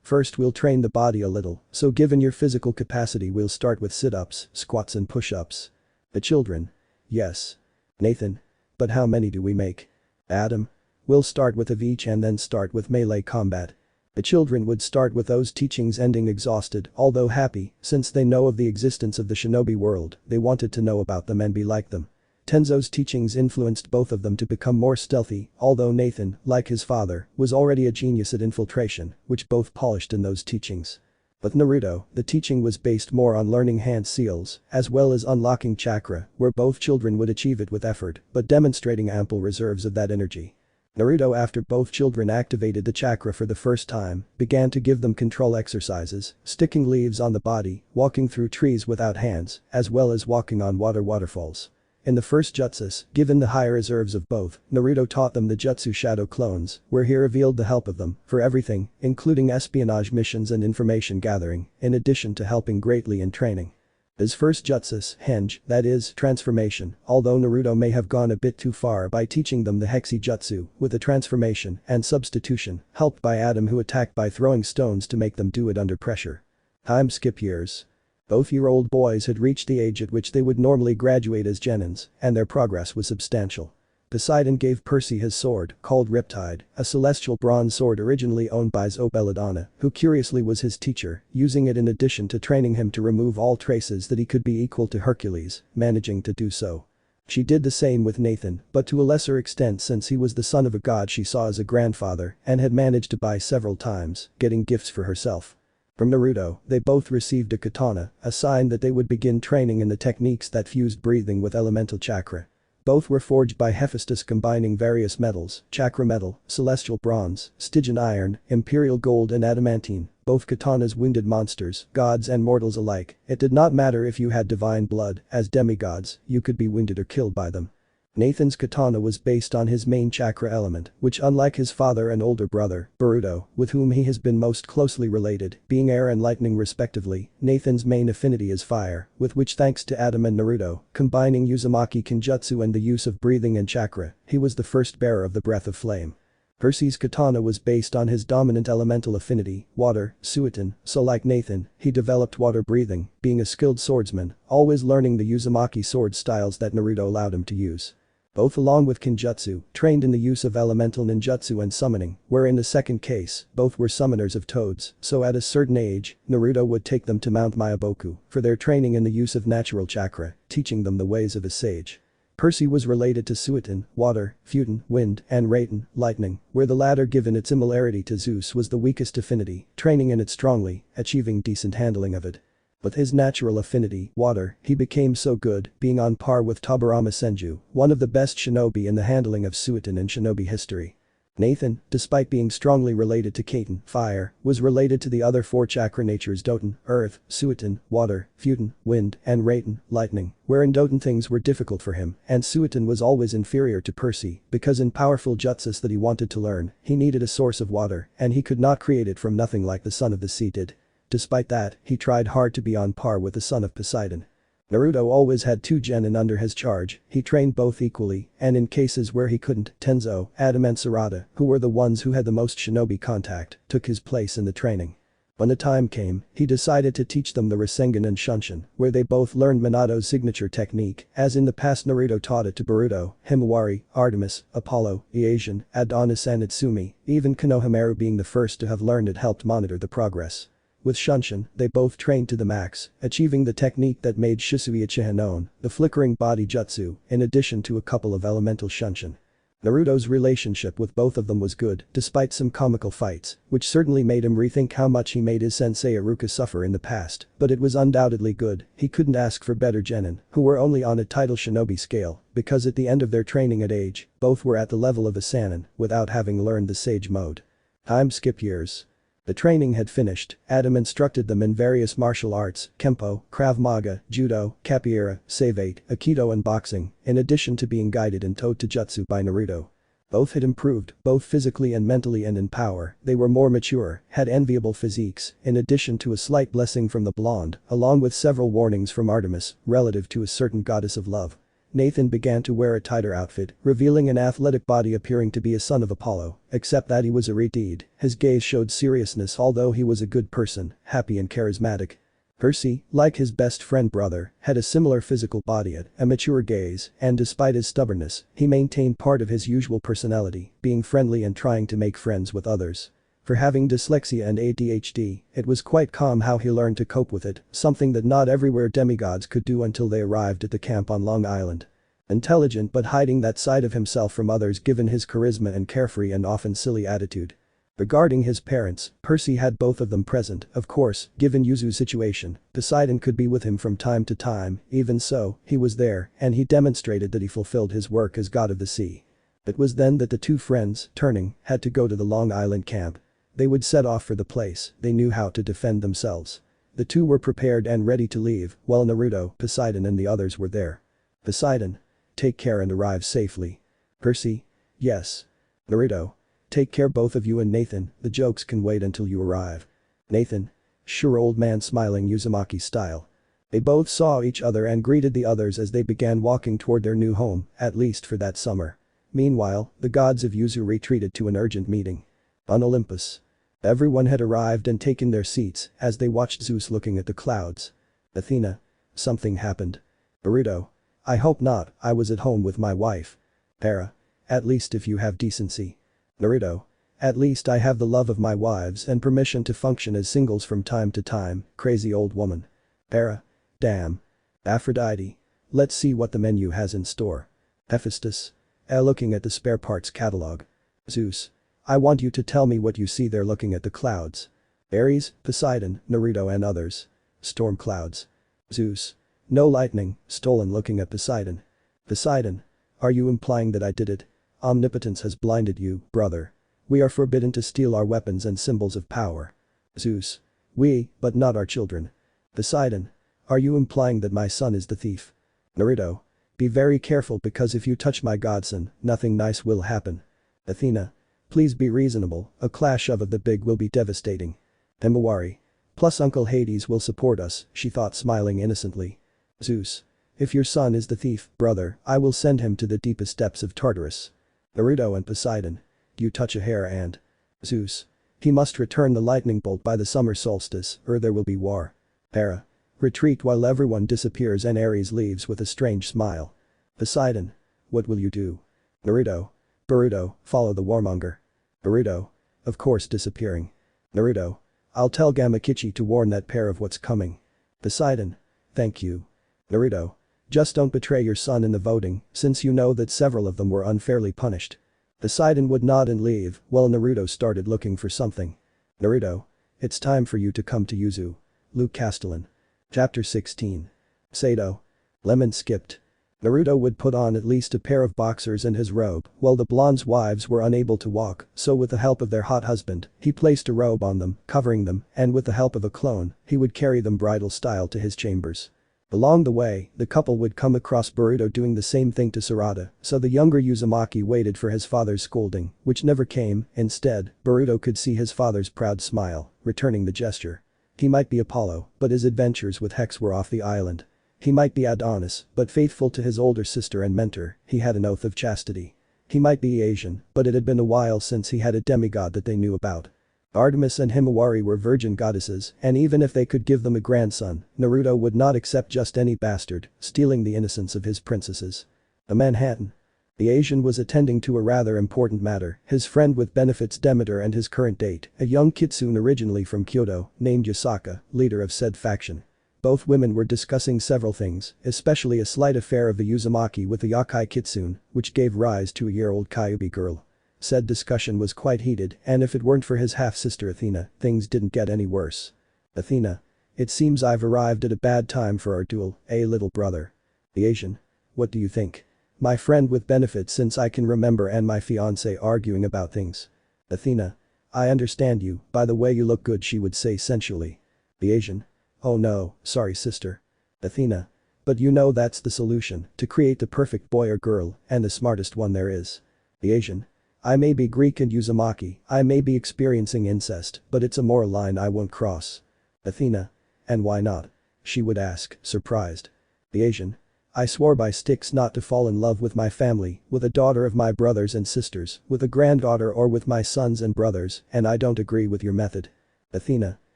First we'll train the body a little, so given your physical capacity we'll start with sit-ups, squats and push-ups. The children. Yes. Nathan. But how many do we make? Adam. We'll start with of each and then start with melee combat. The children would start with those teachings, ending exhausted, although happy, since they know of the existence of the shinobi world, they wanted to know about them and be like them. Tenzo's teachings influenced both of them to become more stealthy, although Nathan, like his father, was already a genius at infiltration, which both polished in those teachings. With Naruto, the teaching was based more on learning hand seals, as well as unlocking chakra, where both children would achieve it with effort, but demonstrating ample reserves of that energy. Naruto, after both children activated the chakra for the first time, began to give them control exercises, sticking leaves on the body, walking through trees without hands, as well as walking on waterfalls. In the first jutsus, given the high reserves of both, Naruto taught them the jutsu shadow clones, where he revealed the help of them for everything, including espionage missions and information gathering, in addition to helping greatly in training. His first jutsus, henge, that is, transformation, although Naruto may have gone a bit too far by teaching them the hexi jutsu, with the transformation and substitution, helped by Adam who attacked by throwing stones to make them do it under pressure. Time skip years. Both year-old boys had reached the age at which they would normally graduate as genins, and their progress was substantial. Poseidon gave Percy his sword, called Riptide, a celestial bronze sword originally owned by Belladonna, who curiously was his teacher, using it in addition to training him to remove all traces that he could be equal to Hercules, managing to do so. She did the same with Nathan, but to a lesser extent since he was the son of a god she saw as a grandfather and had managed to buy several times, getting gifts for herself. From Naruto, they both received a katana, a sign that they would begin training in the techniques that fused breathing with elemental chakra. Both were forged by Hephaestus, combining various metals, chakra metal, celestial bronze, Stygian iron, imperial gold and adamantine. Both katanas wounded monsters, gods and mortals alike. It did not matter if you had divine blood, as demigods, you could be wounded or killed by them. Nathan's katana was based on his main chakra element, which unlike his father and older brother, Boruto, with whom he has been most closely related, being air and lightning respectively, Nathan's main affinity is fire, with which thanks to Adam and Naruto, combining Uzumaki Kenjutsu and the use of breathing and chakra, he was the first bearer of the breath of flame. Percy's katana was based on his dominant elemental affinity, water, Suiton, so like Nathan, he developed water breathing, being a skilled swordsman, always learning the Uzumaki sword styles that Naruto allowed him to use. Both along with Kenjutsu, trained in the use of elemental ninjutsu and summoning, where in the second case, both were summoners of toads, so at a certain age, Naruto would take them to Mount Myaboku for their training in the use of natural chakra, teaching them the ways of a sage. Percy was related to Suiton, water, Futon, wind, and Raton, lightning, where the latter given its similarity to Zeus was the weakest affinity, training in it strongly, achieving decent handling of it. With his natural affinity, water, he became so good, being on par with Tobirama Senju, one of the best shinobi in the handling of Suiton in shinobi history. Nathan, despite being strongly related to Kaiten, fire, was related to the other four chakra natures Doton, earth, Suiton, water, Futon, wind, and Raton, lightning, where in Doton things were difficult for him, and Suiton was always inferior to Percy, because in powerful jutsus that he wanted to learn, he needed a source of water, and he could not create it from nothing like the son of the sea did. Despite that, he tried hard to be on par with the son of Poseidon. Naruto always had 2 genin under his charge, he trained both equally, and in cases where he couldn't, Tenzo, Adam and Sarada, who were the ones who had the most shinobi contact, took his place in the training. When the time came, he decided to teach them the Rasengan and Shunshin, where they both learned Minato's signature technique, as in the past Naruto taught it to Boruto, Himawari, Artemis, Apollo, Iasion, Adonis and Itsumi, even Konohamaru being the first to have learned it helped monitor the progress. With Shunshin, they both trained to the max, achieving the technique that made Shisui Uchiha known, the flickering body jutsu, in addition to a couple of elemental Shunshin. Naruto's relationship with both of them was good, despite some comical fights, which certainly made him rethink how much he made his sensei Iruka suffer in the past, but it was undoubtedly good, he couldn't ask for better genin, who were only on a title shinobi scale, because at the end of their training at age, both were at the level of a Sannin, without having learned the sage mode. Time skip years. The training had finished, Adam instructed them in various martial arts, Kempo, Krav Maga, Judo, Capoeira, Savate, Aikido and boxing, in addition to being guided and taught to jutsu by Naruto. Both had improved, both physically and mentally and in power, they were more mature, had enviable physiques, in addition to a slight blessing from the blonde, along with several warnings from Artemis, relative to a certain goddess of love. Nathan began to wear a tighter outfit, revealing an athletic body appearing to be a son of Apollo, except that he was a redeed, his gaze showed seriousness although he was a good person, happy and charismatic. Percy, like his best friend brother, had a similar physical body, a mature gaze, and despite his stubbornness, he maintained part of his usual personality, being friendly and trying to make friends with others. For having dyslexia and ADHD, it was quite calm how he learned to cope with it, something that not everywhere demigods could do until they arrived at the camp on Long Island. Intelligent but hiding that side of himself from others given his charisma and carefree and often silly attitude. Regarding his parents, Percy had both of them present, of course, given Yuzu's situation, Poseidon could be with him from time to time, even so, he was there, and he demonstrated that he fulfilled his work as god of the sea. It was then that the two friends, turning, had to go to the Long Island camp. They would set off for the place, they knew how to defend themselves. The two were prepared and ready to leave, while Naruto, Poseidon and the others were there. Poseidon. Take care and arrive safely. Percy. Yes. Naruto. Take care both of you and Nathan, the jokes can wait until you arrive. Nathan. Sure old man smiling Uzumaki style. They both saw each other and greeted the others as they began walking toward their new home, at least for that summer. Meanwhile, the gods of Yuzu retreated to an urgent meeting. On Olympus. Everyone had arrived and taken their seats as they watched Zeus looking at the clouds. Athena. Something happened. Naruto. I hope not, I was at home with my wife. Hera. At least if you have decency. Naruto. At least I have the love of my wives and permission to function as singles from time to time, crazy old woman. Hera. Damn. Aphrodite. Let's see what the menu has in store. Hephaestus. Looking at the spare parts catalog. Zeus. I want you to tell me what you see there looking at the clouds. Ares, Poseidon, Naruto and others. Storm clouds. Zeus. No lightning, stolen looking at Poseidon. Poseidon. Are you implying that I did it? Omnipotence has blinded you, brother. We are forbidden to steal our weapons and symbols of power. Zeus. We, but not our children. Poseidon. Are you implying that my son is the thief? Naruto. Be very careful because if you touch my godson, nothing nice will happen. Athena. Please be reasonable, a clash of the big will be devastating. Himawari. Plus Uncle Hades will support us, she thought smiling innocently. Zeus. If your son is the thief, brother, I will send him to the deepest depths of Tartarus. Naruto and Poseidon. You touch a hair and. Zeus. He must return the lightning bolt by the summer solstice or there will be war. Hera. Retreat while everyone disappears and Ares leaves with a strange smile. Poseidon. What will you do? Naruto. Boruto, follow the warmonger. Naruto. Of course disappearing. Naruto. I'll tell Gamakichi to warn that pair of what's coming. Poseidon. Thank you. Naruto. Just don't betray your son in the voting, since you know that several of them were unfairly punished. Poseidon would nod and leave, while Naruto started looking for something. Naruto. It's time for you to come to Yuzu. Luke Castellan. Chapter 16. Sato. Lemon skipped. Naruto would put on at least a pair of boxers and his robe, while the blonde's wives were unable to walk, so with the help of their hot husband, he placed a robe on them, covering them, and with the help of a clone, he would carry them bridal style to his chambers. Along the way, the couple would come across Boruto doing the same thing to Sarada, so the younger Uzumaki waited for his father's scolding, which never came, instead, Boruto could see his father's proud smile, returning the gesture. He might be Apollo, but his adventures with Hex were off the island. He might be Adonis, but faithful to his older sister and mentor, he had an oath of chastity. He might be Asian, but it had been a while since he had a demigod that they knew about. Artemis and Himawari were virgin goddesses, and even if they could give them a grandson, Naruto would not accept just any bastard, stealing the innocence of his princesses. A Manhattan. The Asian was attending to a rather important matter, his friend with benefits Demeter and his current date, a young kitsune originally from Kyoto, named Yasaka, leader of said faction. Both women were discussing several things, especially a slight affair of the Uzumaki with the Yakai kitsune, which gave rise to a year-old Kyuubi girl. Said discussion was quite heated, and if it weren't for his half-sister Athena, things didn't get any worse. Athena. It seems I've arrived at a bad time for our duel, little brother. The Asian. What do you think? My friend with benefits since I can remember and my fiancé arguing about things. Athena. I understand you, by the way you look good, she would say sensually. The Asian. Oh no, sorry sister. Athena. But you know that's the solution, to create the perfect boy or girl, and the smartest one there is. The Asian. I may be Greek and Uzumaki, I may be experiencing incest, but it's a moral line I won't cross. Athena. And why not? She would ask, surprised. The Asian. I swore by Styx not to fall in love with my family, with a daughter of my brothers and sisters, with a granddaughter or with my sons and brothers, and I don't agree with your method. Athena.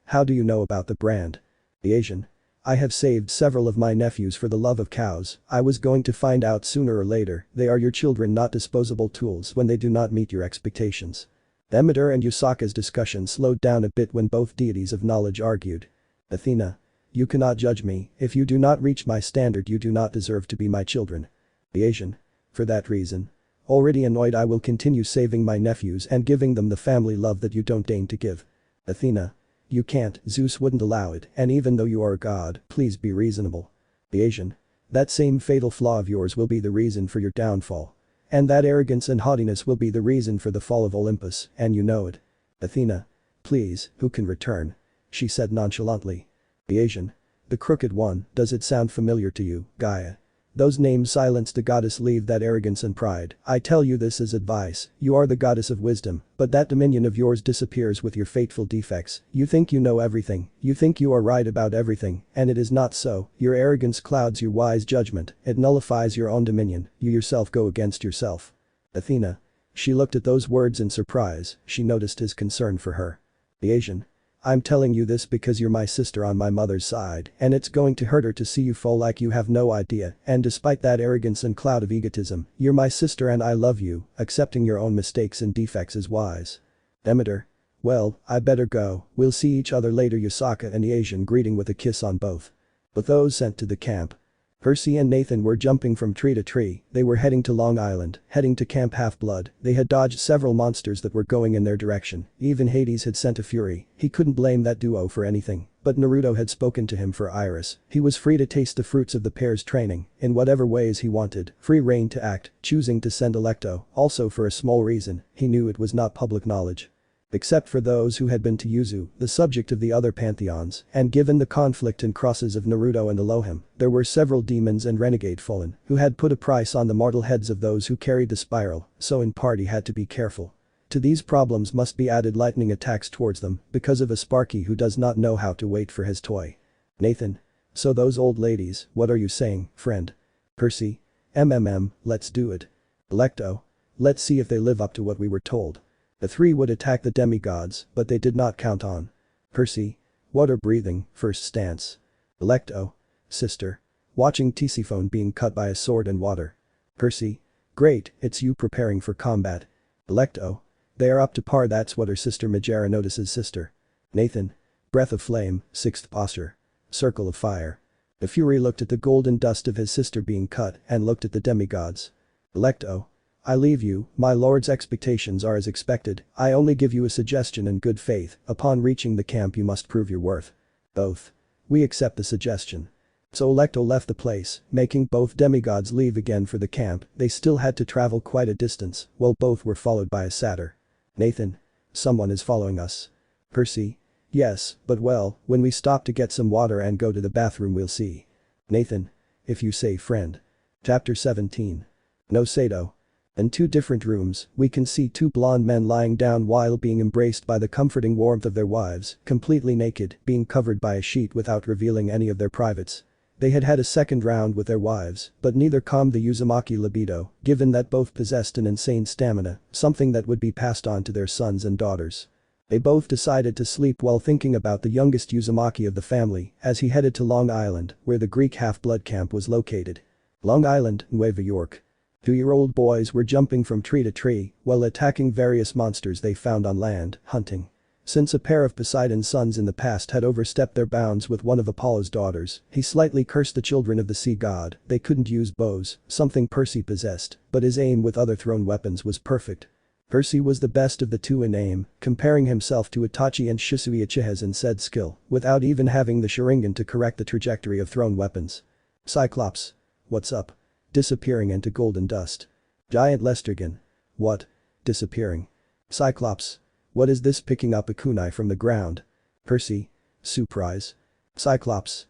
How do you know about the brand? The Asian. I have saved several of my nephews for the love of cows, I was going to find out sooner or later, they are your children, not disposable tools when they do not meet your expectations. Demeter and Yasaka's discussion slowed down a bit when both deities of knowledge argued. Athena. You cannot judge me, if you do not reach my standard you do not deserve to be my children. The Asian. For that reason. Already annoyed I will continue saving my nephews and giving them the family love that you don't deign to give. Athena. You can't, Zeus wouldn't allow it, and even though you are a god, please be reasonable. The Asian. That same fatal flaw of yours will be the reason for your downfall. And that arrogance and haughtiness will be the reason for the fall of Olympus, and you know it. Athena. Please, who can return? She said nonchalantly. The Asian. The Crooked One, does it sound familiar to you, Gaia? Those names silence the goddess, leave that arrogance and pride, I tell you this as advice, you are the goddess of wisdom, but that dominion of yours disappears with your fateful defects, you think you know everything, you think you are right about everything, and it is not so, your arrogance clouds your wise judgment, it nullifies your own dominion, you yourself go against yourself. Athena. She looked at those words in surprise, she noticed his concern for her. The Asian. I'm telling you this because you're my sister on my mother's side, and it's going to hurt her to see you fall like you have no idea, and despite that arrogance and cloud of egotism, you're my sister and I love you, accepting your own mistakes and defects is wise. Demeter. Well, I better go, we'll see each other later. Yasaka and the Asian greeting with a kiss on both. But those sent to the camp. Percy and Nathan were jumping from tree to tree, they were heading to Long Island, heading to Camp Half-Blood, they had dodged several monsters that were going in their direction, even Hades had sent a Fury, he couldn't blame that duo for anything, but Naruto had spoken to him for Iris, he was free to taste the fruits of the pair's training, in whatever ways he wanted, free reign to act, choosing to send Electo, also for a small reason, he knew it was not public knowledge. Except for those who had been to Yuzu, the subject of the other pantheons, and given the conflict and crosses of Naruto and Elohim, there were several demons and renegade fallen who had put a price on the mortal heads of those who carried the spiral, so in part he had to be careful. To these problems must be added lightning attacks towards them because of a Sparky who does not know how to wait for his toy. Nathan. So those old ladies, what are you saying, friend? Percy. Let's do it. Electo. Let's see if they live up to what we were told. The three would attack the demigods, but they did not count on. Percy. Water breathing, first stance. Electo. Sister. Watching Tisiphone being cut by a sword and water. Percy. Great, it's you preparing for combat. Electo. They are up to par, that's what her sister Majera notices. Sister. Nathan. Breath of flame, sixth posture. Circle of fire. The Fury looked at the golden dust of his sister being cut and looked at the demigods. Electo. I leave you, my lord's expectations are as expected, I only give you a suggestion in good faith, upon reaching the camp you must prove your worth. Both. We accept the suggestion. So Electo left the place, making both demigods leave again for the camp, they still had to travel quite a distance, while both were followed by a satyr. Nathan. Someone is following us. Percy. Yes, but well, when we stop to get some water and go to the bathroom we'll see. Nathan. If you say friend. Chapter 17. No Sato. In two different rooms, we can see two blonde men lying down while being embraced by the comforting warmth of their wives, completely naked, being covered by a sheet without revealing any of their privates. They had had a second round with their wives, but neither calmed the Uzumaki libido, given that both possessed an insane stamina, something that would be passed on to their sons and daughters. They both decided to sleep while thinking about the youngest Uzumaki of the family as he headed to Long Island, where the Greek half-blood camp was located. Long Island, Nueva York. 2-year-old boys were jumping from tree to tree while attacking various monsters they found on land, hunting. Since a pair of Poseidon's sons in the past had overstepped their bounds with one of Apollo's daughters, he slightly cursed the children of the sea god. They couldn't use bows, something Percy possessed, but his aim with other thrown weapons was perfect. Percy was the best of the two in aim, comparing himself to Itachi and Shisui Uchiha's in said skill, without even having the Sharigan to correct the trajectory of thrown weapons. Cyclops. What's up? Disappearing into golden dust. Giant Lestergan. What? Disappearing. Cyclops. What is this, picking up a kunai from the ground? Percy. Surprise. Cyclops.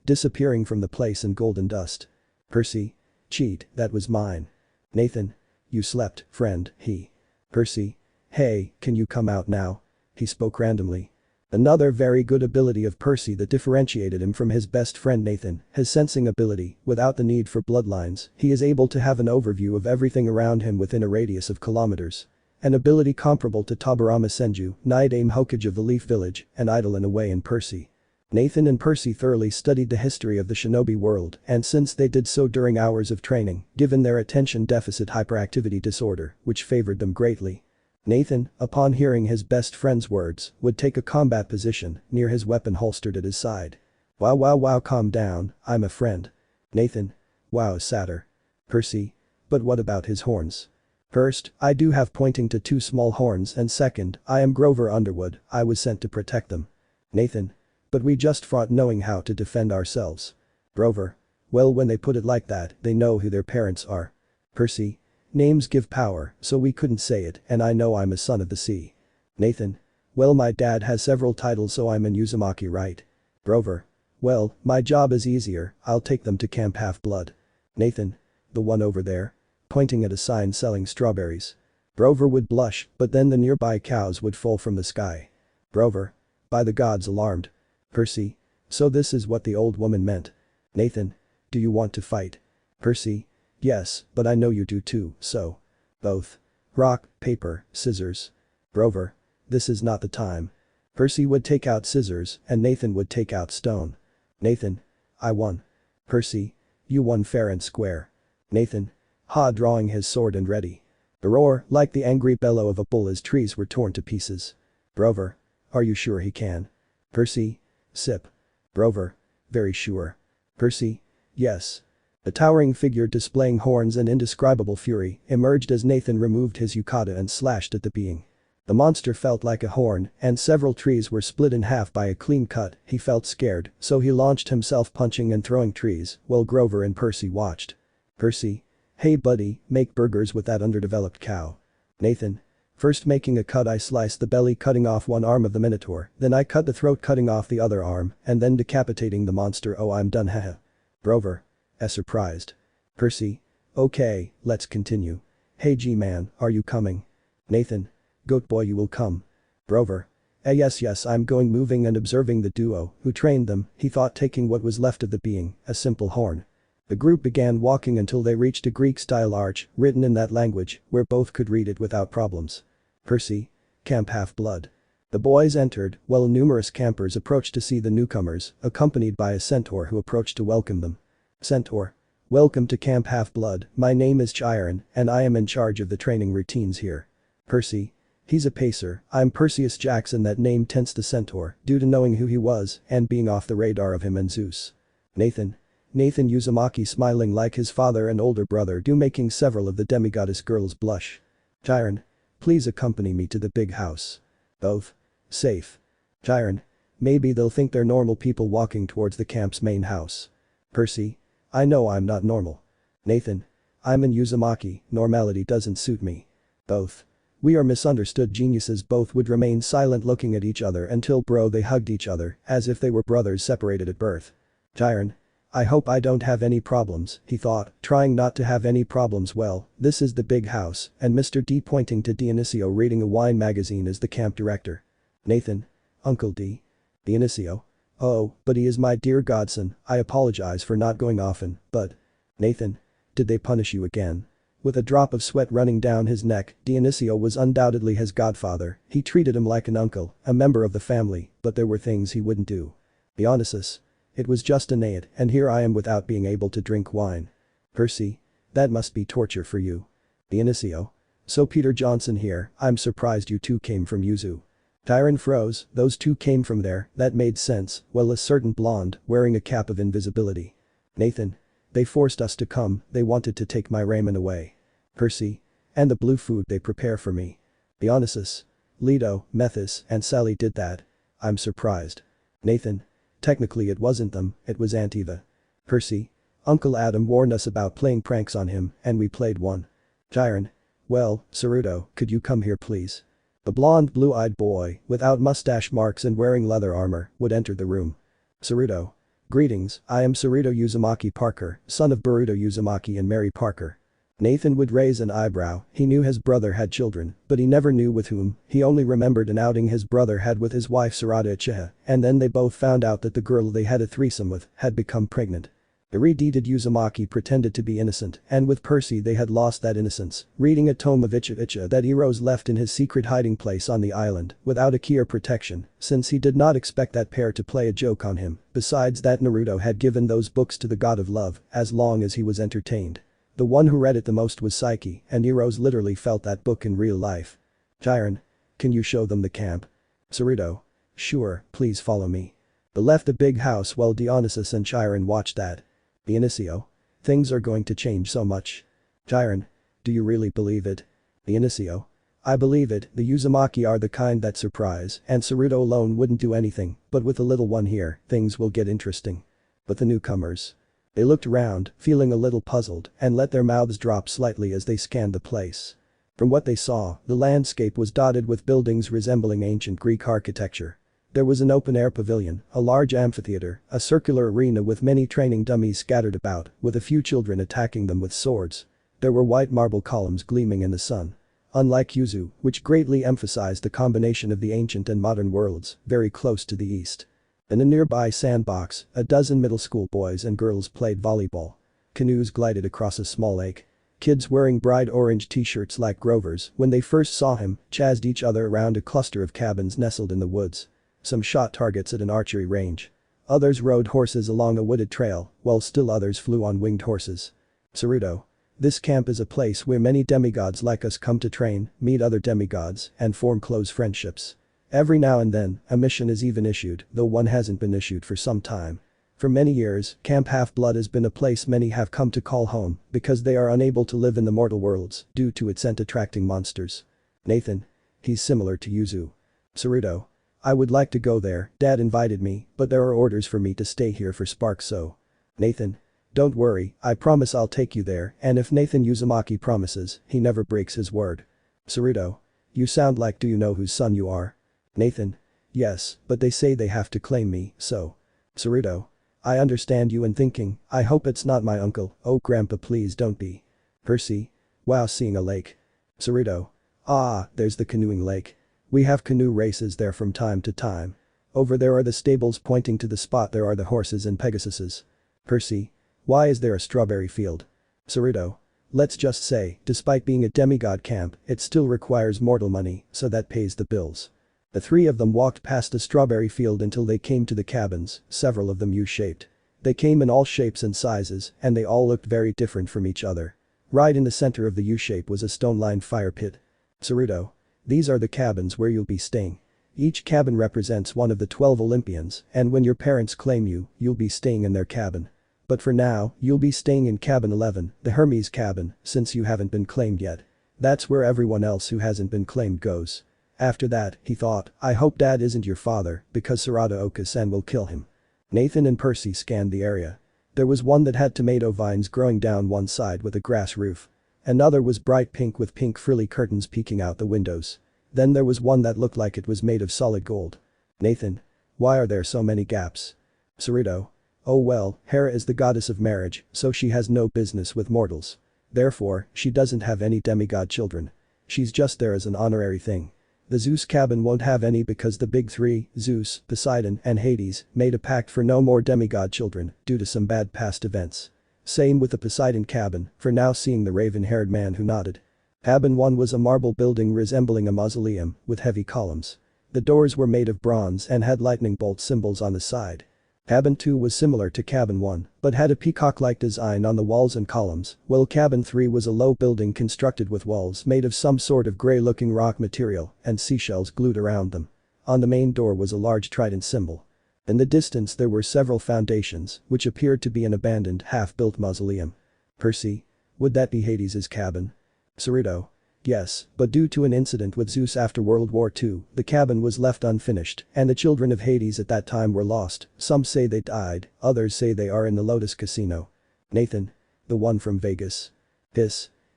Disappearing from the place in golden dust. Percy. Cheat, that was mine. Nathan. You slept, friend, he. Percy. Hey, can you come out now? He spoke randomly. Another very good ability of Percy that differentiated him from his best friend Nathan, his sensing ability. Without the need for bloodlines, he is able to have an overview of everything around him within a radius of kilometers. An ability comparable to Tobirama Senju, Night Aim Hokage of the Leaf Village, and Idle in a way in Percy. Nathan and Percy thoroughly studied the history of the shinobi world, and since they did so during hours of training, given their attention deficit hyperactivity disorder, which favored them greatly. Nathan, upon hearing his best friend's words, would take a combat position, near his weapon holstered at his side. Wow, calm down, I'm a friend. Nathan. Wow, Satyr. Percy. But what about his horns? First, I do have pointing to 2 small horns, and second, I am Grover Underwood, I was sent to protect them. Nathan. But we just fought knowing how to defend ourselves. Grover. Well, when they put it like that, they know who their parents are. Percy. Names give power, so we couldn't say it, and I know I'm a son of the sea. Nathan. Well, my dad has several titles, so I'm an Uzumaki, right? Grover. Well, my job is easier, I'll take them to Camp Half-Blood. Nathan. The one over there? Pointing at a sign selling strawberries. Grover would blush, but then the nearby cows would fall from the sky. Grover. By the gods, alarmed. Percy. So this is what the old woman meant. Nathan. Do you want to fight? Percy. Yes, but I know you do too, so. Both. Rock, paper, scissors. Grover. This is not the time. Percy would take out scissors, and Nathan would take out stone. Nathan. I won. Percy. You won fair and square. Nathan. Ha, drawing his sword and ready. The roar, like the angry bellow of a bull as trees were torn to pieces. Grover. Are you sure he can? Percy. Sip. Grover. Very sure. Percy. Yes. A towering figure displaying horns and indescribable fury emerged as Nathan removed his yukata and slashed at the being. The monster felt like a horn, and several trees were split in half by a clean cut. He felt scared, so he launched himself punching and throwing trees, while Grover and Percy watched. Percy. Hey buddy, make burgers with that underdeveloped cow. Nathan. First making a cut, I sliced the belly, cutting off one arm of the minotaur, then I cut the throat, cutting off the other arm, and then decapitating the monster. Oh, I'm done, haha. Grover. Surprised. Percy. Okay, let's continue. Hey G-man, are you coming? Nathan. Goat boy, you will come. Grover. Yes, I'm going. Moving and observing the duo, who trained them, he thought, taking what was left of the being, a simple horn. The group began walking until they reached a Greek-style arch, written in that language, where both could read it without problems. Percy. Camp Half-Blood. The boys entered, while numerous campers approached to see the newcomers, accompanied by a centaur who approached to welcome them. Centaur. Welcome to Camp Half-Blood, my name is Chiron, and I am in charge of the training routines here. Percy. He's a pacer, I'm Perseus Jackson. That name tensed the centaur, due to knowing who he was, and being off the radar of him and Zeus. Nathan. Nathan Uzumaki, smiling like his father and older brother do, making several of the demigoddess girls blush. Chiron. Please accompany me to the big house. Both. Safe. Chiron. Maybe they'll think they're normal people walking towards the camp's main house. Percy. I know I'm not normal. Nathan. I'm an Uzumaki, normality doesn't suit me. Both. We are misunderstood geniuses. Both would remain silent, looking at each other until they hugged each other, as if they were brothers separated at birth. Chiron. I hope I don't have any problems, he thought, trying not to have any problems. Well, this is the big house, and Mr. D, pointing to Dionisio reading a wine magazine, is the camp director. Nathan. Uncle D. Dionisio. Oh, but he is my dear godson, I apologize for not going often, but… Nathan. Did they punish you again? With a drop of sweat running down his neck, Dionisio was undoubtedly his godfather, he treated him like an uncle, a member of the family, but there were things he wouldn't do. Dionysus. It was just an aid, and here I am without being able to drink wine. Percy. That must be torture for you. Dionisio. So Peter Johnson here, I'm surprised you two came from Yuzu. Tyron froze, those two came from there, that made sense, well a certain blonde, wearing a cap of invisibility. Nathan. They forced us to come, they wanted to take my ramen away. Percy. And the blue food they prepare for me. Dionysus. Leto, Methys, and Sally did that. I'm surprised. Nathan. Technically it wasn't them, it was Aunt Eva. Percy. Uncle Adam warned us about playing pranks on him, and we played one. Tyron. Well, Saruto, could you come here please? The blonde blue-eyed boy, without mustache marks and wearing leather armor, would enter the room. Saruto. Greetings, I am Saruto Uzumaki Parker, son of Boruto Uzumaki and Mary Parker. Nathan would raise an eyebrow, he knew his brother had children, but he never knew with whom, he only remembered an outing his brother had with his wife Sarada Uchiha, and then they both found out that the girl they had a threesome with had become pregnant. Irredeeded Uzumaki pretended to be innocent, and with Percy they had lost that innocence, reading a tome of Ichigo that Eros left in his secret hiding place on the island, without a key or protection, since he did not expect that pair to play a joke on him, besides that Naruto had given those books to the god of love, as long as he was entertained. The one who read it the most was Psyche, and Eros literally felt that book in real life. Tyron. Can you show them the camp? Saruto. Sure, please follow me. They left the big house while Dionysus and Chiron watched that. Dionisio. Things are going to change so much. Tyron. Do you really believe it? Dionisio. I believe it, the Uzumaki are the kind that surprise, and Saruto alone wouldn't do anything, but with the little one here, things will get interesting. But the newcomers. They looked around, feeling a little puzzled, and let their mouths drop slightly as they scanned the place. From what they saw, the landscape was dotted with buildings resembling ancient Greek architecture. There was an open-air pavilion, a large amphitheater, a circular arena with many training dummies scattered about, with a few children attacking them with swords. There were white marble columns gleaming in the sun. Unlike Yuzu, which greatly emphasized the combination of the ancient and modern worlds, very close to the east. In a nearby sandbox, a dozen middle school boys and girls played volleyball. Canoes glided across a small lake. Kids wearing bright orange t-shirts like Grover's, when they first saw him, chased each other around a cluster of cabins nestled in the woods. Some shot targets at an archery range. Others rode horses along a wooded trail, while still others flew on winged horses. Saruto. This camp is a place where many demigods like us come to train, meet other demigods, and form close friendships. Every now and then, a mission is even issued, though one hasn't been issued for some time. For many years, Camp Half-Blood has been a place many have come to call home, because they are unable to live in the mortal worlds, due to its scent-attracting monsters. Nathan. He's similar to Yuzu. Saruto. I would like to go there, Dad invited me, but there are orders for me to stay here for Spark so. Nathan. Don't worry, I promise I'll take you there, and if Nathan Uzumaki promises, he never breaks his word. Saruto. You sound like do you know whose son you are? Nathan. Yes, but they say they have to claim me, so. Saruto. I understand you and thinking, I hope it's not my uncle, oh grandpa please don't be. Percy. Wow seeing a lake. Saruto. Ah, there's the canoeing lake. We have canoe races there from time to time. Over there are the stables pointing to the spot there are the horses and Pegasuses. Percy. Why is there a strawberry field? Saruto. Let's just say, despite being a demigod camp, it still requires mortal money, so that pays the bills. The three of them walked past the strawberry field until they came to the cabins, several of them U-shaped. They came in all shapes and sizes, and they all looked very different from each other. Right in the center of the U-shape was a stone-lined fire pit. Saruto. These are the cabins where you'll be staying. Each cabin represents one of the 12 Olympians, and when your parents claim you, you'll be staying in their cabin. But for now, you'll be staying in cabin 11, the Hermes cabin, since you haven't been claimed yet. That's where everyone else who hasn't been claimed goes. After that, he thought, I hope Dad isn't your father, because Sarada Oka-san will kill him. Nathan and Percy scanned the area. There was one that had tomato vines growing down one side with a grass roof. Another was bright pink with pink frilly curtains peeking out the windows. Then there was one that looked like it was made of solid gold. Nathan. Why are there so many gaps? Saruto. Oh well, Hera is the goddess of marriage, so she has no business with mortals. Therefore, she doesn't have any demigod children. She's just there as an honorary thing. The Zeus cabin won't have any because the big three, Zeus, Poseidon, and Hades, made a pact for no more demigod children due to some bad past events. Same with the Poseidon cabin, for now seeing the raven-haired man who nodded. Cabin 1 was a marble building resembling a mausoleum with heavy columns. The doors were made of bronze and had lightning bolt symbols on the side. Cabin 2 was similar to Cabin 1, but had a peacock-like design on the walls and columns, while Cabin 3 was a low building constructed with walls made of some sort of grey-looking rock material and seashells glued around them. On the main door was a large trident symbol. In the distance there were several foundations, which appeared to be an abandoned, half-built mausoleum. Percy? Would that be Hades' cabin? Naruto. Yes, but due to an incident with Zeus after World War II, the cabin was left unfinished, and the children of Hades at that time were lost. Some say they died, others say they are in the Lotus Casino. Nathan? The one from Vegas?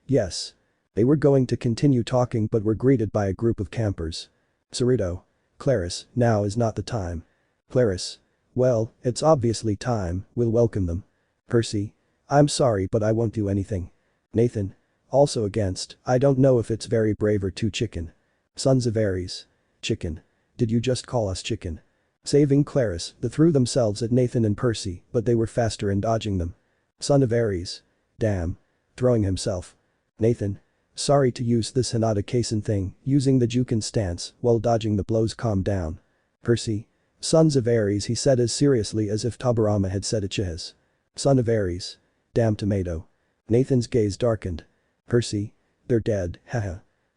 Yes. They were going to continue talking but were greeted by a group of campers. Naruto. Clarice, now is not the time. Clarice. Well, it's obviously time, we'll welcome them. Percy. I'm sorry but I won't do anything. Nathan. Also against, I don't know if it's very brave or too chicken. Sons of Ares. Chicken. Did you just call us chicken? Saving Clarice, they threw themselves at Nathan and Percy, but they were faster in dodging them. Son of Ares. Damn. Throwing himself. Nathan. Sorry to use this Hinata Kaisen thing, using the Jukin stance while dodging the blows. Calm down. Percy. Sons of Ares, he said as seriously as if Tabarama had said Uchiha's. Son of Ares. Damn tomato. Nathan's gaze darkened. Percy. They're dead, haha.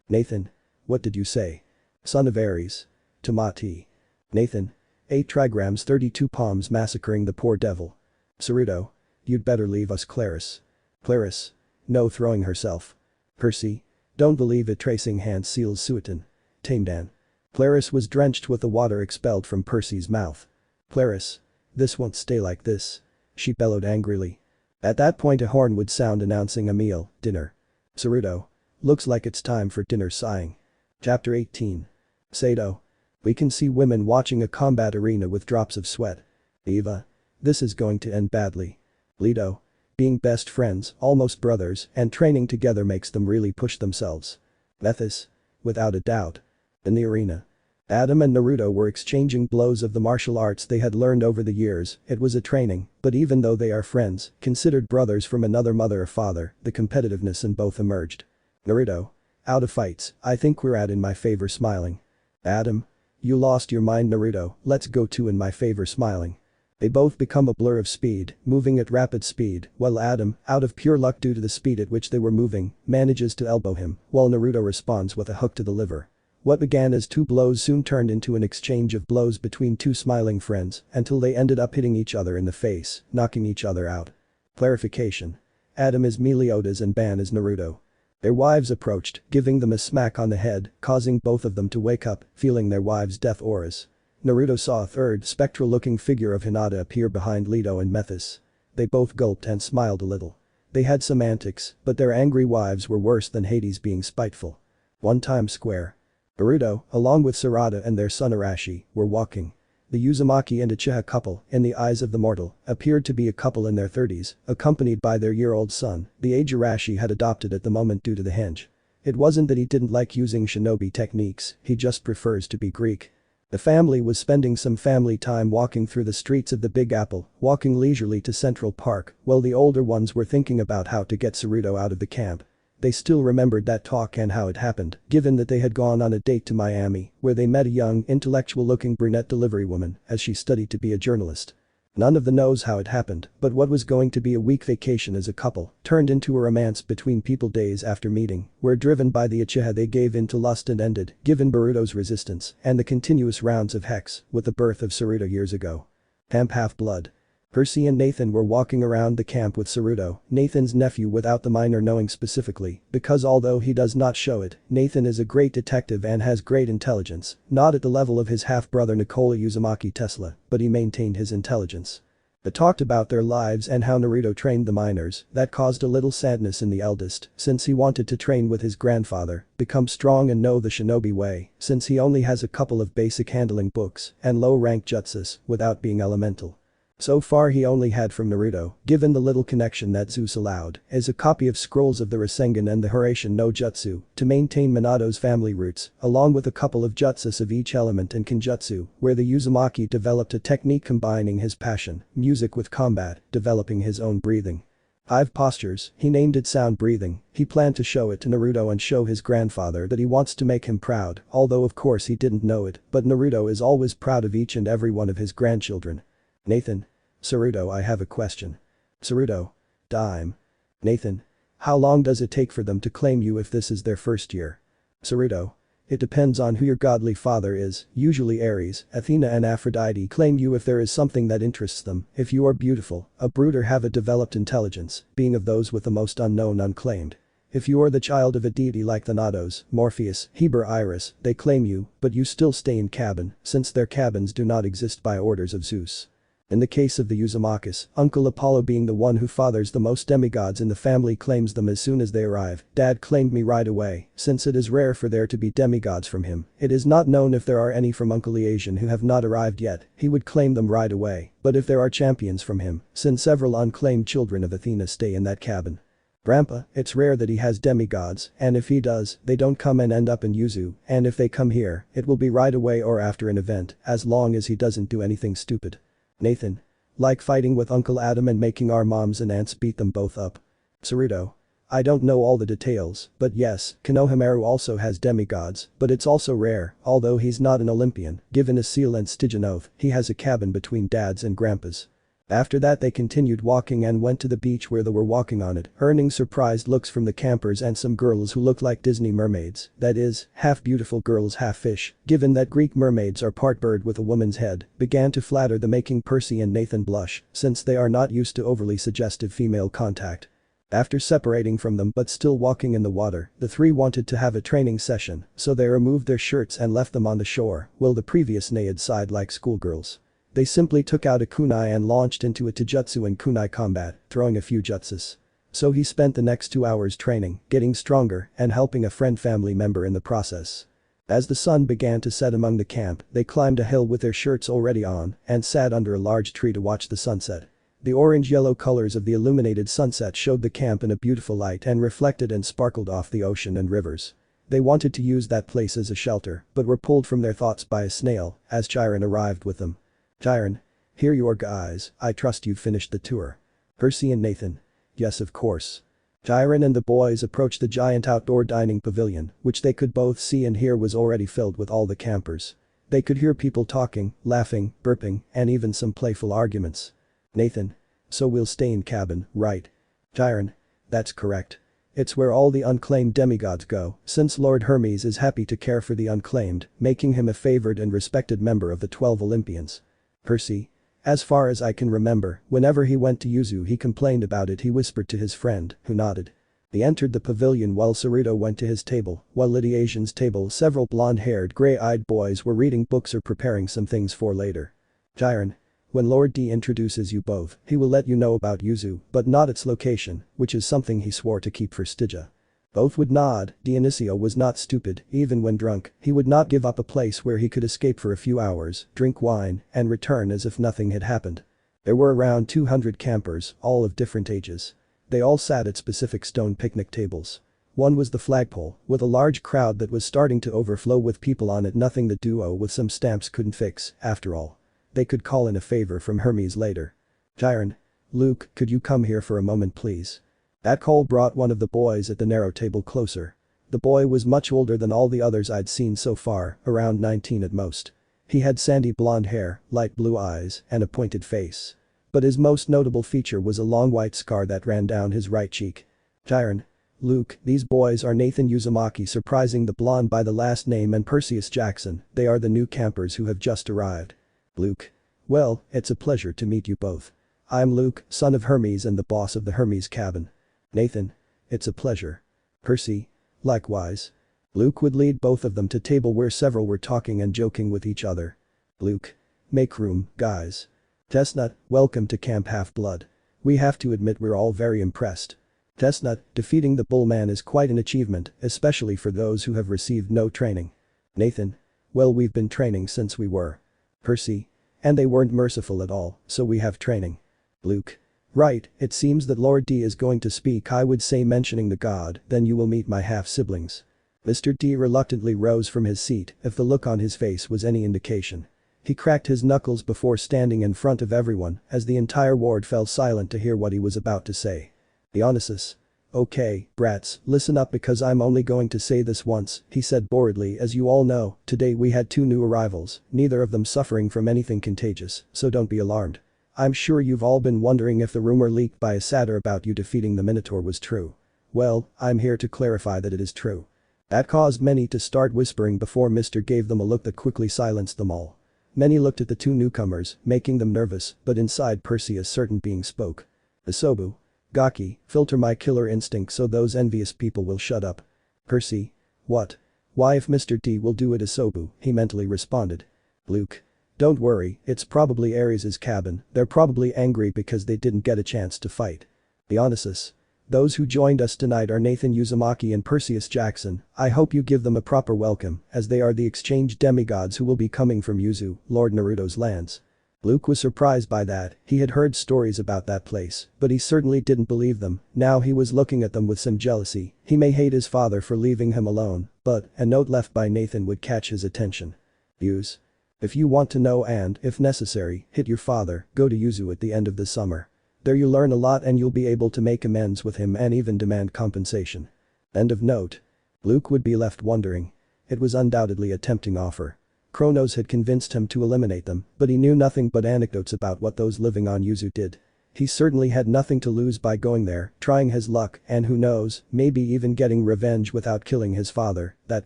Nathan. What did you say? Son of Ares. Tomati. Nathan. 8 trigrams 32 palms massacring the poor devil. Naruto. You'd better leave us Clarice. Clarice. No, throwing herself. Percy. Don't believe it, tracing hand seals Suiton. Tamedan. Clarice was drenched with the water expelled from Percy's mouth. Clarice. This won't stay like this. She bellowed angrily. At that point a horn would sound announcing a meal, dinner. Naruto. Looks like it's time for dinner. Sighing. Chapter 18. Sato. We can see women watching a combat arena with drops of sweat. Eva. This is going to end badly. Leto. Being best friends, almost brothers, and training together makes them really push themselves. Methys. Without a doubt. In the arena. Adam and Naruto were exchanging blows of the martial arts they had learned over the years. It was a training, but even though they are friends, considered brothers from another mother or father, the competitiveness in both emerged. Naruto. Out of fights, I think we're at in my favor. Smiling. Adam. You lost your mind. Naruto. Let's go to in my favor. Smiling. They both become a blur of speed, moving at rapid speed, while Adam, out of pure luck due to the speed at which they were moving, manages to elbow him, while Naruto responds with a hook to the liver. What began as 2 blows soon turned into an exchange of blows between 2 smiling friends until they ended up hitting each other in the face, knocking each other out. Clarification. Adam is Meliodas and Ban is Naruto. Their wives approached, giving them a smack on the head, causing both of them to wake up, feeling their wives' death auras. Naruto saw a third spectral-looking figure of Hinata appear behind Leto and Methys. They both gulped and smiled a little. They had some antics, but their angry wives were worse than Hades being spiteful. 1 Times Square. Naruto, along with Sarada and their son Arashi, were walking. The Uzumaki and Uchiha couple, in the eyes of the mortal, appeared to be a couple in their 30s, accompanied by their year-old son, the age Arashi had adopted at the moment due to the henge. It wasn't that he didn't like using shinobi techniques, he just prefers to be Greek. The family was spending some family time walking through the streets of the Big Apple, walking leisurely to Central Park, while the older ones were thinking about how to get Naruto out of the camp. They still remembered that talk and how it happened, given that they had gone on a date to Miami, where they met a young, intellectual-looking brunette delivery woman as she studied to be a journalist. None of them knows how it happened, but what was going to be a week vacation as a couple turned into a romance between people days after meeting, where driven by the Uchiha they gave in to lust and ended, given Boruto's resistance and the continuous rounds of hex with the birth of Naruto years ago. Camp Half-Blood. Percy and Nathan were walking around the camp with Naruto, Nathan's nephew, without the minor knowing specifically, because although he does not show it, Nathan is a great detective and has great intelligence, not at the level of his half-brother Nikola Uzumaki Tesla, but he maintained his intelligence. They talked about their lives and how Naruto trained the minors. That caused a little sadness in the eldest, since he wanted to train with his grandfather, become strong and know the shinobi way, since he only has a couple of basic handling books and low-rank jutsus without being elemental. So far he only had from Naruto, given the little connection that Zeus allowed, is a copy of scrolls of the Rasengan and the Hiraishin no Jutsu to maintain Minato's family roots, along with a couple of jutsus of each element in Kenjutsu, where the Uzumaki developed a technique combining his passion, music with combat, developing his own breathing. Hive postures, he named it sound breathing, he planned to show it to Naruto and show his grandfather that he wants to make him proud, although of course he didn't know it, but Naruto is always proud of each and every one of his grandchildren. Nathan. Saruto, I have a question. Saruto. Dime. Nathan. How long does it take for them to claim you if this is their first year? Saruto. It depends on who your godly father is, usually Ares, Athena and Aphrodite claim you if there is something that interests them, if you are beautiful, a brute or have a developed intelligence, being of those with the most unknown unclaimed. If you are the child of a deity like the Nados, Morpheus, Heber Iris, they claim you, but you still stay in cabin, since their cabins do not exist by orders of Zeus. In the case of the Uzumakis, Uncle Apollo being the one who fathers the most demigods in the family claims them as soon as they arrive. Dad claimed me right away, since it is rare for there to be demigods from him. It is not known if there are any from Uncle Asian who have not arrived yet, he would claim them right away, but if there are champions from him, since several unclaimed children of Athena stay in that cabin. Grandpa, it's rare that he has demigods, and if he does, they don't come and end up in Yuzu, and if they come here, it will be right away or after an event, as long as he doesn't do anything stupid. Nathan. Like fighting with Uncle Adam and making our moms and aunts beat them both up. Saruto. I don't know all the details, but yes, Konohamaru also has demigods, but it's also rare, although he's not an Olympian, given his seal and Stygian oath, he has a cabin between dads and grandpas. After that they continued walking and went to the beach where they were walking on it, earning surprised looks from the campers and some girls who looked like Disney mermaids, that is, half beautiful girls half fish, given that Greek mermaids are part bird with a woman's head, began to flatter them, making Percy and Nathan blush, since they are not used to overly suggestive female contact. After separating from them but still walking in the water, the three wanted to have a training session, so they removed their shirts and left them on the shore, while the previous Naiad sighed like schoolgirls. They simply took out a kunai and launched into a taijutsu and kunai combat, throwing a few jutsus. So he spent the next 2 hours training, getting stronger, and helping a friend family member in the process. As the sun began to set among the camp, they climbed a hill with their shirts already on, and sat under a large tree to watch the sunset. The orange-yellow colors of the illuminated sunset showed the camp in a beautiful light and reflected and sparkled off the ocean and rivers. They wanted to use that place as a shelter, but were pulled from their thoughts by a snail, as Chiron arrived with them. Chiron. Here you are guys, I trust you've finished the tour. Percy and Nathan. Yes of course. Chiron and the boys approached the giant outdoor dining pavilion, which they could both see and hear was already filled with all the campers. They could hear people talking, laughing, burping, and even some playful arguments. Nathan. So we'll stay in cabin, right? Chiron. That's correct. It's where all the unclaimed demigods go, since Lord Hermes is happy to care for the unclaimed, making him a favored and respected member of the 12 Olympians. Percy. As far as I can remember, whenever he went to Yuzu he complained about it, he whispered to his friend, who nodded. They entered the pavilion while Saruto went to his table, while at Asian's table several blonde-haired gray-eyed boys were reading books or preparing some things for later. Chiron. When Lord D introduces you both, he will let you know about Yuzu, but not its location, which is something he swore to keep for Stygia. Both would nod. Dionisio was not stupid, even when drunk, he would not give up a place where he could escape for a few hours, drink wine, and return as if nothing had happened. There were around 200 campers, all of different ages. They all sat at specific stone picnic tables. One was the flagpole, with a large crowd that was starting to overflow with people on it, nothing the duo with some stamps couldn't fix, after all. They could call in a favor from Hermes later. Chiron. Luke, could you come here for a moment please? That call brought one of the boys at the narrow table closer. The boy was much older than all the others I'd seen so far, around 19 at most. He had sandy blonde hair, light blue eyes, and a pointed face. But his most notable feature was a long white scar that ran down his right cheek. Chiron. Luke, these boys are Nathan Uzumaki, surprising the blonde by the last name, and Perseus Jackson, they are the new campers who have just arrived. Luke. Well, it's a pleasure to meet you both. I'm Luke, son of Hermes and the boss of the Hermes cabin. Nathan. It's a pleasure. Percy. Likewise. Luke would lead both of them to table where several were talking and joking with each other. Luke. Make room, guys. Chestnut, welcome to Camp Half-Blood. We have to admit we're all very impressed. Chestnut, defeating the Bullman is quite an achievement, especially for those who have received no training. Nathan. Well, we've been training since we were. Percy. And they weren't merciful at all, so we have training. Luke. Right, it seems that Lord D is going to speak. I would say mentioning the god, then you will meet my half-siblings. Mr. D reluctantly rose from his seat, if the look on his face was any indication. He cracked his knuckles before standing in front of everyone as the entire ward fell silent to hear what he was about to say. Dionysus. Okay, brats, listen up because I'm only going to say this once, he said boredly. As you all know, today we had 2 new arrivals, neither of them suffering from anything contagious, so don't be alarmed. I'm sure you've all been wondering if the rumor leaked by a satyr about you defeating the Minotaur was true. Well, I'm here to clarify that it is true. That caused many to start whispering before Mr. gave them a look that quickly silenced them all. Many looked at the 2 newcomers, making them nervous, but inside Percy a certain being spoke. Isobu. Gaki, filter my killer instinct so those envious people will shut up. Percy. What? Why if Mr. D will do it Isobu, he mentally responded. Luke. Don't worry, it's probably Ares' cabin, they're probably angry because they didn't get a chance to fight. Dionysus. Those who joined us tonight are Nathan Uzumaki and Perseus Jackson. I hope you give them a proper welcome, as they are the exchange demigods who will be coming from Yuzu, Lord Naruto's lands. Luke was surprised by that, he had heard stories about that place, but he certainly didn't believe them. Now he was looking at them with some jealousy. He may hate his father for leaving him alone, but a note left by Nathan would catch his attention. Use. If you want to know and, if necessary, hit your father, go to Yuzu at the end of the summer. There you learn a lot and you'll be able to make amends with him and even demand compensation. End of note. Luke would be left wondering. It was undoubtedly a tempting offer. Kronos had convinced him to eliminate them, but he knew nothing but anecdotes about what those living on Yuzu did. He certainly had nothing to lose by going there, trying his luck, and who knows, maybe even getting revenge without killing his father, that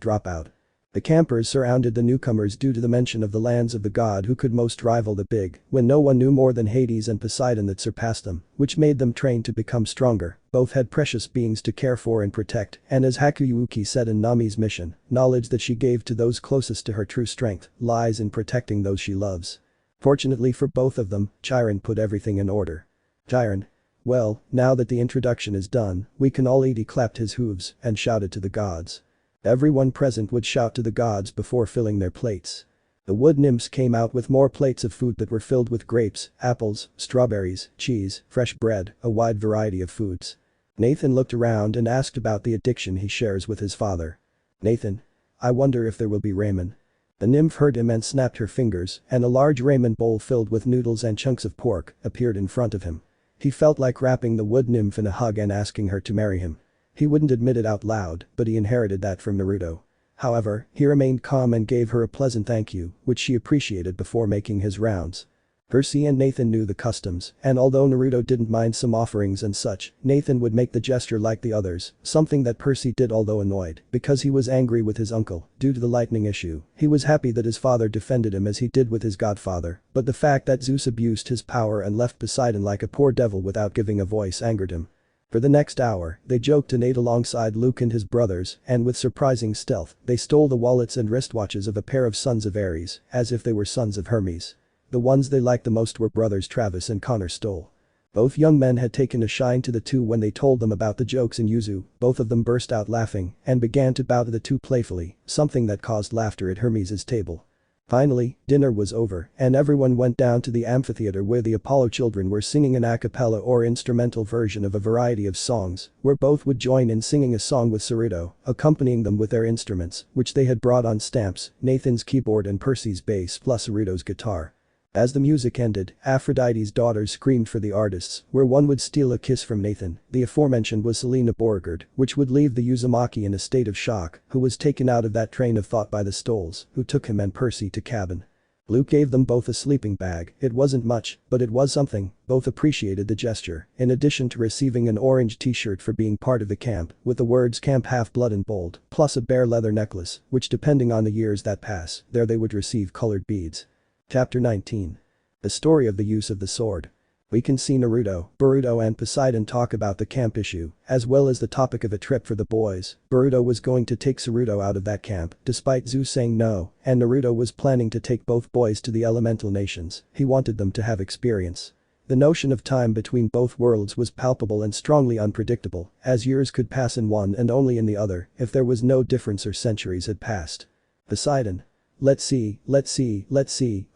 dropout. The campers surrounded the newcomers due to the mention of the lands of the god who could most rival the big, when no one knew more than Hades and Poseidon that surpassed them, which made them train to become stronger. Both had precious beings to care for and protect, and as Hakuyuki said in Nami's mission, knowledge that she gave to those closest to her true strength lies in protecting those she loves. Fortunately for both of them, Chiron put everything in order. Chiron. Well, now that the introduction is done, we can all eat. He clapped his hooves and shouted to the gods. Everyone present would shout to the gods before filling their plates. The wood nymphs came out with more plates of food that were filled with grapes, apples, strawberries, cheese, fresh bread, a wide variety of foods. Nathan looked around and asked about the addiction he shares with his father. Nathan. I wonder if there will be ramen. The nymph heard him and snapped her fingers, and a large ramen bowl filled with noodles and chunks of pork appeared in front of him. He felt like wrapping the wood nymph in a hug and asking her to marry him. He wouldn't admit it out loud, but he inherited that from Naruto. However, he remained calm and gave her a pleasant thank you, which she appreciated before making his rounds. Percy and Nathan knew the customs, and although Naruto didn't mind some offerings and such, Nathan would make the gesture like the others, something that Percy did although annoyed, because he was angry with his uncle, due to the lightning issue. He was happy that his father defended him as he did with his godfather, but the fact that Zeus abused his power and left Poseidon like a poor devil without giving a voice angered him. For the next hour, they joked and ate alongside Luke and his brothers, and with surprising stealth, they stole the wallets and wristwatches of a pair of sons of Ares, as if they were sons of Hermes. The ones they liked the most were brothers Travis and Connor stole. Both young men had taken a shine to the two when they told them about the jokes in Yuzu. Both of them burst out laughing and began to bow to the two playfully, something that caused laughter at Hermes' table. Finally, dinner was over, and everyone went down to the amphitheater where the Apollo children were singing an a cappella or instrumental version of a variety of songs, where both would join in singing a song with Naruto, accompanying them with their instruments, which they had brought on stamps, Nathan's keyboard and Percy's bass plus Naruto's guitar. As the music ended, Aphrodite's daughters screamed for the artists, where one would steal a kiss from Nathan. The aforementioned was Selena Beauregard, which would leave the Uzumaki in a state of shock, who was taken out of that train of thought by the Stoles, who took him and Percy to cabin. Luke gave them both a sleeping bag. It wasn't much, but it was something. Both appreciated the gesture, in addition to receiving an orange t-shirt for being part of the camp, with the words Camp Half-Blood in bold, plus a bear leather necklace, which depending on the years that pass, there they would receive colored beads. Chapter 19. The story of the use of the sword. We can see Naruto, Boruto and Poseidon talk about the camp issue, as well as the topic of a trip for the boys. Boruto was going to take Naruto out of that camp, despite Zeus saying no, and Naruto was planning to take both boys to the elemental nations. He wanted them to have experience. The notion of time between both worlds was palpable and strongly unpredictable, as years could pass in one and only in the other, if there was no difference or centuries had passed. Poseidon. Let's see,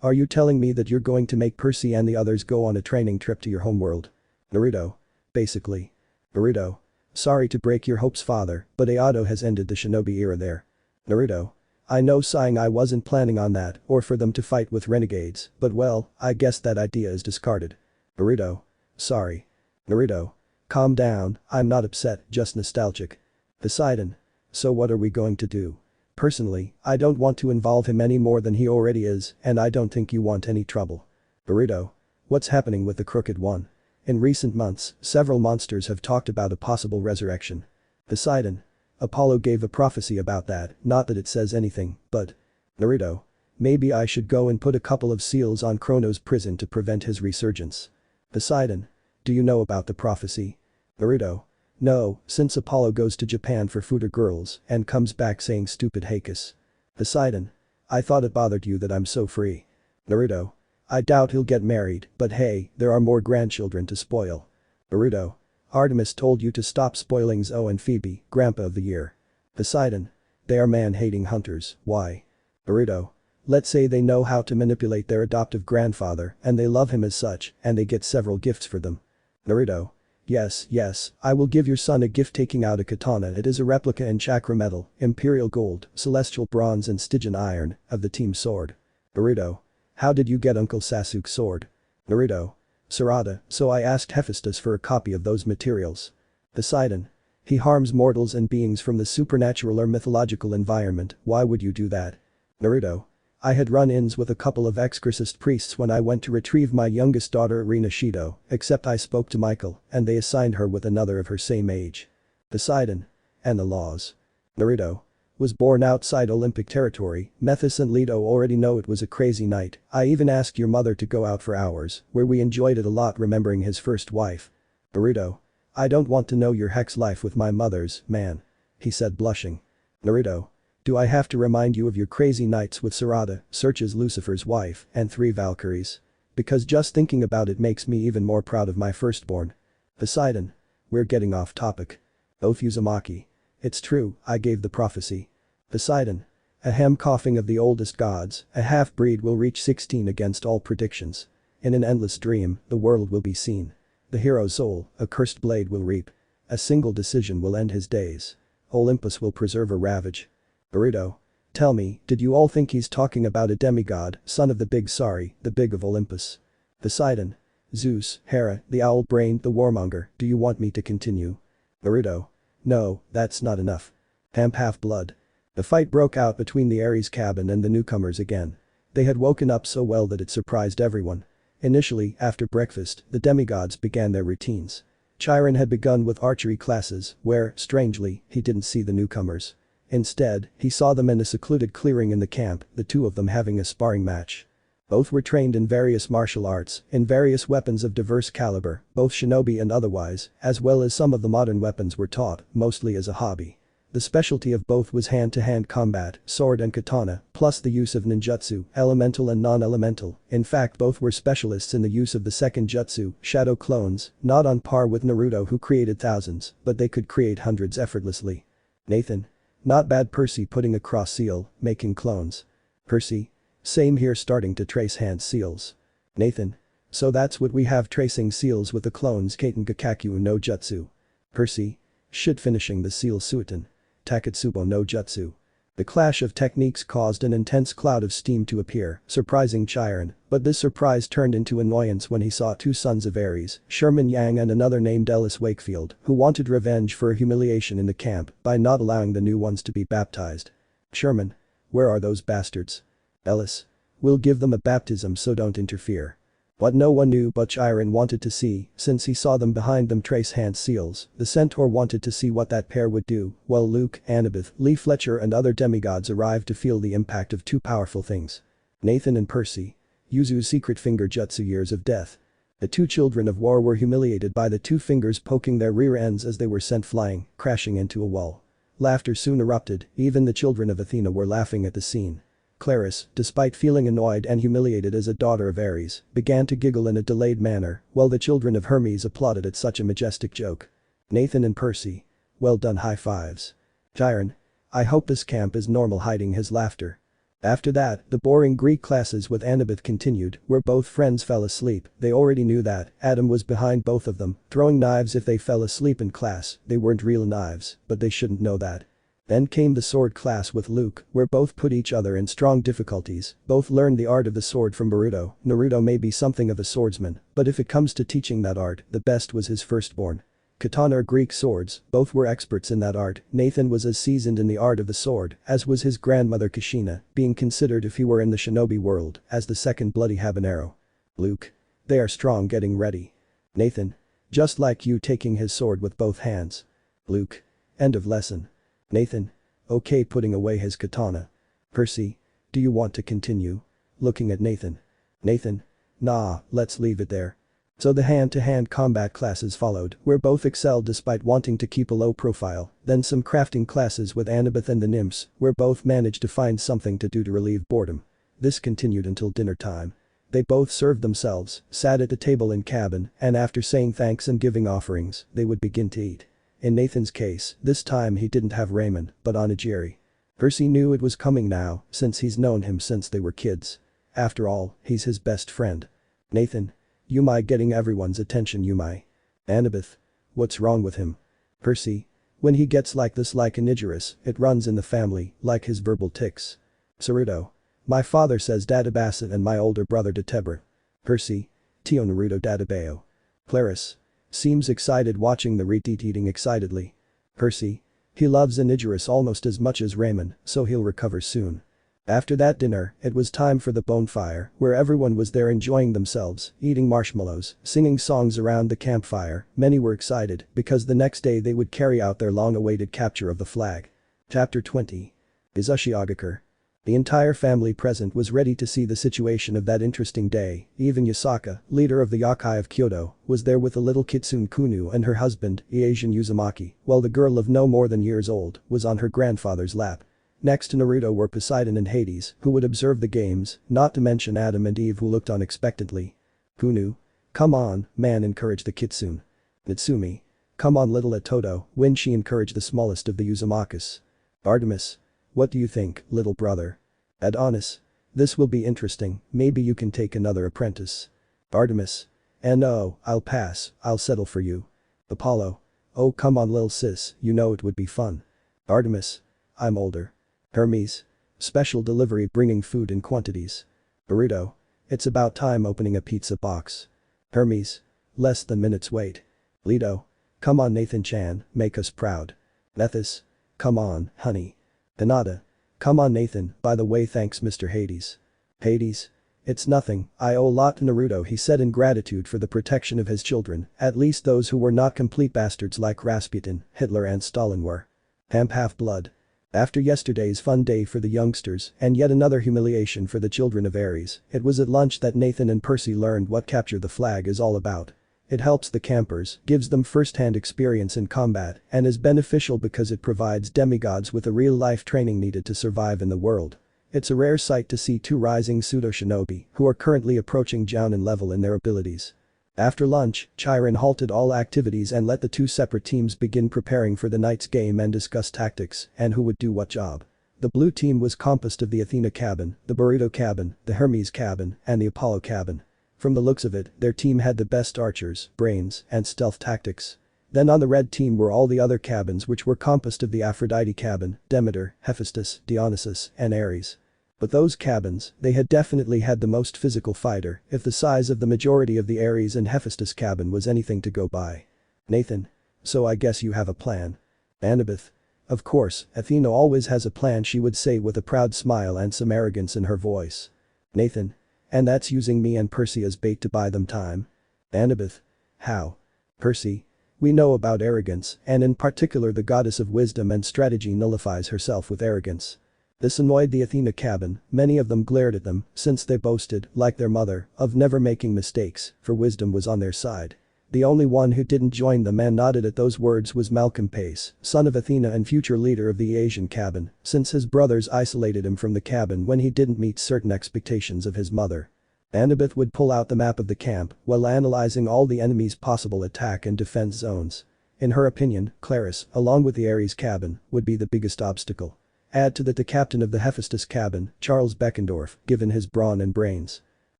are you telling me that you're going to make Percy and the others go on a training trip to your homeworld? Naruto. Basically. Naruto. Sorry to break your hopes, father, but Ayato has ended the shinobi era there. Naruto. I know, sighing, I wasn't planning on that or for them to fight with renegades, but well, I guess that idea is discarded. Naruto. Sorry. Naruto. Calm down, I'm not upset, just nostalgic. Poseidon. So what are we going to do? Personally, I don't want to involve him any more than he already is, and I don't think you want any trouble. Naruto. What's happening with the Crooked One? In recent months, several monsters have talked about a possible resurrection. Poseidon. Apollo gave a prophecy about that, not that it says anything, but… Naruto. Maybe I should go and put a couple of seals on Chrono's prison to prevent his resurgence. Poseidon. Do you know about the prophecy? Naruto. No, since Apollo goes to Japan for food or girls and comes back saying stupid Hakus. Poseidon. I thought it bothered you that I'm so free. Naruto. I doubt he'll get married, but hey, there are more grandchildren to spoil. Naruto. Artemis told you to stop spoiling Zoe and Phoebe, Grandpa of the Year. Poseidon. They are man-hating hunters, why? Naruto. Let's say they know how to manipulate their adoptive grandfather and they love him as such and they get several gifts for them. Naruto. Yes, I will give your son a gift, taking out a katana. It is a replica in chakra metal, imperial gold, celestial bronze and Stygian iron, of the team sword. Naruto. How did you get Uncle Sasuke's sword? Naruto. Sarada, so I asked Hephaestus for a copy of those materials. Poseidon. He harms mortals and beings from the supernatural or mythological environment, why would you do that? Naruto. I had run-ins with a couple of exorcist priests when I went to retrieve my youngest daughter Irina Shido, except I spoke to Michael and they assigned her with another of her same age. Poseidon. And the laws. Naruto. Was born outside Olympic territory, Methus and Leto already know it was a crazy night, I even asked your mother to go out for hours, where we enjoyed it a lot remembering his first wife. Naruto. I don't want to know your hex life with my mother's, man. He said, blushing. Naruto. Do I have to remind you of your crazy nights with Sarada, Searches Lucifer's wife, and 3 Valkyries? Because just thinking about it makes me even more proud of my firstborn. Poseidon. We're getting off topic. Uzumaki. It's true, I gave the prophecy. Poseidon. Ahem, coughing of the oldest gods, a half-breed will reach 16 against all predictions. In an endless dream, the world will be seen. The hero's soul, a cursed blade will reap. A single decision will end his days. Olympus will preserve or ravage. Naruto. Tell me, did you all think he's talking about a demigod, son of the the big of Olympus? Poseidon. Zeus, Hera, the owl-brained, the warmonger, do you want me to continue? Naruto. No, that's not enough. Half-blood. The fight broke out between the Ares cabin and the newcomers again. They had woken up so well that it surprised everyone. Initially, after breakfast, the demigods began their routines. Chiron had begun with archery classes, where, strangely, he didn't see the newcomers. Instead, he saw them in a secluded clearing in the camp, the two of them having a sparring match. Both were trained in various martial arts, in various weapons of diverse caliber, both shinobi and otherwise, as well as some of the modern weapons were taught, mostly as a hobby. The specialty of both was hand-to-hand combat, sword and katana, plus the use of ninjutsu, elemental and non-elemental. In fact, both were specialists in the use of the second jutsu, shadow clones, not on par with Naruto who created thousands, but they could create hundreds effortlessly. Nathan. Not bad. Percy putting a cross seal, making clones. Percy. Same here, starting to trace hand seals. Nathan. So that's what we have, tracing seals with the clones Kaiten Gakakyu no Jutsu. Percy. Shit, finishing the seal Suiten. Takatsubo no Jutsu. The clash of techniques caused an intense cloud of steam to appear, surprising Chiron, but this surprise turned into annoyance when he saw 2 sons of Ares, Sherman Yang and another named Ellis Wakefield, who wanted revenge for a humiliation in the camp by not allowing the new ones to be baptized. Sherman. Where are those bastards? Ellis. We'll give them a baptism, so don't interfere. What no one knew but Chiron wanted to see, since he saw them behind them trace hand seals, the centaur wanted to see what that pair would do, while Luke, Annabeth, Lee Fletcher and other demigods arrived to feel the impact of 2 powerful things. Nathan and Percy. Yuzu's secret finger jutsu, years of death. The 2 children of war were humiliated by the 2 fingers poking their rear ends as they were sent flying, crashing into a wall. Laughter soon erupted, even the children of Athena were laughing at the scene. Claris, despite feeling annoyed and humiliated as a daughter of Ares, began to giggle in a delayed manner, while the children of Hermes applauded at such a majestic joke. Nathan and Percy. Well done, high fives. Chiron. I hope this camp is normal, hiding his laughter. After that, the boring Greek classes with Annabeth continued, where both friends fell asleep. They already knew that Adam was behind both of them, throwing knives if they fell asleep in class. They weren't real knives, but they shouldn't know that. Then came the sword class with Luke, where both put each other in strong difficulties. Both learned the art of the sword from Naruto may be something of a swordsman, but if it comes to teaching that art, the best was his firstborn. Katana or Greek swords, both were experts in that art. Nathan was as seasoned in the art of the sword as was his grandmother Kushina, being considered if he were in the shinobi world as the second bloody habanero. Luke. They are strong getting ready. Nathan. Just like you taking his sword with both hands. Luke. End of lesson. Nathan. Okay, putting away his katana. Percy. Do you want to continue? Looking at Nathan. Nathan. Nah, let's leave it there. So the hand-to-hand combat classes followed, where both excelled despite wanting to keep a low profile, then some crafting classes with Annabeth and the nymphs, where both managed to find something to do to relieve boredom. This continued until dinner time. They both served themselves, sat at the table in cabin, and after saying thanks and giving offerings, they would begin to eat. In Nathan's case, this time he didn't have ramen, but onigiri. Percy knew it was coming now, since he's known him since they were kids. After all, he's his best friend. Nathan. Yumai getting everyone's attention. Yumai. Annabeth. What's wrong with him? Percy. When he gets like this, like Onigirus, it runs in the family, like his verbal tics. Saruto. My father says Dadabasa and my older brother Detebra. Percy. Tio Naruto Dadabeo. Claris. Seems excited watching the reteat eating excitedly. Percy. He loves Onigirus almost as much as Raymond, so he'll recover soon. After that dinner, it was time for the bonfire, where everyone was there enjoying themselves, eating marshmallows, singing songs around the campfire. Many were excited because the next day they would carry out their long-awaited capture of the flag. Chapter 20. Izushiagakur. The entire family present was ready to see the situation of that interesting day. Even Yasaka, leader of the yokai of Kyoto, was there with the little Kitsune Kunu and her husband, Asian Uzumaki, while the girl of no more than years old was on her grandfather's lap. Next to Naruto were Poseidon and Hades, who would observe the games, not to mention Adam and Eve, who looked on expectantly. Kunu. Come on, man, encouraged the Kitsune. Natsumi. Come on, little Atoto, when she encouraged the smallest of the Uzumakas. Artemis. What do you think, little brother? Adonis. This will be interesting, maybe you can take another apprentice. Artemis. No, I'll pass, I'll settle for you. Apollo. Oh come on lil sis, you know it would be fun. Artemis. I'm older. Hermes. Special delivery bringing food in quantities. Burrito. It's about time opening a pizza box. Hermes. Less than minutes wait. Leto. Come on Nathan-chan, make us proud. Nethys. Come on, honey. Hinata. Come on Nathan, by the way thanks Mr. Hades. Hades. It's nothing, I owe a lot to Naruto, he said in gratitude for the protection of his children, at least those who were not complete bastards like Rasputin, Hitler and Stalin were. Half-blood. After yesterday's fun day for the youngsters and yet another humiliation for the children of Ares, it was at lunch that Nathan and Percy learned what capture the flag is all about. It helps the campers, gives them first-hand experience in combat, and is beneficial because it provides demigods with the real-life training needed to survive in the world. It's a rare sight to see two rising pseudo-shinobi who are currently approaching Jounin level in their abilities. After lunch, Chiron halted all activities and let the two separate teams begin preparing for the night's game and discuss tactics and who would do what job. The blue team was composed of the Athena cabin, the Burrito cabin, the Hermes cabin, and the Apollo cabin. From the looks of it, their team had the best archers, brains, and stealth tactics. Then on the red team were all the other cabins, which were composed of the Aphrodite cabin, Demeter, Hephaestus, Dionysus, and Ares. But those cabins, they had definitely had the most physical fighter, if the size of the majority of the Ares and Hephaestus cabin was anything to go by. Nathan. So I guess you have a plan. Annabeth. Of course, Athena always has a plan, she would say with a proud smile and some arrogance in her voice. Nathan. And that's using me and Percy as bait to buy them time? Annabeth. How? Percy. We know about arrogance, and in particular the goddess of wisdom and strategy nullifies herself with arrogance. This annoyed the Athena cabin, many of them glared at them, since they boasted, like their mother, of never making mistakes, for wisdom was on their side. The only one who didn't join them and nodded at those words was Malcolm Pace, son of Athena and future leader of the Asian cabin, since his brothers isolated him from the cabin when he didn't meet certain expectations of his mother. Annabeth would pull out the map of the camp while analyzing all the enemy's possible attack and defense zones. In her opinion, Claris, along with the Ares cabin, would be the biggest obstacle. Add to that the captain of the Hephaestus cabin, Charles Beckendorf, given his brawn and brains.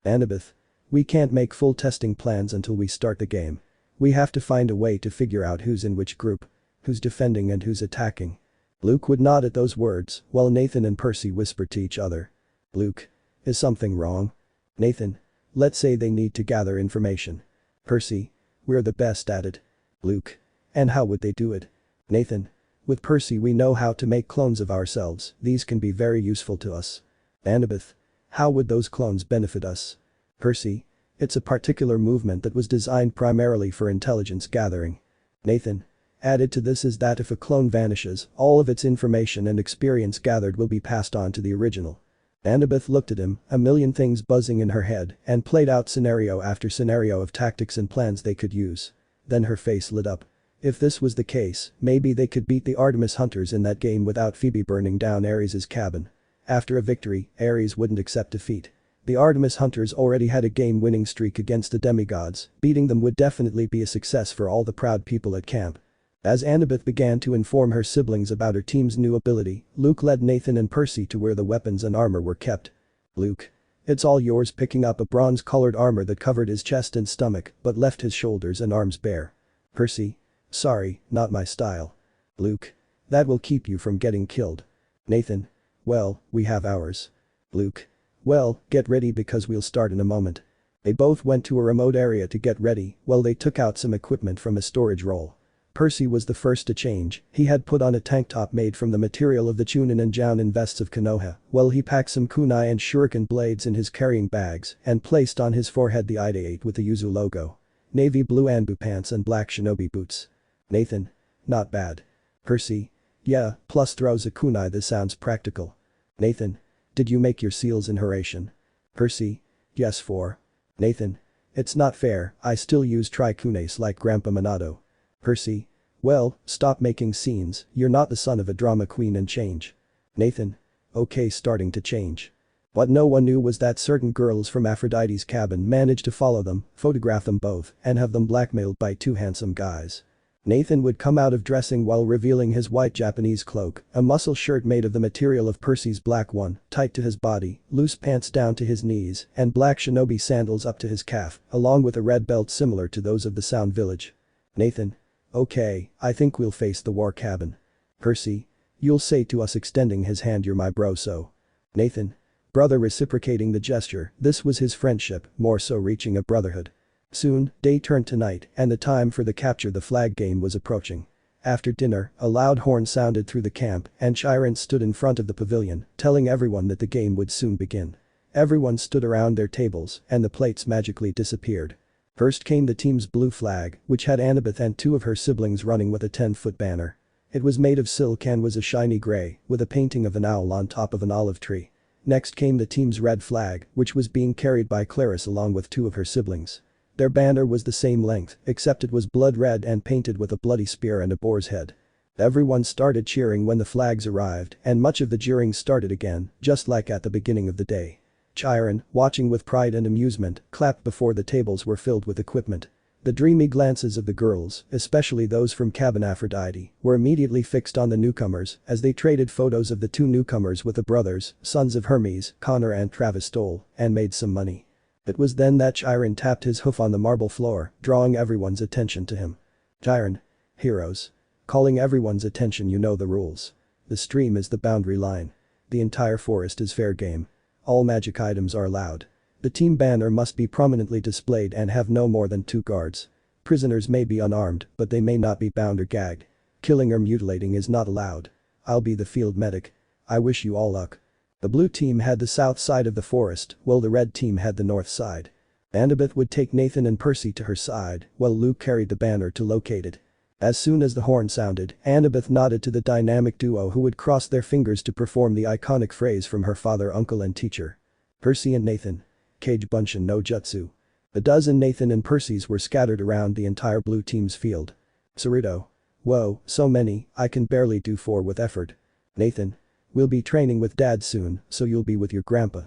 Annabeth. We can't make full testing plans until we start the game. We have to find a way to figure out who's in which group. Who's defending and who's attacking. Luke would nod at those words, while Nathan and Percy whispered to each other. Luke. Is something wrong? Nathan. Let's say they need to gather information. Percy. We're the best at it. Luke. And how would they do it? Nathan. With Percy we know how to make clones of ourselves, these can be very useful to us. Annabeth. How would those clones benefit us? Percy. It's a particular movement that was designed primarily for intelligence gathering. Nathan. Added to this is that if a clone vanishes, all of its information and experience gathered will be passed on to the original. Annabeth looked at him, a million things buzzing in her head, and played out scenario after scenario of tactics and plans they could use. Then her face lit up. If this was the case, maybe they could beat the Artemis hunters in that game without Phoebe burning down Ares' cabin. After a victory, Ares wouldn't accept defeat. The Artemis hunters already had a game-winning streak against the demigods, beating them would definitely be a success for all the proud people at camp. As Annabeth began to inform her siblings about her team's new ability, Luke led Nathan and Percy to where the weapons and armor were kept. Luke. It's all yours, picking up a bronze-colored armor that covered his chest and stomach but left his shoulders and arms bare. Percy. Sorry, not my style. Luke. That will keep you from getting killed. Nathan. Well, we have ours. Luke. Well, get ready because we'll start in a moment. They both went to a remote area to get ready while they took out some equipment from a storage roll. Percy was the first to change, he had put on a tank top made from the material of the Chunin and Jounin vests of Konoha, while he packed some kunai and shuriken blades in his carrying bags and placed on his forehead the ideate with the Yuzu logo. Navy blue Anbu pants and black shinobi boots. Nathan. Not bad. Percy. Yeah, plus throws a kunai, this sounds practical. Nathan. Did you make your seals in Haration? Percy. Yes, for. Nathan. It's not fair, I still use trikunes like Grandpa Minato. Percy. Well, stop making scenes, you're not the son of a drama queen and change. Nathan. Okay, starting to change. What no one knew was that certain girls from Aphrodite's cabin managed to follow them, photograph them both, and have them blackmailed by two handsome guys. Nathan would come out of dressing while revealing his white Japanese cloak, a muscle shirt made of the material of Percy's black one, tight to his body, loose pants down to his knees, and black shinobi sandals up to his calf, along with a red belt similar to those of the Sound Village. Nathan. Okay, I think we'll face the war cabin. Percy. You'll say to us, extending his hand, you're my bro, so. Nathan. Brother, reciprocating the gesture, this was his friendship, more so reaching a brotherhood. Soon, day turned to night and the time for the capture the flag game was approaching. After dinner, a loud horn sounded through the camp and Chiron stood in front of the pavilion, telling everyone that the game would soon begin. Everyone stood around their tables and the plates magically disappeared. First came the team's blue flag, which had Annabeth and two of her siblings running with a 10-foot banner. It was made of silk and was a shiny gray, with a painting of an owl on top of an olive tree. Next came the team's red flag, which was being carried by Clarice along with two of her siblings. Their banner was the same length, except it was blood red and painted with a bloody spear and a boar's head. Everyone started cheering when the flags arrived and much of the jeering started again, just like at the beginning of the day. Chiron, watching with pride and amusement, clapped before the tables were filled with equipment. The dreamy glances of the girls, especially those from Cabin Aphrodite, were immediately fixed on the newcomers as they traded photos of the two newcomers with the brothers, sons of Hermes, Connor and Travis Stoll, and made some money. It was then that Chiron tapped his hoof on the marble floor, drawing everyone's attention to him. Chiron. Heroes. Calling everyone's attention, you know the rules. The stream is the boundary line. The entire forest is fair game. All magic items are allowed. The team banner must be prominently displayed and have no more than 2 guards. Prisoners may be unarmed, but they may not be bound or gagged. Killing or mutilating is not allowed. I'll be the field medic. I wish you all luck. The blue team had the south side of the forest, while the red team had the north side. Annabeth would take Nathan and Percy to her side, while Luke carried the banner to locate it. As soon as the horn sounded, Annabeth nodded to the dynamic duo who would cross their fingers to perform the iconic phrase from her father, uncle and teacher. Percy and Nathan. Kage Bunshin no Jutsu. A dozen Nathan and Percys were scattered around the entire blue team's field. Saruto. Whoa, so many, I can barely do 4 with effort. Nathan. We'll be training with Dad soon, so you'll be with your grandpa.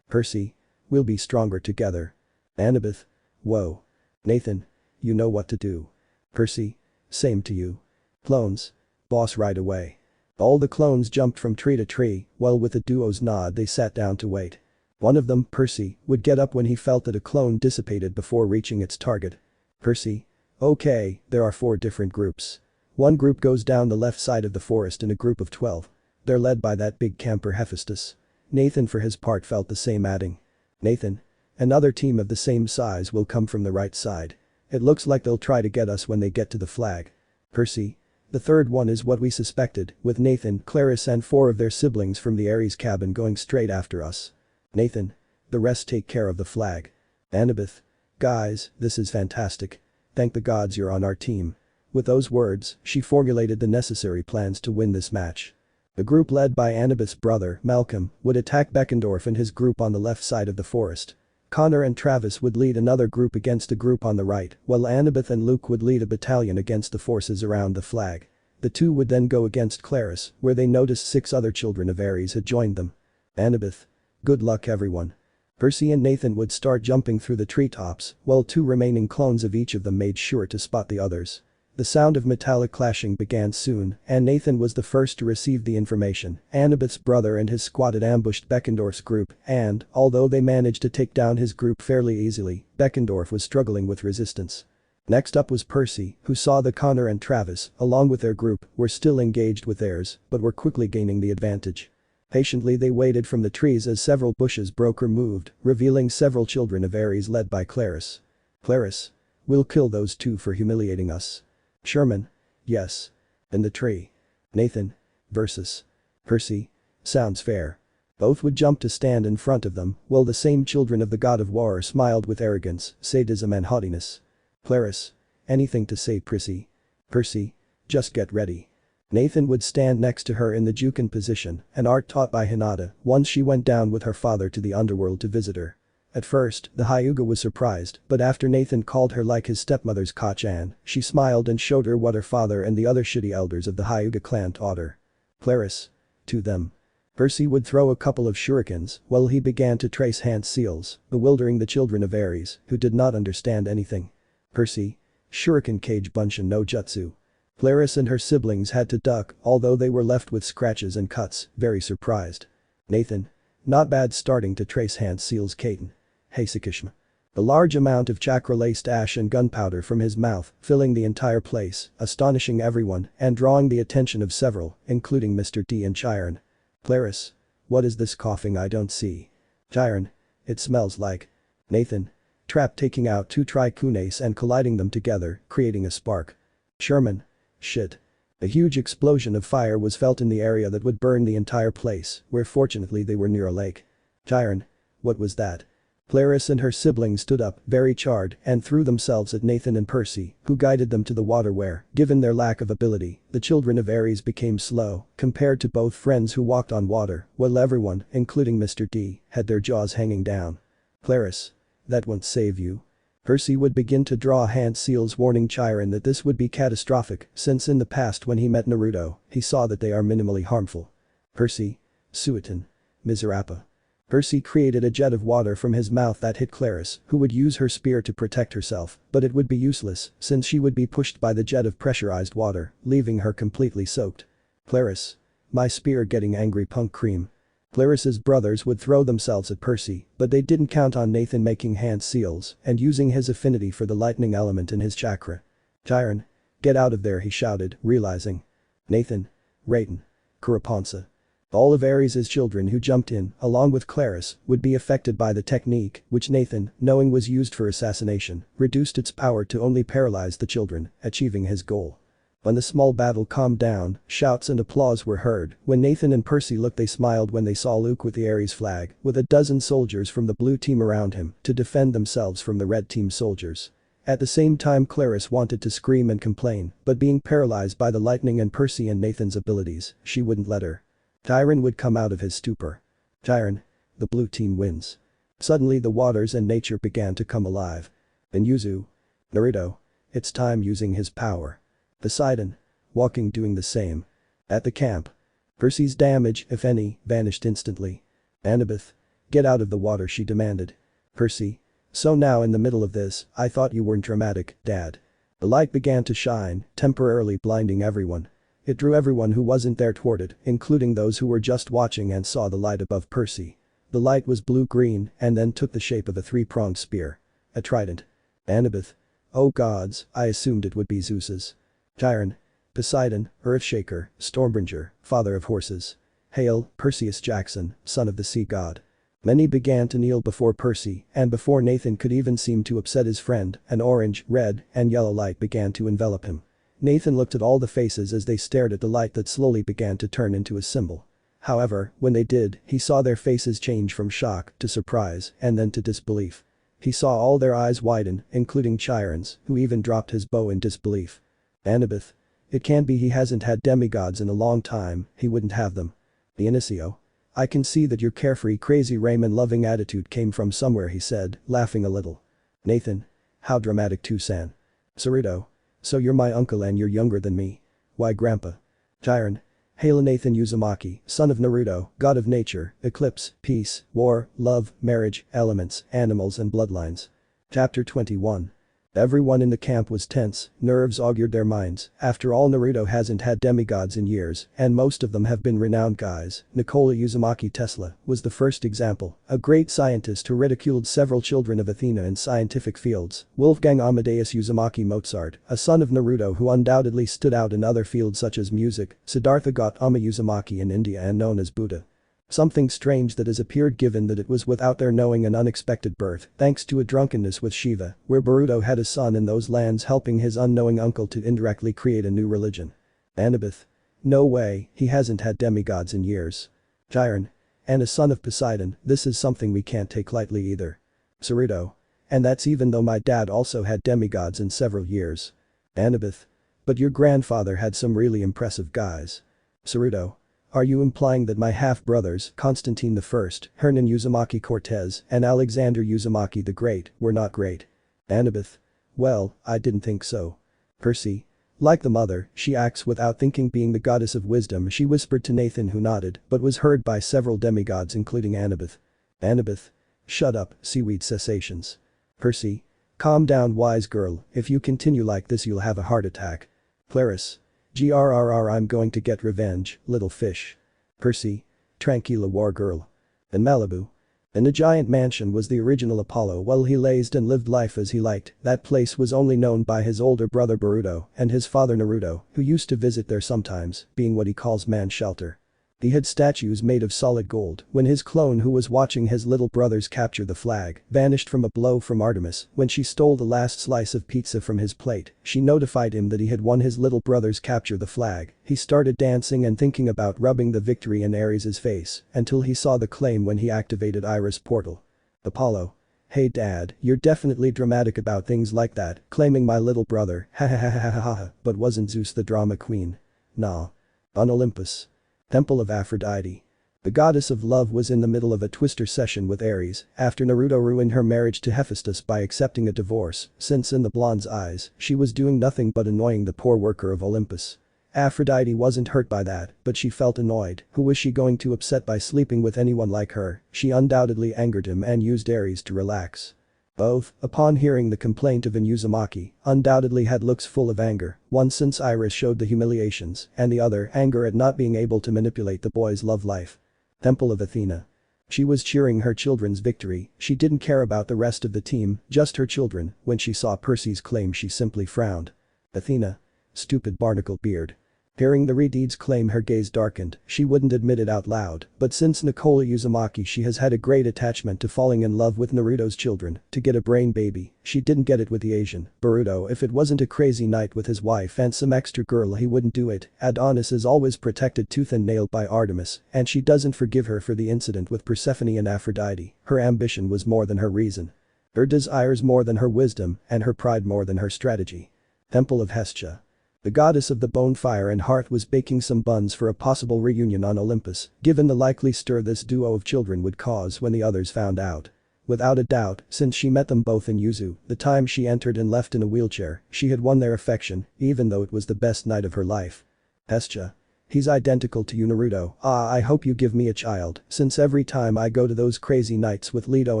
Percy. We'll be stronger together. Annabeth. Whoa. Nathan. You know what to do. Percy. Same to you. Clones. Boss right away. All the clones jumped from tree to tree, while with a duo's nod they sat down to wait. One of them, Percy, would get up when he felt that a clone dissipated before reaching its target. Percy. Okay, there are 4 different groups. One group goes down the left side of the forest in a group of 12. They're led by that big camper Hephaestus. Nathan for his part felt the same, adding. Nathan. Another team of the same size will come from the right side. It looks like they'll try to get us when they get to the flag. Percy. The third one is what we suspected, with Nathan, Clarice and 4 of their siblings from the Ares cabin going straight after us. Nathan. The rest take care of the flag. Annabeth. Guys, this is fantastic. Thank the gods you're on our team. With those words, she formulated the necessary plans to win this match. The group led by Annabeth's brother, Malcolm, would attack Beckendorf and his group on the left side of the forest. Connor and Travis would lead another group against a group on the right, while Annabeth and Luke would lead a battalion against the forces around the flag. The two would then go against Clarice, where they noticed 6 other children of Ares had joined them. Annabeth. Good luck everyone. Percy and Nathan would start jumping through the treetops, while 2 remaining clones of each of them made sure to spot the others. The sound of metallic clashing began soon, and Nathan was the first to receive the information. Annabeth's brother and his squad had ambushed Beckendorf's group, and, although they managed to take down his group fairly easily, Beckendorf was struggling with resistance. Next up was Percy, who saw that Connor and Travis, along with their group, were still engaged with theirs, but were quickly gaining the advantage. Patiently they waited from the trees as several bushes broke or moved, revealing several children of Ares led by Clarice. Clarice. We'll kill those 2 for humiliating us. Sherman. Yes. In the tree. Nathan. Versus. Percy. Sounds fair. Both would jump to stand in front of them, while the same children of the god of war smiled with arrogance, sadism and haughtiness. Clarice. Anything to say, Percy? Percy. Just get ready. Nathan would stand next to her in the Juken position, an art taught by Hinata, once she went down with her father to the underworld to visit her. At first, the Hyuga was surprised, but after Nathan called her like his stepmother's Kachan, she smiled and showed her what her father and the other shitty elders of the Hyuga clan taught her. Clarice. To them. Percy would throw a couple of shurikens, while he began to trace hand seals, bewildering the children of Ares, who did not understand anything. Percy. Shuriken Kage Bunshin no Jutsu. Clarice and her siblings had to duck, although they were left with scratches and cuts, very surprised. Nathan. Not bad starting to trace hand seals, Kaiten. Heisakishma. A large amount of chakra-laced ash and gunpowder from his mouth, filling the entire place, astonishing everyone and drawing the attention of several, including Mr. D and Chiron. Clarice. What is this coughing I don't see? Chiron. It smells like. Nathan. Trap taking out 2 tricunates and colliding them together, creating a spark. Sherman. Shit. A huge explosion of fire was felt in the area that would burn the entire place, where fortunately they were near a lake. Chiron. What was that? Clarice and her siblings stood up, very charred, and threw themselves at Nathan and Percy, who guided them to the water where, given their lack of ability, the children of Ares became slow, compared to both friends who walked on water, while everyone, including Mr. D, had their jaws hanging down. Clarice. That won't save you. Percy would begin to draw hand seals, warning Chiron that this would be catastrophic, since in the past when he met Naruto, he saw that they are minimally harmful. Percy. Suiton. Miserapa. Percy created a jet of water from his mouth that hit Clarice, who would use her spear to protect herself, but it would be useless since she would be pushed by the jet of pressurized water, leaving her completely soaked. Clarice. My spear getting angry, punk cream. Clarice's brothers would throw themselves at Percy, but they didn't count on Nathan making hand seals and using his affinity for the lightning element in his chakra. Chiron. Get out of there, he shouted, realizing. Nathan. Rayton. Kuraponsa. All of Ares' children who jumped in, along with Clarice, would be affected by the technique, which Nathan, knowing was used for assassination, reduced its power to only paralyze the children, achieving his goal. When the small battle calmed down, shouts and applause were heard. When Nathan and Percy looked, they smiled when they saw Luke with the Ares flag, with a dozen soldiers from the blue team around him to defend themselves from the red team soldiers. At the same time, Clarice wanted to scream and complain, but being paralyzed by the lightning and Percy and Nathan's abilities, she wouldn't let her. Chiron would come out of his stupor. Chiron. The blue team wins. Suddenly the waters and nature began to come alive. Then Yuzu. Naruto. It's time using his power. Poseidon. Walking doing the same. At the camp. Percy's damage, if any, vanished instantly. Annabeth. Get out of the water, she demanded. Percy. So now in the middle of this, I thought you weren't dramatic, Dad. The light began to shine, temporarily blinding everyone. It drew everyone who wasn't there toward it, including those who were just watching and saw the light above Percy. The light was blue-green and then took the shape of a three-pronged spear. A trident. Annabeth. Oh gods, I assumed it would be Zeus's. Chiron. Poseidon, Earthshaker, Stormbringer, father of horses. Hail, Perseus Jackson, son of the sea god. Many began to kneel before Percy, and before Nathan could even seem to upset his friend, an orange, red, and yellow light began to envelop him. Nathan looked at all the faces as they stared at the light that slowly began to turn into a symbol. However, when they did, he saw their faces change from shock to surprise and then to disbelief. He saw all their eyes widen, including Chiron's, who even dropped his bow in disbelief. Annabeth. It can't be, he hasn't had demigods in a long time, he wouldn't have them. The Inicio. I can see that your carefree crazy Raymond-loving attitude came from somewhere, he said, laughing a little. Nathan. How dramatic too, San. Naruto. So you're my uncle and you're younger than me. Why grandpa? Chiron. Hail Nathan Uzumaki, son of Naruto, god of nature, eclipse, peace, war, love, marriage, elements, animals and bloodlines. Chapter 21. Everyone in the camp was tense, nerves augured their minds. After all, Naruto hasn't had demigods in years, and most of them have been renowned guys. Nikola Uzumaki Tesla was the first example, a great scientist who ridiculed several children of Athena in scientific fields. Wolfgang Amadeus Uzumaki Mozart, a son of Naruto who undoubtedly stood out in other fields such as music. Siddhartha Gautama Uzumaki in India and known as Buddha. Something strange that has appeared given that it was without their knowing an unexpected birth, thanks to a drunkenness with Shiva, where Boruto had a son in those lands helping his unknowing uncle to indirectly create a new religion. Annabeth. No way, he hasn't had demigods in years. Chiron. And a son of Poseidon, this is something we can't take lightly either. Naruto. And that's even though my dad also had demigods in several years. Annabeth. But your grandfather had some really impressive guys. Naruto. Are you implying that my half-brothers, Constantine I, Hernan Uzumaki Cortez, and Alexander Uzumaki the Great, were not great? Annabeth. Well, I didn't think so. Percy. Like the mother, she acts without thinking, being the goddess of wisdom, she whispered to Nathan, who nodded, but was heard by several demigods including Annabeth. Annabeth. Shut up, seaweed cessations. Percy. Calm down, wise girl, if you continue like this you'll have a heart attack. Clarice. Grrr, I'm going to get revenge, little fish. Percy. Tranquila, war girl. In Malibu. In a giant mansion was the original Apollo. While he lazed and lived life as he liked, that place was only known by his older brother Boruto and his father Naruto, who used to visit there sometimes, being what he calls man's shelter. He had statues made of solid gold. When his clone, who was watching his little brothers capture the flag, vanished from a blow from Artemis, when she stole the last slice of pizza from his plate, she notified him that he had won his little brothers capture the flag. He started dancing and thinking about rubbing the victory in Ares' face, until he saw the claim when he activated Iris portal. Apollo. Hey dad, you're definitely dramatic about things like that, claiming my little brother, ha ha ha ha ha ha, but wasn't Zeus the drama queen? Nah. On Olympus. Temple of Aphrodite. The goddess of love was in the middle of a twister session with Ares after Naruto ruined her marriage to Hephaestus by accepting a divorce, since in the blonde's eyes, she was doing nothing but annoying the poor worker of Olympus. Aphrodite wasn't hurt by that, but she felt annoyed. Who was she going to upset by sleeping with anyone like her? She undoubtedly angered him and used Ares to relax. Both, upon hearing the complaint of an Uzumaki, undoubtedly had looks full of anger, one since Iris showed the humiliations, and the other anger at not being able to manipulate the boy's love life. Temple of Athena. She was cheering her children's victory, she didn't care about the rest of the team, just her children. When she saw Percy's claim she simply frowned. Athena. Stupid barnacle beard. Hearing the Redeed's claim her gaze darkened, she wouldn't admit it out loud, but since Nikola Uzumaki she has had a great attachment to falling in love with Naruto's children, to get a brain baby, she didn't get it with the Asian, Boruto. If it wasn't a crazy night with his wife and some extra girl he wouldn't do it. Adonis is always protected tooth and nail by Artemis, and she doesn't forgive her for the incident with Persephone and Aphrodite. Her ambition was more than her reason. Her desires more than her wisdom, and her pride more than her strategy. Temple of Hestia. The goddess of the bone, fire and hearth was baking some buns for a possible reunion on Olympus, given the likely stir this duo of children would cause when the others found out. Without a doubt, since she met them both in Yuzu, the time she entered and left in a wheelchair, she had won their affection, even though it was the best night of her life. Hestia. He's identical to you, Naruto. I hope you give me a child, since every time I go to those crazy nights with Leto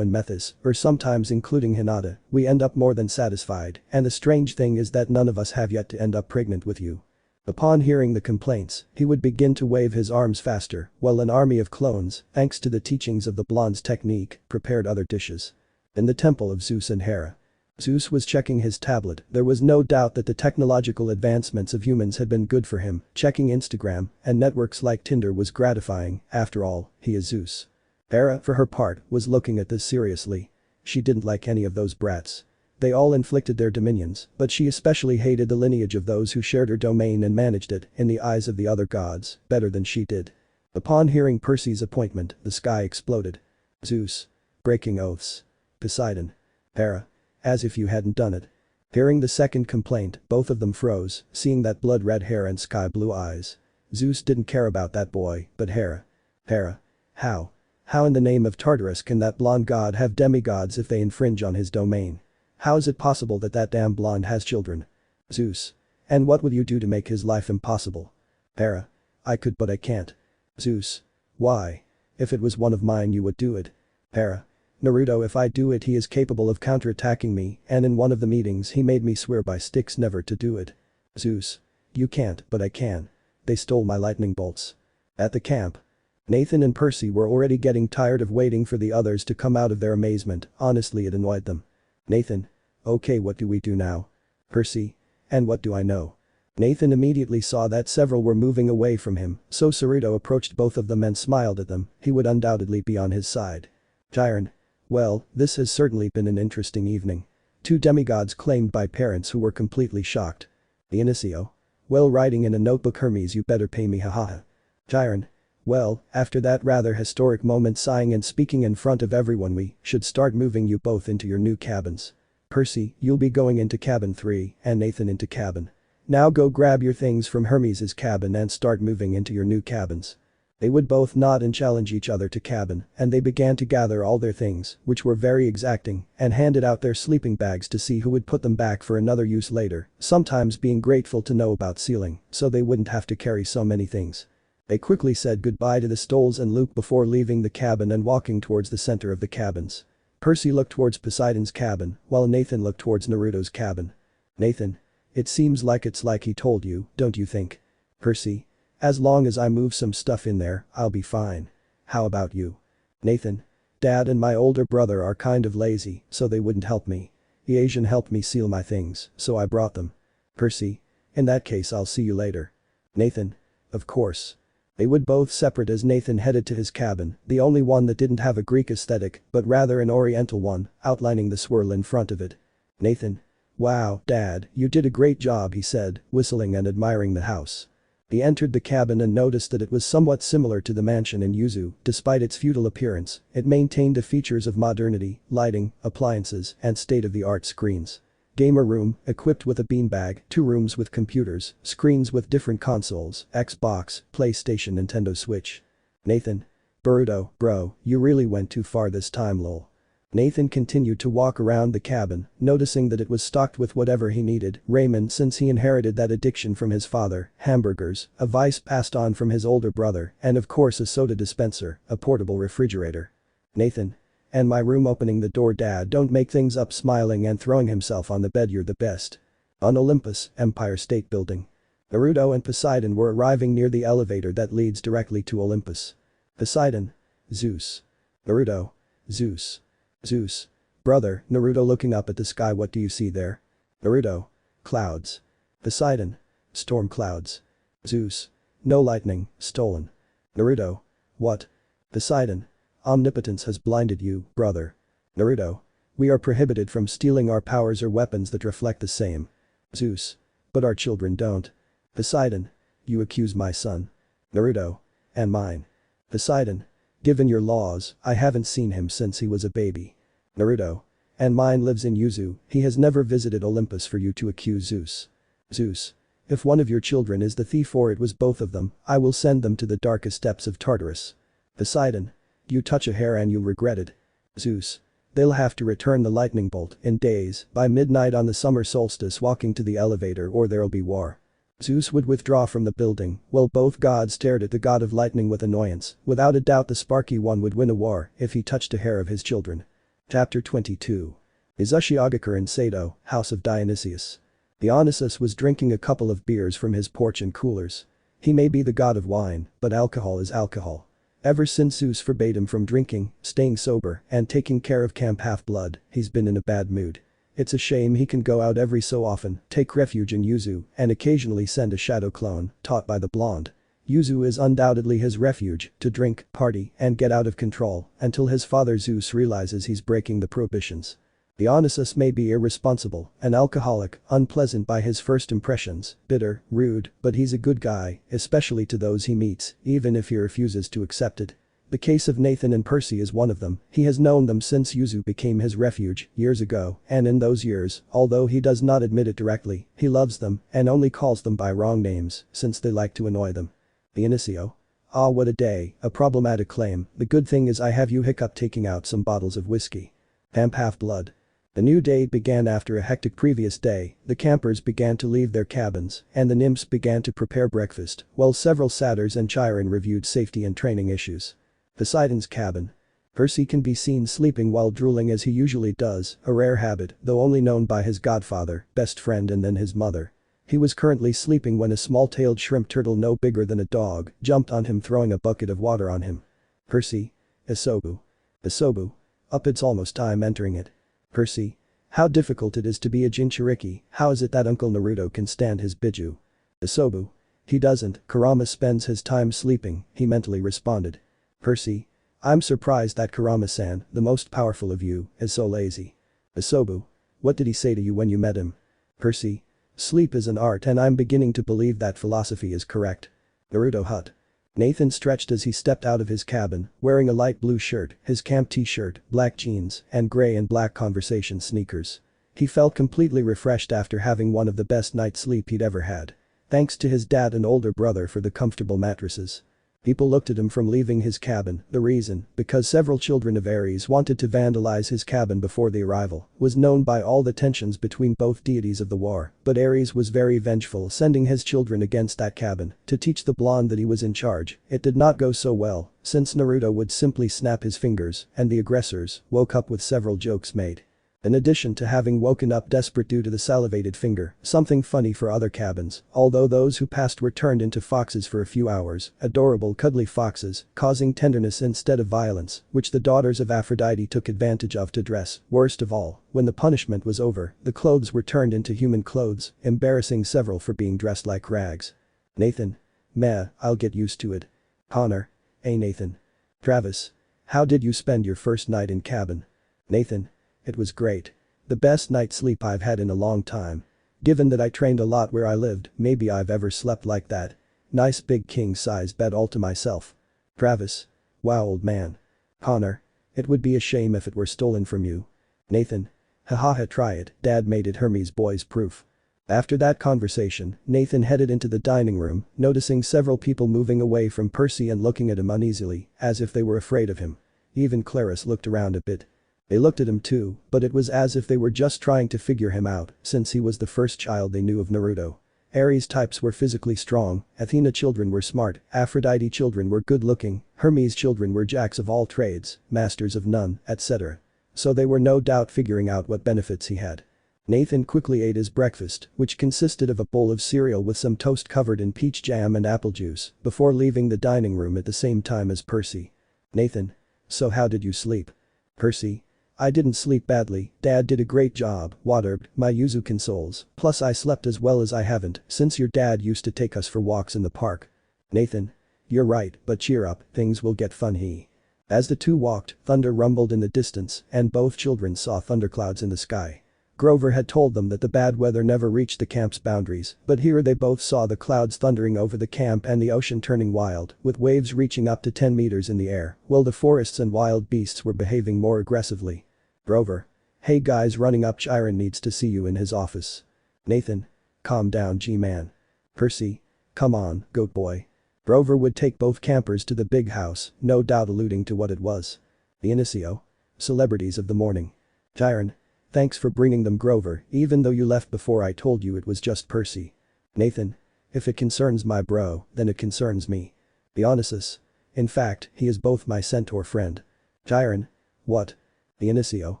and Methus, or sometimes including Hinata, we end up more than satisfied, and the strange thing is that none of us have yet to end up pregnant with you. Upon hearing the complaints, he would begin to wave his arms faster, while an army of clones, thanks to the teachings of the blonde's technique, prepared other dishes. In the temple of Zeus and Hera. Zeus was checking his tablet, there was no doubt that the technological advancements of humans had been good for him, checking Instagram and networks like Tinder was gratifying, after all, he is Zeus. Hera, for her part, was looking at this seriously. She didn't like any of those brats. They all inflicted their dominions, but she especially hated the lineage of those who shared her domain and managed it, in the eyes of the other gods, better than she did. Upon hearing Percy's appointment, the sky exploded. Zeus. Breaking oaths. Poseidon. Hera. As if you hadn't done it. Hearing the second complaint, both of them froze, seeing that blood-red hair and sky-blue eyes. Zeus didn't care about that boy, but Hera. Hera. How? How in the name of Tartarus can that blonde god have demigods if they infringe on his domain? How is it possible that that damn blonde has children? Zeus. And what will you do to make his life impossible? Hera. I could but I can't. Zeus. Why? If it was one of mine you would do it. Hera. Naruto, if I do it he is capable of counterattacking me, and in one of the meetings he made me swear by sticks never to do it. Zeus. You can't, but I can. They stole my lightning bolts. At the camp. Nathan and Percy were already getting tired of waiting for the others to come out of their amazement, honestly it annoyed them. Nathan. Okay, what do we do now? Percy. And what do I know? Nathan immediately saw that several were moving away from him, so Naruto approached both of them and smiled at them, he would undoubtedly be on his side. Jiren. Well, this has certainly been an interesting evening. 2 demigods claimed by parents who were completely shocked. Inicio. Well, writing in a notebook, Hermes, you better pay me, hahaha. Jiren. Well, after that rather historic moment, sighing and speaking in front of everyone, we should start moving you both into your new cabins. Percy, you'll be going into cabin 3 and Nathan into cabin. Now go grab your things from Hermes's cabin and start moving into your new cabins. They would both nod and challenge each other to cabin, and they began to gather all their things, which were very exacting, and handed out their sleeping bags to see who would put them back for another use later, sometimes being grateful to know about sealing, so they wouldn't have to carry so many things. They quickly said goodbye to the Stoles and Luke before leaving the cabin and walking towards the center of the cabins. Percy looked towards Poseidon's cabin, while Nathan looked towards Naruto's cabin. Nathan. It seems like it's like he told you, don't you think? Percy. As long as I move some stuff in there, I'll be fine. How about you? Nathan. Dad and my older brother are kind of lazy, so they wouldn't help me. The Asian helped me seal my things, so I brought them. Percy. In that case I'll see you later. Nathan. Of course. They would both separate as Nathan headed to his cabin, the only one that didn't have a Greek aesthetic, but rather an oriental one, outlining the swirl in front of it. Nathan. Wow, Dad, you did a great job, he said, whistling and admiring the house. He entered the cabin and noticed that it was somewhat similar to the mansion in Yuzu, despite its feudal appearance, it maintained the features of modernity, lighting, appliances, and state-of-the-art screens. Gamer room, equipped with a beanbag, 2 rooms with computers, screens with different consoles, Xbox, PlayStation, Nintendo Switch. Nathan. Boruto, bro, you really went too far this time lol. Nathan continued to walk around the cabin, noticing that it was stocked with whatever he needed, ramen since he inherited that addiction from his father, hamburgers, a vice passed on from his older brother, and of course a soda dispenser, a portable refrigerator. Nathan. And my room, opening the door, Dad, don't make things up, smiling and throwing himself on the bed, you're the best. On Olympus, Empire State Building. Naruto and Poseidon were arriving near the elevator that leads directly to Olympus. Poseidon. Zeus. Naruto. Zeus. Zeus. Brother, Naruto looking up at the sky, what do you see there? Naruto. Clouds. Poseidon. Storm clouds. Zeus. No lightning, stolen. Naruto. What? Poseidon. Omnipotence has blinded you, brother. Naruto. We are prohibited from stealing our powers or weapons that reflect the same. Zeus. But our children don't. Poseidon. You accuse my son. Naruto. And mine. Poseidon. Given your laws, I haven't seen him since he was a baby. Naruto. And mine lives in Yuzu, he has never visited Olympus for you to accuse Zeus. Zeus. If one of your children is the thief or it was both of them, I will send them to the darkest depths of Tartarus. Poseidon. You touch a hair and you'll regret it. Zeus. They'll have to return the lightning bolt in days, by midnight on the summer solstice, walking to the elevator, or there'll be war. Zeus would withdraw from the building, while both gods stared at the god of lightning with annoyance. Without a doubt the sparky one would win a war if he touched a hair of his children. Chapter 22. Izushi Agakure and Sato, House of Dionysius. Dionysus was drinking a couple of beers from his porch and coolers. He may be the god of wine, but alcohol is alcohol. Ever since Zeus forbade him from drinking, staying sober, and taking care of Camp Half-Blood, he's been in a bad mood. It's a shame he can go out every so often, take refuge in Yuzu, and occasionally send a shadow clone, taught by the blonde. Yuzu is undoubtedly his refuge, to drink, party, and get out of control, until his father Zeus realizes he's breaking the prohibitions. Dionysus may be irresponsible, an alcoholic, unpleasant by his first impressions, bitter, rude, but he's a good guy, especially to those he meets, even if he refuses to accept it. The case of Nathan and Percy is one of them. He has known them since Yuzu became his refuge, years ago, and in those years, although he does not admit it directly, he loves them, and only calls them by wrong names, since they like to annoy them. The Inicio. Ah, what a day, a problematic claim. The good thing is I have you hiccup taking out some bottles of whiskey. Camp Half-Blood. The new day began after a hectic previous day. The campers began to leave their cabins, and the nymphs began to prepare breakfast, while several satyrs and Chiron reviewed safety and training issues. Poseidon's cabin. Percy can be seen sleeping while drooling as he usually does, a rare habit, though only known by his godfather, best friend and then his mother. He was currently sleeping when a small-tailed shrimp turtle no bigger than a dog jumped on him throwing a bucket of water on him. Percy. Isobu. Isobu. Up, it's almost time entering it. Percy. How difficult it is to be a Jinchuriki, how is it that Uncle Naruto can stand his biju? Isobu. He doesn't, Kurama spends his time sleeping, he mentally responded. Percy. I'm surprised that Kurama-san, the most powerful of you, is so lazy. Isobu. What did he say to you when you met him? Percy. Sleep is an art and I'm beginning to believe that philosophy is correct. Naruto hut. Nathan stretched as he stepped out of his cabin, wearing a light blue shirt, his camp t-shirt, black jeans, and gray and black conversation sneakers. He felt completely refreshed after having one of the best night's sleep he'd ever had. Thanks to his dad and older brother for the comfortable mattresses. People looked at him from leaving his cabin, the reason, because several children of Ares wanted to vandalize his cabin before the arrival, was known by all the tensions between both deities of the war, but Ares was very vengeful sending his children against that cabin, to teach the blonde that he was in charge. It did not go so well, since Naruto would simply snap his fingers, and the aggressors woke up with several jokes made. In addition to having woken up desperate due to the salivated finger, something funny for other cabins, although those who passed were turned into foxes for a few hours, adorable cuddly foxes, causing tenderness instead of violence, which the daughters of Aphrodite took advantage of to dress. Worst of all, when the punishment was over, the clothes were turned into human clothes, embarrassing several for being dressed like rags. Nathan. Meh, I'll get used to it. Connor. Hey Nathan. Travis. How did you spend your first night in cabin? Nathan. It was great. The best night's sleep I've had in a long time. Given that I trained a lot where I lived, maybe I've ever slept like that. Nice big king-size bed all to myself. Travis. Wow, old man. Connor. It would be a shame if it were stolen from you. Nathan. Hahaha, try it, Dad made it Hermes boys proof. After that conversation, Nathan headed into the dining room, noticing several people moving away from Percy and looking at him uneasily, as if they were afraid of him. Even Claris looked around a bit. They looked at him too, but it was as if they were just trying to figure him out, since he was the first child they knew of Naruto. Ares types were physically strong, Athena children were smart, Aphrodite children were good-looking, Hermes children were jacks of all trades, masters of none, etc. So they were no doubt figuring out what benefits he had. Nathan quickly ate his breakfast, which consisted of a bowl of cereal with some toast covered in peach jam and apple juice, before leaving the dining room at the same time as Percy. Nathan. So how did you sleep? Percy. I didn't sleep badly, Dad did a great job, watered my Yuzu consoles, plus I slept as well as I haven't since your dad used to take us for walks in the park. Nathan. You're right, but cheer up, things will get fun. As the two walked, thunder rumbled in the distance, and both children saw thunderclouds in the sky. Grover had told them that the bad weather never reached the camp's boundaries, but here they both saw the clouds thundering over the camp and the ocean turning wild, with waves reaching up to 10 meters in the air, while the forests and wild beasts were behaving more aggressively. Grover. Hey guys, running up, Chiron needs to see you in his office. Nathan. Calm down, G-man. Percy. Come on, goat boy. Grover would take both campers to the big house, no doubt alluding to what it was. The Inicio. Celebrities of the morning. Chiron. Thanks for bringing them, Grover, even though you left before I told you it was just Percy. Nathan. If it concerns my bro, then it concerns me. Dionysus. In fact, he is both my centaur friend. Chiron. What? The Inicio.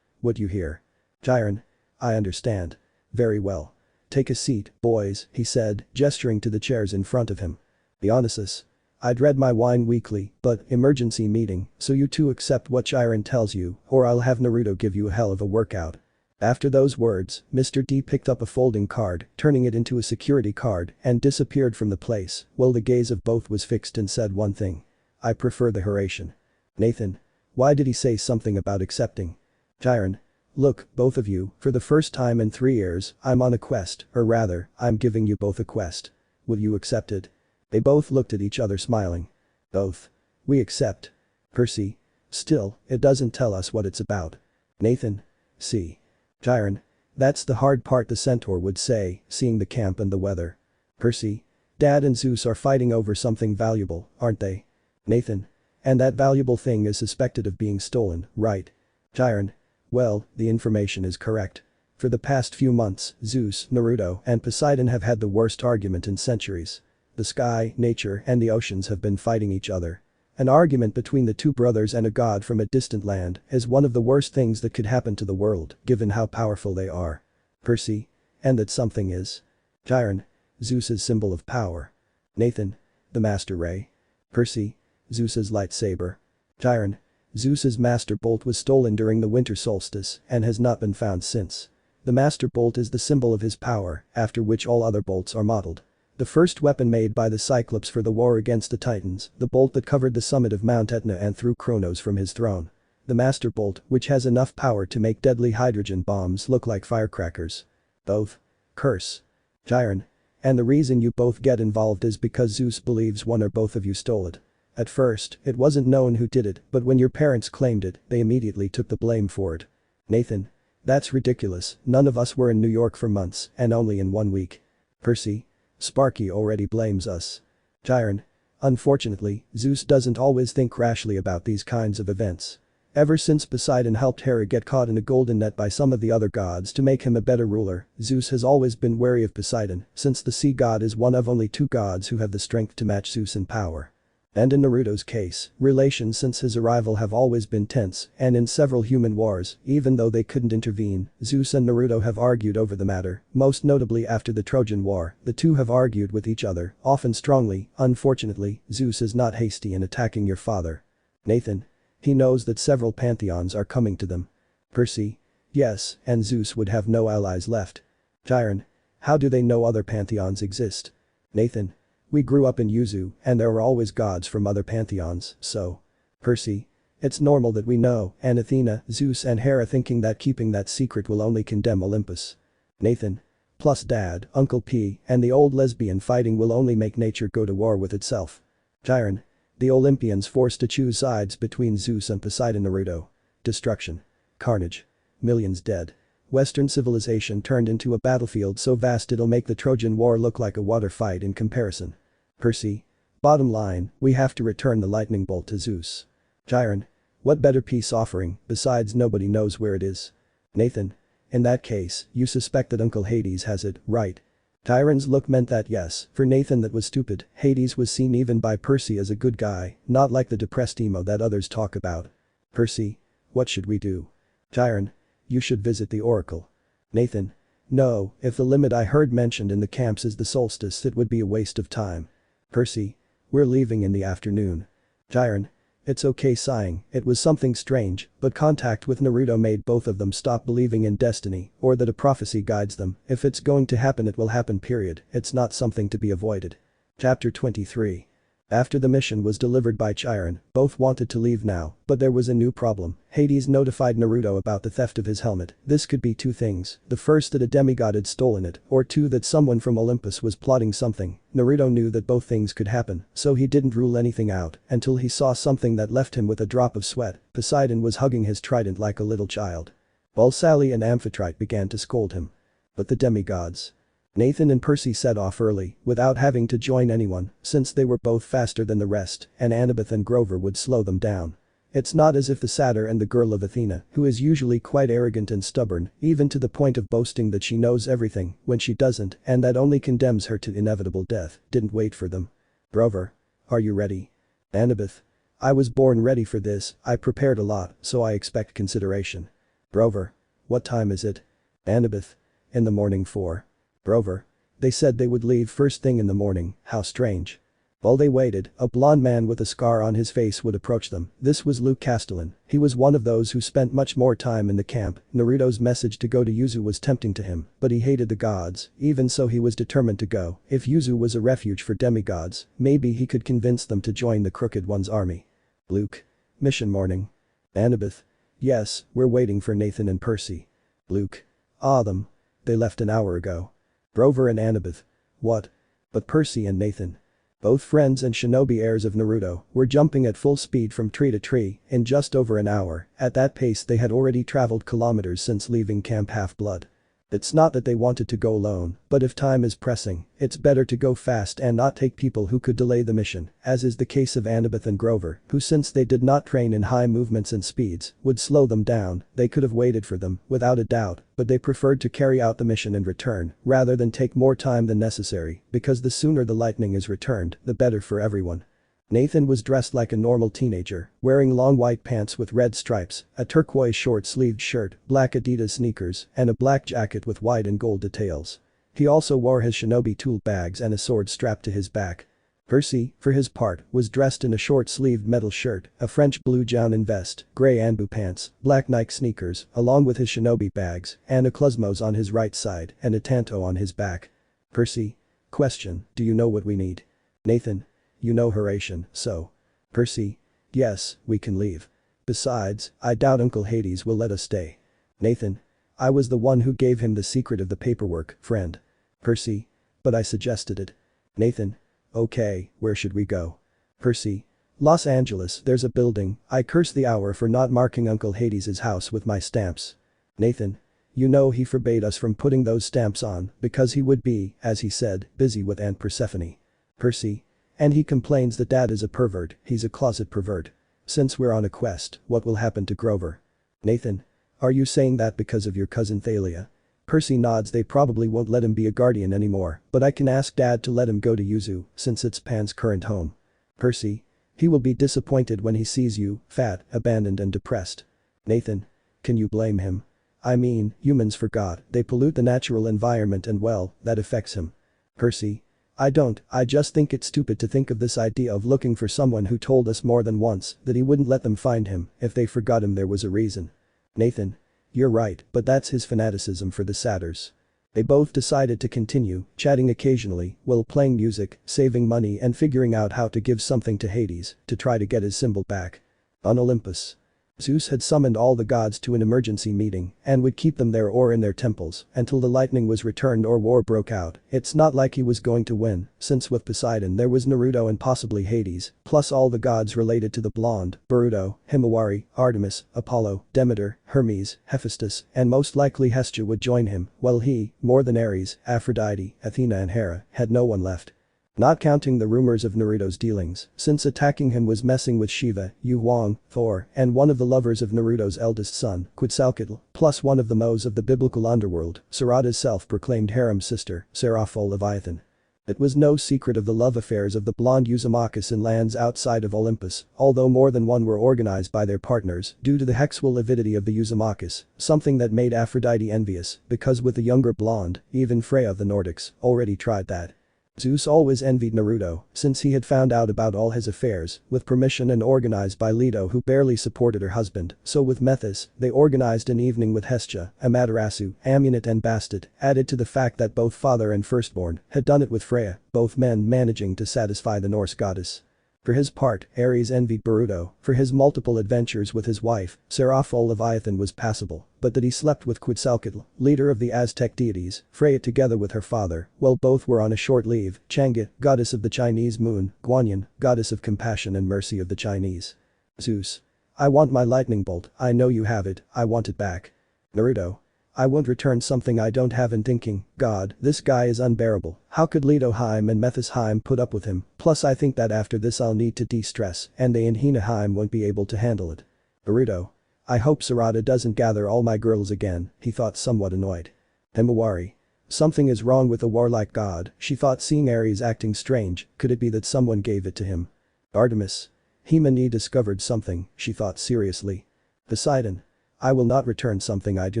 What you hear? Chiron. I understand. Very well. Take a seat, boys, he said, gesturing to the chairs in front of him. Be honest. I'd read my wine weekly, but emergency meeting, so you two accept what Chiron tells you, or I'll have Naruto give you a hell of a workout. After those words, Mr. D picked up a folding card, turning it into a security card, and disappeared from the place, while the gaze of both was fixed and said one thing. I prefer the Hiraishin. Nathan. Why did he say something about accepting? Chiron. Look, both of you, for the first time in 3 years, I'm on a quest, or rather, I'm giving you both a quest. Will you accept it? They both looked at each other smiling. Both. We accept. Percy. Still, it doesn't tell us what it's about. Nathan. See. Chiron. That's the hard part, the centaur would say, seeing the camp and the weather. Percy. Dad and Zeus are fighting over something valuable, aren't they? Nathan. And that valuable thing is suspected of being stolen, right? Chiron. Well, the information is correct. For the past few months, Zeus, Naruto, and Poseidon have had the worst argument in centuries. The sky, nature, and the oceans have been fighting each other. An argument between the two brothers and a god from a distant land is one of the worst things that could happen to the world, given how powerful they are. Percy. And that something is? Chiron. Zeus's symbol of power. Nathan. The Master Ray. Percy. Zeus's lightsaber. Chiron. Zeus's Master Bolt was stolen during the winter solstice and has not been found since. The Master Bolt is the symbol of his power, after which all other bolts are modeled. The first weapon made by the Cyclops for the war against the Titans, the bolt that covered the summit of Mount Etna and threw Kronos from his throne. The Master Bolt, which has enough power to make deadly hydrogen bombs look like firecrackers. Both. Curse. Chiron. And the reason you both get involved is because Zeus believes one or both of you stole it. At first, it wasn't known who did it, but when your parents claimed it, they immediately took the blame for it. Nathan. That's ridiculous, none of us were in New York for months, and only in 1 week. Percy. Sparky already blames us. Chiron. Unfortunately, Zeus doesn't always think rashly about these kinds of events. Ever since Poseidon helped Hera get caught in a golden net by some of the other gods to make him a better ruler, Zeus has always been wary of Poseidon, since the sea god is one of only 2 gods who have the strength to match Zeus in power. And in Naruto's case, relations since his arrival have always been tense, and in several human wars, even though they couldn't intervene, Zeus and Naruto have argued over the matter, most notably after the Trojan War, the two have argued with each other, often strongly. Unfortunately, Zeus is not hasty in attacking your father. Nathan. He knows that several pantheons are coming to them. Percy. Yes, and Zeus would have no allies left. Chiron. How do they know other pantheons exist? Nathan. We grew up in Yuzu, and there were always gods from other pantheons, so. Percy. It's normal that we know, and Athena, Zeus and Hera thinking that keeping that secret will only condemn Olympus. Nathan. Plus Dad, Uncle P, and the old lesbian fighting will only make nature go to war with itself. Chiron. The Olympians forced to choose sides between Zeus and Poseidon. Naruto. Destruction. Carnage. Millions dead. Western civilization turned into a battlefield so vast it'll make the Trojan War look like a water fight in comparison. Percy. Bottom line, we have to return the lightning bolt to Zeus. Chiron. What better peace offering, besides nobody knows where it is. Nathan. In that case, you suspect that Uncle Hades has it, right? Chiron's look meant that yes, for Nathan that was stupid, Hades was seen even by Percy as a good guy, not like the depressed emo that others talk about. Percy. What should we do? Chiron. You should visit the oracle. Nathan. No, if the limit I heard mentioned in the camps is the solstice it would be a waste of time. Percy. We're leaving in the afternoon. Chiron. It's okay sighing, it was something strange, but contact with Naruto made both of them stop believing in destiny, or that a prophecy guides them. If it's going to happen it will happen, period, it's not something to be avoided. Chapter 23. After the mission was delivered by Chiron, both wanted to leave now, but there was a new problem. Hades notified Naruto about the theft of his helmet. This could be 2 things, the first that a demigod had stolen it, or 2 that someone from Olympus was plotting something. Naruto knew that both things could happen, so he didn't rule anything out until he saw something that left him with a drop of sweat. Poseidon was hugging his trident like a little child. While Sally and Amphitrite began to scold him. But the demigods. Nathan and Percy set off early, without having to join anyone, since they were both faster than the rest, and Annabeth and Grover would slow them down. It's not as if the satyr and the girl of Athena, who is usually quite arrogant and stubborn, even to the point of boasting that she knows everything when she doesn't, and that only condemns her to inevitable death, didn't wait for them. Grover. Are you ready? Annabeth. I was born ready for this, I prepared a lot, so I expect consideration. Grover. What time is it? Annabeth. In the morning 4. Grover. They said they would leave first thing in the morning, how strange. While they waited, a blond man with a scar on his face would approach them. This was Luke Castellan. He was one of those who spent much more time in the camp. Naruto's message to go to Yuzu was tempting to him, but he hated the gods. Even so, he was determined to go. If Yuzu was a refuge for demigods, maybe he could convince them to join the Crooked One's army. Luke. Mission morning. Annabeth. Yes, we're waiting for Nathan and Percy. Luke. Ah, them. They left an hour ago. Grover and Annabeth. What? But Percy and Nathan. Both friends and shinobi heirs of Naruto were jumping at full speed from tree to tree in just over an hour. At that pace they had already traveled kilometers since leaving Camp Half-Blood. It's not that they wanted to go alone, but if time is pressing, it's better to go fast and not take people who could delay the mission, as is the case of Annabeth and Grover, who since they did not train in high movements and speeds, would slow them down. They could have waited for them, without a doubt, but they preferred to carry out the mission and return, rather than take more time than necessary, because the sooner the lightning is returned, the better for everyone. Nathan was dressed like a normal teenager, wearing long white pants with red stripes, a turquoise short-sleeved shirt, black Adidas sneakers, and a black jacket with white and gold details. He also wore his shinobi tool bags and a sword strapped to his back. Percy, for his part, was dressed in a short-sleeved metal shirt, a French blue jounin vest, grey Anbu pants, black Nike sneakers, along with his shinobi bags, and a kluzmos on his right side and a tanto on his back. Percy. Question, do you know what we need? Nathan. You know Horatian, so. Percy. Yes, we can leave. Besides, I doubt Uncle Hades will let us stay. Nathan. I was the one who gave him the secret of the paperwork, friend. Percy. But I suggested it. Nathan. Okay, where should we go? Percy. Los Angeles, there's a building. I curse the hour for not marking Uncle Hades' house with my stamps. Nathan. You know he forbade us from putting those stamps on because he would be, as he said, busy with Aunt Persephone. Percy. And he complains that Dad is a pervert, he's a closet pervert. Since we're on a quest, what will happen to Grover? Nathan. Are you saying that because of your cousin Thalia? Percy nods. They probably won't let him be a guardian anymore, but I can ask Dad to let him go to Yuzu, since it's Pan's current home. Percy. He will be disappointed when he sees you, fat, abandoned and depressed. Nathan. Can you blame him? I mean, humans forgot, they pollute the natural environment and well, that affects him. Percy. I don't, I just think it's stupid to think of this idea of looking for someone who told us more than once that he wouldn't let them find him. If they forgot him there was a reason. Nathan. You're right, but that's his fanaticism for the satyrs. They both decided to continue, chatting occasionally, while playing music, saving money and figuring out how to give something to Hades to try to get his symbol back. On Olympus. Zeus had summoned all the gods to an emergency meeting and would keep them there or in their temples until the lightning was returned or war broke out. It's not like he was going to win, since with Poseidon there was Naruto and possibly Hades, plus all the gods related to the blonde, Boruto, Himawari, Artemis, Apollo, Demeter, Hermes, Hephaestus, and most likely Hestia would join him, while he, more than Ares, Aphrodite, Athena and Hera, had no one left. Not counting the rumors of Naruto's dealings, since attacking him was messing with Shiva, Yu Huang, Thor, and one of the lovers of Naruto's eldest son, Quetzalcoatl, plus one of the Moes of the biblical underworld, Sarada's self-proclaimed harem sister, Seraphol Leviathan. It was no secret of the love affairs of the blonde Uzumakis in lands outside of Olympus, although more than one were organized by their partners due to the sexual avidity of the Uzumakis, something that made Aphrodite envious, because with the younger blonde, even Freya of the Nordics, already tried that. Zeus always envied Naruto, since he had found out about all his affairs, with permission and organized by Leto who barely supported her husband, so with Methys, they organized an evening with Hestia, Amaterasu, Amunet and Bastet, added to the fact that both father and firstborn had done it with Freya, both men managing to satisfy the Norse goddess. For his part, Ares envied Boruto, for his multiple adventures with his wife, Seraphol Leviathan was passable, but that he slept with Quetzalcoatl, leader of the Aztec deities, Freya together with her father, while both were on a short leave, Chang'e, goddess of the Chinese moon, Guanyin, goddess of compassion and mercy of the Chinese. Zeus. I want my lightning bolt, I know you have it, I want it back. Naruto. I won't return something I don't have. In thinking, God, this guy is unbearable, how could Leto Heim and Methys Heim put up with him, plus I think that after this I'll need to de-stress and they in Hina Heim won't be able to handle it. Naruto. I hope Sarada doesn't gather all my girls again, he thought somewhat annoyed. Himawari. Something is wrong with a warlike god, she thought seeing Ares acting strange, could it be that someone gave it to him? Artemis. Himani discovered something, she thought seriously. Poseidon. I will not return something I do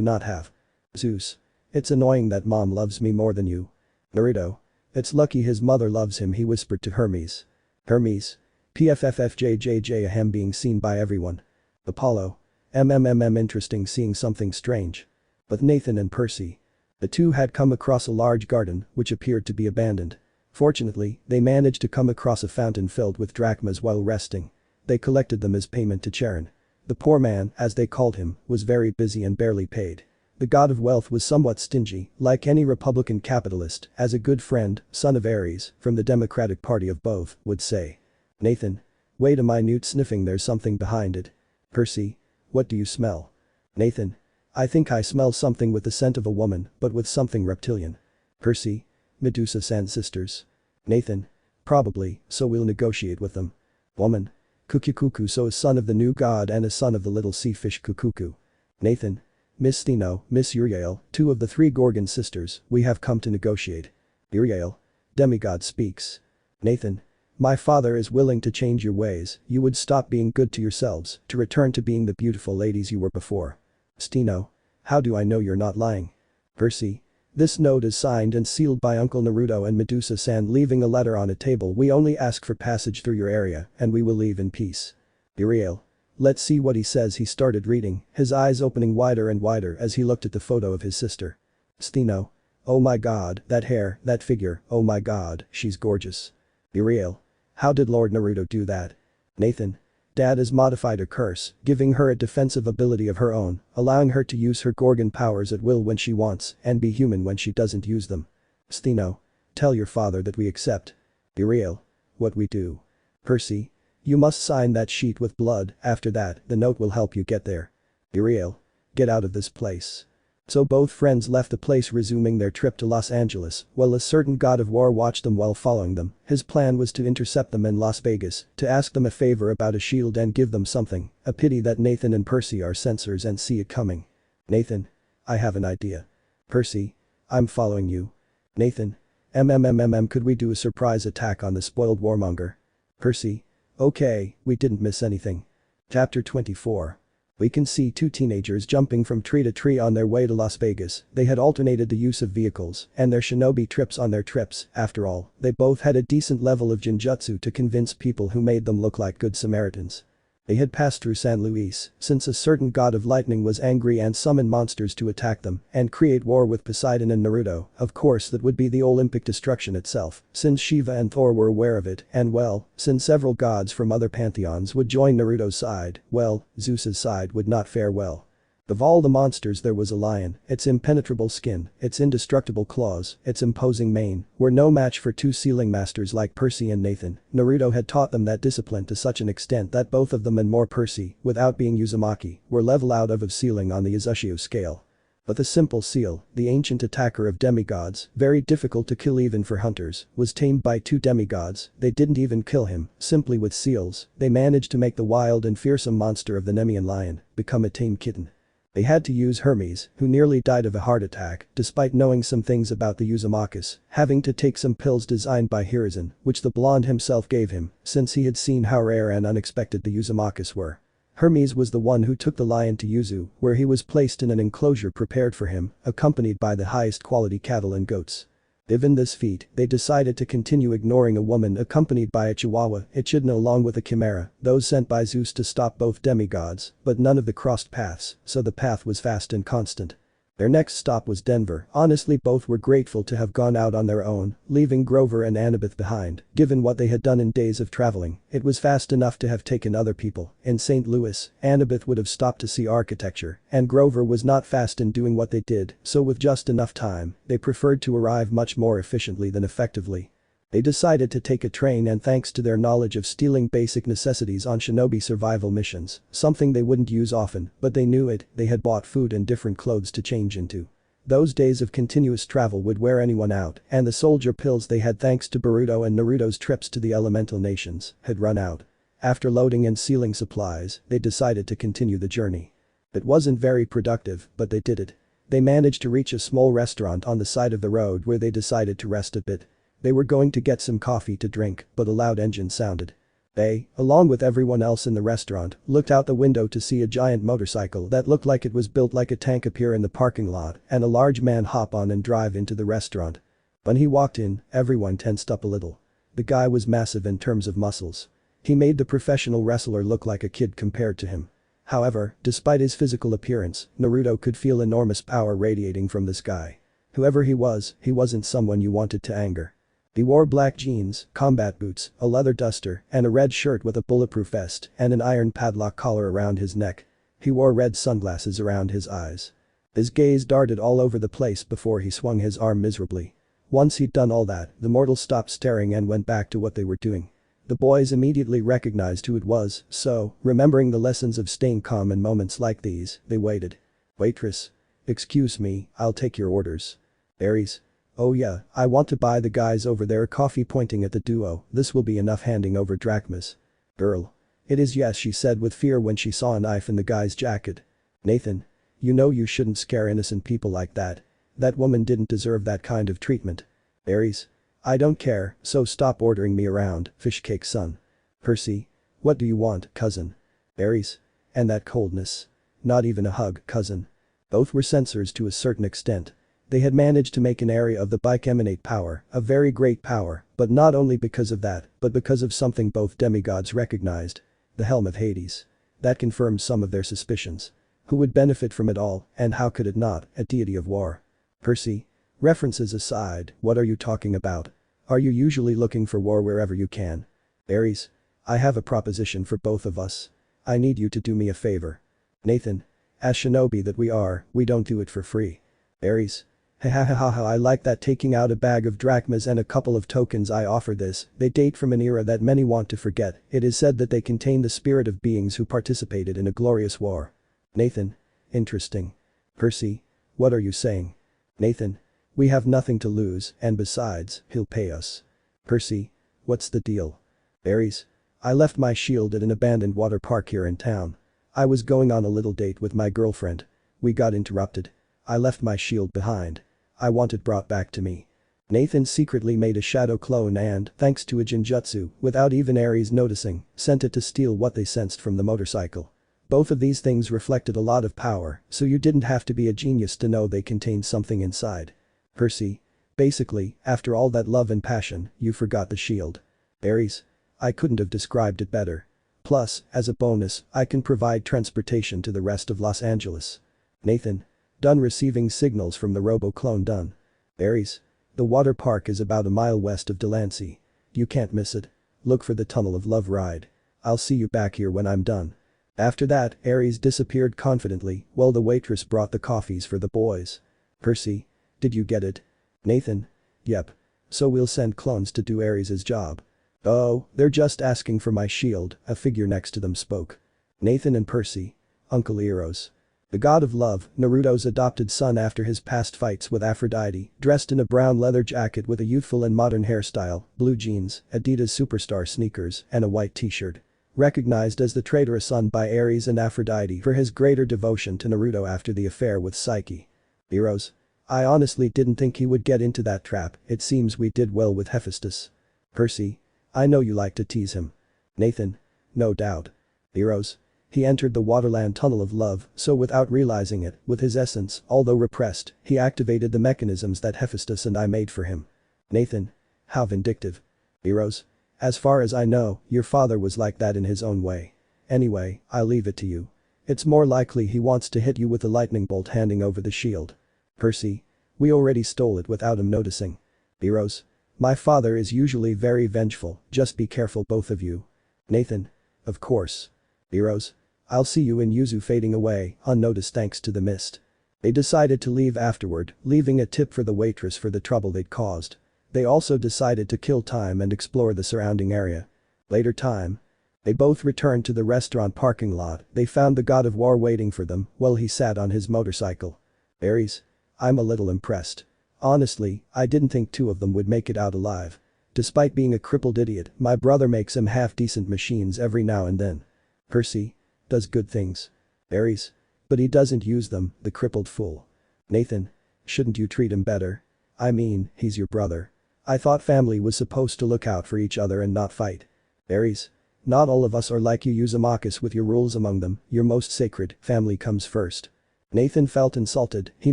not have. Zeus. It's annoying that mom loves me more than you. Naruto. It's lucky his mother loves him, he whispered to Hermes. Hermes. PFFFJJJ ahem being seen by everyone. Apollo. Interesting seeing something strange. But Nathan and Percy. The two had come across a large garden which appeared to be abandoned. Fortunately, they managed to come across a fountain filled with drachmas while resting. They collected them as payment to Charon. The poor man, as they called him, was very busy and barely paid. The god of wealth was somewhat stingy, like any Republican capitalist, as a good friend, son of Ares, from the Democratic Party of both, would say. Nathan. Wait a minute, sniffing, there's something behind it. Percy. What do you smell? Nathan. I think I smell something with the scent of a woman, but with something reptilian. Percy. Medusa-san sisters. Nathan. Probably, so we'll negotiate with them. Woman. Kukikuku, so a son of the new god and a son of the little sea fish Kukuku. Nathan. Miss Thino, Miss Uriel, two of the three Gorgon sisters, we have come to negotiate. Uriel. Demigod speaks. Nathan. My father is willing to change your ways, you would stop being good to yourselves, to return to being the beautiful ladies you were before. Stino. How do I know you're not lying? Percy. This note is signed and sealed by Uncle Naruto and Medusa-san, leaving a letter on a table. We only ask for passage through your area, and we will leave in peace. Uriel. Let's see what he says. He started reading, his eyes opening wider and wider as he looked at the photo of his sister. Stino. Oh my god, that hair, that figure, oh my god, she's gorgeous. Uriel. How did Lord Naruto do that? Nathan. Dad has modified her curse, giving her a defensive ability of her own, allowing her to use her Gorgon powers at will when she wants and be human when she doesn't use them. Stino. Tell your father that we accept. Uriel. What we do. Percy. You must sign that sheet with blood, after that, the note will help you get there. Uriel. Get out of this place. So both friends left the place, resuming their trip to Los Angeles, while a certain god of war watched them while following them. His plan was to intercept them in Las Vegas, to ask them a favor about a shield and give them something. A pity that Nathan and Percy are censors and see it coming. Nathan. I have an idea. Percy. I'm following you. Nathan. Could we do a surprise attack on the spoiled warmonger? Percy. Okay, we didn't miss anything. Chapter 24. We can see two teenagers jumping from tree to tree on their way to Las Vegas. They had alternated the use of vehicles and their shinobi trips on their trips. After all, they both had a decent level of genjutsu to convince people who made them look like good Samaritans. They had passed through San Luis, since a certain god of lightning was angry and summoned monsters to attack them and create war with Poseidon and Naruto. Of course that would be the Olympic destruction itself, since Shiva and Thor were aware of it, and well, since several gods from other pantheons would join Naruto's side, well, Zeus's side would not fare well. Of all the monsters there was a lion, its impenetrable skin, its indestructible claws, its imposing mane, were no match for two sealing masters like Percy and Nathan. Naruto had taught them that discipline to such an extent that both of them and more Percy, without being Uzumaki, were level out of sealing on the Uchiha scale. But the simple seal, the ancient attacker of demigods, very difficult to kill even for hunters, was tamed by two demigods. They didn't even kill him, simply with seals, they managed to make the wild and fearsome monster of the Nemean lion become a tame kitten. They had to use Hermes, who nearly died of a heart attack, despite knowing some things about the Uzumakis, having to take some pills designed by Hiruzen, which the blonde himself gave him, since he had seen how rare and unexpected the Uzumakis were. Hermes was the one who took the lion to Yuzu, where he was placed in an enclosure prepared for him, accompanied by the highest quality cattle and goats. Given this feat, they decided to continue ignoring a woman accompanied by a chihuahua, Echidna along with a chimera, those sent by Zeus to stop both demigods, but none of the crossed paths, so the path was fast and constant. Their next stop was Denver. Honestly, both were grateful to have gone out on their own, leaving Grover and Annabeth behind. Given what they had done in days of traveling, it was fast enough to have taken other people. In St. Louis, Annabeth would have stopped to see architecture, and Grover was not fast in doing what they did, so with just enough time, they preferred to arrive much more efficiently than effectively. They decided to take a train, and thanks to their knowledge of stealing basic necessities on shinobi survival missions, something they wouldn't use often, but they knew it, they had bought food and different clothes to change into. Those days of continuous travel would wear anyone out, and the soldier pills they had thanks to Boruto and Naruto's trips to the elemental nations had run out. After loading and sealing supplies, they decided to continue the journey. It wasn't very productive, but they did it. They managed to reach a small restaurant on the side of the road where they decided to rest a bit. They were going to get some coffee to drink, but a loud engine sounded. They, along with everyone else in the restaurant, looked out the window to see a giant motorcycle that looked like it was built like a tank appear in the parking lot and a large man hop on and drive into the restaurant. When he walked in, everyone tensed up a little. The guy was massive in terms of muscles. He made the professional wrestler look like a kid compared to him. However, despite his physical appearance, Naruto could feel enormous power radiating from this guy. Whoever he wasn't someone you wanted to anger. He wore black jeans, combat boots, a leather duster, and a red shirt with a bulletproof vest and an iron padlock collar around his neck. He wore red sunglasses around his eyes. His gaze darted all over the place before he swung his arm miserably. Once he'd done all that, the mortals stopped staring and went back to what they were doing. The boys immediately recognized who it was, so, remembering the lessons of staying calm in moments like these, they waited. Waitress. Excuse me, I'll take your orders. Aries. Oh yeah, I want to buy the guys over there coffee, pointing at the duo, this will be enough, handing over drachmas. Girl. It is, yes, she said with fear when she saw a knife in the guy's jacket. Nathan. You know you shouldn't scare innocent people like that. That woman didn't deserve that kind of treatment. Aries. I don't care, so stop ordering me around, fishcake son. Percy. What do you want, cousin? Aries. And that coldness. Not even a hug, cousin. Both were censors to a certain extent. They had managed to make an area of the bike emanate power, a very great power, but not only because of that, but because of something both demigods recognized. The Helm of Hades. That confirmed some of their suspicions. Who would benefit from it all, and how could it not, a deity of war? Percy. References aside, what are you talking about? Are you usually looking for war wherever you can? Aries. I have a proposition for both of us. I need you to do me a favor. Nathan. As shinobi that we are, we don't do it for free. Aries. Ha ha ha ha, I like that, taking out a bag of drachmas and a couple of tokens. I offer this, they date from an era that many want to forget. It is said that they contain the spirit of beings who participated in a glorious war. Nathan. Interesting. Percy. What are you saying? Nathan. We have nothing to lose, and besides, he'll pay us. Percy. What's the deal? Aries. I left my shield at an abandoned water park here in town. I was going on a little date with my girlfriend. We got interrupted. I left my shield behind. I want it brought back to me. Nathan secretly made a shadow clone and, thanks to a genjutsu, without even Aries noticing, sent it to steal what they sensed from the motorcycle. Both of these things reflected a lot of power, so you didn't have to be a genius to know they contained something inside. Percy. Basically, after all that love and passion, you forgot the shield. Aries. I couldn't have described it better. Plus, as a bonus, I can provide transportation to the rest of Los Angeles. Nathan. Done receiving signals from the robo-clone done. Aries. The water park is about a mile west of Delancey. You can't miss it. Look for the Tunnel of Love ride. I'll see you back here when I'm done. After that, Aries disappeared confidently while the waitress brought the coffees for the boys. Percy. Did you get it? Nathan. Yep. So we'll send clones to do Aries' job. Oh, they're just asking for my shield, a figure next to them spoke. Nathan and Percy. Uncle Eros. The god of love, Naruto's adopted son after his past fights with Aphrodite, dressed in a brown leather jacket with a youthful and modern hairstyle, blue jeans, Adidas Superstar sneakers, and a white t-shirt. Recognized as the traitorous son by Ares and Aphrodite for his greater devotion to Naruto after the affair with Psyche. Eros. I honestly didn't think he would get into that trap, it seems we did well with Hephaestus. Percy. I know you like to tease him. Nathan. No doubt. Eros. He entered the Waterland Tunnel of Love, so without realizing it, with his essence, although repressed, he activated the mechanisms that Hephaestus and I made for him. Nathan. How vindictive. Eros. As far as I know, your father was like that in his own way. Anyway, I'll leave it to you. It's more likely he wants to hit you with a lightning bolt handing over the shield. Percy. We already stole it without him noticing. Eros. My father is usually very vengeful, just be careful both of you. Nathan. Of course. Eros. I'll see you in Yuzu, fading away, unnoticed thanks to the mist. They decided to leave afterward, leaving a tip for the waitress for the trouble they'd caused. They also decided to kill time and explore the surrounding area. Later time. They both returned to the restaurant parking lot. They found the god of war waiting for them while he sat on his motorcycle. Aries. I'm a little impressed. Honestly, I didn't think two of them would make it out alive. Despite being a crippled idiot, my brother makes him half-decent machines every now and then. Percy. Does good things. Aries. But he doesn't use them, the crippled fool. Nathan. Shouldn't you treat him better? I mean, he's your brother. I thought family was supposed to look out for each other and not fight. Aries. Not all of us are like you, Uzumaki, with your rules among them, your most sacred, family comes first. Nathan felt insulted. He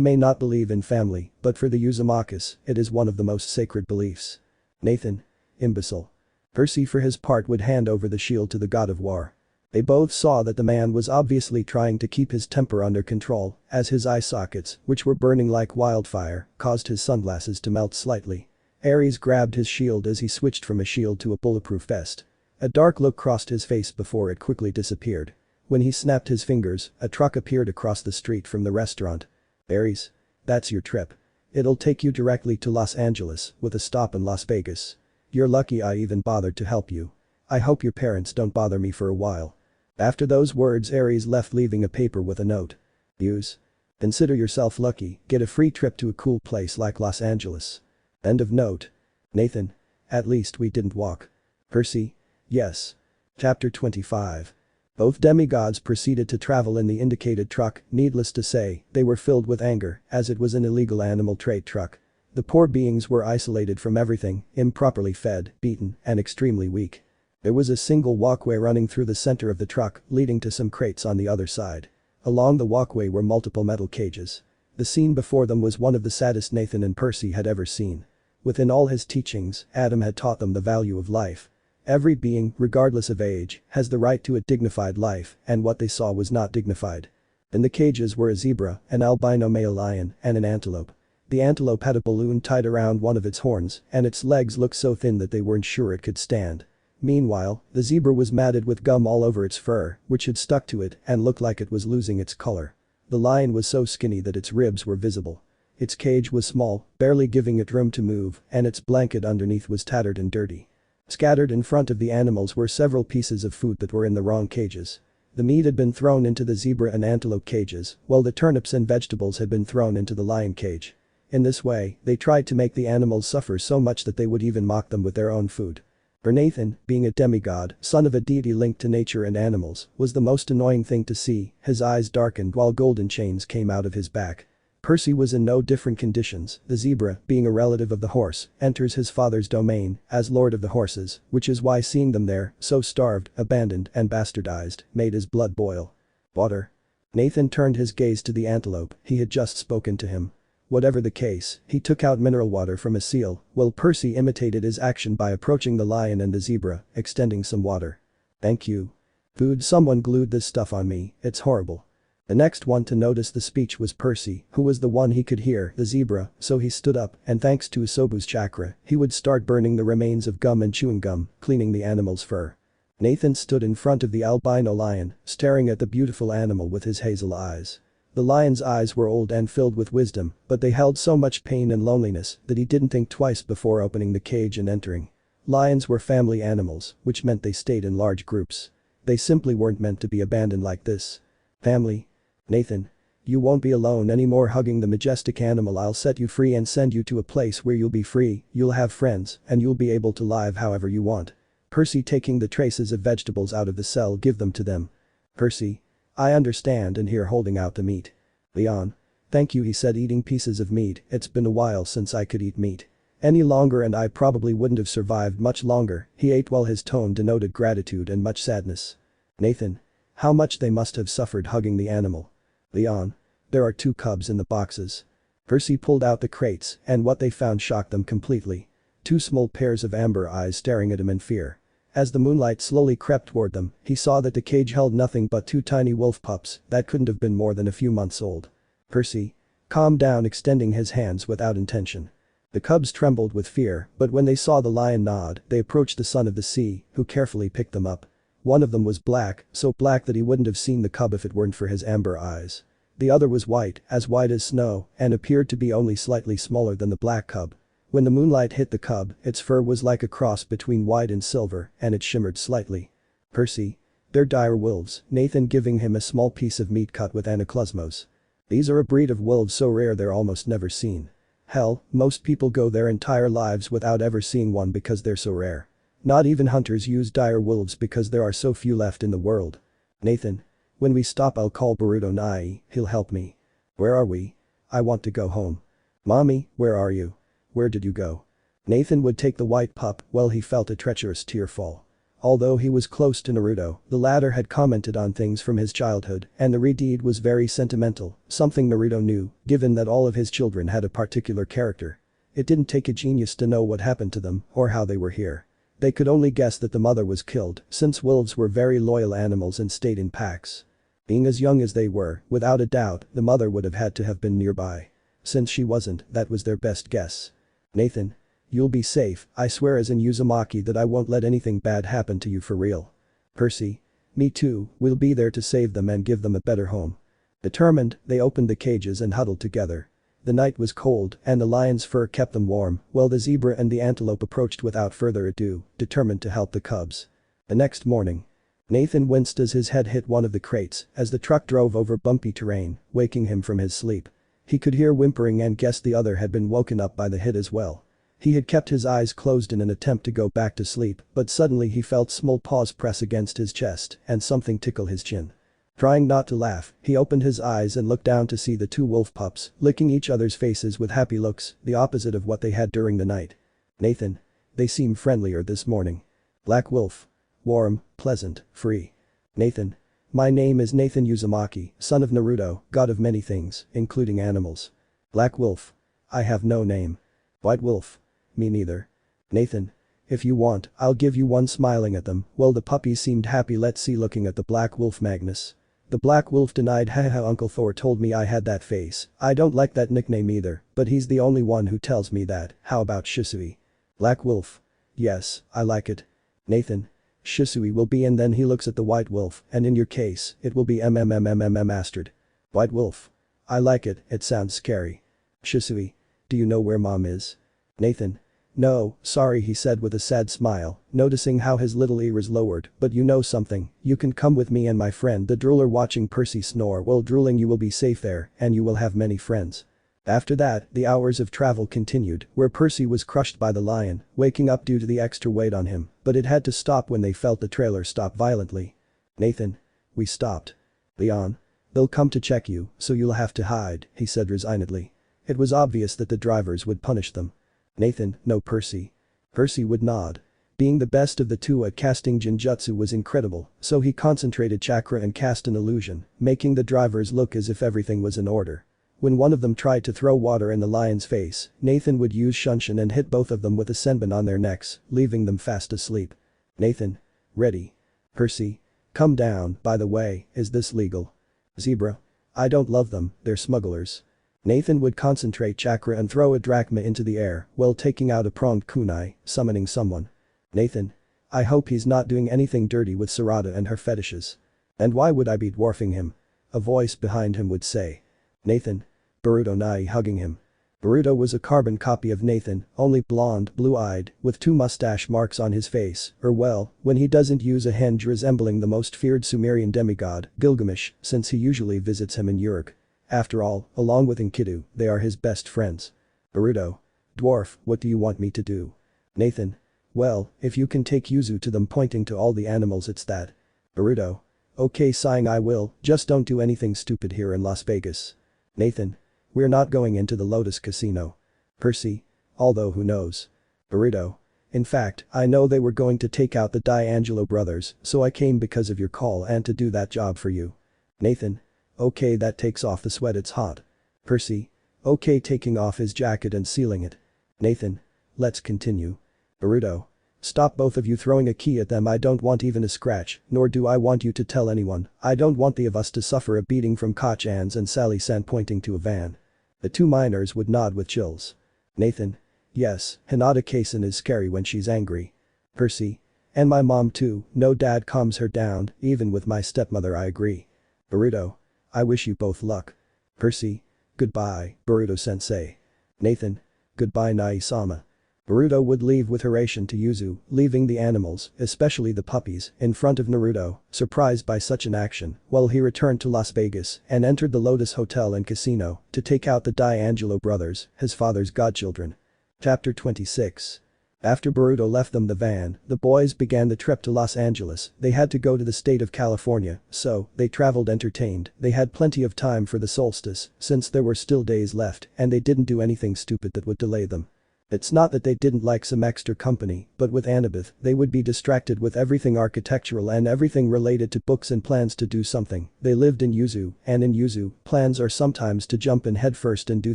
may not believe in family, but for the Uzumakis, it is one of the most sacred beliefs. Nathan. Imbecile. Percy for his part would hand over the shield to the god of war. They both saw that the man was obviously trying to keep his temper under control, as his eye sockets, which were burning like wildfire, caused his sunglasses to melt slightly. Ares grabbed his shield as he switched from a shield to a bulletproof vest. A dark look crossed his face before it quickly disappeared. When he snapped his fingers, a truck appeared across the street from the restaurant. Ares. That's your trip. It'll take you directly to Los Angeles, with a stop in Las Vegas. You're lucky I even bothered to help you. I hope your parents don't bother me for a while. After those words Ares left, leaving a paper with a note. Use. Consider yourself lucky, get a free trip to a cool place like Los Angeles. End of note. Nathan. At least we didn't walk. Percy. Yes. Chapter 25. Both demigods proceeded to travel in the indicated truck. Needless to say, they were filled with anger, as it was an illegal animal trade truck. The poor beings were isolated from everything, improperly fed, beaten, and extremely weak. There was a single walkway running through the center of the truck, leading to some crates on the other side. Along the walkway were multiple metal cages. The scene before them was one of the saddest Nathan and Percy had ever seen. Within all his teachings, Adam had taught them the value of life. Every being, regardless of age, has the right to a dignified life, and what they saw was not dignified. In the cages were a zebra, an albino male lion, and an antelope. The antelope had a balloon tied around one of its horns, and its legs looked so thin that they weren't sure it could stand. Meanwhile, the zebra was matted with gum all over its fur, which had stuck to it and looked like it was losing its color. The lion was so skinny that its ribs were visible. Its cage was small, barely giving it room to move, and its blanket underneath was tattered and dirty. Scattered in front of the animals were several pieces of food that were in the wrong cages. The meat had been thrown into the zebra and antelope cages, while the turnips and vegetables had been thrown into the lion cage. In this way, they tried to make the animals suffer so much that they would even mock them with their own food. For Nathan, being a demigod, son of a deity linked to nature and animals, was the most annoying thing to see. His eyes darkened while golden chains came out of his back. Percy was in no different conditions. The zebra, being a relative of the horse, enters his father's domain as lord of the horses, which is why seeing them there, so starved, abandoned, and bastardized, made his blood boil. Water. Nathan turned his gaze to the antelope. He had just spoken to him. Whatever the case, he took out mineral water from a seal, while Percy imitated his action by approaching the lion and the zebra, extending some water. Thank you. Food. Someone glued this stuff on me, it's horrible. The next one to notice the speech was Percy, who was the one he could hear, the zebra, so he stood up, and thanks to Usobu's chakra, he would start burning the remains of gum and chewing gum, cleaning the animal's fur. Nathan stood in front of the albino lion, staring at the beautiful animal with his hazel eyes. The lion's eyes were old and filled with wisdom, but they held so much pain and loneliness that he didn't think twice before opening the cage and entering. Lions were family animals, which meant they stayed in large groups. They simply weren't meant to be abandoned like this. Family. Nathan. You won't be alone anymore. Hugging the majestic animal, I'll set you free and send you to a place where you'll be free, you'll have friends, and you'll be able to live however you want. Percy taking the traces of vegetables out of the cell, give them to them. Percy. I understand, and here holding out the meat. Leon. Thank you, he said, eating pieces of meat. It's been a while since I could eat meat any longer, and I probably wouldn't have survived much longer. He ate while his tone denoted gratitude and much sadness. Nathan. How much they must have suffered hugging the animal. Leon. There are 2 cubs in the boxes. Percy pulled out the crates, and what they found shocked them completely. 2 small pairs of amber eyes staring at him in fear. As the moonlight slowly crept toward them, he saw that the cage held nothing but 2 tiny wolf pups that couldn't have been more than a few months old. Percy. Calm down, extending his hands without intention. The cubs trembled with fear, but when they saw the lion nod, they approached the son of the sea, who carefully picked them up. One of them was black, so black that he wouldn't have seen the cub if it weren't for his amber eyes. The other was white as snow, and appeared to be only slightly smaller than the black cub. When the moonlight hit the cub, its fur was like a cross between white and silver, and it shimmered slightly. Percy. They're dire wolves, Nathan giving him a small piece of meat cut with anaklusmos. These are a breed of wolves so rare they're almost never seen. Hell, most people go their entire lives without ever seeing one because they're so rare. Not even hunters use dire wolves because there are so few left in the world. Nathan. When we stop I'll call Boruto Nai, he'll help me. Where are we? I want to go home. Mommy, where are you? Where did you go? Nathan would take the white pup while he felt a treacherous tear fall. Although he was close to Naruto, the latter had commented on things from his childhood, and the redeed was very sentimental, something Naruto knew, given that all of his children had a particular character. It didn't take a genius to know what happened to them or how they were here. They could only guess that the mother was killed, since wolves were very loyal animals and stayed in packs. Being as young as they were, without a doubt, the mother would have had to have been nearby. Since she wasn't, that was their best guess. Nathan. You'll be safe, I swear as in Uzumaki that I won't let anything bad happen to you for real. Percy. Me too, we'll be there to save them and give them a better home. Determined, they opened the cages and huddled together. The night was cold and the lion's fur kept them warm, while the zebra and the antelope approached without further ado, determined to help the cubs. The next morning. Nathan winced as his head hit one of the crates as the truck drove over bumpy terrain, waking him from his sleep. He could hear whimpering and guessed the other had been woken up by the hit as well. He had kept his eyes closed in an attempt to go back to sleep, but suddenly he felt small paws press against his chest and something tickle his chin. Trying not to laugh, he opened his eyes and looked down to see the two wolf pups licking each other's faces with happy looks, the opposite of what they had during the night. Nathan. They seem friendlier this morning. Black Wolf. Warm, pleasant, free. Nathan. My name is Nathan Uzumaki, son of Naruto, god of many things, including animals. Black Wolf. I have no name. White Wolf. Me neither. Nathan. If you want, I'll give you one smiling at them. Well, the puppies seemed happy. Let's see. Looking at the Black Wolf. Magnus. The Black Wolf denied. Haha, Uncle Thor told me I had that face. I don't like that nickname either, but he's the only one who tells me that. How about Shisui? Black Wolf. Yes, I like it. Nathan. Shisui will be, and then he looks at the White Wolf, and in your case, it will be mastered. White Wolf. I like it, it sounds scary. Shisui. Do you know where mom is? Nathan. No, sorry, he said with a sad smile, noticing how his little ears lowered, but you know something, you can come with me and my friend the drooler. Watching Percy snore while drooling. You will be safe there, and you will have many friends. After that, the hours of travel continued, where Percy was crushed by the lion, waking up due to the extra weight on him, but it had to stop when they felt the trailer stop violently. Nathan. We stopped. Leon. They'll come to check you, so you'll have to hide, he said resignedly. It was obvious that the drivers would punish them. Nathan. No, Percy. Percy would nod. Being the best of the two at casting Jinjutsu was incredible, so he concentrated chakra and cast an illusion, making the drivers look as if everything was in order. When one of them tried to throw water in the lion's face, Nathan would use Shunshin and hit both of them with a senbon on their necks, leaving them fast asleep. Nathan. Ready. Percy. Come down. By the way, is this legal? Zebra. I don't love them, they're smugglers. Nathan would concentrate chakra and throw a drachma into the air while taking out a pronged kunai, summoning someone. Nathan. I hope he's not doing anything dirty with Sarada and her fetishes. And why would I be dwarfing him? A voice behind him would say. Nathan. Boruto Nai hugging him. Boruto was a carbon copy of Nathan, only blonde, blue-eyed, with 2 mustache marks on his face, or well, when he doesn't use a henge resembling the most feared Sumerian demigod, Gilgamesh, since he usually visits him in Uruk. After all, along with Enkidu, they are his best friends. Boruto. Dwarf, what do you want me to do? Nathan. Well, if you can take Yuzu to them, pointing to all the animals, it's that. Boruto. Okay, sighing, I will, just don't do anything stupid here in Las Vegas. Nathan. We're not going into the Lotus Casino. Percy. Although who knows. Boruto. In fact, I know they were going to take out the D'Angelo brothers, so I came because of your call and to do that job for you. Nathan. Okay, that takes off the sweat, it's hot. Percy. Okay, taking off his jacket and sealing it. Nathan. Let's continue. Boruto. Stop both of you throwing a key at them. I don't want even a scratch, nor do I want you to tell anyone. I don't want the of us to suffer a beating from Koch-ans and Sally-san, pointing to a van. The 2 minors would nod with chills. Nathan. Yes, Hinata-san is scary when she's angry. Percy. And my mom too, no dad calms her down, even with my stepmother. I agree. Boruto. I wish you both luck. Percy. Goodbye, Boruto-sensei. Nathan. Goodbye, Nai-sama. Boruto would leave with Hiration to Yuzu, leaving the animals, especially the puppies, in front of Naruto, surprised by such an action, while he returned to Las Vegas and entered the Lotus Hotel and Casino to take out the D'Angelo brothers, his father's godchildren. Chapter 26. After Boruto left them the van, the boys began the trip to Los Angeles. They had to go to the state of California, so they traveled entertained. They had plenty of time for the solstice, since there were still days left, and they didn't do anything stupid that would delay them. It's not that they didn't like some extra company, but with Annabeth, they would be distracted with everything architectural and everything related to books and plans to do something. They lived in Yuzu, and in Yuzu, plans are sometimes to jump in headfirst and do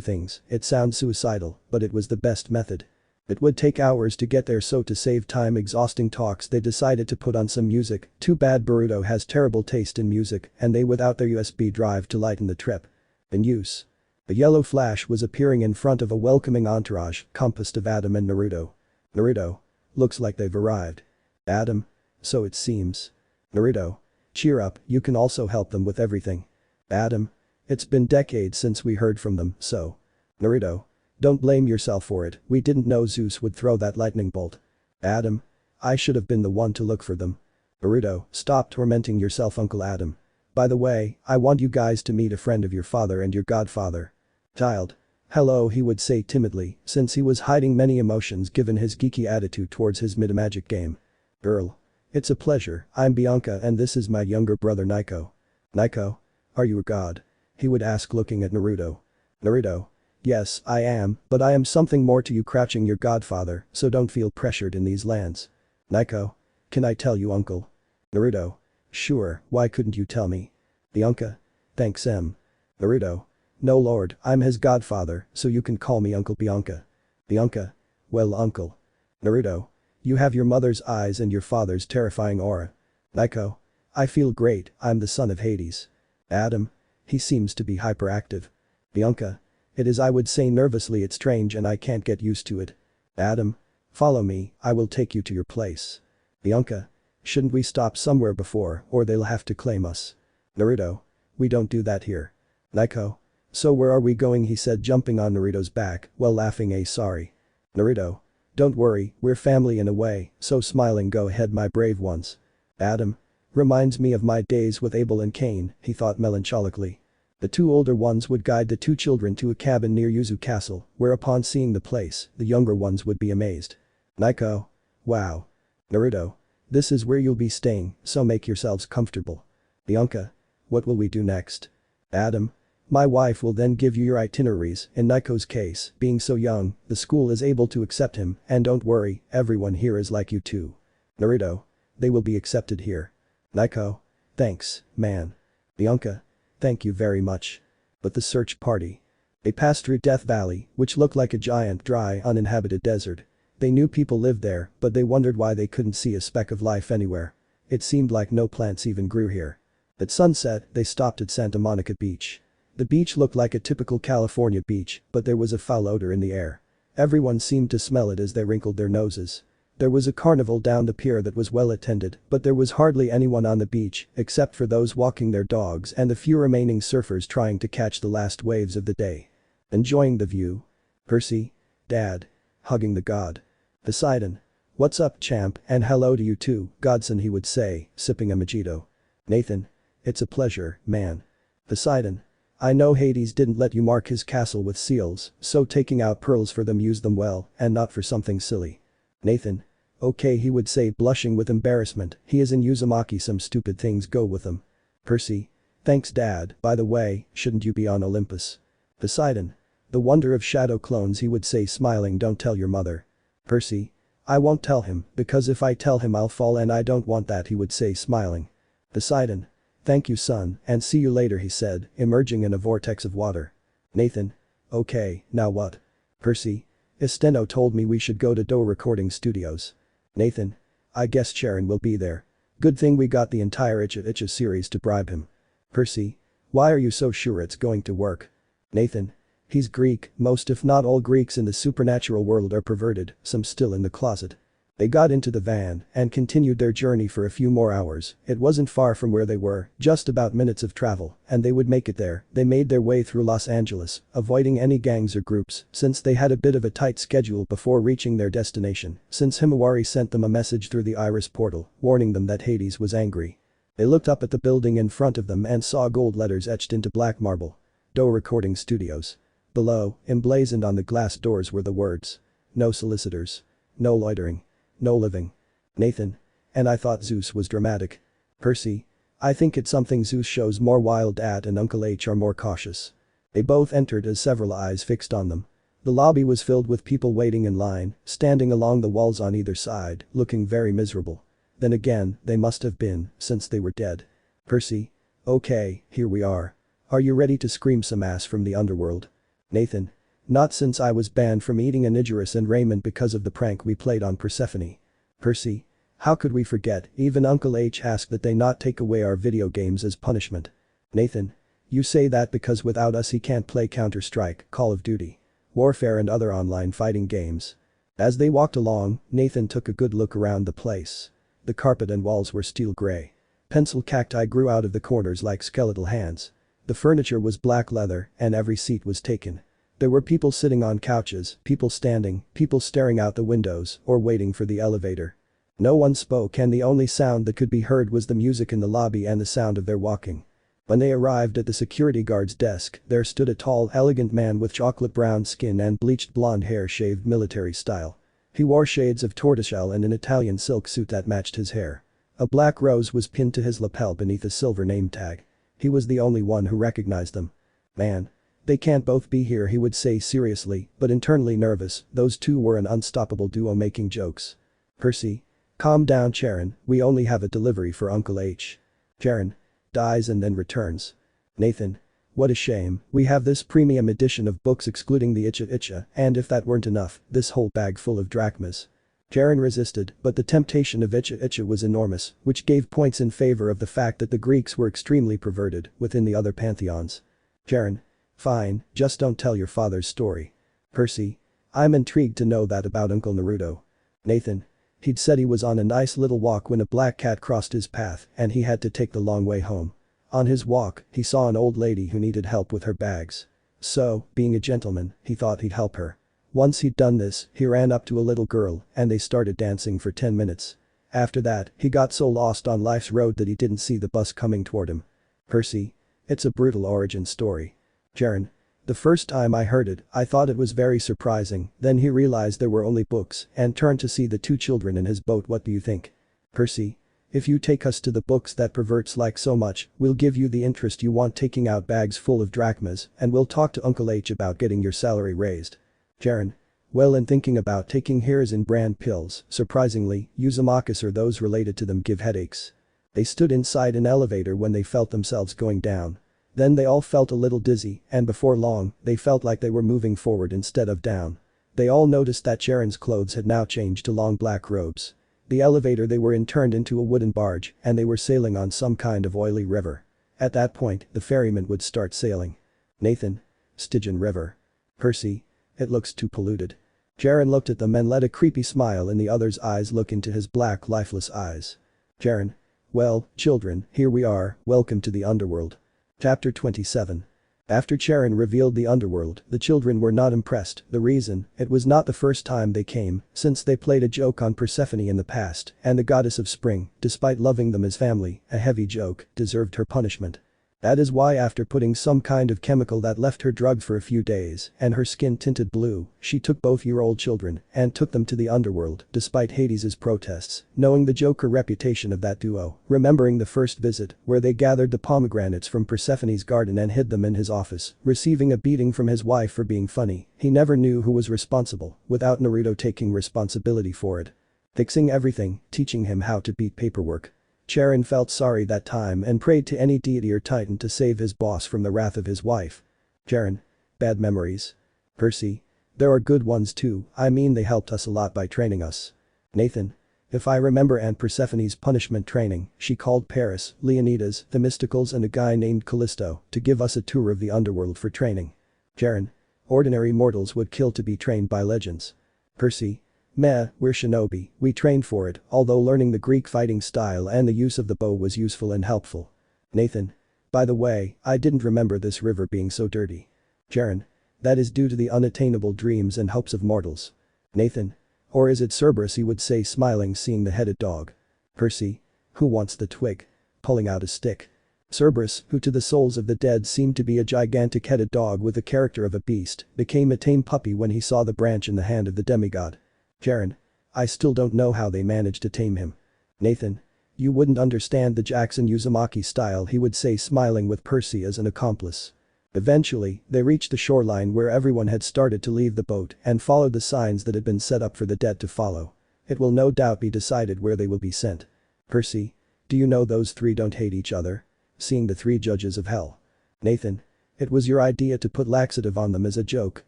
things. It sounds suicidal, but it was the best method. It would take hours to get there, so to save time exhausting talks they decided to put on some music. Too bad Boruto has terrible taste in music and they without their USB drive to lighten the trip. In use. A yellow flash was appearing in front of a welcoming entourage composed of Adam and Naruto. Naruto. Looks like they've arrived. Adam. So it seems. Naruto. Cheer up, you can also help them with everything. Adam. It's been decades since we heard from them, so. Naruto. Don't blame yourself for it, we didn't know Zeus would throw that lightning bolt. Adam. I should have been the one to look for them. Naruto. Stop tormenting yourself, Uncle Adam. By the way, I want you guys to meet a friend of your father and your godfather. Child. Hello, he would say timidly, since he was hiding many emotions given his geeky attitude towards his mid-magic game. Girl. It's a pleasure, I'm Bianca and this is my younger brother Nico. Nico? Are you a god? He would ask looking at Naruto. Naruto. Yes, I am, but I am something more to you, crouching your godfather, so don't feel pressured in these lands. Nico. Can I tell you, uncle? Naruto. Sure, why couldn't you tell me? Bianca. Thanks M. Naruto. No lord, I'm his godfather, so you can call me Uncle Bianca. Bianca. Well uncle. Naruto. You have your mother's eyes and your father's terrifying aura. Nico. I feel great, I'm the son of Hades. Adam. He seems to be hyperactive. Bianca. It is, I would say nervously, it's strange and I can't get used to it. Adam. Follow me, I will take you to your place. Bianca. Shouldn't we stop somewhere before or they'll have to claim us? Naruto. We don't do that here. Nico. So where are we going, he said, jumping on Naruto's back while laughing. Sorry. Naruto. Don't worry, we're family in a way, so smiling, go ahead my brave ones. Adam. Reminds me of my days with Abel and Cain, he thought melancholically. The two older ones would guide the two children to a cabin near Yuzu Castle, where upon seeing the place, the younger ones would be amazed. Nico. Wow. Naruto. This is where you'll be staying, so make yourselves comfortable. Bianca. What will we do next? Adam. My wife will then give you your itineraries. In Nico's case, being so young, the school is able to accept him, and don't worry, everyone here is like you too. Naruto. They will be accepted here. Nico. Thanks, man. Bianca. Thank you very much. But the search party. They passed through Death Valley, which looked like a giant, dry, uninhabited desert. They knew people lived there, but they wondered why they couldn't see a speck of life anywhere. It seemed like no plants even grew here. At sunset, they stopped at Santa Monica Beach. The beach looked like a typical California beach, but there was a foul odor in the air. Everyone seemed to smell it as they wrinkled their noses. There was a carnival down the pier that was well attended, but there was hardly anyone on the beach except for those walking their dogs and the few remaining surfers trying to catch the last waves of the day. Enjoying the view? Percy? Dad? Hugging the god. Poseidon. What's up, champ, and hello to you too, Godson, he would say, sipping a mojito. Nathan. It's a pleasure, man. Poseidon. I know Hades didn't let you mark his castle with seals, so taking out pearls for them, use them well, and not for something silly. Nathan. Okay, he would say, blushing with embarrassment, he is in Uzumaki, some stupid things go with them. Percy. Thanks dad, by the way, shouldn't you be on Olympus? Poseidon. The wonder of shadow clones, he would say, smiling, don't tell your mother. Percy. I won't tell him, because if I tell him I'll fall and I don't want that, he would say, smiling. Poseidon. Thank you son, and see you later, he said, emerging in a vortex of water. Nathan. Okay, now what? Percy. Esteno told me we should go to Do Recording Studios. Nathan. I guess Sharon will be there. Good thing we got the entire Ichigo series to bribe him. Percy. Why are you so sure it's going to work? Nathan. He's Greek, most if not all Greeks in the supernatural world are perverted, some still in the closet. They got into the van and continued their journey for a few more hours. It wasn't far from where they were, just about minutes of travel, and they would make it there. They made their way through Los Angeles, avoiding any gangs or groups, since they had a bit of a tight schedule before reaching their destination, since Himawari sent them a message through the Iris portal, warning them that Hades was angry. They looked up at the building in front of them and saw gold letters etched into black marble. Do Recording Studios. Below, emblazoned on the glass doors, were the words. No solicitors. No loitering. No living. Nathan. And I thought Zeus was dramatic. Percy. I think it's something Zeus shows more, while Dad and Uncle H are more cautious. They both entered as several eyes fixed on them. The lobby was filled with people waiting in line, standing along the walls on either side, looking very miserable. Then again, they must have been, since they were dead. Percy. Okay, here we are. Are you ready to scream some ass from the underworld? Nathan. Not since I was banned from eating Onigerus and raiment because of the prank we played on Persephone. Percy. How could we forget, even Uncle H asked that they not take away our video games as punishment. Nathan. You say that because without us he can't play Counter-Strike, Call of Duty, Warfare and other online fighting games. As they walked along, Nathan took a good look around the place. The carpet and walls were steel gray. Pencil cacti grew out of the corners like skeletal hands. The furniture was black leather and every seat was taken. There were people sitting on couches, people standing, people staring out the windows or waiting for the elevator. No one spoke and the only sound that could be heard was the music in the lobby and the sound of their walking. When they arrived at the security guard's desk, there stood a tall, elegant man with chocolate brown skin and bleached blonde hair shaved military style. He wore shades of tortoiseshell and an Italian silk suit that matched his hair. A black rose was pinned to his lapel beneath a silver name tag. He was the only one who recognized them. Man. They can't both be here, he would say seriously, but internally nervous. Those two were an unstoppable duo making jokes. Percy. Calm down Charon, we only have a delivery for Uncle H. Charon. Dies and then returns. Nathan. What a shame, we have this premium edition of books excluding the Ichigo, and if that weren't enough, this whole bag full of drachmas. Charon resisted, but the temptation of Ichigo was enormous, which gave points in favor of the fact that the Greeks were extremely perverted within the other pantheons. Charon. Fine, just don't tell your father's story. Percy. I'm intrigued to know that about Uncle Naruto. Nathan. He'd said he was on a nice little walk when a black cat crossed his path and he had to take the long way home. On his walk, he saw an old lady who needed help with her bags. So, being a gentleman, he thought he'd help her. Once he'd done this, he ran up to a little girl and they started dancing for 10 minutes. After that, he got so lost on life's road that he didn't see the bus coming toward him. Percy. It's a brutal origin story. Charon. The first time I heard it, I thought it was very surprising, then he realized there were only books and turned to see the two children in his boat. What do you think? Percy. If you take us to the books that perverts like so much, we'll give you the interest you want taking out bags full of drachmas and we'll talk to Uncle H about getting your salary raised. Charon. Well, in thinking about taking hairs in brand pills, surprisingly, Uzumaki or those related to them give headaches. They stood inside an elevator when they felt themselves going down. Then they all felt a little dizzy and before long, they felt like they were moving forward instead of down. They all noticed that Charon's clothes had now changed to long black robes. The elevator they were in turned into a wooden barge and they were sailing on some kind of oily river. At that point, the ferryman would start sailing. Nathan. Stygian River. Percy. It looks too polluted. Charon looked at them and let a creepy smile in the other's eyes look into his black lifeless eyes. Charon. Well, children, here we are, welcome to the underworld. Chapter 27. After Charon revealed the underworld, the children were not impressed. The reason, it was not the first time they came, since they played a joke on Persephone in the past, and the goddess of spring, despite loving them as family, a heavy joke, deserved her punishment. That is why after putting some kind of chemical that left her drugged for a few days and her skin tinted blue, she took both year-old children and took them to the underworld despite Hades's protests, knowing the joker reputation of that duo, remembering the first visit where they gathered the pomegranates from Persephone's garden and hid them in his office, receiving a beating from his wife for being funny. He never knew who was responsible without Naruto taking responsibility for it. Fixing everything, teaching him how to beat paperwork. Charon felt sorry that time and prayed to any deity or titan to save his boss from the wrath of his wife. Charon. Bad memories. Percy. There are good ones too, I mean they helped us a lot by training us. Nathan. If I remember Aunt Persephone's punishment training, she called Paris, Leonidas, Themistocles and a guy named Callisto to give us a tour of the underworld for training. Charon. Ordinary mortals would kill to be trained by legends. Percy. Meh, we're shinobi, we trained for it, although learning the Greek fighting style and the use of the bow was useful and helpful. Nathan. By the way, I didn't remember this river being so dirty. Charon. That is due to the unattainable dreams and hopes of mortals. Nathan. Or is it Cerberus, he would say smiling seeing the headed dog. Percy. Who wants the twig? Pulling out a stick. Cerberus, who to the souls of the dead seemed to be a gigantic headed dog with the character of a beast, became a tame puppy when he saw the branch in the hand of the demigod. Charon. I still don't know how they managed to tame him. Nathan. You wouldn't understand the Jackson Uzumaki style, he would say smiling with Percy as an accomplice. Eventually, they reached the shoreline where everyone had started to leave the boat and followed the signs that had been set up for the dead to follow. It will no doubt be decided where they will be sent. Percy. Do you know those three don't hate each other? Seeing the three judges of hell. Nathan. It was your idea to put laxative on them as a joke,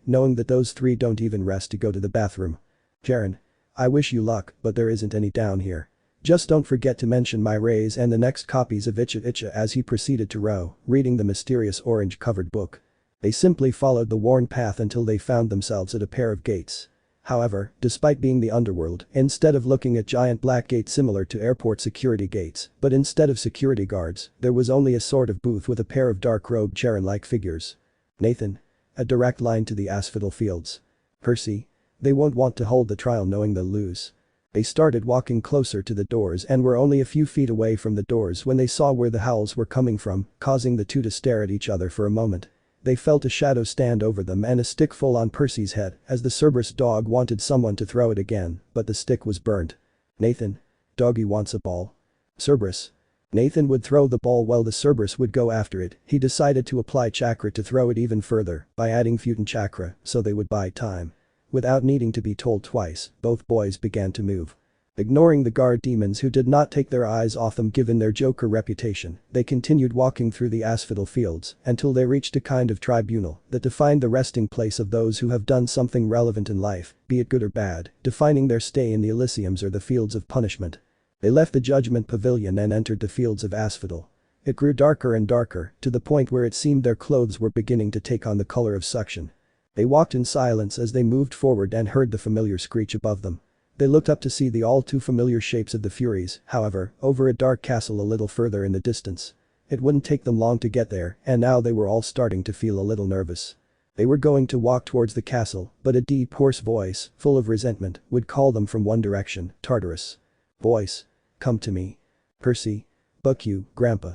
knowing that those three don't even rest to go to the bathroom. Jaren. I wish you luck, but there isn't any down here. Just don't forget to mention my raise and the next copies of Ichigo as he proceeded to row, reading the mysterious orange-covered book. They simply followed the worn path until they found themselves at a pair of gates. However, despite being the underworld, instead of looking at giant black gates similar to airport security gates, but instead of security guards, there was only a sort of booth with a pair of dark-robed Jaren-like figures. Nathan. A direct line to the asphodel fields. Percy. They won't want to hold the trial knowing they'll lose. They started walking closer to the doors and were only a few feet away from the doors when they saw where the howls were coming from, causing the two to stare at each other for a moment. They felt a shadow stand over them and a stick fall on Percy's head as the Cerberus dog wanted someone to throw it again, but the stick was burnt. Nathan. Doggy wants a ball. Cerberus. Nathan would throw the ball while the Cerberus would go after it. He decided to apply chakra to throw it even further by adding Futon chakra so they would buy time. Without needing to be told twice, both boys began to move. Ignoring the guard demons who did not take their eyes off them given their Joker reputation, they continued walking through the asphodel fields until they reached a kind of tribunal that defined the resting place of those who have done something relevant in life, be it good or bad, defining their stay in the Elysiums or the fields of punishment. They left the judgment pavilion and entered the fields of asphodel. It grew darker and darker, to the point where it seemed their clothes were beginning to take on the color of suction. They walked in silence as they moved forward and heard the familiar screech above them. They looked up to see the all too familiar shapes of the Furies, however, over a dark castle a little further in the distance. It wouldn't take them long to get there, and now they were all starting to feel a little nervous. They were going to walk towards the castle, but a deep hoarse voice, full of resentment, would call them from one direction, Tartarus. Voice. Come to me. Percy. Buck you, Grandpa.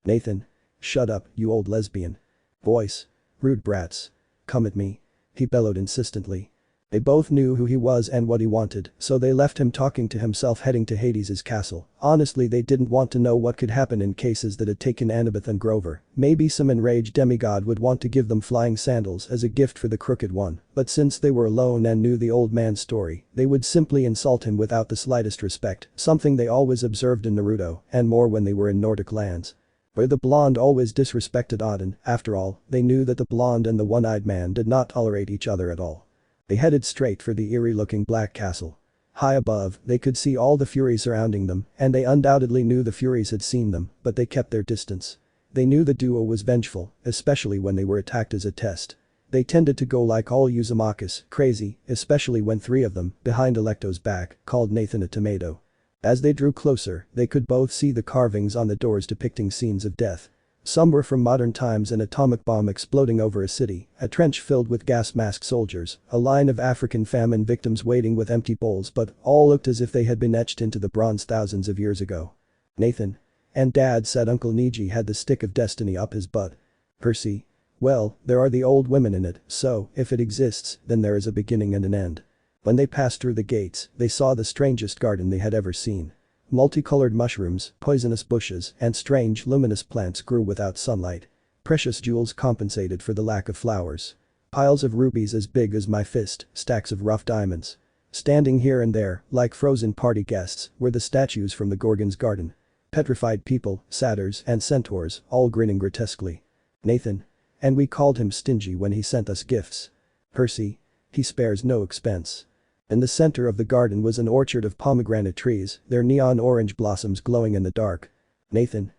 Nathan. Shut up, you old lesbian. Voice. Rude brats. Come at me. He bellowed insistently. They both knew who he was and what he wanted, so they left him talking to himself heading to Hades's castle. Honestly, they didn't want to know what could happen in cases that had taken Annabeth and Grover. Maybe some enraged demigod would want to give them flying sandals as a gift for the crooked one, but since they were alone and knew the old man's story, they would simply insult him without the slightest respect, something they always observed in Naruto, and more when they were in Nordic lands. Where the blonde always disrespected Odin, after all, they knew that the blonde and the one-eyed man did not tolerate each other at all. They headed straight for the eerie-looking black castle. High above, they could see all the Furies surrounding them, and they undoubtedly knew the Furies had seen them, but they kept their distance. They knew the duo was vengeful, especially when they were attacked as a test. They tended to go like all Uzumakis, crazy, especially when three of them, behind Electo's back, called Nathan a tomato. As they drew closer, they could both see the carvings on the doors depicting scenes of death. Some were from modern times: an atomic bomb exploding over a city, a trench filled with gas-masked soldiers, a line of African famine victims waiting with empty bowls, but all looked as if they had been etched into the bronze thousands of years ago. Nathan. And Dad said Uncle Niji had the stick of destiny up his butt. Percy. Well, there are the old women in it, so, if it exists, then there is a beginning and an end. When they passed through the gates, they saw the strangest garden they had ever seen. Multicolored mushrooms, poisonous bushes, and strange luminous plants grew without sunlight. Precious jewels compensated for the lack of flowers. Piles of rubies as big as my fist, stacks of rough diamonds. Standing here and there, like frozen party guests, were the statues from the Gorgon's garden. Petrified people, satyrs, and centaurs, all grinning grotesquely. Nathan. And we called him stingy when he sent us gifts. Percy. He spares no expense. In the center of the garden was an orchard of pomegranate trees, their neon orange blossoms glowing in the dark. Nathan.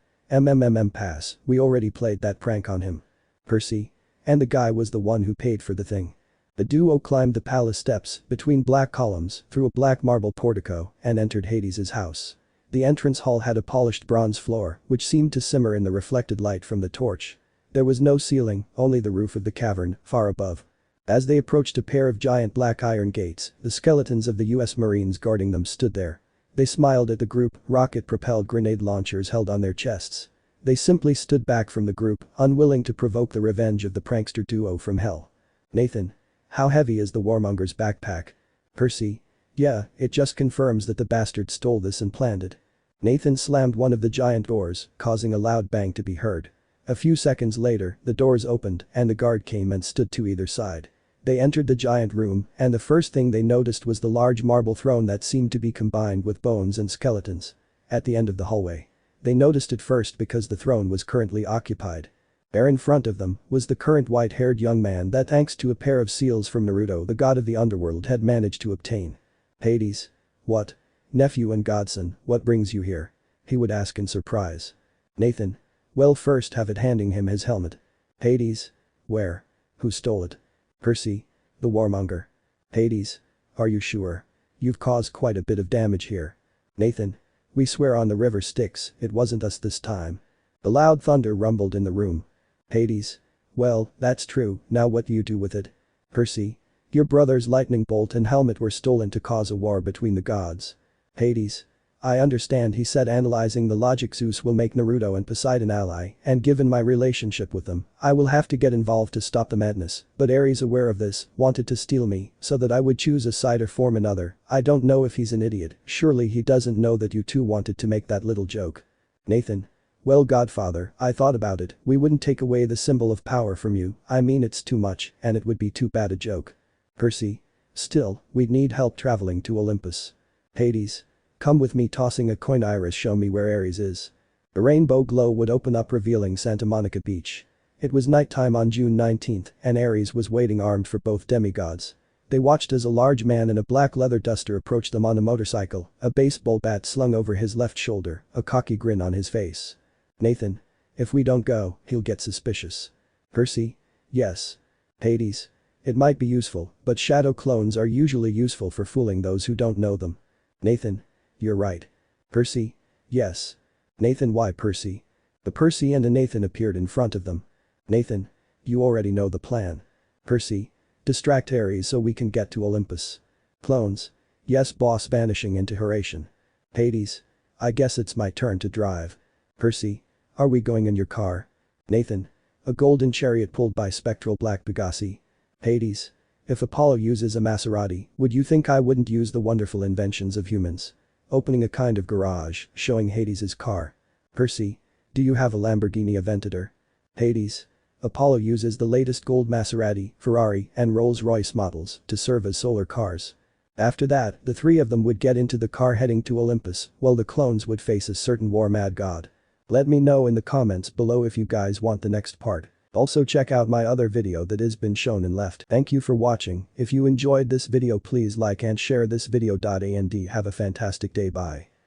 Pass, we already played that prank on him. Percy. And the guy was the one who paid for the thing. The duo climbed the palace steps, between black columns, through a black marble portico, and entered Hades's house. The entrance hall had a polished bronze floor, which seemed to simmer in the reflected light from the torch. There was no ceiling, only the roof of the cavern, far above. As they approached a pair of giant black iron gates, the skeletons of the US Marines guarding them stood there. They smiled at the group, rocket-propelled grenade launchers held on their chests. They simply stood back from the group, unwilling to provoke the revenge of the prankster duo from hell. Nathan. How heavy is the warmonger's backpack? Percy. Yeah, it just confirms that the bastard stole this and planned it. Nathan slammed one of the giant doors, causing a loud bang to be heard. A few seconds later, the doors opened and the guard came and stood to either side. They entered the giant room, and the first thing they noticed was the large marble throne that seemed to be combined with bones and skeletons. At the end of the hallway. They noticed it first because the throne was currently occupied. There in front of them was the current white-haired young man that thanks to a pair of seals from Naruto the god of the underworld had managed to obtain. Hades. What? Nephew and godson, what brings you here? He would ask in surprise. Nathan. Well, first have it handing him his helmet. Hades. Where? Who stole it? Percy. The warmonger. Hades. Are you sure? You've caused quite a bit of damage here. Nathan. We swear on the river Styx, it wasn't us this time. The loud thunder rumbled in the room. Hades. Well, that's true, now what do you do with it? Percy. Your brother's lightning bolt and helmet were stolen to cause a war between the gods. Hades. I understand, he said, analyzing the logic. Zeus will make Naruto and Poseidon ally, and given my relationship with them, I will have to get involved to stop the madness, but Ares, aware of this, wanted to steal me so that I would choose a side or form another. I don't know if he's an idiot, surely he doesn't know that you two wanted to make that little joke. Nathan. Well, Godfather, I thought about it, we wouldn't take away the symbol of power from you, I mean it's too much, and it would be too bad a joke. Percy. Still, we'd need help traveling to Olympus. Hades. Come with me, tossing a coin. Iris, show me where Ares is. A rainbow glow would open up revealing Santa Monica Beach. It was nighttime on June 19th and Ares was waiting armed for both demigods. They watched as a large man in a black leather duster approached them on a motorcycle, a baseball bat slung over his left shoulder, a cocky grin on his face. Nathan. If we don't go, he'll get suspicious. Percy. Yes. Hades. It might be useful, but shadow clones are usually useful for fooling those who don't know them. Nathan. You're right. Percy. Yes. Nathan. Why Percy? The Percy and a Nathan appeared in front of them. Nathan. You already know the plan. Percy. Distract Ares so we can get to Olympus. Clones. Yes boss, vanishing into Haration. Hades. I guess it's my turn to drive. Percy. Are we going in your car? Nathan. A golden chariot pulled by spectral black Pegassi. Hades. If Apollo uses a Maserati, would you think I wouldn't use the wonderful inventions of humans? Opening a kind of garage, showing Hades's car. Percy. Do you have a Lamborghini Aventador? Hades. Apollo uses the latest gold Maserati, Ferrari, and Rolls-Royce models to serve as solar cars. After that, the three of them would get into the car heading to Olympus, while the clones would face a certain war-mad god. Let me know in the comments below if you guys want the next part. Also check out my other video that has been shown in left. Thank you for watching. If you enjoyed this video, please like and share this video. And have a fantastic day. Bye.